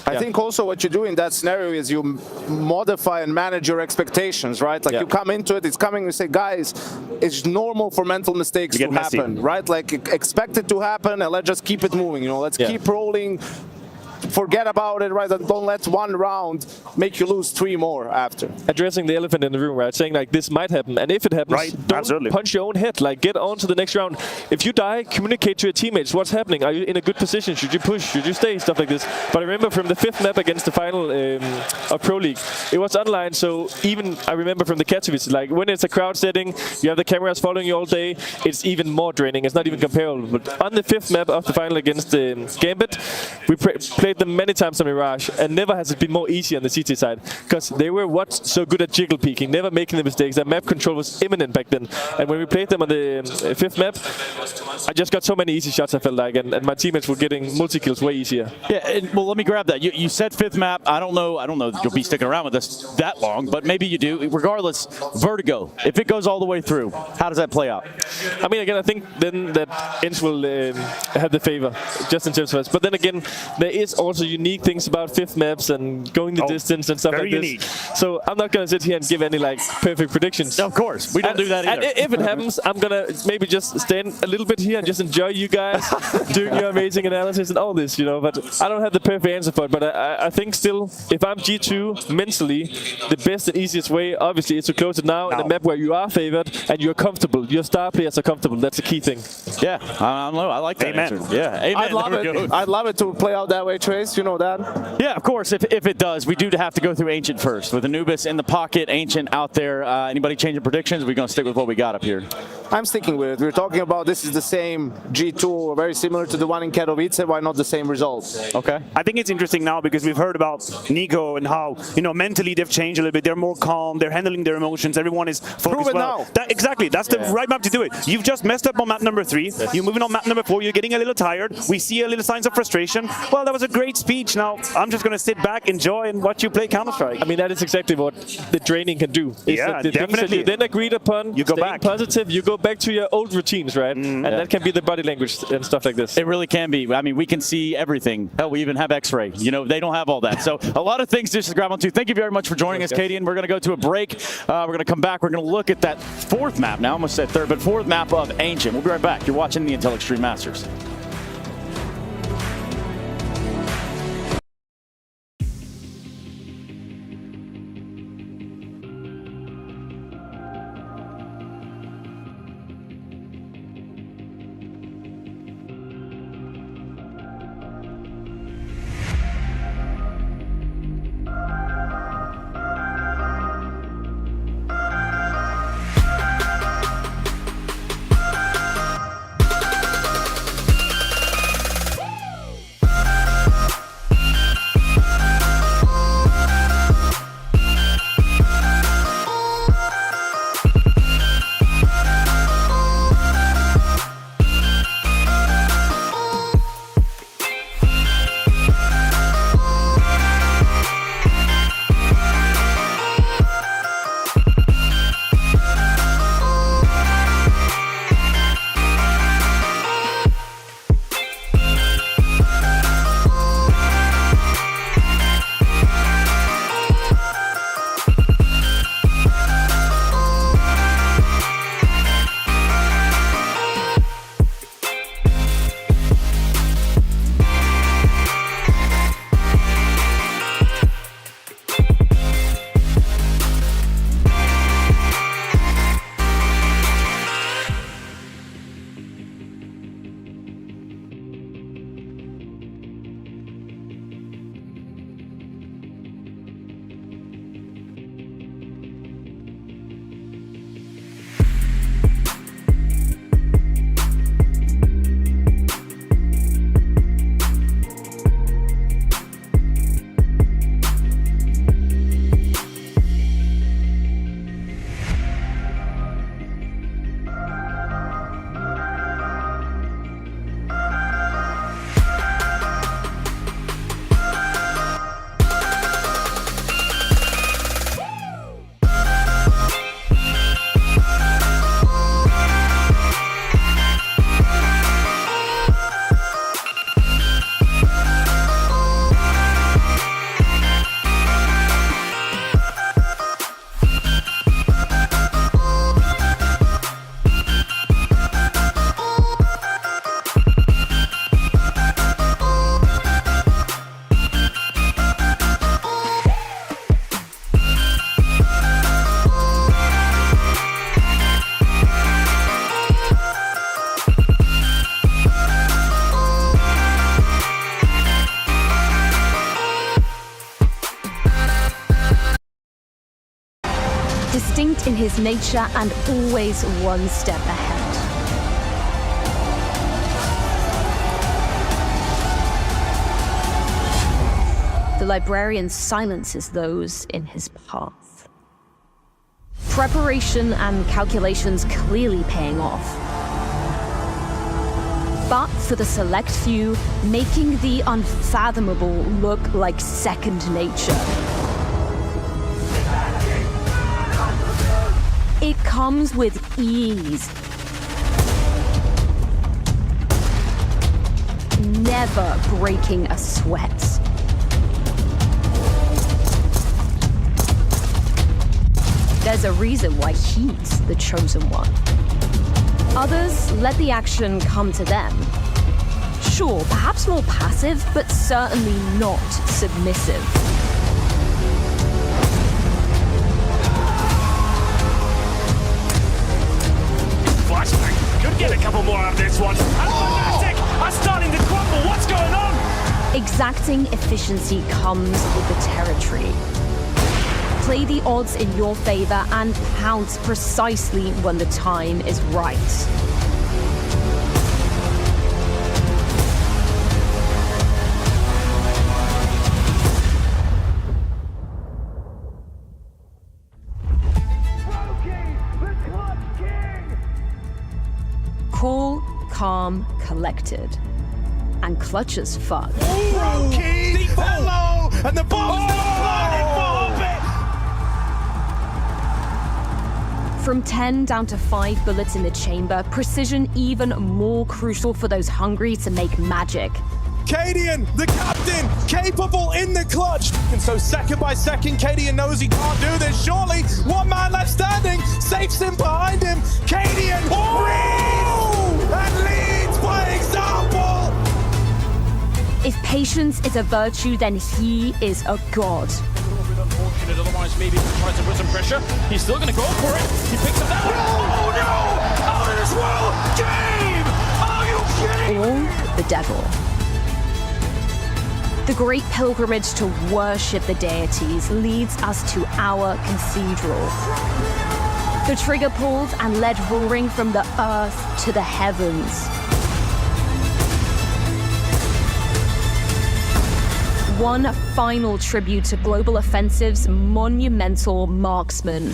I think also what you do in that scenario is you modify and manage your expectations, right? Like you come into it, it's coming, you say, guys, it's normal for mental mistakes to happen, right? Like expect it to happen and let's just keep it moving, you know, let's keep rolling. Forget about it, right? And don't let one round make you lose 3 more after. Addressing the elephant in the room, right? Saying like this might happen, and if it happens, don't punch your own head. Like get on to the next round. If you die, communicate to your teammates what's happening. Are you in a good position? Should you push? Should you stay? Stuff like this. But I remember from the 5th map against the final of Pro League, it was online. So even I remember from the Katowice, like when it's a crowd setting, you have the cameras following you all day. It's even more draining. It's not even comparable. But on the 5th map of the final against Gambit, we played them many times on Mirage, and never has it been more easy on the CT side, because they were so good at jiggle peeking, never making the mistakes. Their map control was imminent back then, and when we played them on the 5th map, I just got so many easy shots, I felt like, and my teammates were getting multi-kills way easier. Yeah, and, well, let me grab that. You said 5th map. I don't know if you'll be sticking around with us that long, but maybe you do. Regardless, Vertigo, if it goes all the way through, how does that play out? I mean, again, I think then that ENCE will have the favor, just in terms of us. But then again, there is also also unique things about fifth maps and going the distance and stuff like unique. this. So I'm not going to sit here and give any like perfect predictions. Of course, we don't do that either. And if it happens, I'm going to maybe just stand a little bit here and just enjoy you guys doing your amazing analysis and all this, you know. But I don't have the perfect answer for it. But I think still, if I'm G2 mentally, the best and easiest way, obviously, is to close it now in a map where you are favored and you're comfortable. Your star players are comfortable. That's the key thing. Yeah, I like that answer. Yeah, amen. I'd love it. I'd love it to play out that way, Trace. You know that. Yeah, of course. If it does, we do have to go through Ancient first. With Anubis in the pocket, Ancient out there. Anybody changing predictions? We're going to stick with what we got up here. I'm sticking with it. We're talking about this is the same G2, very similar to the one in Katowice. Why not the same result? Okay. I think it's interesting now because we've heard about Nico and how, you know, mentally they've changed a little bit. They're more calm. They're handling their emotions. Everyone is focused. Prove it well. now. Exactly. That's the right map to do it. You've just messed up on map number 3. You're moving on map number 4. You're getting a little tired. We see a little signs of frustration. Well, that was a great speech. Now I'm just going to sit back, enjoy, and watch you play Counter-Strike. I mean, that is exactly what the training can do. Yeah, the things that you then agreed upon, you go staying back positive, you go back to your old routines, right? And that can be the body language and stuff like this. It really can be. I mean, we can see everything. Hell, we even have X-ray. You know, they don't have all that. So a lot of things just to grab onto. Thank you very much for joining us, Katie. And we're going to go to a break. We're going to come back. We're going to look at that fourth map now. I almost said third, but fourth map of Ancient. We'll be right back. You're watching the Intel Extreme Masters. Distinct in his nature and always one step ahead. The librarian silences those in his path. Preparation and calculations clearly paying off. But for the select few, making the unfathomable look like second nature. It comes with ease. Never breaking a sweat. there's a reason why he's the chosen one. Others let the action come to them. Sure, perhaps more passive, but certainly not submissive. Flashback could get a couple more out of this one. And Fnatic are starting to crumble. What's going on? Exacting efficiency comes with the territory. Play the odds in your favor and pounce precisely when the time is right. Cool, calm, collected. And Clutch as fuck. Brokey! Hello! And the bomb's planted for Hobbit! From 10 down to 5 bullets in the chamber, precision even more crucial for those hungry to make magic. Cadian, the captain, capable in the clutch. And so second by second, Cadian knows he can't do this. Surely, one man left standing, safes him behind him. Cadian reads and leads by example. If patience is a virtue, then he is a god. Unfortunate, otherwise maybe he tries to put some pressure. He's still going to go for it. He picks up that one. Oh no! Out of this world! Game! Are you kidding? Or the devil. The great pilgrimage to worship the deities leads us to our cathedral. The trigger pulled and led roaring from the earth to the heavens. One final tribute to Global Offensive's monumental marksman.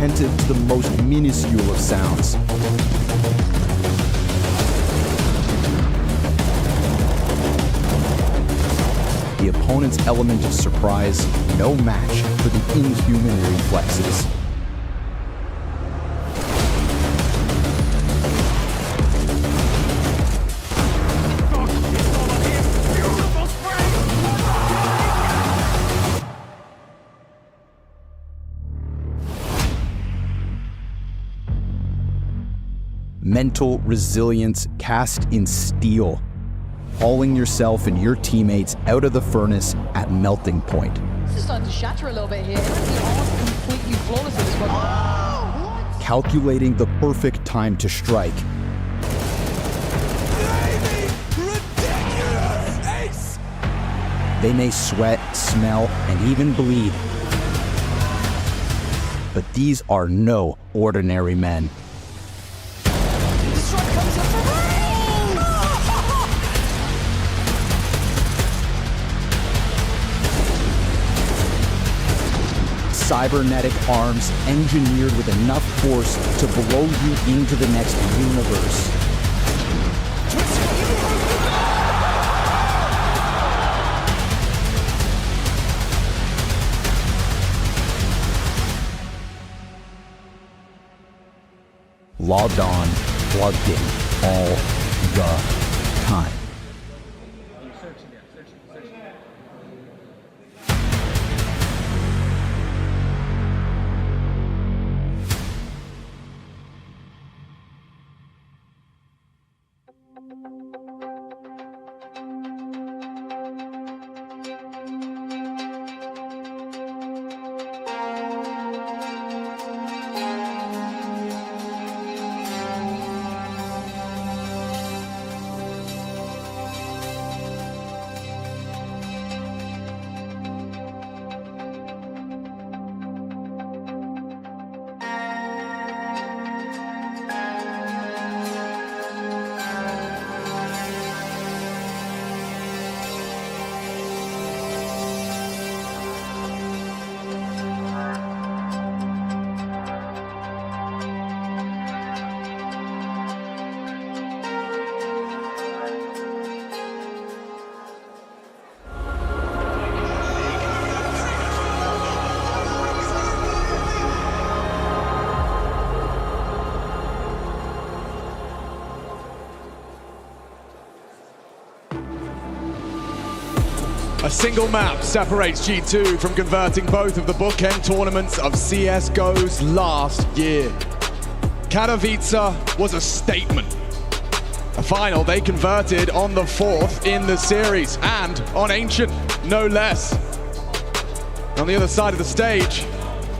attentive to the most minuscule of sounds. The opponent's element of surprise, no match for the inhuman reflexes. mental resilience cast in steel, hauling yourself and your teammates out of the furnace at melting point. This is starting to shatter a little bit here. Everything all completely flawless at this point. Calculating the perfect time to strike. They may sweat, smell, and even bleed. But these are no ordinary men. Cybernetic arms engineered with enough force to blow you into the next universe. Logged on, plugged in, all the time. A single map separates G2 from converting both of the bookend tournaments of CSGO's last year. Katowice was a statement. A final they converted on the 4th in the series, and on Ancient, no less. On the other side of the stage,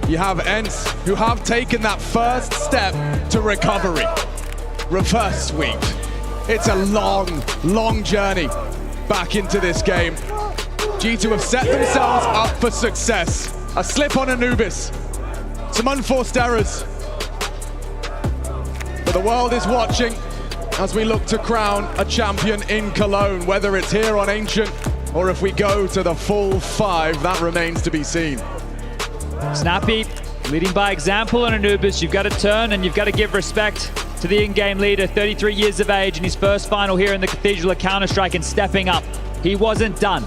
you have ENCE, who have taken that first step to recovery. Reverse sweep. It's a long, long journey back into this game. G2 have set themselves up for success. A slip on Anubis, some unforced errors. But the world is watching as we look to crown a champion in Cologne. Whether it's here on Ancient or if we go to the full 5, that remains to be seen. Snappy, leading by example on Anubis. You've got to turn and you've got to give respect to the in-game leader, 33 years of age, in his first final here in the Cathedral of Counter-Strike and stepping up. He wasn't done.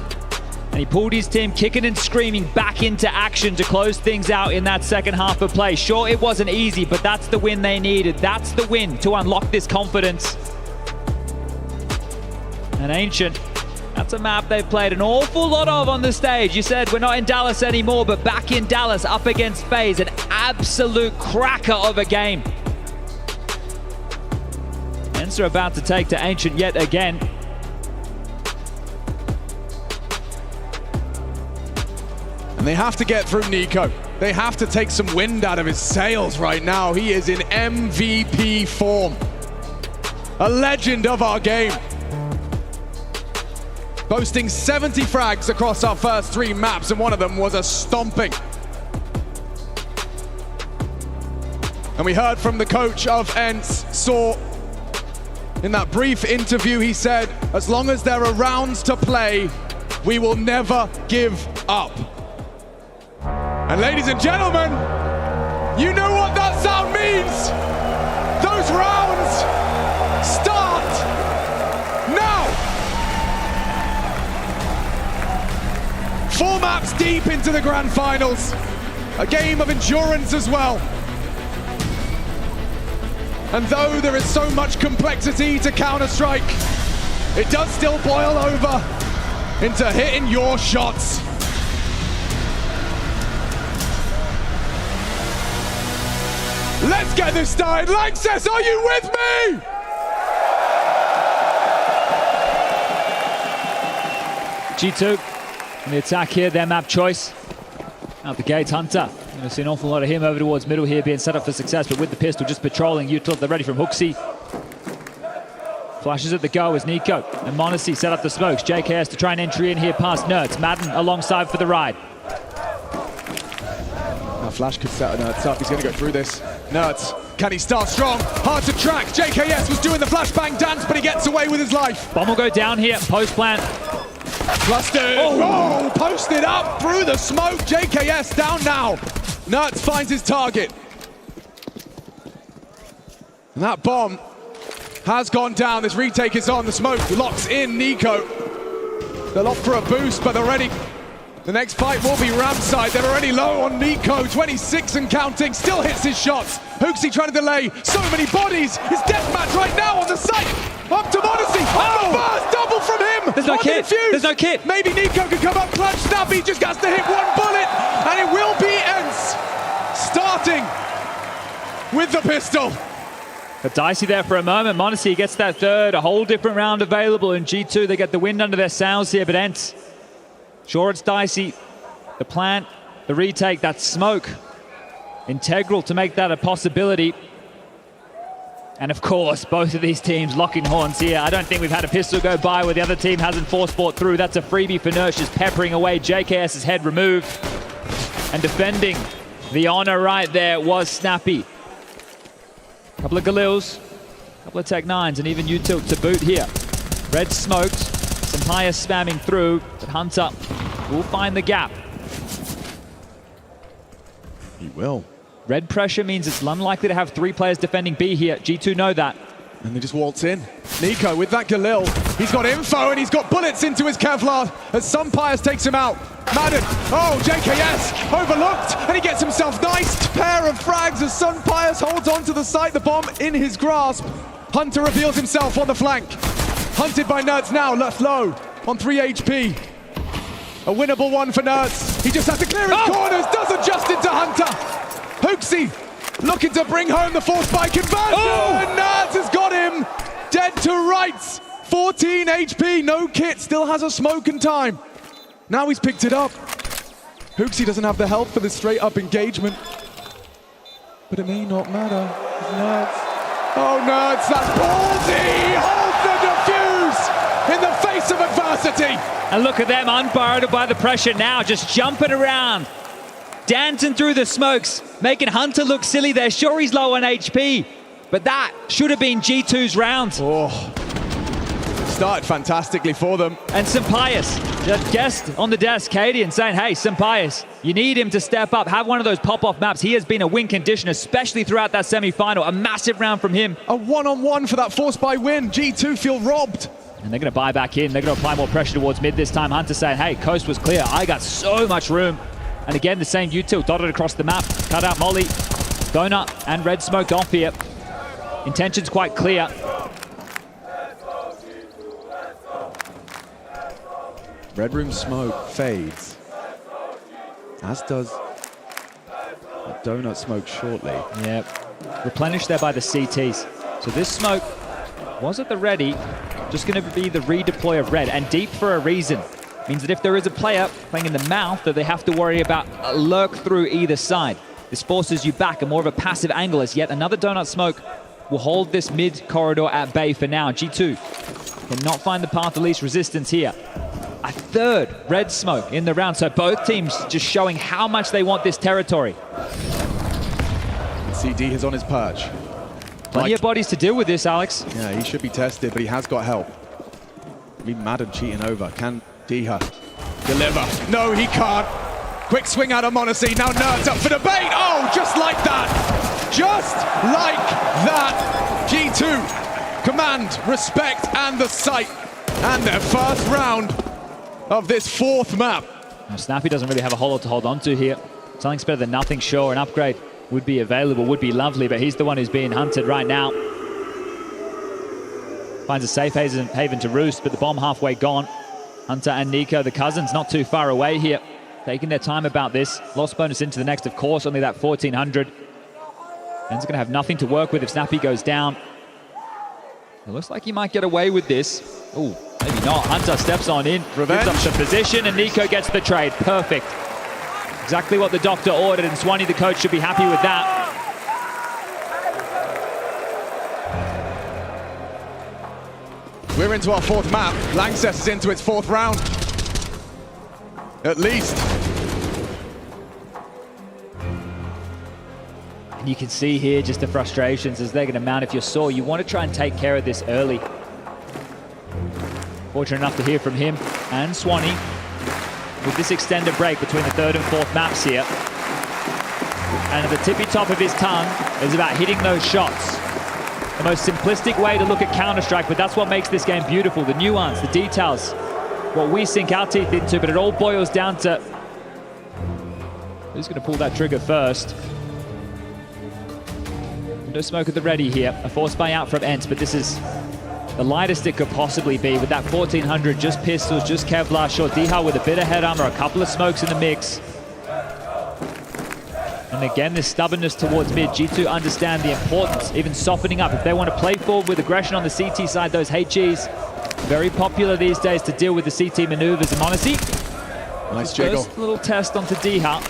And he pulled his team kicking and screaming back into action to close things out in that second half of play. Sure, it wasn't easy, but that's the win they needed. That's the win to unlock this confidence. And Ancient, that's a map they've played an awful lot of on the stage. You said we're not in Dallas anymore, but back in Dallas up against FaZe, an absolute cracker of a game. ENCE are about to take to Ancient yet again. And they have to get through Nico. They have to take some wind out of his sails right now. He is in MVP form. A legend of our game. Boasting 70 frags across our first 3 maps, and one of them was a stomping. And we heard from the coach of ENCE, Saw. In that brief interview, he said, as long as there are rounds to play, we will never give up. And ladies and gentlemen, you know what that sound means. Those rounds start now. 4 maps deep into the grand finals. A game of endurance as well. And though there is so much complexity to Counter-Strike, it does still boil over into hitting your shots. Let's get this started. Lanxess, are you with me? G2 in the attack here, their map choice. Out the gate, Hunter. You're going to see an awful lot of him over towards middle here, being set up for success, but with the pistol just patrolling. Util, they're ready from Hooksy. Flashes at the go as Nico and Monacy set up the smokes. JKS to try and entry in here past Nerds. Madden alongside for the ride. Now Flash could set Nerds up. He's going to go through this. Nerds, can he start strong? Hard to track. JKS was doing the flashbang dance, but he gets away with his life. Bomb will go down here. Post plant. Flustered. Oh, posted up through the smoke. JKS down now. Nerds finds his target. And that bomb has gone down. This retake is on. The smoke locks in Nico. They'll opt for a boost, but they're ready. The next fight will be Ramside. They're already low on Nico. 26 and counting. Still hits his shots. Hooksy trying to delay. So many bodies. His deathmatch right now on the site. Up to Monacy. Oh! The first double from him. There's no kit. There's no kit. Maybe Nico can come up clutch. Snappy just has to hit one bullet. And it will be ENCE starting with the pistol. But dicey there for a moment. Monacy gets that third. A whole different round available in G2. They get the wind under their sails here, but ENCE. Sure, it's dicey. The plant, the retake, that smoke. Integral to make that a possibility. And of course, both of these teams locking horns here. I don't think we've had a pistol go by where the other team hasn't force-fought through. That's a freebie for Nersh, just peppering away. JKS's head removed. And defending the honor right there was Snappy. Couple of Galils, couple of Tech 9s, and even Util to boot here. Red smoked, some higher spamming through, but Hunter will find the gap. He will. Red pressure means it's unlikely to have 3 players defending B here. G2 know that. And they just waltz in. Nico with that Galil. He's got info and he's got bullets into his Kevlar as Sumpires takes him out. Madden, oh, JKS overlooked, and he gets himself nice pair of frags as Sumpires holds on to the site, the bomb in his grasp. Hunter reveals himself on the flank. Hunted by Nerds now, left low on 3 HP. A winnable one for Nerds. He just has to clear his corners, does adjust into Hunter. Hooksy looking to bring home the force by conversion. And Nerds has got him dead to rights. 14 HP, no kit, still has a smoke and time. Now he's picked it up. Hooksy doesn't have the help for this straight up engagement. But it may not matter. Nerds. Oh, Nerds, that's ballsy! Holds the defuse in the face of adversity. And look at them, unburdened by the pressure now, just jumping around. Dancing through the smokes, making Hunter look silly there. Sure, he's low on HP, but that should have been G2's round. Oh, started fantastically for them. And Sumpires, just guest on the desk, Cadian, saying, hey, Sumpires, you need him to step up, have one of those pop-off maps. He has been a win condition, especially throughout that semi-final. A massive round from him. A one-on-one for that force by win. G2 feel robbed. And they're going to buy back in. They're going to apply more pressure towards mid this time. Hunter saying, hey, coast was clear. I got so much room. And again, the same Util dotted across the map. Cut out Molly, Donut, and Red smoked off here. Intention's quite clear. Red room smoke fades, as does the Donut smoke shortly. Yep. Replenished there by the CTs. So this smoke was at the ready, just going to be the redeploy of Red, and deep for a reason. Means that if there is a player playing in the mouth, that they have to worry about a lurk through either side. This forces you back, and more of a passive angle, as yet another Donut smoke will hold this mid corridor at bay for now. G2 cannot find the path of least resistance here. A third Red smoke in the round, so both teams just showing how much they want this territory. CD is on his perch. Plenty of bodies to deal with this, Alex. Yeah, he should be tested, but he has got help. I mean, Madden cheating over. Can Diha deliver? No, he can't. Quick swing out of Monacy. Now Nerds up for the bait. Oh, just like that. Just like that. G2 command, respect, and the sight. And their first round of this 4th map. Now, Snappy doesn't really have a whole lot to hold on to here. Something's better than nothing, sure. An upgrade would be available, would be lovely, but he's the one who's being hunted right now. Finds a safe haven to roost, but the bomb halfway gone. Hunter and Nico, the cousins, not too far away here. Taking their time about this. Lost bonus into the next, of course, only that 1400. ENCE going to have nothing to work with if Snappy goes down. It looks like he might get away with this. Oh, maybe not. Hunter steps on in, Revenge. gives up the position, and Nico gets the trade. Perfect. Exactly what the doctor ordered, and Swanee, the coach, should be happy with that. We're into our 4th map. Langsess is into its 4th round. At least. And you can see here just the frustrations as they're going to mount. If you're sore, you want to try and take care of this early. Fortunate enough to hear from him and Swanee with this extended break between the 3rd and 4th maps here. And at the tippy top of his tongue is about hitting those shots. The most simplistic way to look at Counter-Strike, but that's what makes this game beautiful. The nuance, the details, what we sink our teeth into, but it all boils down to who's going to pull that trigger first. No smoke at the ready here. A force buy out from ENCE, but this is the lightest it could possibly be with that 1400, just pistols, just Kevlar. Sure, Diha with a bit of head armor, a couple of smokes in the mix. And again, this stubbornness towards mid. G2 understand the importance, even softening up. If they want to play forward with aggression on the CT side, those HEs, very popular these days to deal with the CT maneuvers. And Monacy, nice jiggle. First little test onto Diha.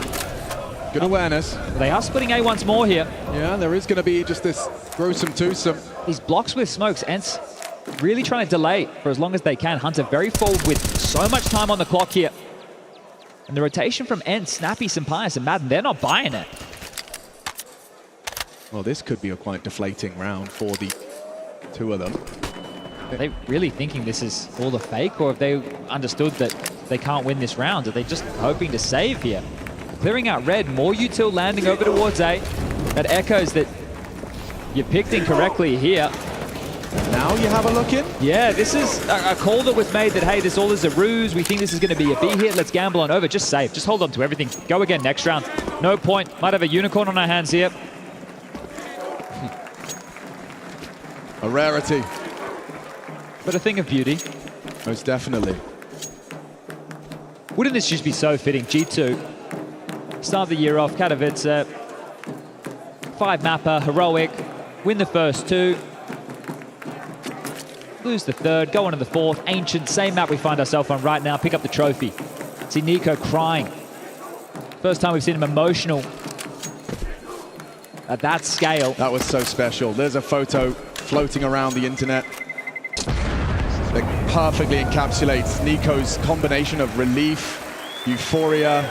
Good awareness. They are splitting A once more here. Yeah, there is going to be just this gruesome twosome. These blocks with smokes, ENCE really trying to delay for as long as they can. Hunter very forward with so much time on the clock here. And the rotation from ENCE, Snappy, Sampaius, and Madden, they're not buying it. Well, this could be a quite deflating round for the two of them. Are they really thinking this is all a fake, or have they understood that they can't win this round? Are they just hoping to save here? Clearing out red, more util landing over towards A. That echoes that you picked incorrectly here. Now you have a look in? Yeah, this is a call that was made that, hey, this all is a ruse. We think this is going to be a B hit. Let's gamble on over. Just save. Just hold on to everything. Go again next round. No point. Might have a unicorn on our hands here. A rarity. But a thing of beauty. Most definitely. Wouldn't this just be so fitting? G2. Start the year off. Katowice. 5-mapper. Heroic. Win the first 2. Lose the 3rd, go on to the 4th. Ancient, same map we find ourselves on right now. Pick up the trophy. See Nico crying. First time we've seen him emotional at that scale. That was so special. There's a photo floating around the internet that perfectly encapsulates Nico's combination of relief, euphoria,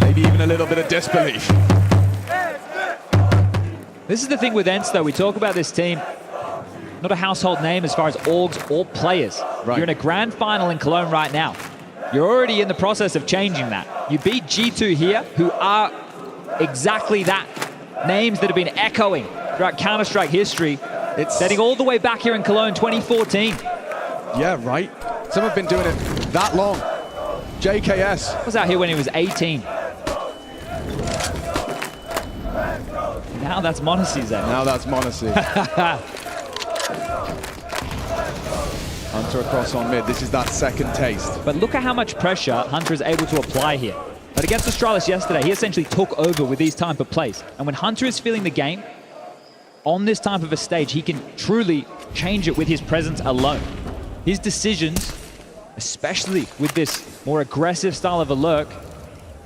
maybe even a little bit of disbelief. This is the thing with ENCE, though. We talk about this team. Not a household name as far as orgs or players. Right. You're in a grand final in Cologne right now. You're already in the process of changing that. You beat G2 here, who are exactly that. Names that have been echoing throughout Counter-Strike history. It's setting all the way back here in Cologne 2014. Yeah, right. Some have been doing it that long. JKS was out here when he was 18. Now that's Monacy's out. Now that's Monacy. Hunter across on mid. This is that second taste. But look at how much pressure Hunter is able to apply here. But against Astralis yesterday, he essentially took over with these type of plays. And when Hunter is feeling the game, on this type of a stage, he can truly change it with his presence alone. His decisions, especially with this more aggressive style of a lurk,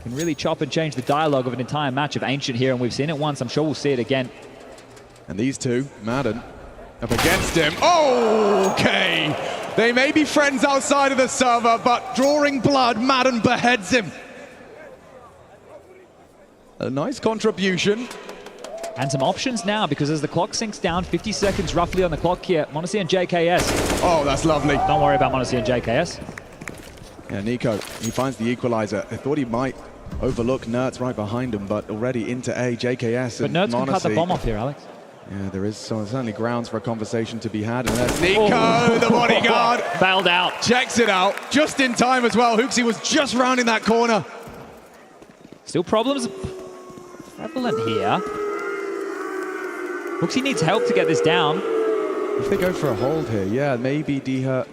can really chop and change the dialogue of an entire match of Ancient here. And we've seen it once. I'm sure we'll see it again. And these two, Madden, up against him. Okay! They may be friends outside of the server, but drawing blood, Madden beheads him. A nice contribution. And some options now, because as the clock sinks down, 50 seconds roughly on the clock here, Monacy and JKS. Oh, that's lovely. Don't worry about Monacy and JKS. Yeah, Nico, he finds the equalizer. I thought he might overlook Nertz right behind him, but already into A, JKS and But Nertz Monacy. can cut the bomb off here, Alex. Yeah, there is certainly grounds for a conversation to be had. And there's Nico, the bodyguard. Bailed out. Checks it out, just in time as well. Hooksy was just rounding that corner. Still problems prevalent here. Hooksy needs help to get this down. If they go for a hold here, yeah, maybe Diha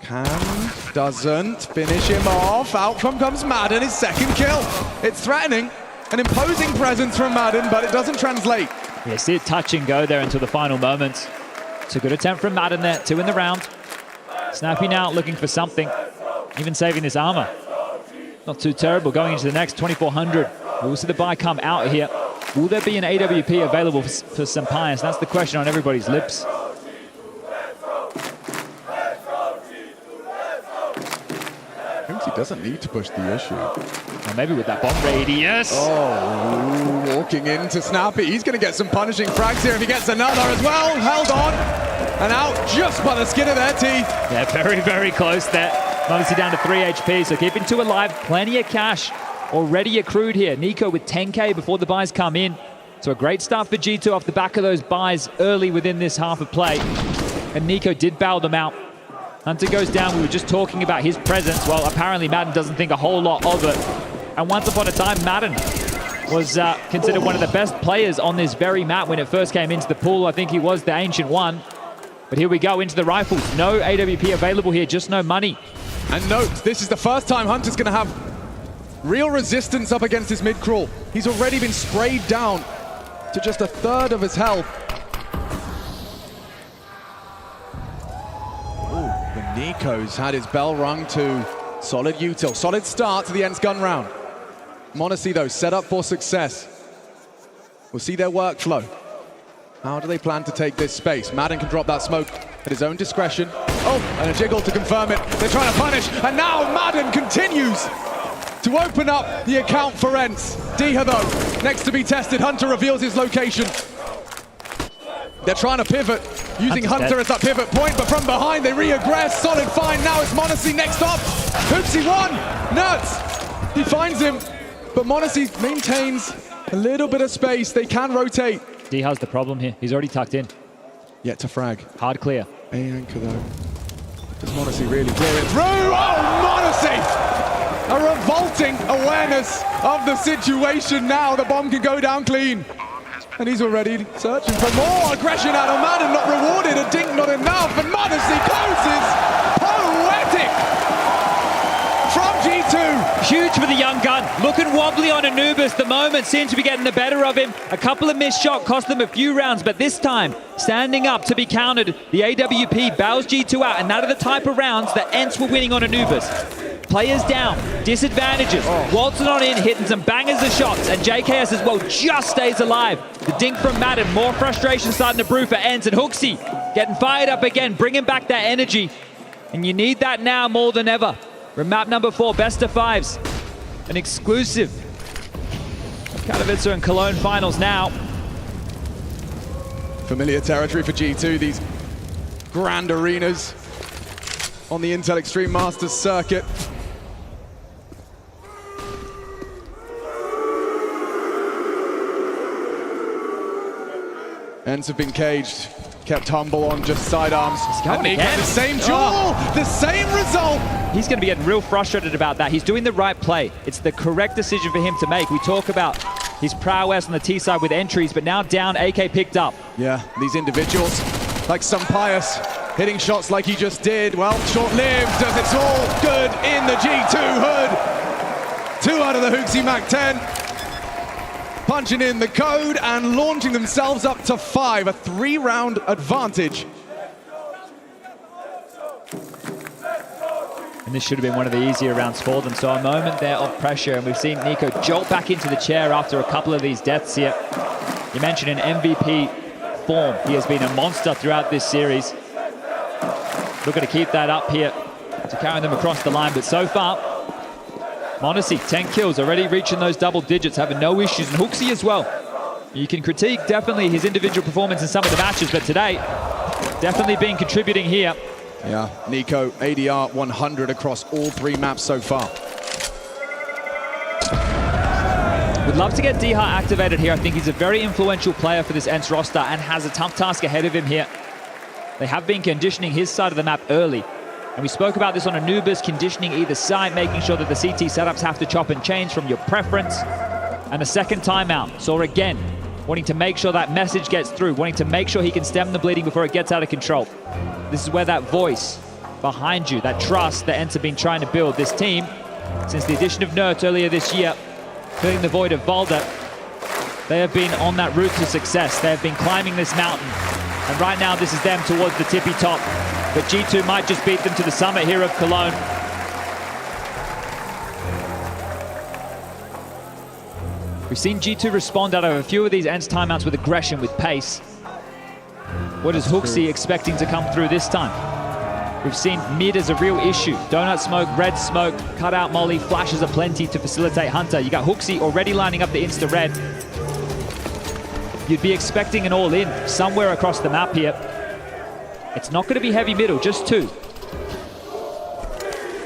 can, doesn't, finish him off. Out comes Madden, his second kill. It's threatening, an imposing presence from Madden, but it doesn't translate. Yeah, see it touch and go there until the final moments. It's a good attempt from Madden there, 2 in the round. Snappy now looking for something, even saving this armor. Not too terrible going into the next 2400. We'll see the buy come out here. Will there be an AWP available for Sampayas? That's the question on everybody's lips. He doesn't need to push the issue. Or maybe with that bomb radius. Oh, walking into Snappy. He's going to get some punishing frags here if he gets another as well. Held on and out just by the skin of their teeth. Yeah, very, very close there. Obviously down to 3 HP, so keeping 2 alive. Plenty of cash already accrued here. Nico with 10K before the buys come in. So a great start for G2 off the back of those buys early within this half of play. And Nico did bow them out. Hunter goes down. We were just talking about his presence. Well, apparently Madden doesn't think a whole lot of it. And once upon a time, Madden was considered one of the best players on this very map when it first came into the pool. I think he was the Ancient One. But here we go into the rifles. No AWP available here, just no money. And note, this is the first time Hunter's going to have real resistance up against his mid-crawl. He's already been sprayed down to just 1/3 of his health. Nico's had his bell rung to solid util. Solid start to the ENCE gun round. Monacy, though, set up for success. We'll see their workflow. How do they plan to take this space? Madden can drop that smoke at his own discretion. Oh, and a jiggle to confirm it. They're trying to punish, and now Madden continues to open up the account for ENCE. Diha, though, next to be tested. Hunter reveals his location. They're trying to pivot, using Hunter as that pivot point, but from behind they re-aggress. Solid find, now it's Monacy next up. Hoopsy won, Nuts, he finds him, but Monacy maintains a little bit of space. They can rotate. Diha's the problem here, he's already tucked in. Yet to frag. Hard clear. Anchor though. Does Monacy really clear it through? Oh, Monacy! A revolting awareness of the situation now. The bomb can go down clean. And he's already searching for more aggression out of Madden, not rewarded, a dink not enough, and Monacy closes! Poetic! From G2! Huge for the young gun, looking wobbly on Anubis. The moment seems to be getting the better of him. A couple of missed shots cost them a few rounds, but this time, standing up to be countered, the AWP bows G2 out, and that are the type of rounds that ENCE were winning on Anubis. Players down, disadvantages, waltzing on in, hitting some bangers of shots, and JKS as well just stays alive. The dink from Madden, more frustration starting to brew for ENCE, and Hooksy getting fired up again, bringing back that energy. And you need that now more than ever. From map number 4, best of 5s. An exclusive. Katowice and Cologne finals now. Familiar territory for G2, these grand arenas on the Intel Extreme Masters circuit. ENCE have been caged, kept humble on just sidearms. And Nico, the same duel, the same result. He's going to be getting real frustrated about that. He's doing the right play. It's the correct decision for him to make. We talk about his prowess on the T side with entries, but now down, AK picked up. Yeah, these individuals, like Sampayas, hitting shots like he just did. Well, short-lived as it's all good in the G2 hood. 2 out of the Hooksy Mac 10. Punching in the code and launching themselves up to 5, a 3-round advantage. And this should have been one of the easier rounds for them. So a moment there of pressure, and we've seen Nico jolt back into the chair after a couple of these deaths here. You mentioned in MVP form. He has been a monster throughout this series. Looking to keep that up here to carry them across the line, but so far, Monacy, 10 kills, already reaching those double digits, having no issues, and Hooksy as well. You can critique definitely his individual performance in some of the matches, but today, definitely been contributing here. Yeah, Nico, ADR 100 across all 3 maps so far. Would love to get Diha activated here. I think he's a very influential player for this ENCE roster and has a tough task ahead of him here. They have been conditioning his side of the map early. And we spoke about this on Anubis, conditioning either side, making sure that the CT setups have to chop and change from your preference. And a second timeout. So again, wanting to make sure that message gets through, wanting to make sure he can stem the bleeding before it gets out of control. This is where that voice behind you, that trust that ENCE have been trying to build this team since the addition of Nert earlier this year, filling the void of Valda. They have been on that route to success. They have been climbing this mountain. And right now, this is them towards the tippy top. But G2 might just beat them to the summit here of Cologne. We've seen G2 respond out of a few of these ENCE timeouts with aggression, with pace. What is Hooksy expecting to come through this time? We've seen mid as a real issue. Donut smoke, red smoke, cut out molly, flashes aplenty to facilitate Hunter. You got Hooksy already lining up the insta-red. You'd be expecting an all-in somewhere across the map here. It's not going to be heavy middle, just two.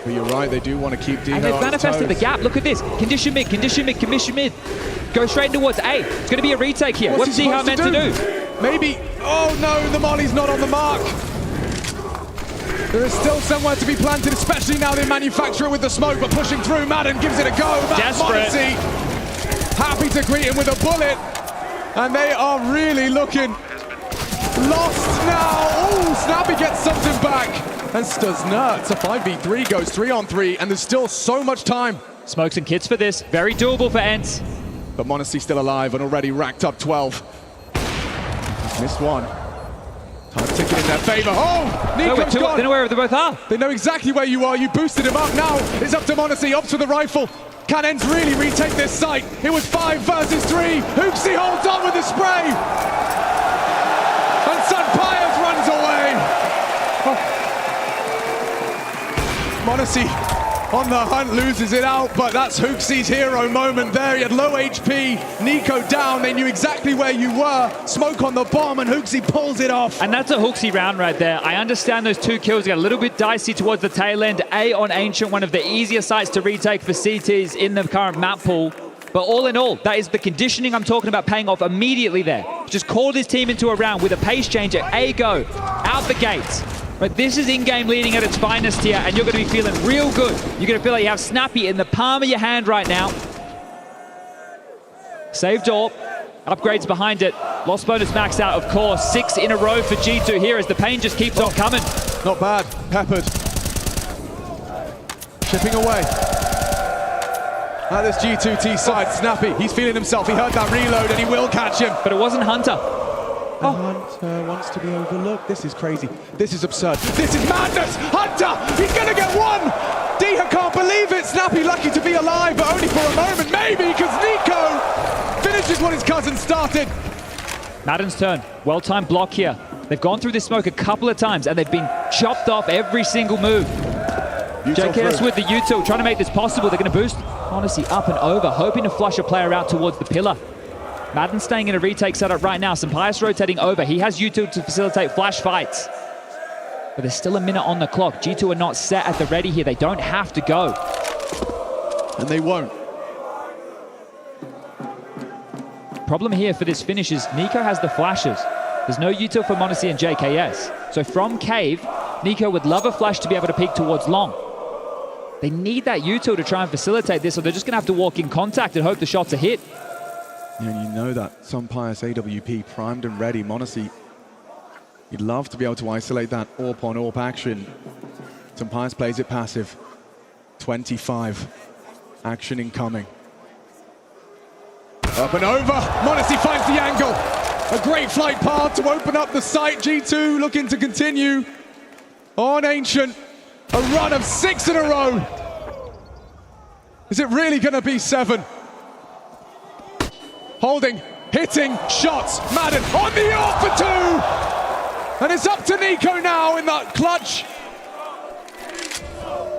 But you're right, they do want to keep Dino. And they've manifested the gap. Look at this. Condition mid, condition mid, condition mid. Go straight towards A. It's going to be a retake here. What's Ziha meant to do? Maybe. Oh no, the molly's not on the mark. There is still somewhere to be planted, especially now they manufacture it with the smoke, but pushing through. Madden gives it a go. Desperate. Happy to greet him with a bullet. And they are really looking lost now. Oh, Snappy gets something back. And Stuznert, it's a 5v3, goes 3-on-3, and there's still so much time. Smokes and kits for this. Very doable for ENCE. But Monacy still alive and already racked up 12. Missed one. Time ticking in their favor. Oh, Nico's gone. They know where they both are. They know exactly where you are. You boosted him up. Now it's up to Monacy. Up to the rifle. Can ENCE really retake this site? It was 5 versus 3. Hooksy holds on with the spray. And Sunpires runs away. Oh. Monacy on the hunt, loses it out, but that's Hooksy's hero moment there. He had low HP, Nico down, they knew exactly where you were. Smoke on the bomb, and Hooksy pulls it off. And that's a Hooksy round right there. I understand those 2 kills got a little bit dicey towards the tail end. A on Ancient, one of the easier sites to retake for CTs in the current map pool. But all in all, that is the conditioning I'm talking about paying off immediately there. Just called his team into a round with a pace changer. A go, out the gates. But this is in-game leading at its finest here, and you're going to be feeling real good. You're going to feel like you have Snappy in the palm of your hand right now. Save door, upgrades behind it. Lost bonus maxed out, of course. 6 in a row for G2 here as the pain just keeps on coming. Not bad, peppered. Chipping away. At this G2T side, Snappy, he's feeling himself. He heard that reload and he will catch him. But it wasn't Hunter. Hunter wants to be overlooked. This is crazy. This is absurd. This is madness. Hunter, he's going to get one. Diha can't believe it. Snappy lucky to be alive, but only for a moment. Maybe because Nico finishes what his cousin started. Madden's turn. Well-timed block here. They've gone through this smoke a couple of times and they've been chopped off every single move. JKS with the util, trying to make this possible. They're going to boost Honesty up and over, hoping to flush a player out towards the pillar. Madden staying in a retake setup right now. Sampaius rotating over. He has util to facilitate flash fights. But there's still a minute on the clock. G2 are not set at the ready here. They don't have to go. And they won't. Problem here for this finish is Nico has the flashes. There's no util for Monacy and JKS. So from Cave, Nico would love a flash to be able to peek towards long. They need that util to try and facilitate this, or they're just going to have to walk in contact and hope the shots are hit. Yeah, and you know that Sunpires AWP primed and ready. Monacy, you'd love to be able to isolate that AWP on AWP action. Sunpires plays it passive. 25. Action incoming. Up and over. Monacy finds the angle. A great flight path to open up the site. G2 looking to continue on Ancient. A run of 6 in a row. Is it really going to be 7? Holding, hitting, shots. Madden on the off for 2. And it's up to Nico now in that clutch.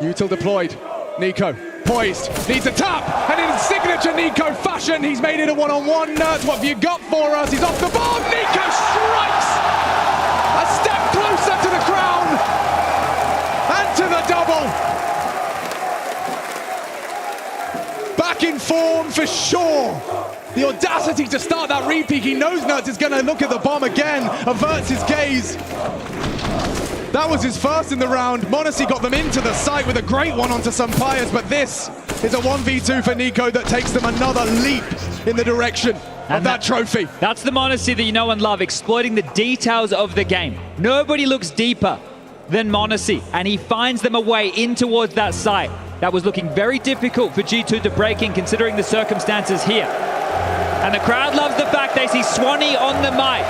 Util deployed. Nico poised, needs a tap, and in signature Nico fashion, he's made it a one-on-one. Nerds, what have you got for us? He's off the ball. Nico strikes! A step closer to the crown and to the double. Back in form for sure. The audacity to start that repeat. He knows Nerds is going to look at the bomb again, averts his gaze. That was his first in the round. Monacy got them into the site with a great one onto Sampaius, but this is a 1v2 for Nico that takes them another leap in the direction of that trophy. That's the Monacy that you know and love, exploiting the details of the game. Nobody looks deeper than Monacy, and he finds them a way in towards that site. That was looking very difficult for G2 to break in, considering the circumstances here. And the crowd loves the fact they see Swanee on the mic.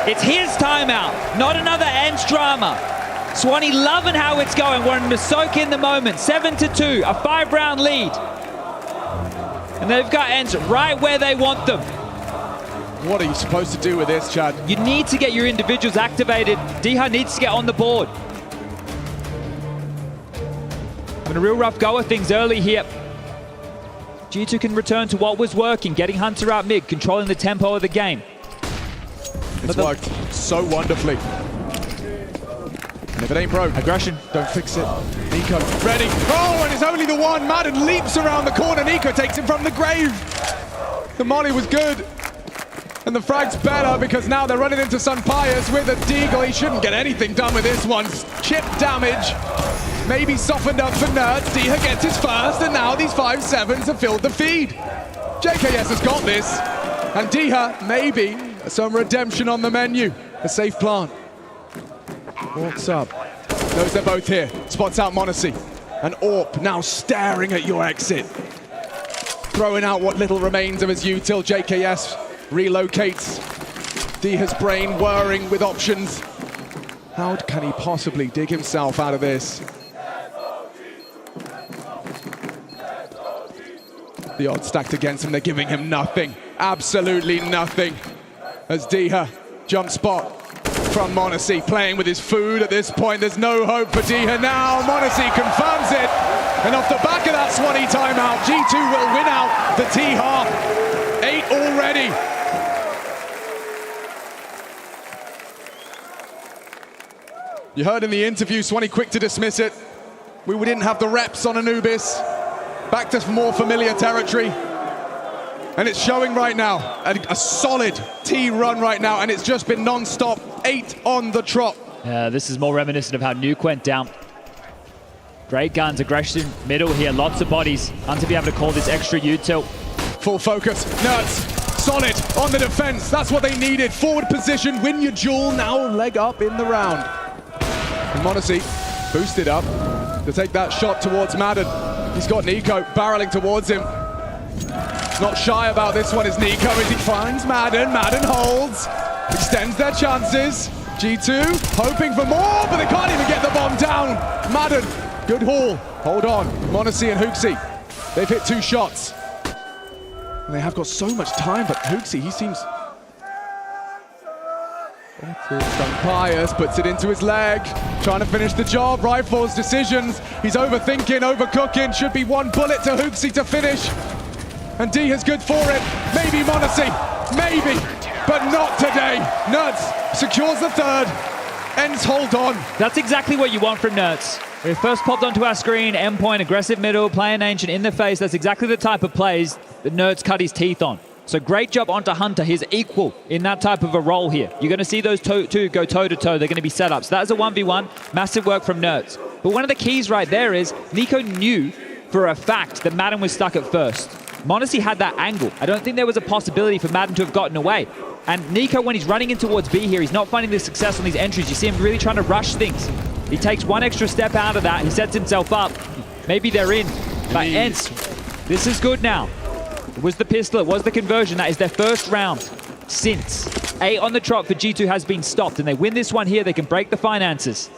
It's his timeout, not another ENCE drama. Swanee loving how it's going. We're in to soak in the moment. 7-2, a 5-round lead. And they've got ENCE right where they want them. What are you supposed to do with this, Chad? You need to get your individuals activated. Diha needs to get on the board. Having a real rough go of things early here. G2 can return to what was working, getting Hunter out mid, controlling the tempo of the game. It's worked so wonderfully. And if it ain't broke, aggression, don't fix it. Nico, ready. Oh, and it's only the one. Madden leaps around the corner. Nico takes him from the grave. The molly was good. And the frag's better because now they're running into Sunpius with a deagle. He shouldn't get anything done with this one. Chip damage. Maybe softened up for Nerds. Diha gets his first, and now these 5-7s have filled the feed. JKS has got this. And Diha, maybe some redemption on the menu. A safe plant. Walks up. Knows they're both here. Spots out Monacy. And Orp now staring at your exit. Throwing out what little remains of his util. JKS relocates. Diha's brain whirring with options. How can he possibly dig himself out of this? The odds stacked against him, they're giving him nothing. Absolutely nothing. As Diha jump spot from Monacy, playing with his food at this point. There's no hope for Diha now. Monacy confirms it. And off the back of that Swanee timeout, G2 will win out the T-half. 8 already. You heard in the interview, Swanee quick to dismiss it. We didn't have the reps on Anubis. Back to more familiar territory. And it's showing right now, a solid T run right now, and it's just been non-stop, 8 on the trot. Yeah, this is more reminiscent of how Nuke went down. Great guns, aggression, middle here, lots of bodies. And to be able to call this extra util. Full focus, Nerds, solid on the defense. That's what they needed. Forward position, win your duel, now leg up in the round. And Monacy boosted up to take that shot towards Madden. He's got Nico barreling towards him. Not shy about this one is Nico as he finds Madden. Madden holds, extends their chances. G2 hoping for more, but they can't even get the bomb down. Madden, good haul. Hold on, Monacy and Hooksy. They've hit 2 shots. And they have got so much time, but Hooksy, he seems... Sunpius puts it into his leg, trying to finish the job. Rifles, decisions. He's overthinking, overcooking. Should be 1 bullet to Hooksy to finish. And Diha's good for it. Maybe Monacy, maybe, but not today. Nerds secures the 3rd. ENCE hold on. That's exactly what you want from Nerds. We first popped onto our screen, endpoint, aggressive middle, playing ancient in the face. That's exactly the type of plays that Nerds cut his teeth on. So great job onto Hunter. He's equal in that type of a role here. You're going to see those two go toe-to-toe. They're going to be setups. So that is a 1v1. Massive work from Nerds. But one of the keys right there is Nico knew for a fact that Madden was stuck at first. Monacy had that angle. I don't think there was a possibility for Madden to have gotten away. And Nico, when he's running in towards B here, he's not finding the success on these entries. You see him really trying to rush things. He takes 1 extra step out of that. He sets himself up. Maybe they're in. But ENCE, this is good now. It was the pistol, it was the conversion. That is their first round since. 8 on the trot for G2 has been stopped, and they win this one here, they can break the finances.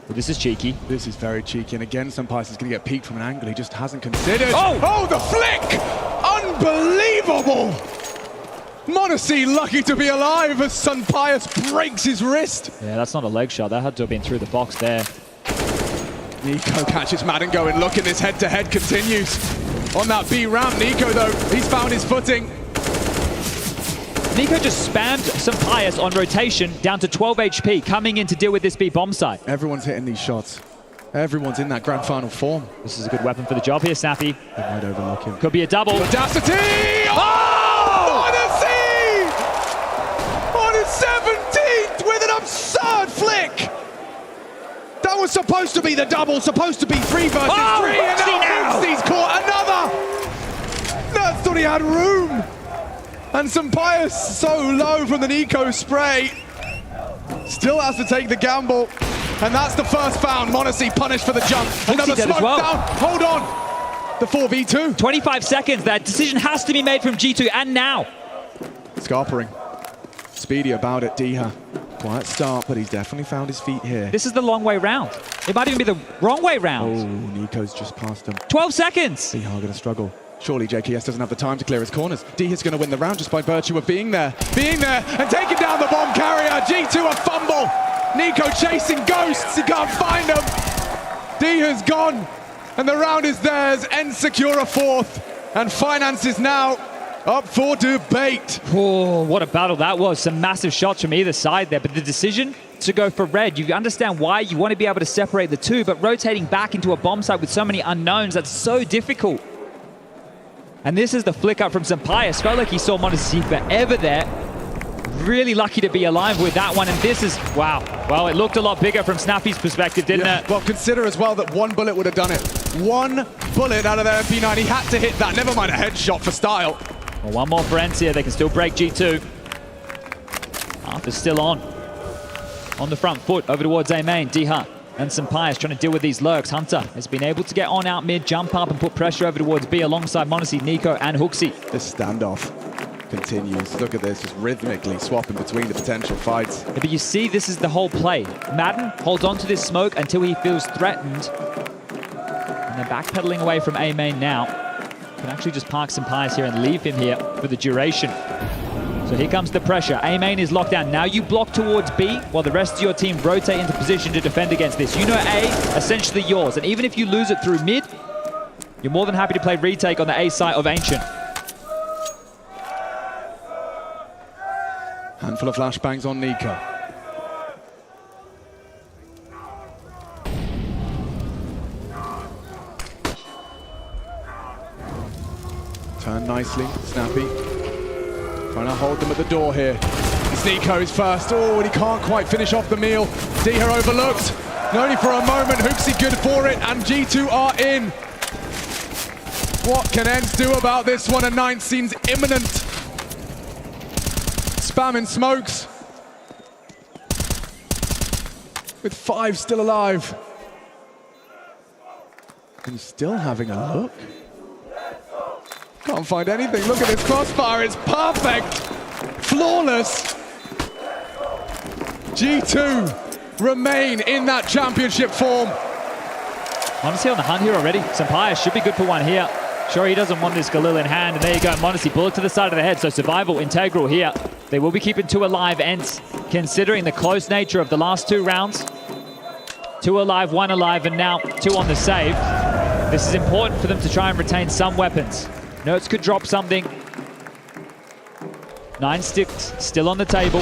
But this is cheeky. This is very cheeky, and again, Sunpius is going to get peeked from an angle he just hasn't considered. Oh, the flick! Unbelievable! Monacy lucky to be alive as Sunpius breaks his wrist. Yeah, that's not a leg shot. That had to have been through the box there. Nico catches Madden going. Look at this head-to-head continues. On that B ramp, Nico, though, he's found his footing. Nico just spammed Sunpius on rotation down to 12 HP, coming in to deal with this B bomb site. Everyone's hitting these shots. Everyone's in that grand final form. This is a good weapon for the job here, Snappy. They might overlook him. Could be a double. Audacity! Oh! Monacy! On his 17th with an absurd flick! That was supposed to be the double, supposed to be 3 versus 3, and now Hoopsy's caught another! Nerds thought he had room! And Sunpius so low from the Nico spray. Still has to take the gamble. And that's the first found. Monacy punished for the jump. Another smoke down. Hold on. The 4v2. 25 seconds. That decision has to be made from G2, and now. Scarpering. Speedy about it, Diha. Quiet start, but he's definitely found his feet here. This is the long way round. It might even be the wrong way round. Oh, Nico's just passed him. 12 seconds. Diha going to struggle. Surely JKS doesn't have the time to clear his corners. Diha's going to win the round just by virtue of being there. And taking down the bomb carrier. G2 a fumble. Nico chasing ghosts. He can't find them. Diha's gone. And the round is theirs. ENCE secure a fourth. And Finance is now up for debate. Oh, what a battle that was. Some massive shots from either side there. But the decision to go for red, you understand why you want to be able to separate the two, but rotating back into a bomb site with so many unknowns, that's so difficult. And this is the flick up from Sampaius. Felt like he saw m0NESY forever there. Really lucky to be alive with that one. And this is, wow. Well, it looked a lot bigger from Snappy's perspective, didn't it? Well, consider as well that one bullet would have done it. One bullet out of their MP9. He had to hit that. Never mind a headshot for style. Well, one more for ENCE here. They can still break G2. Arthur's still on the front foot over towards A main. Diha and Sampaius trying to deal with these lurks. Hunter has been able to get on out mid, jump up and put pressure over towards B alongside m0NESY, Nico and HooXi. This standoff continues. Look at this, just rhythmically swapping between the potential fights. Yeah, but you see, this is the whole play. Madden holds on to this smoke until he feels threatened. And they're backpedaling away from A main now. Can actually just park Sampaius here and leave him here for the duration. So here comes the pressure. A main is locked down. Now you block towards B while the rest of your team rotate into position to defend against this. You know A, essentially yours. And even if you lose it through mid, you're more than happy to play retake on the A site of Ancient. Handful of flashbangs on Nico. Turn nicely, Snappy. Trying to hold them at the door here. It's Nico's first. Oh, and he can't quite finish off the meal. Diha overlooked. And only for a moment. HooXi good for it, and G2 are in. What can ENCE do about this one? A 9 seems imminent. Spamming smokes. With 5 still alive. And still having a look. Can't find anything. Look at this crossfire. It's perfect. Flawless. G2 remain in that championship form. m0NESY on the hunt here already. Sampaius should be good for one here. Sure, he doesn't want this Galil in hand. And there you go, m0NESY bullet to the side of the head. So survival integral here. They will be keeping 2 alive, ENCE, considering the close nature of the last 2 rounds. 2 alive, 1 alive, and now 2 on the save. This is important for them to try and retain some weapons. Nerds could drop something. 9 sticks still on the table.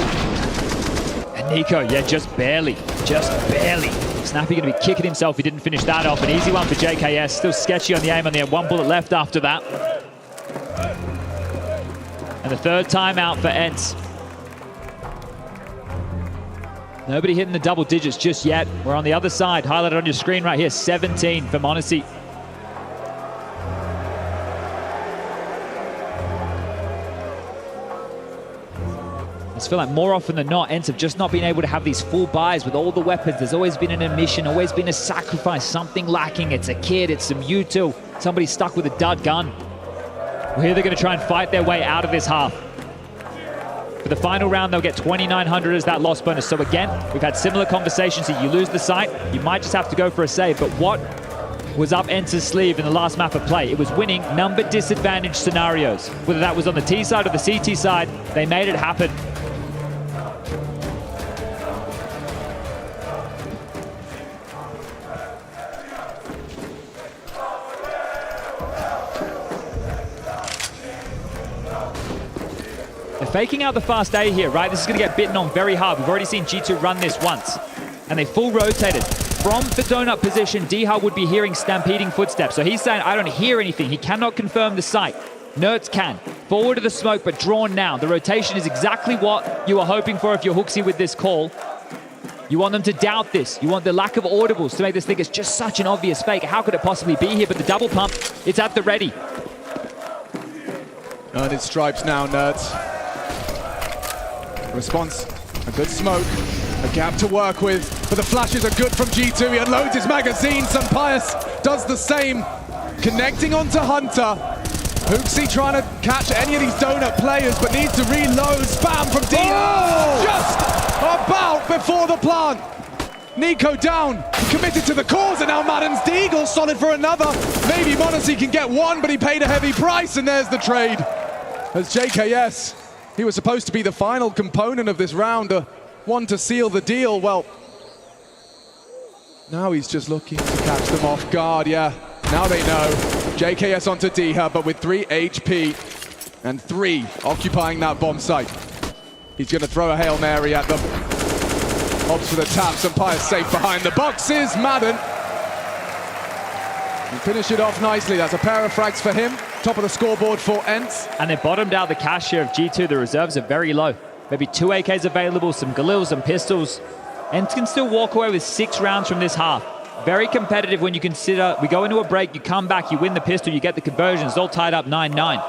And Nico, yeah, just barely. Snappy going to be kicking himself. He didn't finish that off. An easy one for JKS. Still sketchy on the aim, and they had 1 bullet left after that. And the 3rd timeout for ENCE. Nobody hitting the double digits just yet. We're on the other side. Highlighted on your screen right here. 17 for m0NESY. I feel like more often than not, ENCE have just not been able to have these full buys with all the weapons. There's always been an omission, always been a sacrifice, something lacking. It's a kid, it's some util, somebody stuck with a dud gun. Well, here they're going to try and fight their way out of this half. For the final round, they'll get 2,900 as that loss bonus. So again, we've had similar conversations here. You lose the site, you might just have to go for a save. But what was up ENCE's sleeve in the last map of play? It was winning number disadvantage scenarios. Whether that was on the T side or the CT side, they made it happen. Faking out the fast A here, right? This is going to get bitten on very hard. We've already seen G2 run this once. And they full rotated. From the donut position, Diha would be hearing stampeding footsteps. So he's saying, I don't hear anything. He cannot confirm the site. Nerds can. Forward to the smoke, but drawn now. The rotation is exactly what you are hoping for if you're HooXi with this call. You want them to doubt this. You want the lack of audibles to make this think it's just such an obvious fake. How could it possibly be here? But the double pump, it's at the ready. Earned stripes now, Nerds. Response, a good smoke, a gap to work with, but the flashes are good from G2. He unloads his magazine. Sampaius does the same, connecting onto Hunter. Hooksy trying to catch any of these donut players, but needs to reload. Spam from D. Oh! Just about before the plant. Nico down, committed to the cause, and now Madden's Deagle solid for another. Maybe Monacy can get one, but he paid a heavy price, and there's the trade. As JKS, he was supposed to be the final component of this round, the one to seal the deal. Well, now he's just looking to catch them off guard, yeah. Now they know. JKS onto Diha, but with 3 HP and 3 occupying that bomb site. He's going to throw a Hail Mary at them. Opts for the taps, and Pius safe behind the boxes. Madden. And finish it off nicely. That's a pair of frags for him. Top of the scoreboard for ENCE. And they bottomed out the cash share of G2. The reserves are very low. Maybe 2 AKs available, some Galils, some pistols. ENCE can still walk away with 6 rounds from this half. Very competitive when you consider we go into a break, you come back, you win the pistol, you get the conversions, all tied up 9-9.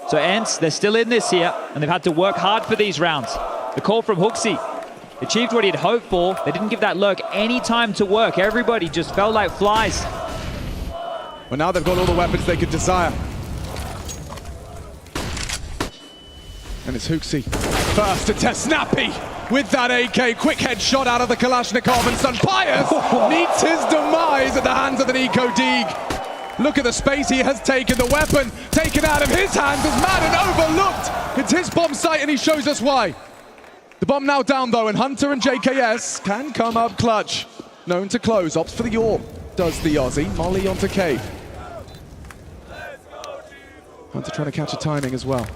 So ENCE, they're still in this here, and they've had to work hard for these rounds. The call from Hooksy achieved what he'd hoped for. They didn't give that lurk any time to work. Everybody just felt like flies. Well, now they've got all the weapons they could desire. And it's Hooksy first to test Snappy with that AK. Quick headshot out of the Kalashnikov, and Sun Pius meets his demise at the hands of the Nico Deeg. Look at the space he has taken. The weapon taken out of his hands as Madden overlooked. It's his bomb site, and he shows us why. The bomb now down, though, and Hunter and JKS can come up clutch. Known to close. Opts for the AWP. Does the Aussie. Molly onto Cave. Hunter trying to catch a timing as well.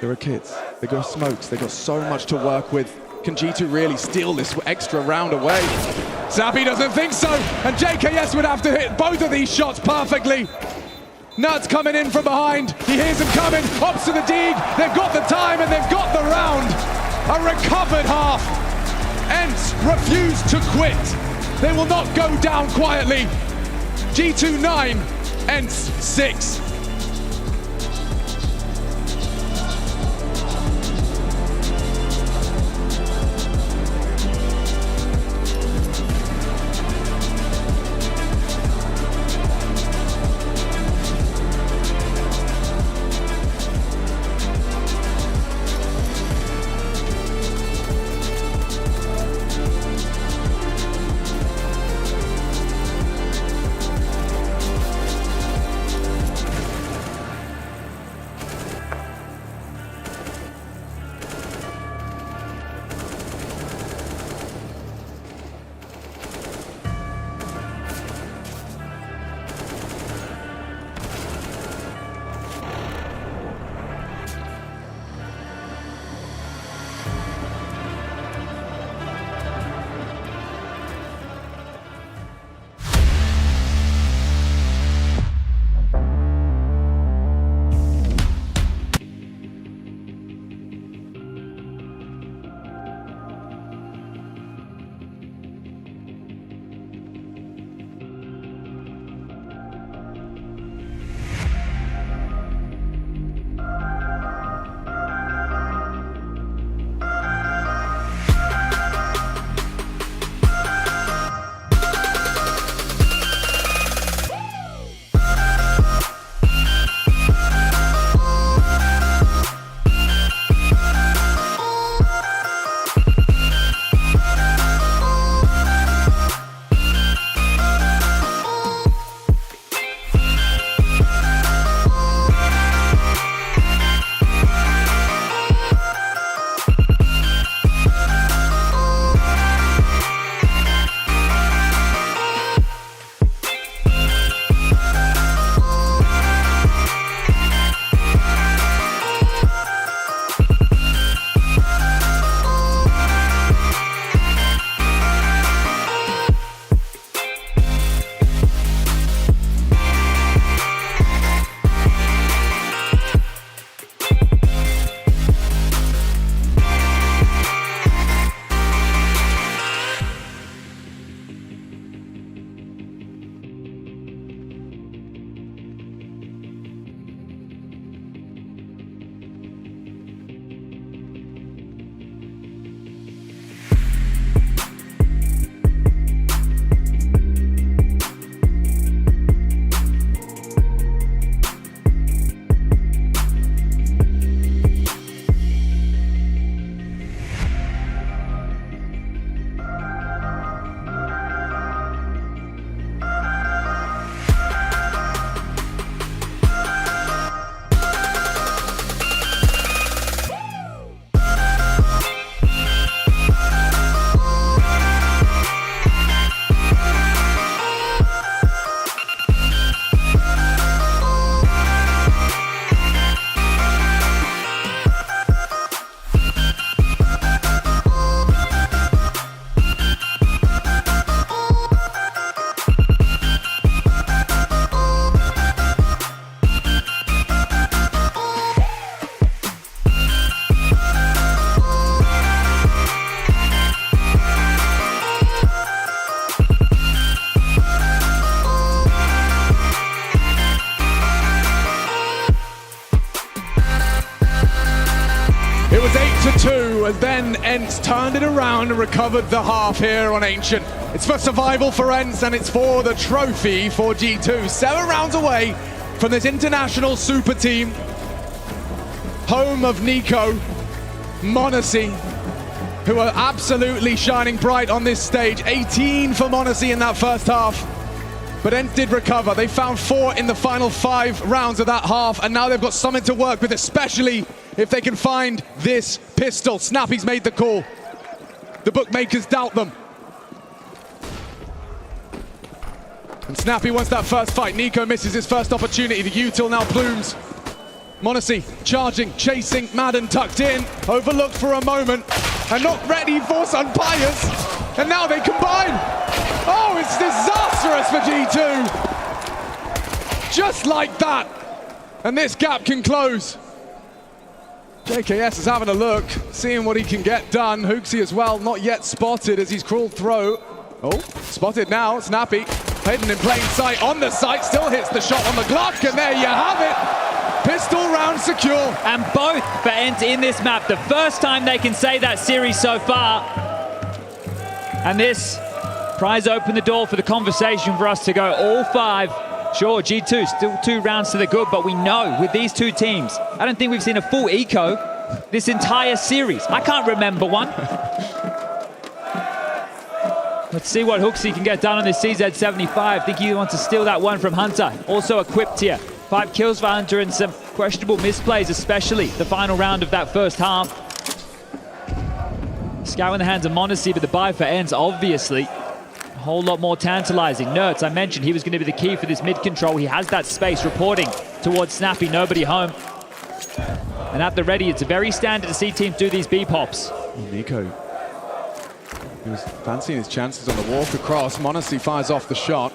There are kids. They got smokes. They got so much to work with. Can G2 really steal this extra round away? Zappy doesn't think so, and JKS would have to hit both of these shots perfectly. Nuts coming in from behind. He hears him coming. Opts to the Deeg. They've got the time and they've got the round. A recovered half. ENCE refuse to quit. They will not go down quietly. G2 9, ENCE 6. It was 8-2, and then ENCE turned it around and recovered the half here on Ancient. It's for survival for ENCE, and it's for the trophy for G2. 7 rounds away from this international super team. Home of Nico, m0NESY, who are absolutely shining bright on this stage. 18 for m0NESY in that first half. But ENCE did recover. They found 4 in the final 5 rounds of that half, and now they've got something to work with, especially if they can find this pistol. Snappy's made the call. The bookmakers doubt them. And Snappy wants that first fight. Nico misses his first opportunity. The util now blooms. m0NESY charging, chasing, Madden tucked in, overlooked for a moment, and not ready for some Pius. And now they combine. Oh, it's disastrous for G2. Just like that. And this gap can close. JKS is having a look, seeing what he can get done. HooXi as well, not yet spotted as he's crawled through. Oh, spotted now, Snappy. Hidden in plain sight, on the site, still hits the shot on the Glock, and there you have it. Pistol round secure. And both for ENCE in this map. The first time they can say that series so far. And this prize opened the door for the conversation for us to go all 5. Sure, G2 still 2 rounds to the good, but we know with these 2 teams, I don't think we've seen a full eco this entire series. I can't remember one. Let's see what HooXi can get done on this CZ75. I think he wants to steal that one from Hunter. Also equipped here. 5 kills for Hunter and some questionable misplays, especially the final round of that first half. Scout in the hands of m0NESY, but the buy for ENCE, obviously. A whole lot more tantalizing. Nerds, I mentioned he was going to be the key for this mid control. He has that space reporting towards Snappy, nobody home. And at the ready, it's very standard to see teams do these B-pops. Nico, he was fancying his chances on the walk across. m0NESY fires off the shot.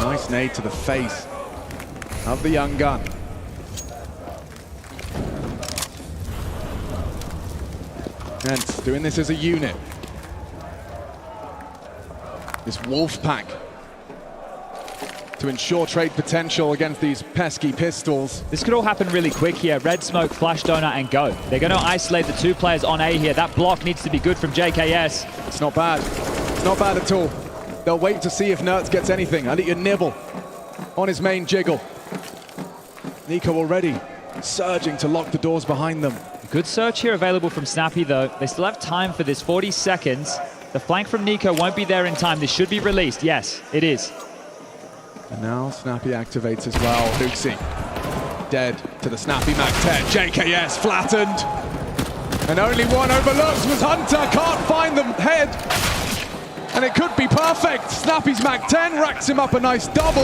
Nice nade to the face of the young gun. ENCE doing this as a unit. This wolf pack to ensure trade potential against these pesky pistols. This could all happen really quick here. Red smoke, flash donut, and go. They're going to isolate the 2 players on A here. That block needs to be good from JKS. It's not bad. It's not bad at all. They'll wait to see if Nerds gets anything. I need a nibble on his main jiggle. Nico already surging to lock the doors behind them. Good search here available from Snappy, though. They still have time for this, 40 seconds. The flank from Nico won't be there in time. This should be released. Yes, it is. And now Snappy activates as well. HooXi dead to the Snappy Mac 10. JKS flattened. And only one overlooked was Hunter. Can't find the head. And it could be perfect. Snappy's Mac 10 racks him up a nice double.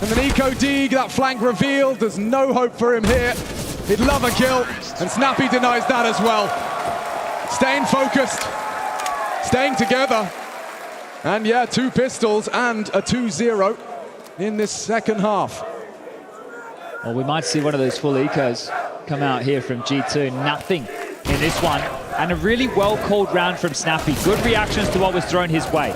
And then Nico Deeg, that flank revealed. There's no hope for him here. He'd love a kill. And Snappy denies that as well. Staying focused. Staying together. And yeah, 2 pistols and a 2-0 in this second half. Well, we might see one of those full ecos come out here from G2. Nothing in this one. And a really well-called round from Snappy. Good reactions to what was thrown his way.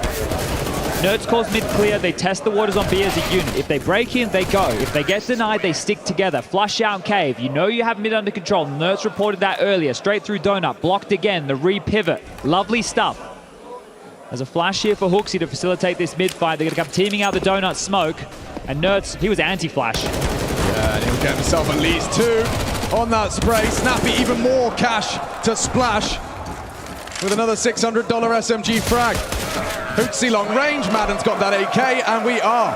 Nerds calls mid clear. They test the waters on B as a unit. If they break in, they go. If they get denied, they stick together. Flush out cave. You know you have mid under control. Nerds reported that earlier. Straight through donut. Blocked again. The re-pivot. Lovely stuff. There's a flash here for HooXi to facilitate this mid fight. They're going to come teaming out the donut smoke. And Nerds, he was anti-flash. Yeah, and he'll get himself at least 2 on that spray. Snappy even more cash to splash with another $600 SMG frag. HooXi long range, Madden's got that AK, and we are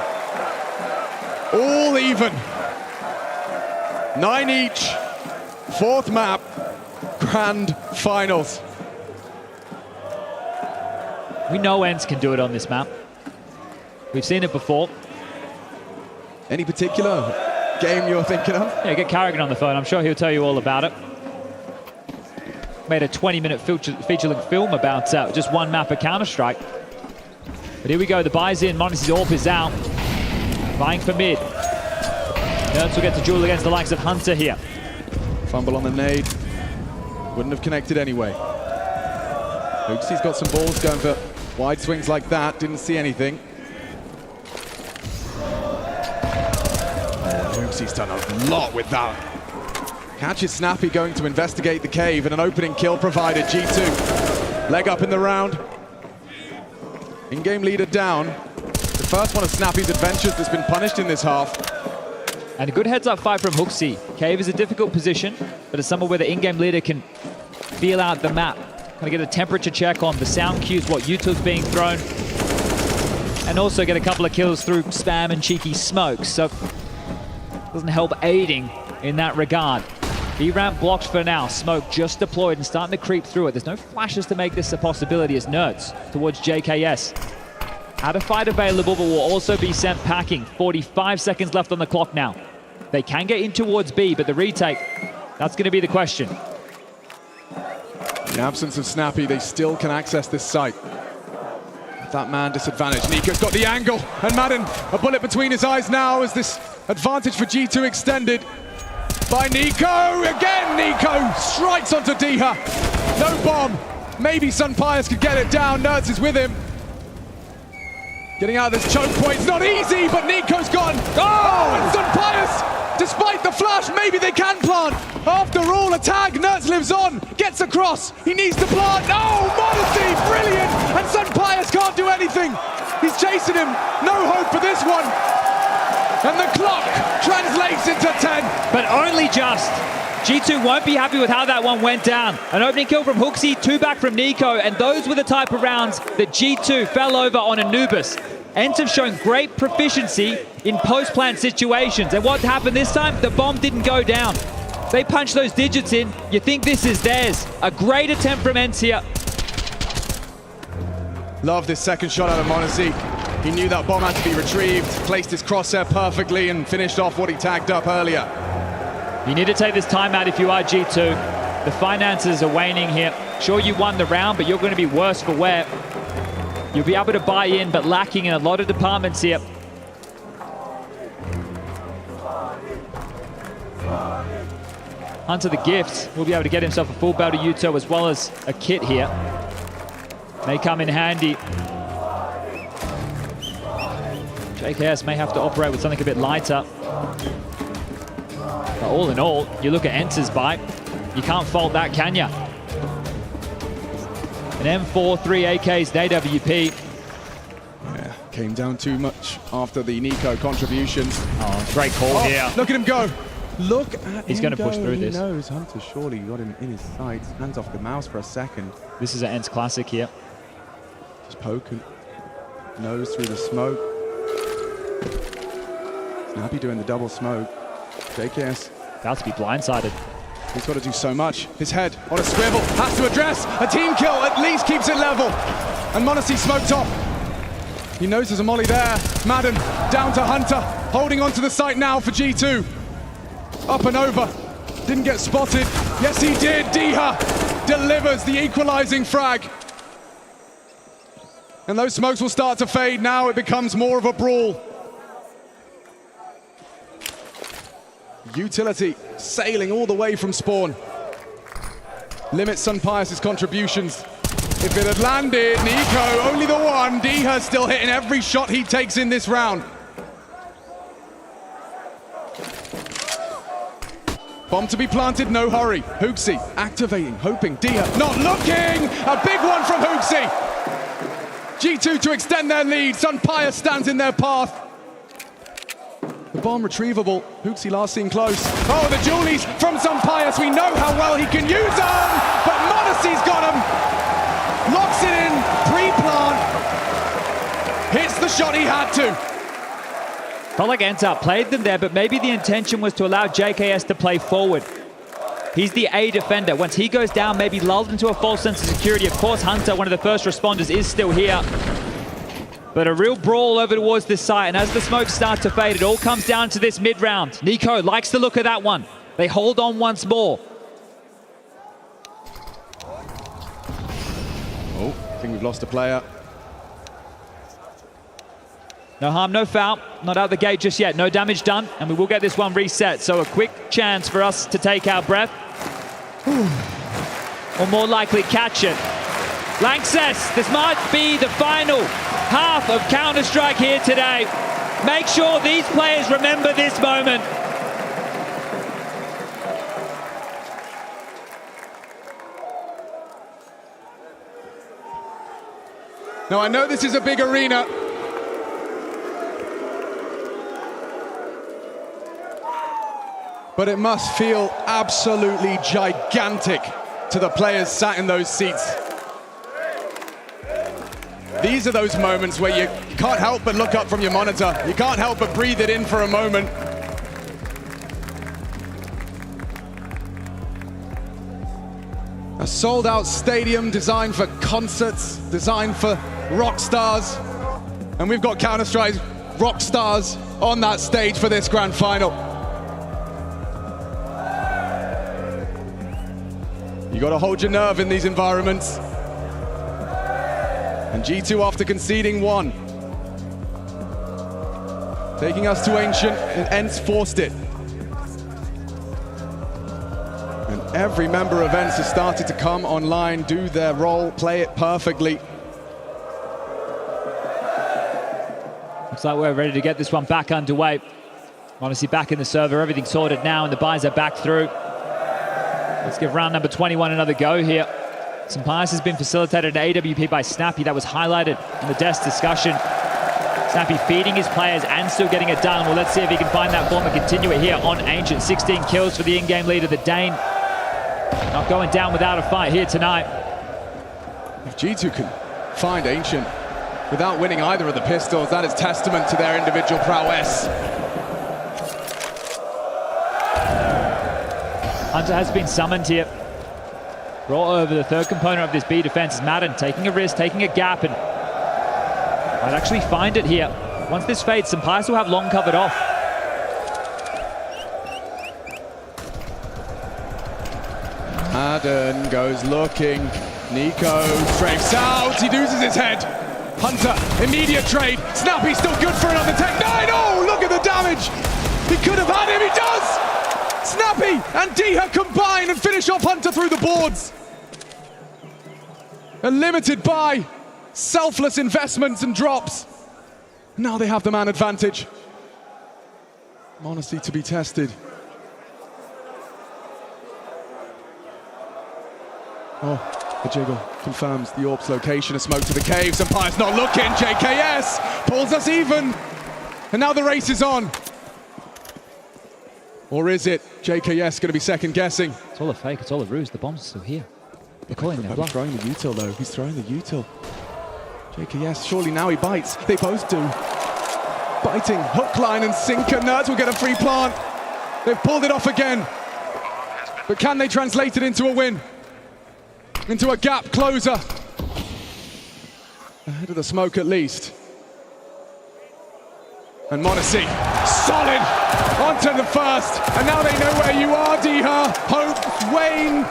all even. 9 each, 4th map, grand finals. We know ENCE can do it on this map. We've seen it before. Any particular game you're thinking of? Yeah, get Carrigan on the phone. I'm sure he'll tell you all about it. Made a 20-minute feature-length film about just one map of Counter-Strike. But here we go. The buy's in. m0NESY's AWP is out. Buying for mid. Nerds will get to duel against the likes of Hunter here. Fumble on the nade. Wouldn't have connected anyway. HooXi's got some balls going for wide swings like that. Didn't see anything. HooXi's done a lot with that. Catches Snappy going to investigate the cave, and an opening kill provided. G2 leg up in the round. In-game leader down. The first one of Snappy's adventures that's been punished in this half. And a good heads-up fight from HooXi. Cave is a difficult position, but it's somewhere where the in-game leader can feel out the map. Kind of get a temperature check on the sound cues, what util's being thrown, and also get a couple of kills through spam and cheeky smokes. So doesn't help aiding in that regard. B-ramp blocked for now. Smoke just deployed and starting to creep through it. There's no flashes to make this a possibility as Nerds towards JKS. Out of fight available, but will also be sent packing. 45 seconds left on the clock now. They can get in towards B, but the retake, that's going to be the question. In the absence of Snappy, they still can access this site. That man disadvantaged. Nico's got the angle, and Madden, a bullet between his eyes now as this advantage for G2 extended by Nico. Again, Nico strikes onto Diha. No bomb. Maybe Sunpius could get it down. Nerds is with him. Getting out of this choke point. It's not easy, but Nico's gone. Oh, and Sunpius, despite the flash, maybe they can plant. After all, a tag, Nerds lives on. Gets across. He needs to plant. Oh, Modesty, brilliant. And Sunpius can't do anything. He's chasing him. No hope for this one. And the clock translates into 10. But only just. G2 won't be happy with how that one went down. An opening kill from HooXi, 2 back from Nico, and those were the type of rounds that G2 fell over on Anubis. ENCE have shown great proficiency in post-plant situations, and what happened this time? The bomb didn't go down. They punched those digits in. You think this is theirs. A great attempt from ENCE here. Love this second shot out of Monacy. He knew that bomb had to be retrieved, placed his crosshair perfectly, and finished off what he tagged up earlier. You need to take this timeout if you are G2. The finances are waning here. Sure, you won the round, but you're going to be worse for wear. You'll be able to buy in, but lacking in a lot of departments here. Hunter the Gift will be able to get himself a full belt of Yuto as well as a kit here. May come in handy. JKS may have to operate with something a bit lighter. But all in all, you look at ENCE's buy, you can't fault that, can ya? An M4, 3 AKs, an AWP. Yeah, came down too much after the Nico contributions. Oh, great call here. Look at him go. Look at He's him going to push through this. He knows Hunter surely got him in his sights. Hands off the mouse for a second. This is an ENCE classic here. Just poking. Nose through the smoke. Snappy doing the double smoke. JKS. About to be blindsided. He's got to do so much. His head on a swivel. Has to address. A team kill at least keeps it level. And Monacy smoked off. He knows there's a molly there. Madden down to Hunter. Holding onto the site now for G2. Up and over. Didn't get spotted. Yes, he did. Diha delivers the equalizing frag. And those smokes will start to fade. Now it becomes more of a brawl. Utility sailing all the way from spawn. Limits Sunpius' contributions. If it had landed, Nico, only the one. Diha still hitting every shot he takes in this round. Bomb to be planted, no hurry. HooXi activating, hoping. Diha not looking. A big one from HooXi. G2 to extend their lead. Sunpius stands in their path. The bomb retrievable. HooXi last seen close. Oh, the Julies from Sunpius. We know how well he can use them, but Monacy's got him. Locks it in, pre-plant. Hits the shot he had to. Felt like ENCE outplayed them there, but maybe the intention was to allow JKS to play forward. He's the A defender. Once he goes down, maybe lulled into a false sense of security. Of course, Hunter, one of the first responders, is still here. But a real brawl over towards this site, and as the smokes start to fade, it all comes down to this mid-round. Nico likes the look of that one. They hold on once more. Oh, I think we've lost a player. No harm, no foul. Not out the gate just yet. No damage done, and we will get this one reset. So a quick chance for us to take our breath. Or more likely catch it. Lanxess, this might be the final half of Counter-Strike here today. Make sure these players remember this moment. Now, I know this is a big arena. But it must feel absolutely gigantic to the players sat in those seats. These are those moments where you can't help but look up from your monitor. You can't help but breathe it in for a moment. A sold-out stadium designed for concerts, designed for rock stars. And we've got Counter-Strike rock stars on that stage for this grand final. You got to hold your nerve in these environments. And G2, after conceding one, taking us to Ancient, and ENCE forced it. And every member of ENCE has started to come online, do their role, play it perfectly. Looks like we're ready to get this one back underway. Honestly, back in the server, everything's sorted now, and the buys are back through. Let's give round number 21 another go here. Some bias has been facilitated at AWP by Snappy. That was highlighted in the desk discussion. Snappy feeding his players and still getting it done. Well, let's see if he can find that form and continue it here on Ancient. 16 kills for the in-game leader, the Dane. Not going down without a fight here tonight. If G2 can find Ancient without winning either of the pistols, that is testament to their individual prowess. Hunter has been summoned here. Brought over the third component of this B defense is Madden, taking a risk, taking a gap, and might actually find it here. Once this fades, some Pies will have long covered off. Madden goes looking. Nico strafes out, he loses his head. Hunter, immediate trade. Snappy still good for another tech 9. Oh, look at the damage. He could have had him, he does! Snappy and Diha combine and finish off Hunter through the boards. A limited buy, selfless investments and drops. Now they have the man advantage. Honesty to be tested. Oh, the jiggle confirms the AWP's location. A smoke to the caves. Empire's not looking. JKS pulls us even. And now the race is on. Or is it JKS going to be second guessing? It's all a fake, it's all a ruse. The bombs are still here. They're calling their bluff. He's throwing the util though. He's throwing the util. JKS, surely now he bites. They both do. Biting, hook, line and sinker. Nerds will get a free plant. They've pulled it off again. But can they translate it into a win? Into a gap closer. Ahead of the smoke at least. And Monacy, solid, onto the first, and now they know where you are, Diha. Hope, Wayne,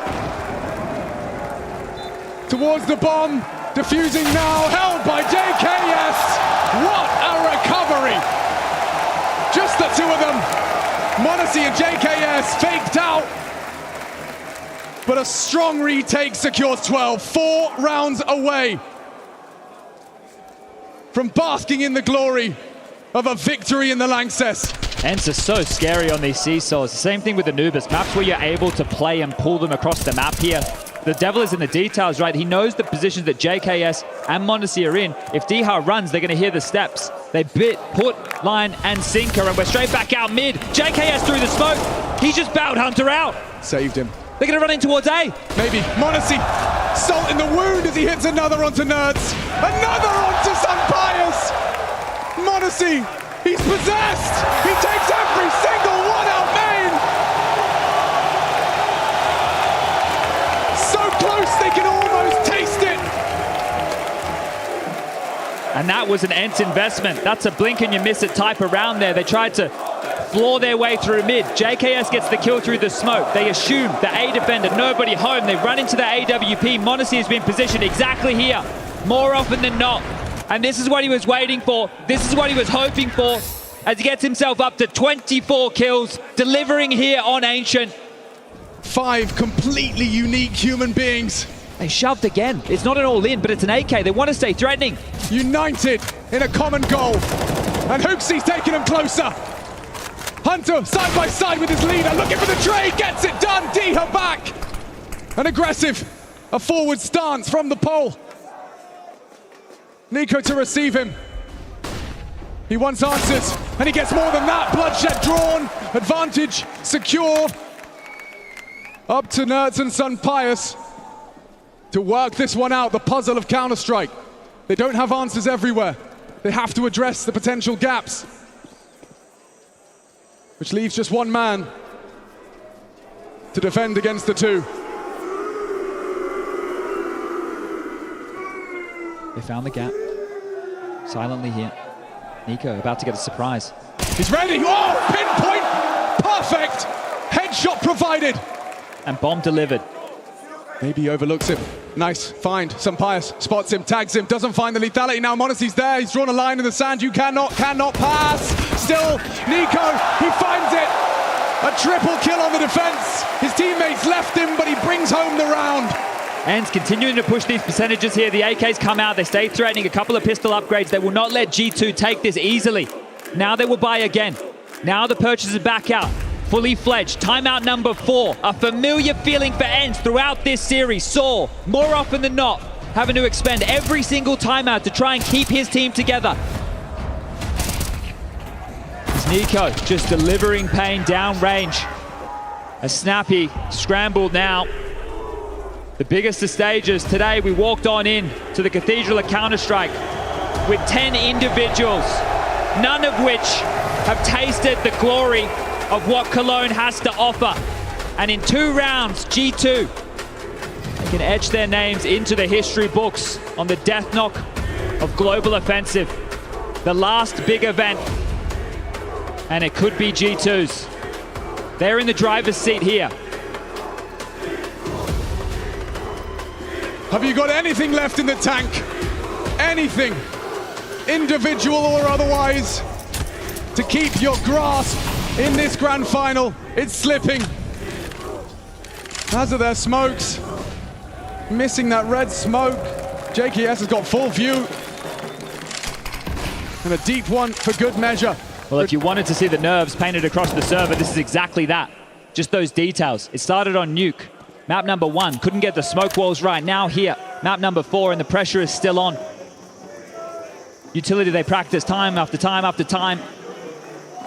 towards the bomb, defusing now, held by JKS. What a recovery! Just the two of them, Monacy and JKS faked out, but a strong retake secures 12, 4 rounds away from basking in the glory of a victory in the Lanxess. ENCE are so scary on these seesaws. The same thing with the Anubis. Maps where you're able to play and pull them across the map here. The devil is in the details, right? He knows the positions that JKS and Monacy are in. If Diha runs, they're going to hear the steps. They put, line, and sinker, and we're straight back out mid. JKS through the smoke. He's just bowed Hunter out. Saved him. They're going to run in towards A. Maybe. Monacy, salt in the wound as he hits another onto Nerds. Another onto Sunpius. Monacy, he's possessed! He takes every single one out main! So close they can almost taste it! And that was an ENCE investment. That's a blink and you miss it type around there. They tried to floor their way through mid. JKS gets the kill through the smoke. They assume the A defender, nobody home. They run into the AWP. Monacy has been positioned exactly here, more often than not. And this is what he was waiting for. This is what he was hoping for as he gets himself up to 24 kills, delivering here on Ancient. 5 completely unique human beings. They shoved again. It's not an all-in, but it's an AK. They want to stay threatening. United in a common goal. And Hooksy's taking him closer. Hunter side by side with his leader, looking for the trade, gets it done. Diha back. An aggressive, a forward stance from the pole. NiKo to receive him. He wants answers, and he gets more than that. Bloodshed drawn, advantage secure. Up to Nerds and Son Pius to work this one out, the puzzle of Counter-Strike. They don't have answers everywhere. They have to address the potential gaps, which leaves just one man to defend against the two. They found the gap. Silently here. NiKo about to get a surprise. He's ready. Oh, pinpoint. Perfect. Headshot provided. And bomb delivered. Maybe he overlooks him. Nice find. Sampaius spots him, tags him, doesn't find the lethality. Now m0NESY's there. He's drawn a line in the sand. You cannot pass. Still, NiKo, he finds it. A triple kill on the defense. His teammates left him, but he brings home the round. ENCE continuing to push these percentages here. The AKs come out. They stay threatening. A couple of pistol upgrades. They will not let G2 take this easily. Now they will buy again. Now the purchase is back out. Fully fledged. Timeout number 4. A familiar feeling for ENCE throughout this series. Saw, more often than not, having to expend every single timeout to try and keep his team together. It's NiKo just delivering pain downrange. A Snappy scrambled now. The biggest of stages today, we walked on in to the Cathedral of Counter-Strike with 10 individuals, none of which have tasted the glory of what Cologne has to offer. And in 2 rounds, G2 can etch their names into the history books on the death knock of Global Offensive. The last big event, and it could be G2's. They're in the driver's seat here. Have you got anything left in the tank? Anything, individual or otherwise, to keep your grasp in this grand final? It's slipping. As are their smokes. Missing that red smoke. JKS has got full view. And a deep one for good measure. Well, if you wanted to see the nerves painted across the server, this is exactly that. Just those details. It started on Nuke. Map number 1, couldn't get the smoke walls right. Now here, map number 4, and the pressure is still on. Utility they practice time after time after time.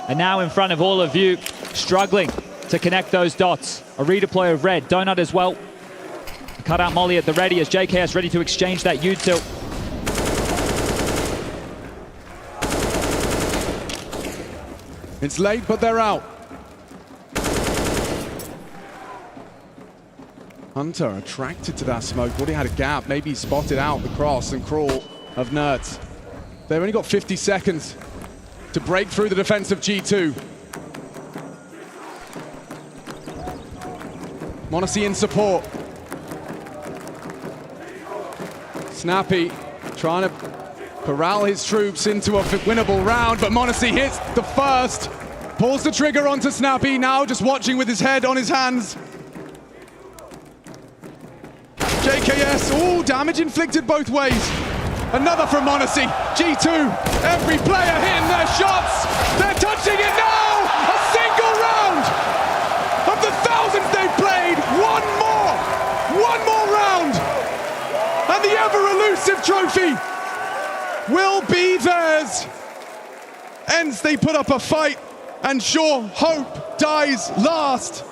And now in front of all of you, struggling to connect those dots. A redeploy of red, Donut as well. Cut out Molly at the ready as JKS ready to exchange that util. It's late, but they're out. Hunter attracted to that smoke. Thought he had a gap. Maybe he spotted out the cross and crawl of Nerds. They've only got 50 seconds to break through the defense of G2. m0NESY in support. Snappy trying to corral his troops into a winnable round, but m0NESY hits the first. Pulls the trigger onto Snappy, now just watching with his head on his hands. JKS, oh, damage inflicted both ways. Another from m0NESY. G2, every player hitting their shots. They're touching it now. A single round of the thousands they've played. One more round. And the ever-elusive trophy will be theirs. ENCE, they put up a fight, and sure, hope dies last.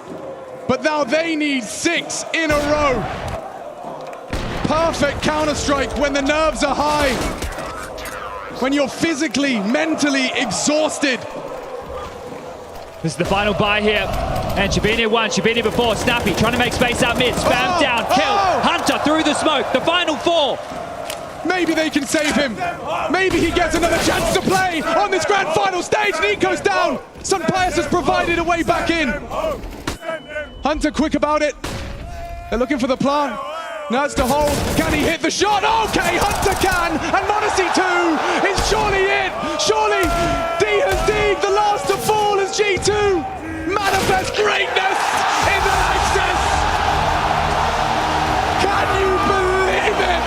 But now they need 6 in a row. Perfect Counter-Strike when the nerves are high. When you're physically, mentally exhausted. This is the final buy here. And Shabini won, Shabini before. Snappy trying to make space out mid. Spam down, kill. Hunter through the smoke. The final 4. Maybe they can save him. Maybe he gets another chance to play on this grand final stage. NiKo's down. Sampaius has provided a way back in. Hunter quick about it. They're looking for the plant. Nerds to hold. Can he hit the shot? Okay, Hunter can. And m0NESY too is surely it. Surely D has D'd. The last to fall is G2. Manifest greatness in the Nexus. Can you believe it?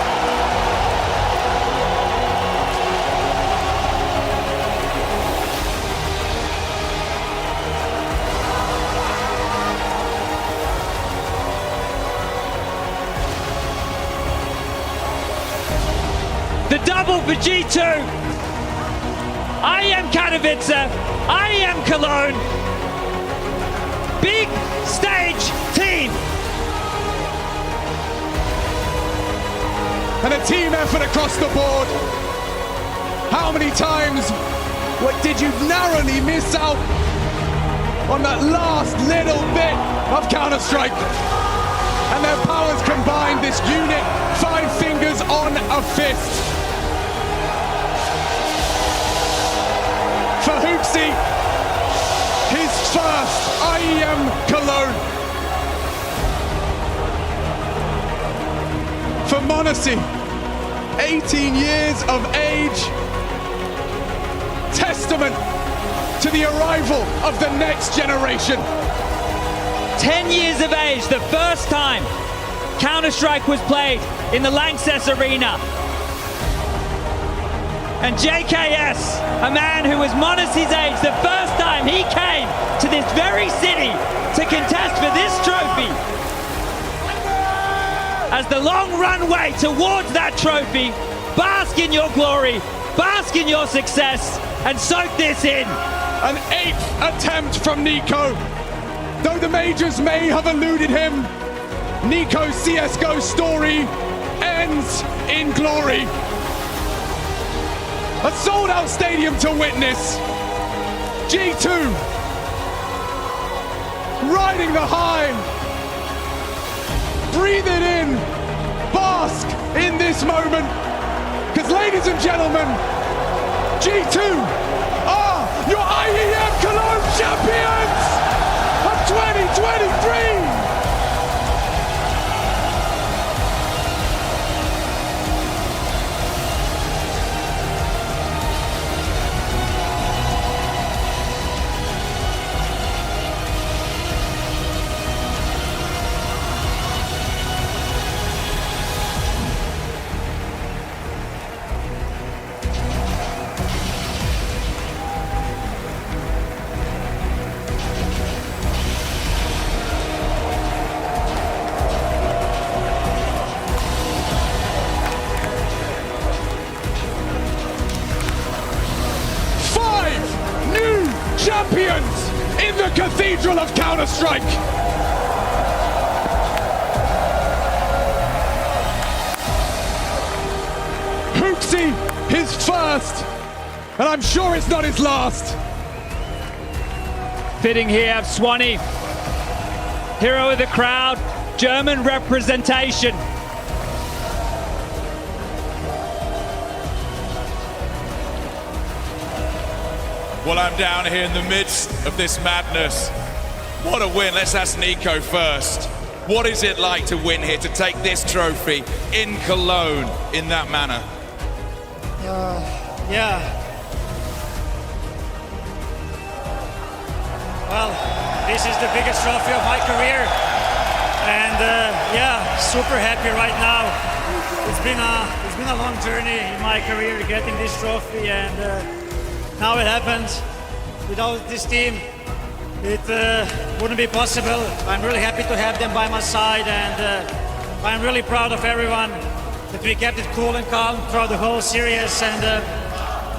The double for G2. IEM Katowice, IEM Cologne. Big stage team. And a team effort across the board. How many times did you narrowly miss out on that last little bit of Counter-Strike? And their powers combined, this unit, 5 fingers on a fist. For Hoopsy, his first IEM Cologne. For Monacy, 18 years of age, testament to the arrival of the next generation. 10 years of age, the first time Counter-Strike was played in the Lanxess Arena. And JKS, a man who was Monacy's age, the first time he came to this very city to contest for this trophy. As the long runway towards that trophy, bask in your glory, bask in your success, and soak this in. An 8th attempt from Nico. Though the majors may have eluded him, Nico's CSGO story ends in glory. A sold-out stadium to witness. G2 riding the high. Breathe it in. Bask in this moment. Because ladies and gentlemen, G2 are your IEM Cologne champions of 2023! Champions in the Cathedral of Counter-Strike. Hoopsy, his first, and I'm sure it's not his last. Fitting here, Swanee, hero of the crowd, German representation. Well, I'm down here in the midst of this madness. What a win. Let's ask Nico first. What is it like to win here, to take this trophy in Cologne in that manner? Yeah. Well, this is the biggest trophy of my career. And yeah, super happy right now. It's been a long journey in my career getting this trophy, and now it happened. Without this team, it wouldn't be possible. I'm really happy to have them by my side, and I'm really proud of everyone that we kept it cool and calm throughout the whole series. And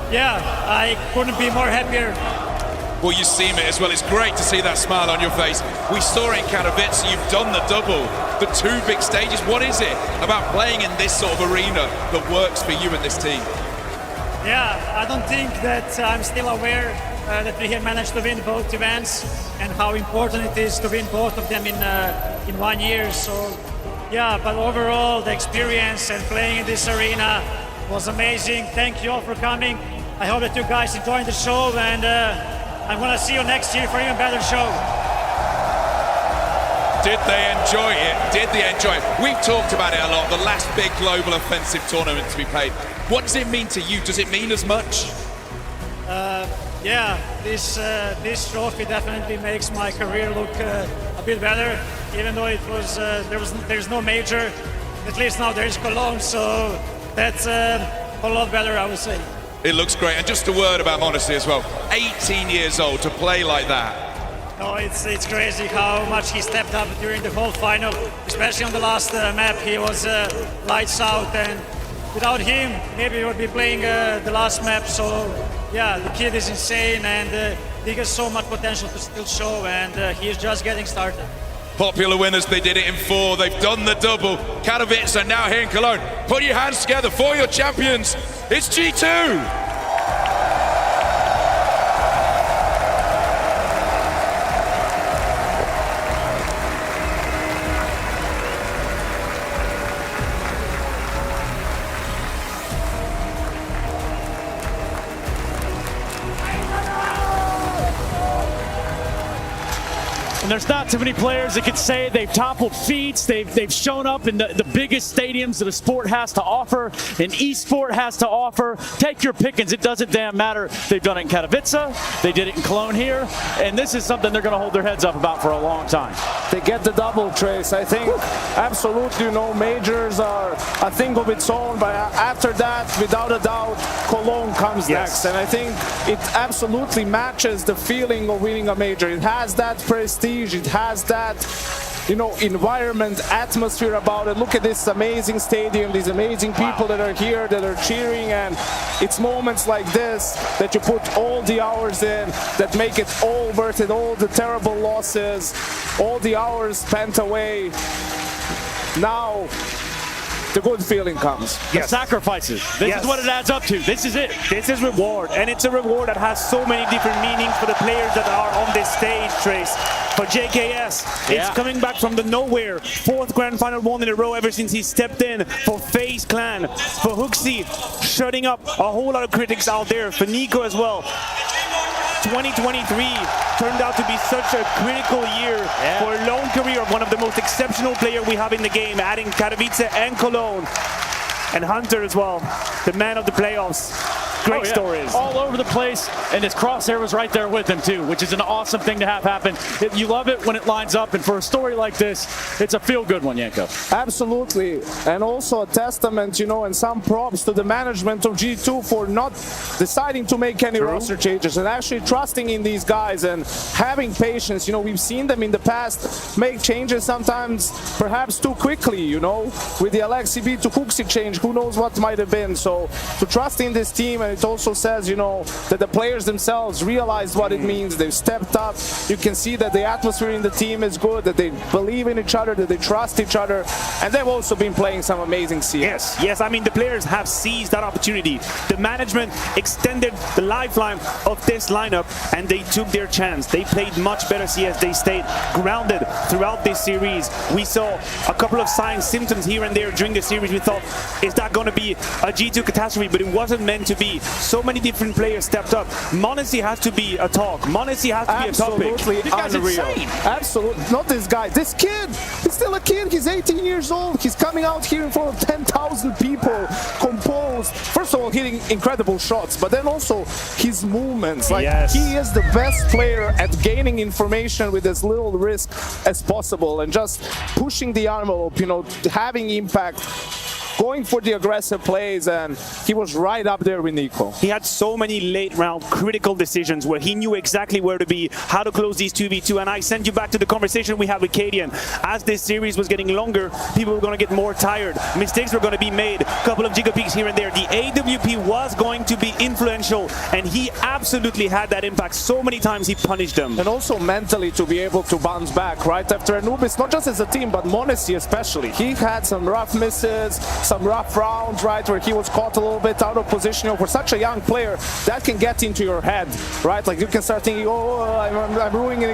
yeah, I couldn't be more happier. Well, you seem it as well. It's great to see that smile on your face. We saw it in Katowice. You've done the double, the 2 big stages. What is it about playing in this sort of arena that works for you and this team? Yeah, I don't think that I'm still aware that we have managed to win both events and how important it is to win both of them in 1 year. So yeah, but overall the experience and playing in this arena was amazing. Thank you all for coming. I hope that you guys enjoyed the show, and I'm gonna see you next year for an even better show. Did they enjoy it? Did they enjoy it? We've talked about it a lot, the last big global offensive tournament to be played. What does it mean to you? Does it mean as much? Yeah, this trophy definitely makes my career look a bit better, even though it was there's no major. At least now there is Cologne, so that's a lot better, I would say. It looks great. And just a word about Monacy as well. 18 years old to play like that. No, it's crazy how much he stepped up during the whole final, especially on the last map. He was lights out, and without him, maybe we would be playing the last map. So yeah, the kid is insane, and he has so much potential to still show, and he's just getting started. Popular winners, they did it in 4. They've done the double. Katowice are now here in Cologne. Put your hands together for your champions. It's G2. And there's not too many players that can say they've toppled feats, they've shown up in the biggest stadiums that a sport has to offer, an esport has to offer. Take your pickings, it doesn't damn matter. They've done it in Katowice, they did it in Cologne here, and this is something they're going to hold their heads up about for a long time. They get the double, Trace. I think absolutely, majors are a thing of its own, but after that, without a doubt, Cologne comes next. And I think it absolutely matches the feeling of winning a major. It has that prestige. It has that, environment, atmosphere about it. Look at this amazing stadium, these amazing people that are here, that are cheering, and it's moments like this that you put all the hours in, that make it all worth it, all the terrible losses, all the hours spent away. Now, the good feeling comes. The sacrifices. This is what it adds up to. This is it. This is reward, and it's a reward that has so many different meanings for the players that are on this stage, Trace. For JKS, it's coming back from the nowhere. 4th Grand Final 1 in a row ever since he stepped in. For FaZe Clan, for Hooksy, shutting up a whole lot of critics out there. For Nico as well. 2023 turned out to be such a critical year for a long career of one of the most exceptional players we have in the game, adding Katowice and Cologne. And Hunter as well, the man of the playoffs. Great stories. All over the place, and his crosshair was right there with him too, which is an awesome thing to have happen. You love it when it lines up, and for a story like this, it's a feel-good one, Janko. Absolutely, and also a testament, and some props to the management of G2 for not deciding to make any roster changes and actually trusting in these guys and having patience. We've seen them in the past make changes sometimes perhaps too quickly, with the LXCB to Hooksy change, who knows what might have been. So to trust in this team, and it also says, that the players themselves realize what it means. They've stepped up. You can see that the atmosphere in the team is good, that they believe in each other, that they trust each other, and they've also been playing some amazing CS. Yes, I mean, the players have seized that opportunity. The management extended the lifeline of this lineup, and they took their chance. They played much better CS. They stayed grounded throughout this series. We saw a couple of signs, symptoms here and there during the series. We thought, is that going to be a G2 catastrophe? But it wasn't meant to be. So many different players stepped up. m0NESY has to be a talk. m0NESY has to be a topic. Absolutely unreal. Absolutely. Not this guy. This kid. He's still a kid. He's 18 years old. He's coming out here in front of 10,000 people, composed. First of all, hitting incredible shots, but then also his movements. He is the best player at gaining information with as little risk as possible and just pushing the envelope, having impact, going for the aggressive plays, and he was right up there with Nico. He had so many late round critical decisions where he knew exactly where to be, how to close these 2v2, and I send you back to the conversation we had with Cadian. As this series was getting longer, people were going to get more tired. Mistakes were going to be made, a couple of giga peaks here and there. The AWP was going to be influential, and he absolutely had that impact. So many times he punished them. And also mentally to be able to bounce back, right? After Anubis, not just as a team, but m0NESY especially. He had some rough misses, some rough rounds, right, where he was caught a little bit out of position. For such a young player, that can get into your head, right? Like you can start thinking, I'm ruining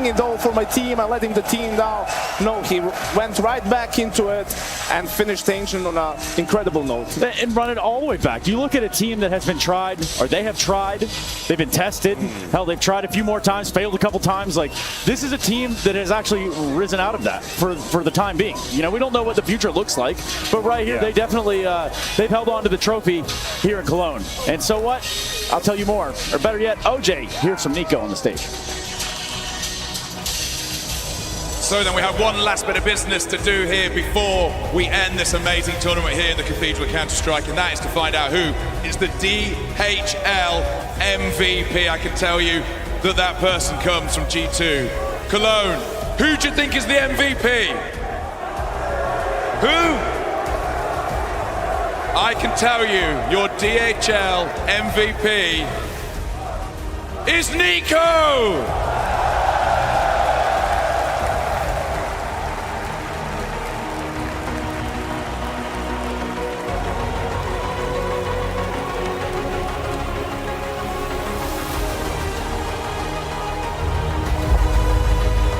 it all for my team, I'm letting the team down. No, he went right back into it and finished Ancient on an incredible note. And run it all the way back. You look at a team that has been tried, or they have tried, they've been tested. Hell, they've tried a few more times, failed a couple times. Like, this is a team that has actually risen out of that for the time being. We don't know what the future looks like, but right here, they definitely, they've held on to the trophy here in Cologne. And so what? I'll tell you more. Or better yet, OJ, here's some Nico on the stage. So then we have one last bit of business to do here before we end this amazing tournament here in the Cathedral of Counter-Strike, and that is to find out who is the DHL MVP. I can tell you that person comes from G2. Cologne, who do you think is the MVP? Who? I can tell you, your DHL MVP is Nico!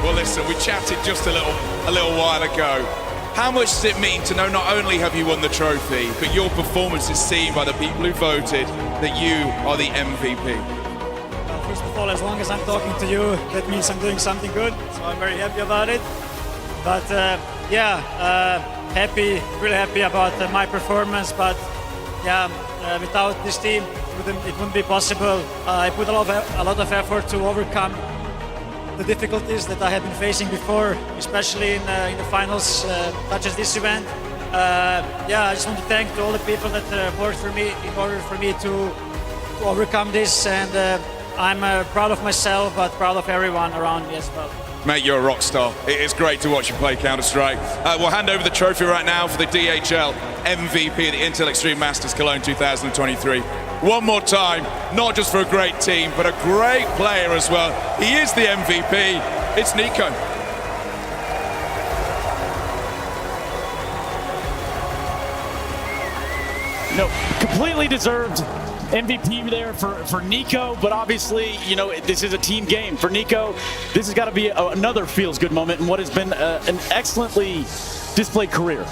Well, listen, we chatted just a little while ago. How much does it mean to know not only have you won the trophy, but your performance is seen by the people who voted that you are the MVP? Well, first of all, as long as I'm talking to you, that means I'm doing something good, so I'm very happy about it. But happy, really happy about my performance. But yeah, without this team, it wouldn't be possible. I put a lot of effort to overcome the difficulties that I have been facing before, especially in the finals, such as this event. I just want to thank all the people that worked for me in order for me to overcome this, and I'm proud of myself, but proud of everyone around me as well. Mate, you're a rock star. It is great to watch you play Counter-Strike. We'll hand over the trophy right now for the DHL MVP at the Intel Extreme Masters Cologne 2023. One more time, not just for a great team, but a great player as well. He is the MVP. It's Nico. No, completely deserved MVP there for Nico, but obviously, you know, this is a team game. For Nico, this has got to be another feels-good moment in what has been an excellently displayed career.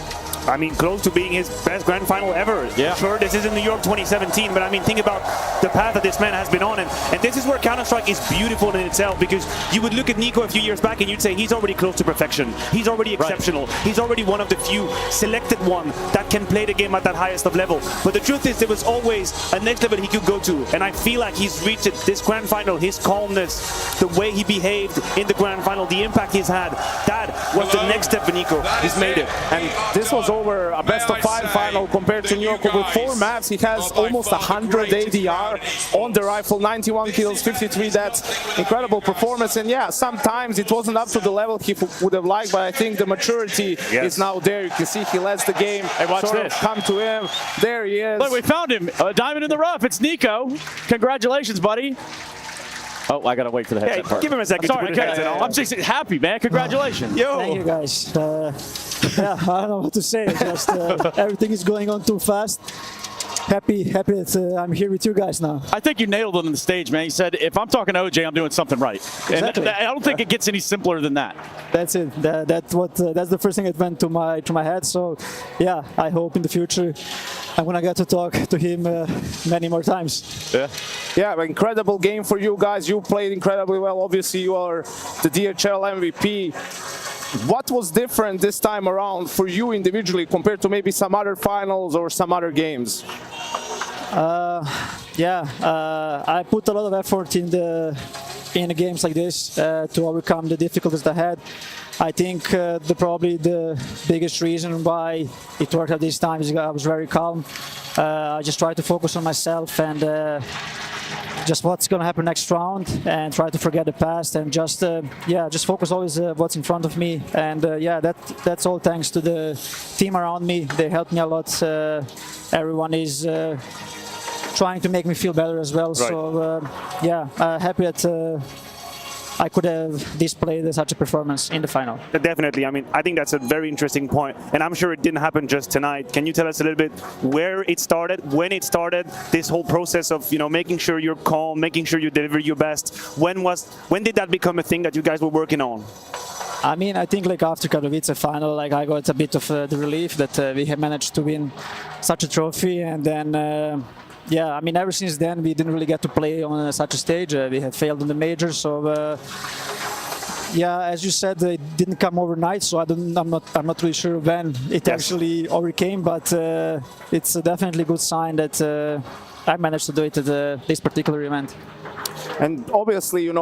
I mean, close to being his best grand final ever. Yeah. Sure, this is in New York 2017, but I mean, think about the path that this man has been on. And this is where Counter-Strike is beautiful in itself, because you would look at Nico a few years back and you'd say he's already close to perfection. He's already exceptional. Right. He's already one of the few selected one that can play the game at that highest of level. But the truth is, there was always a next level he could go to. And I feel like he's reached it. This grand final, his calmness, the way he behaved in the grand final, the impact he's had, that was the next step for Nico. He's made it. And this was over a best-of-5 final compared to New York. Over 4 maps, he has almost 100 ADR on the rifle, 91 kills, 53 deaths. Incredible performance. And yeah, sometimes it wasn't up to the level he would have liked, but I think the maturity is now there. You can see he lets the game come to him. There he is. Look, we found him. A diamond in the rough. It's Nico. Congratulations, buddy. Oh, I gotta wait for the headset part. Give him a second. Sorry, I'm just happy, man. Congratulations. Yo. Thank you, guys. Yeah, I don't know what to say. Just everything is going on too fast. Happy that I'm here with you guys now. I think you nailed it on the stage, man. You said, if I'm talking to OJ, I'm doing something right. Exactly. And I don't think it gets any simpler than that. That's it. That's the first thing that went to my head. So, yeah, I hope in the future I'm gonna get to talk to him many more times. Yeah, incredible game for you guys. You played incredibly well. Obviously, you are the DHL MVP. What was different this time around for you individually compared to maybe some other finals or some other games? I put a lot of effort in the games like this to overcome the difficulties I had. I think probably the biggest reason why it worked out this time is I was very calm. I just tried to focus on myself and just what's going to happen next round, and try to forget the past and just focus always what's in front of me. And that's all thanks to the team around me. They helped me a lot. Everyone is trying to make me feel better as well. Right. So happy that I could have displayed such a performance in the final. Definitely. I mean, I think that's a very interesting point, and I'm sure it didn't happen just tonight. Can you tell us a little bit where it started, when it started, this whole process of, you know, making sure you're calm, making sure you deliver your best? When did that become a thing that you guys were working on? I mean, I think like after Katowice final, like I got a bit of the relief that we had managed to win such a trophy, and then I mean, ever since then we didn't really get to play on such a stage. We had failed in the majors, so as you said, it didn't come overnight. So I'm not really sure when it actually overcame, but it's definitely a good sign that I managed to do it at this particular event. And obviously, you know,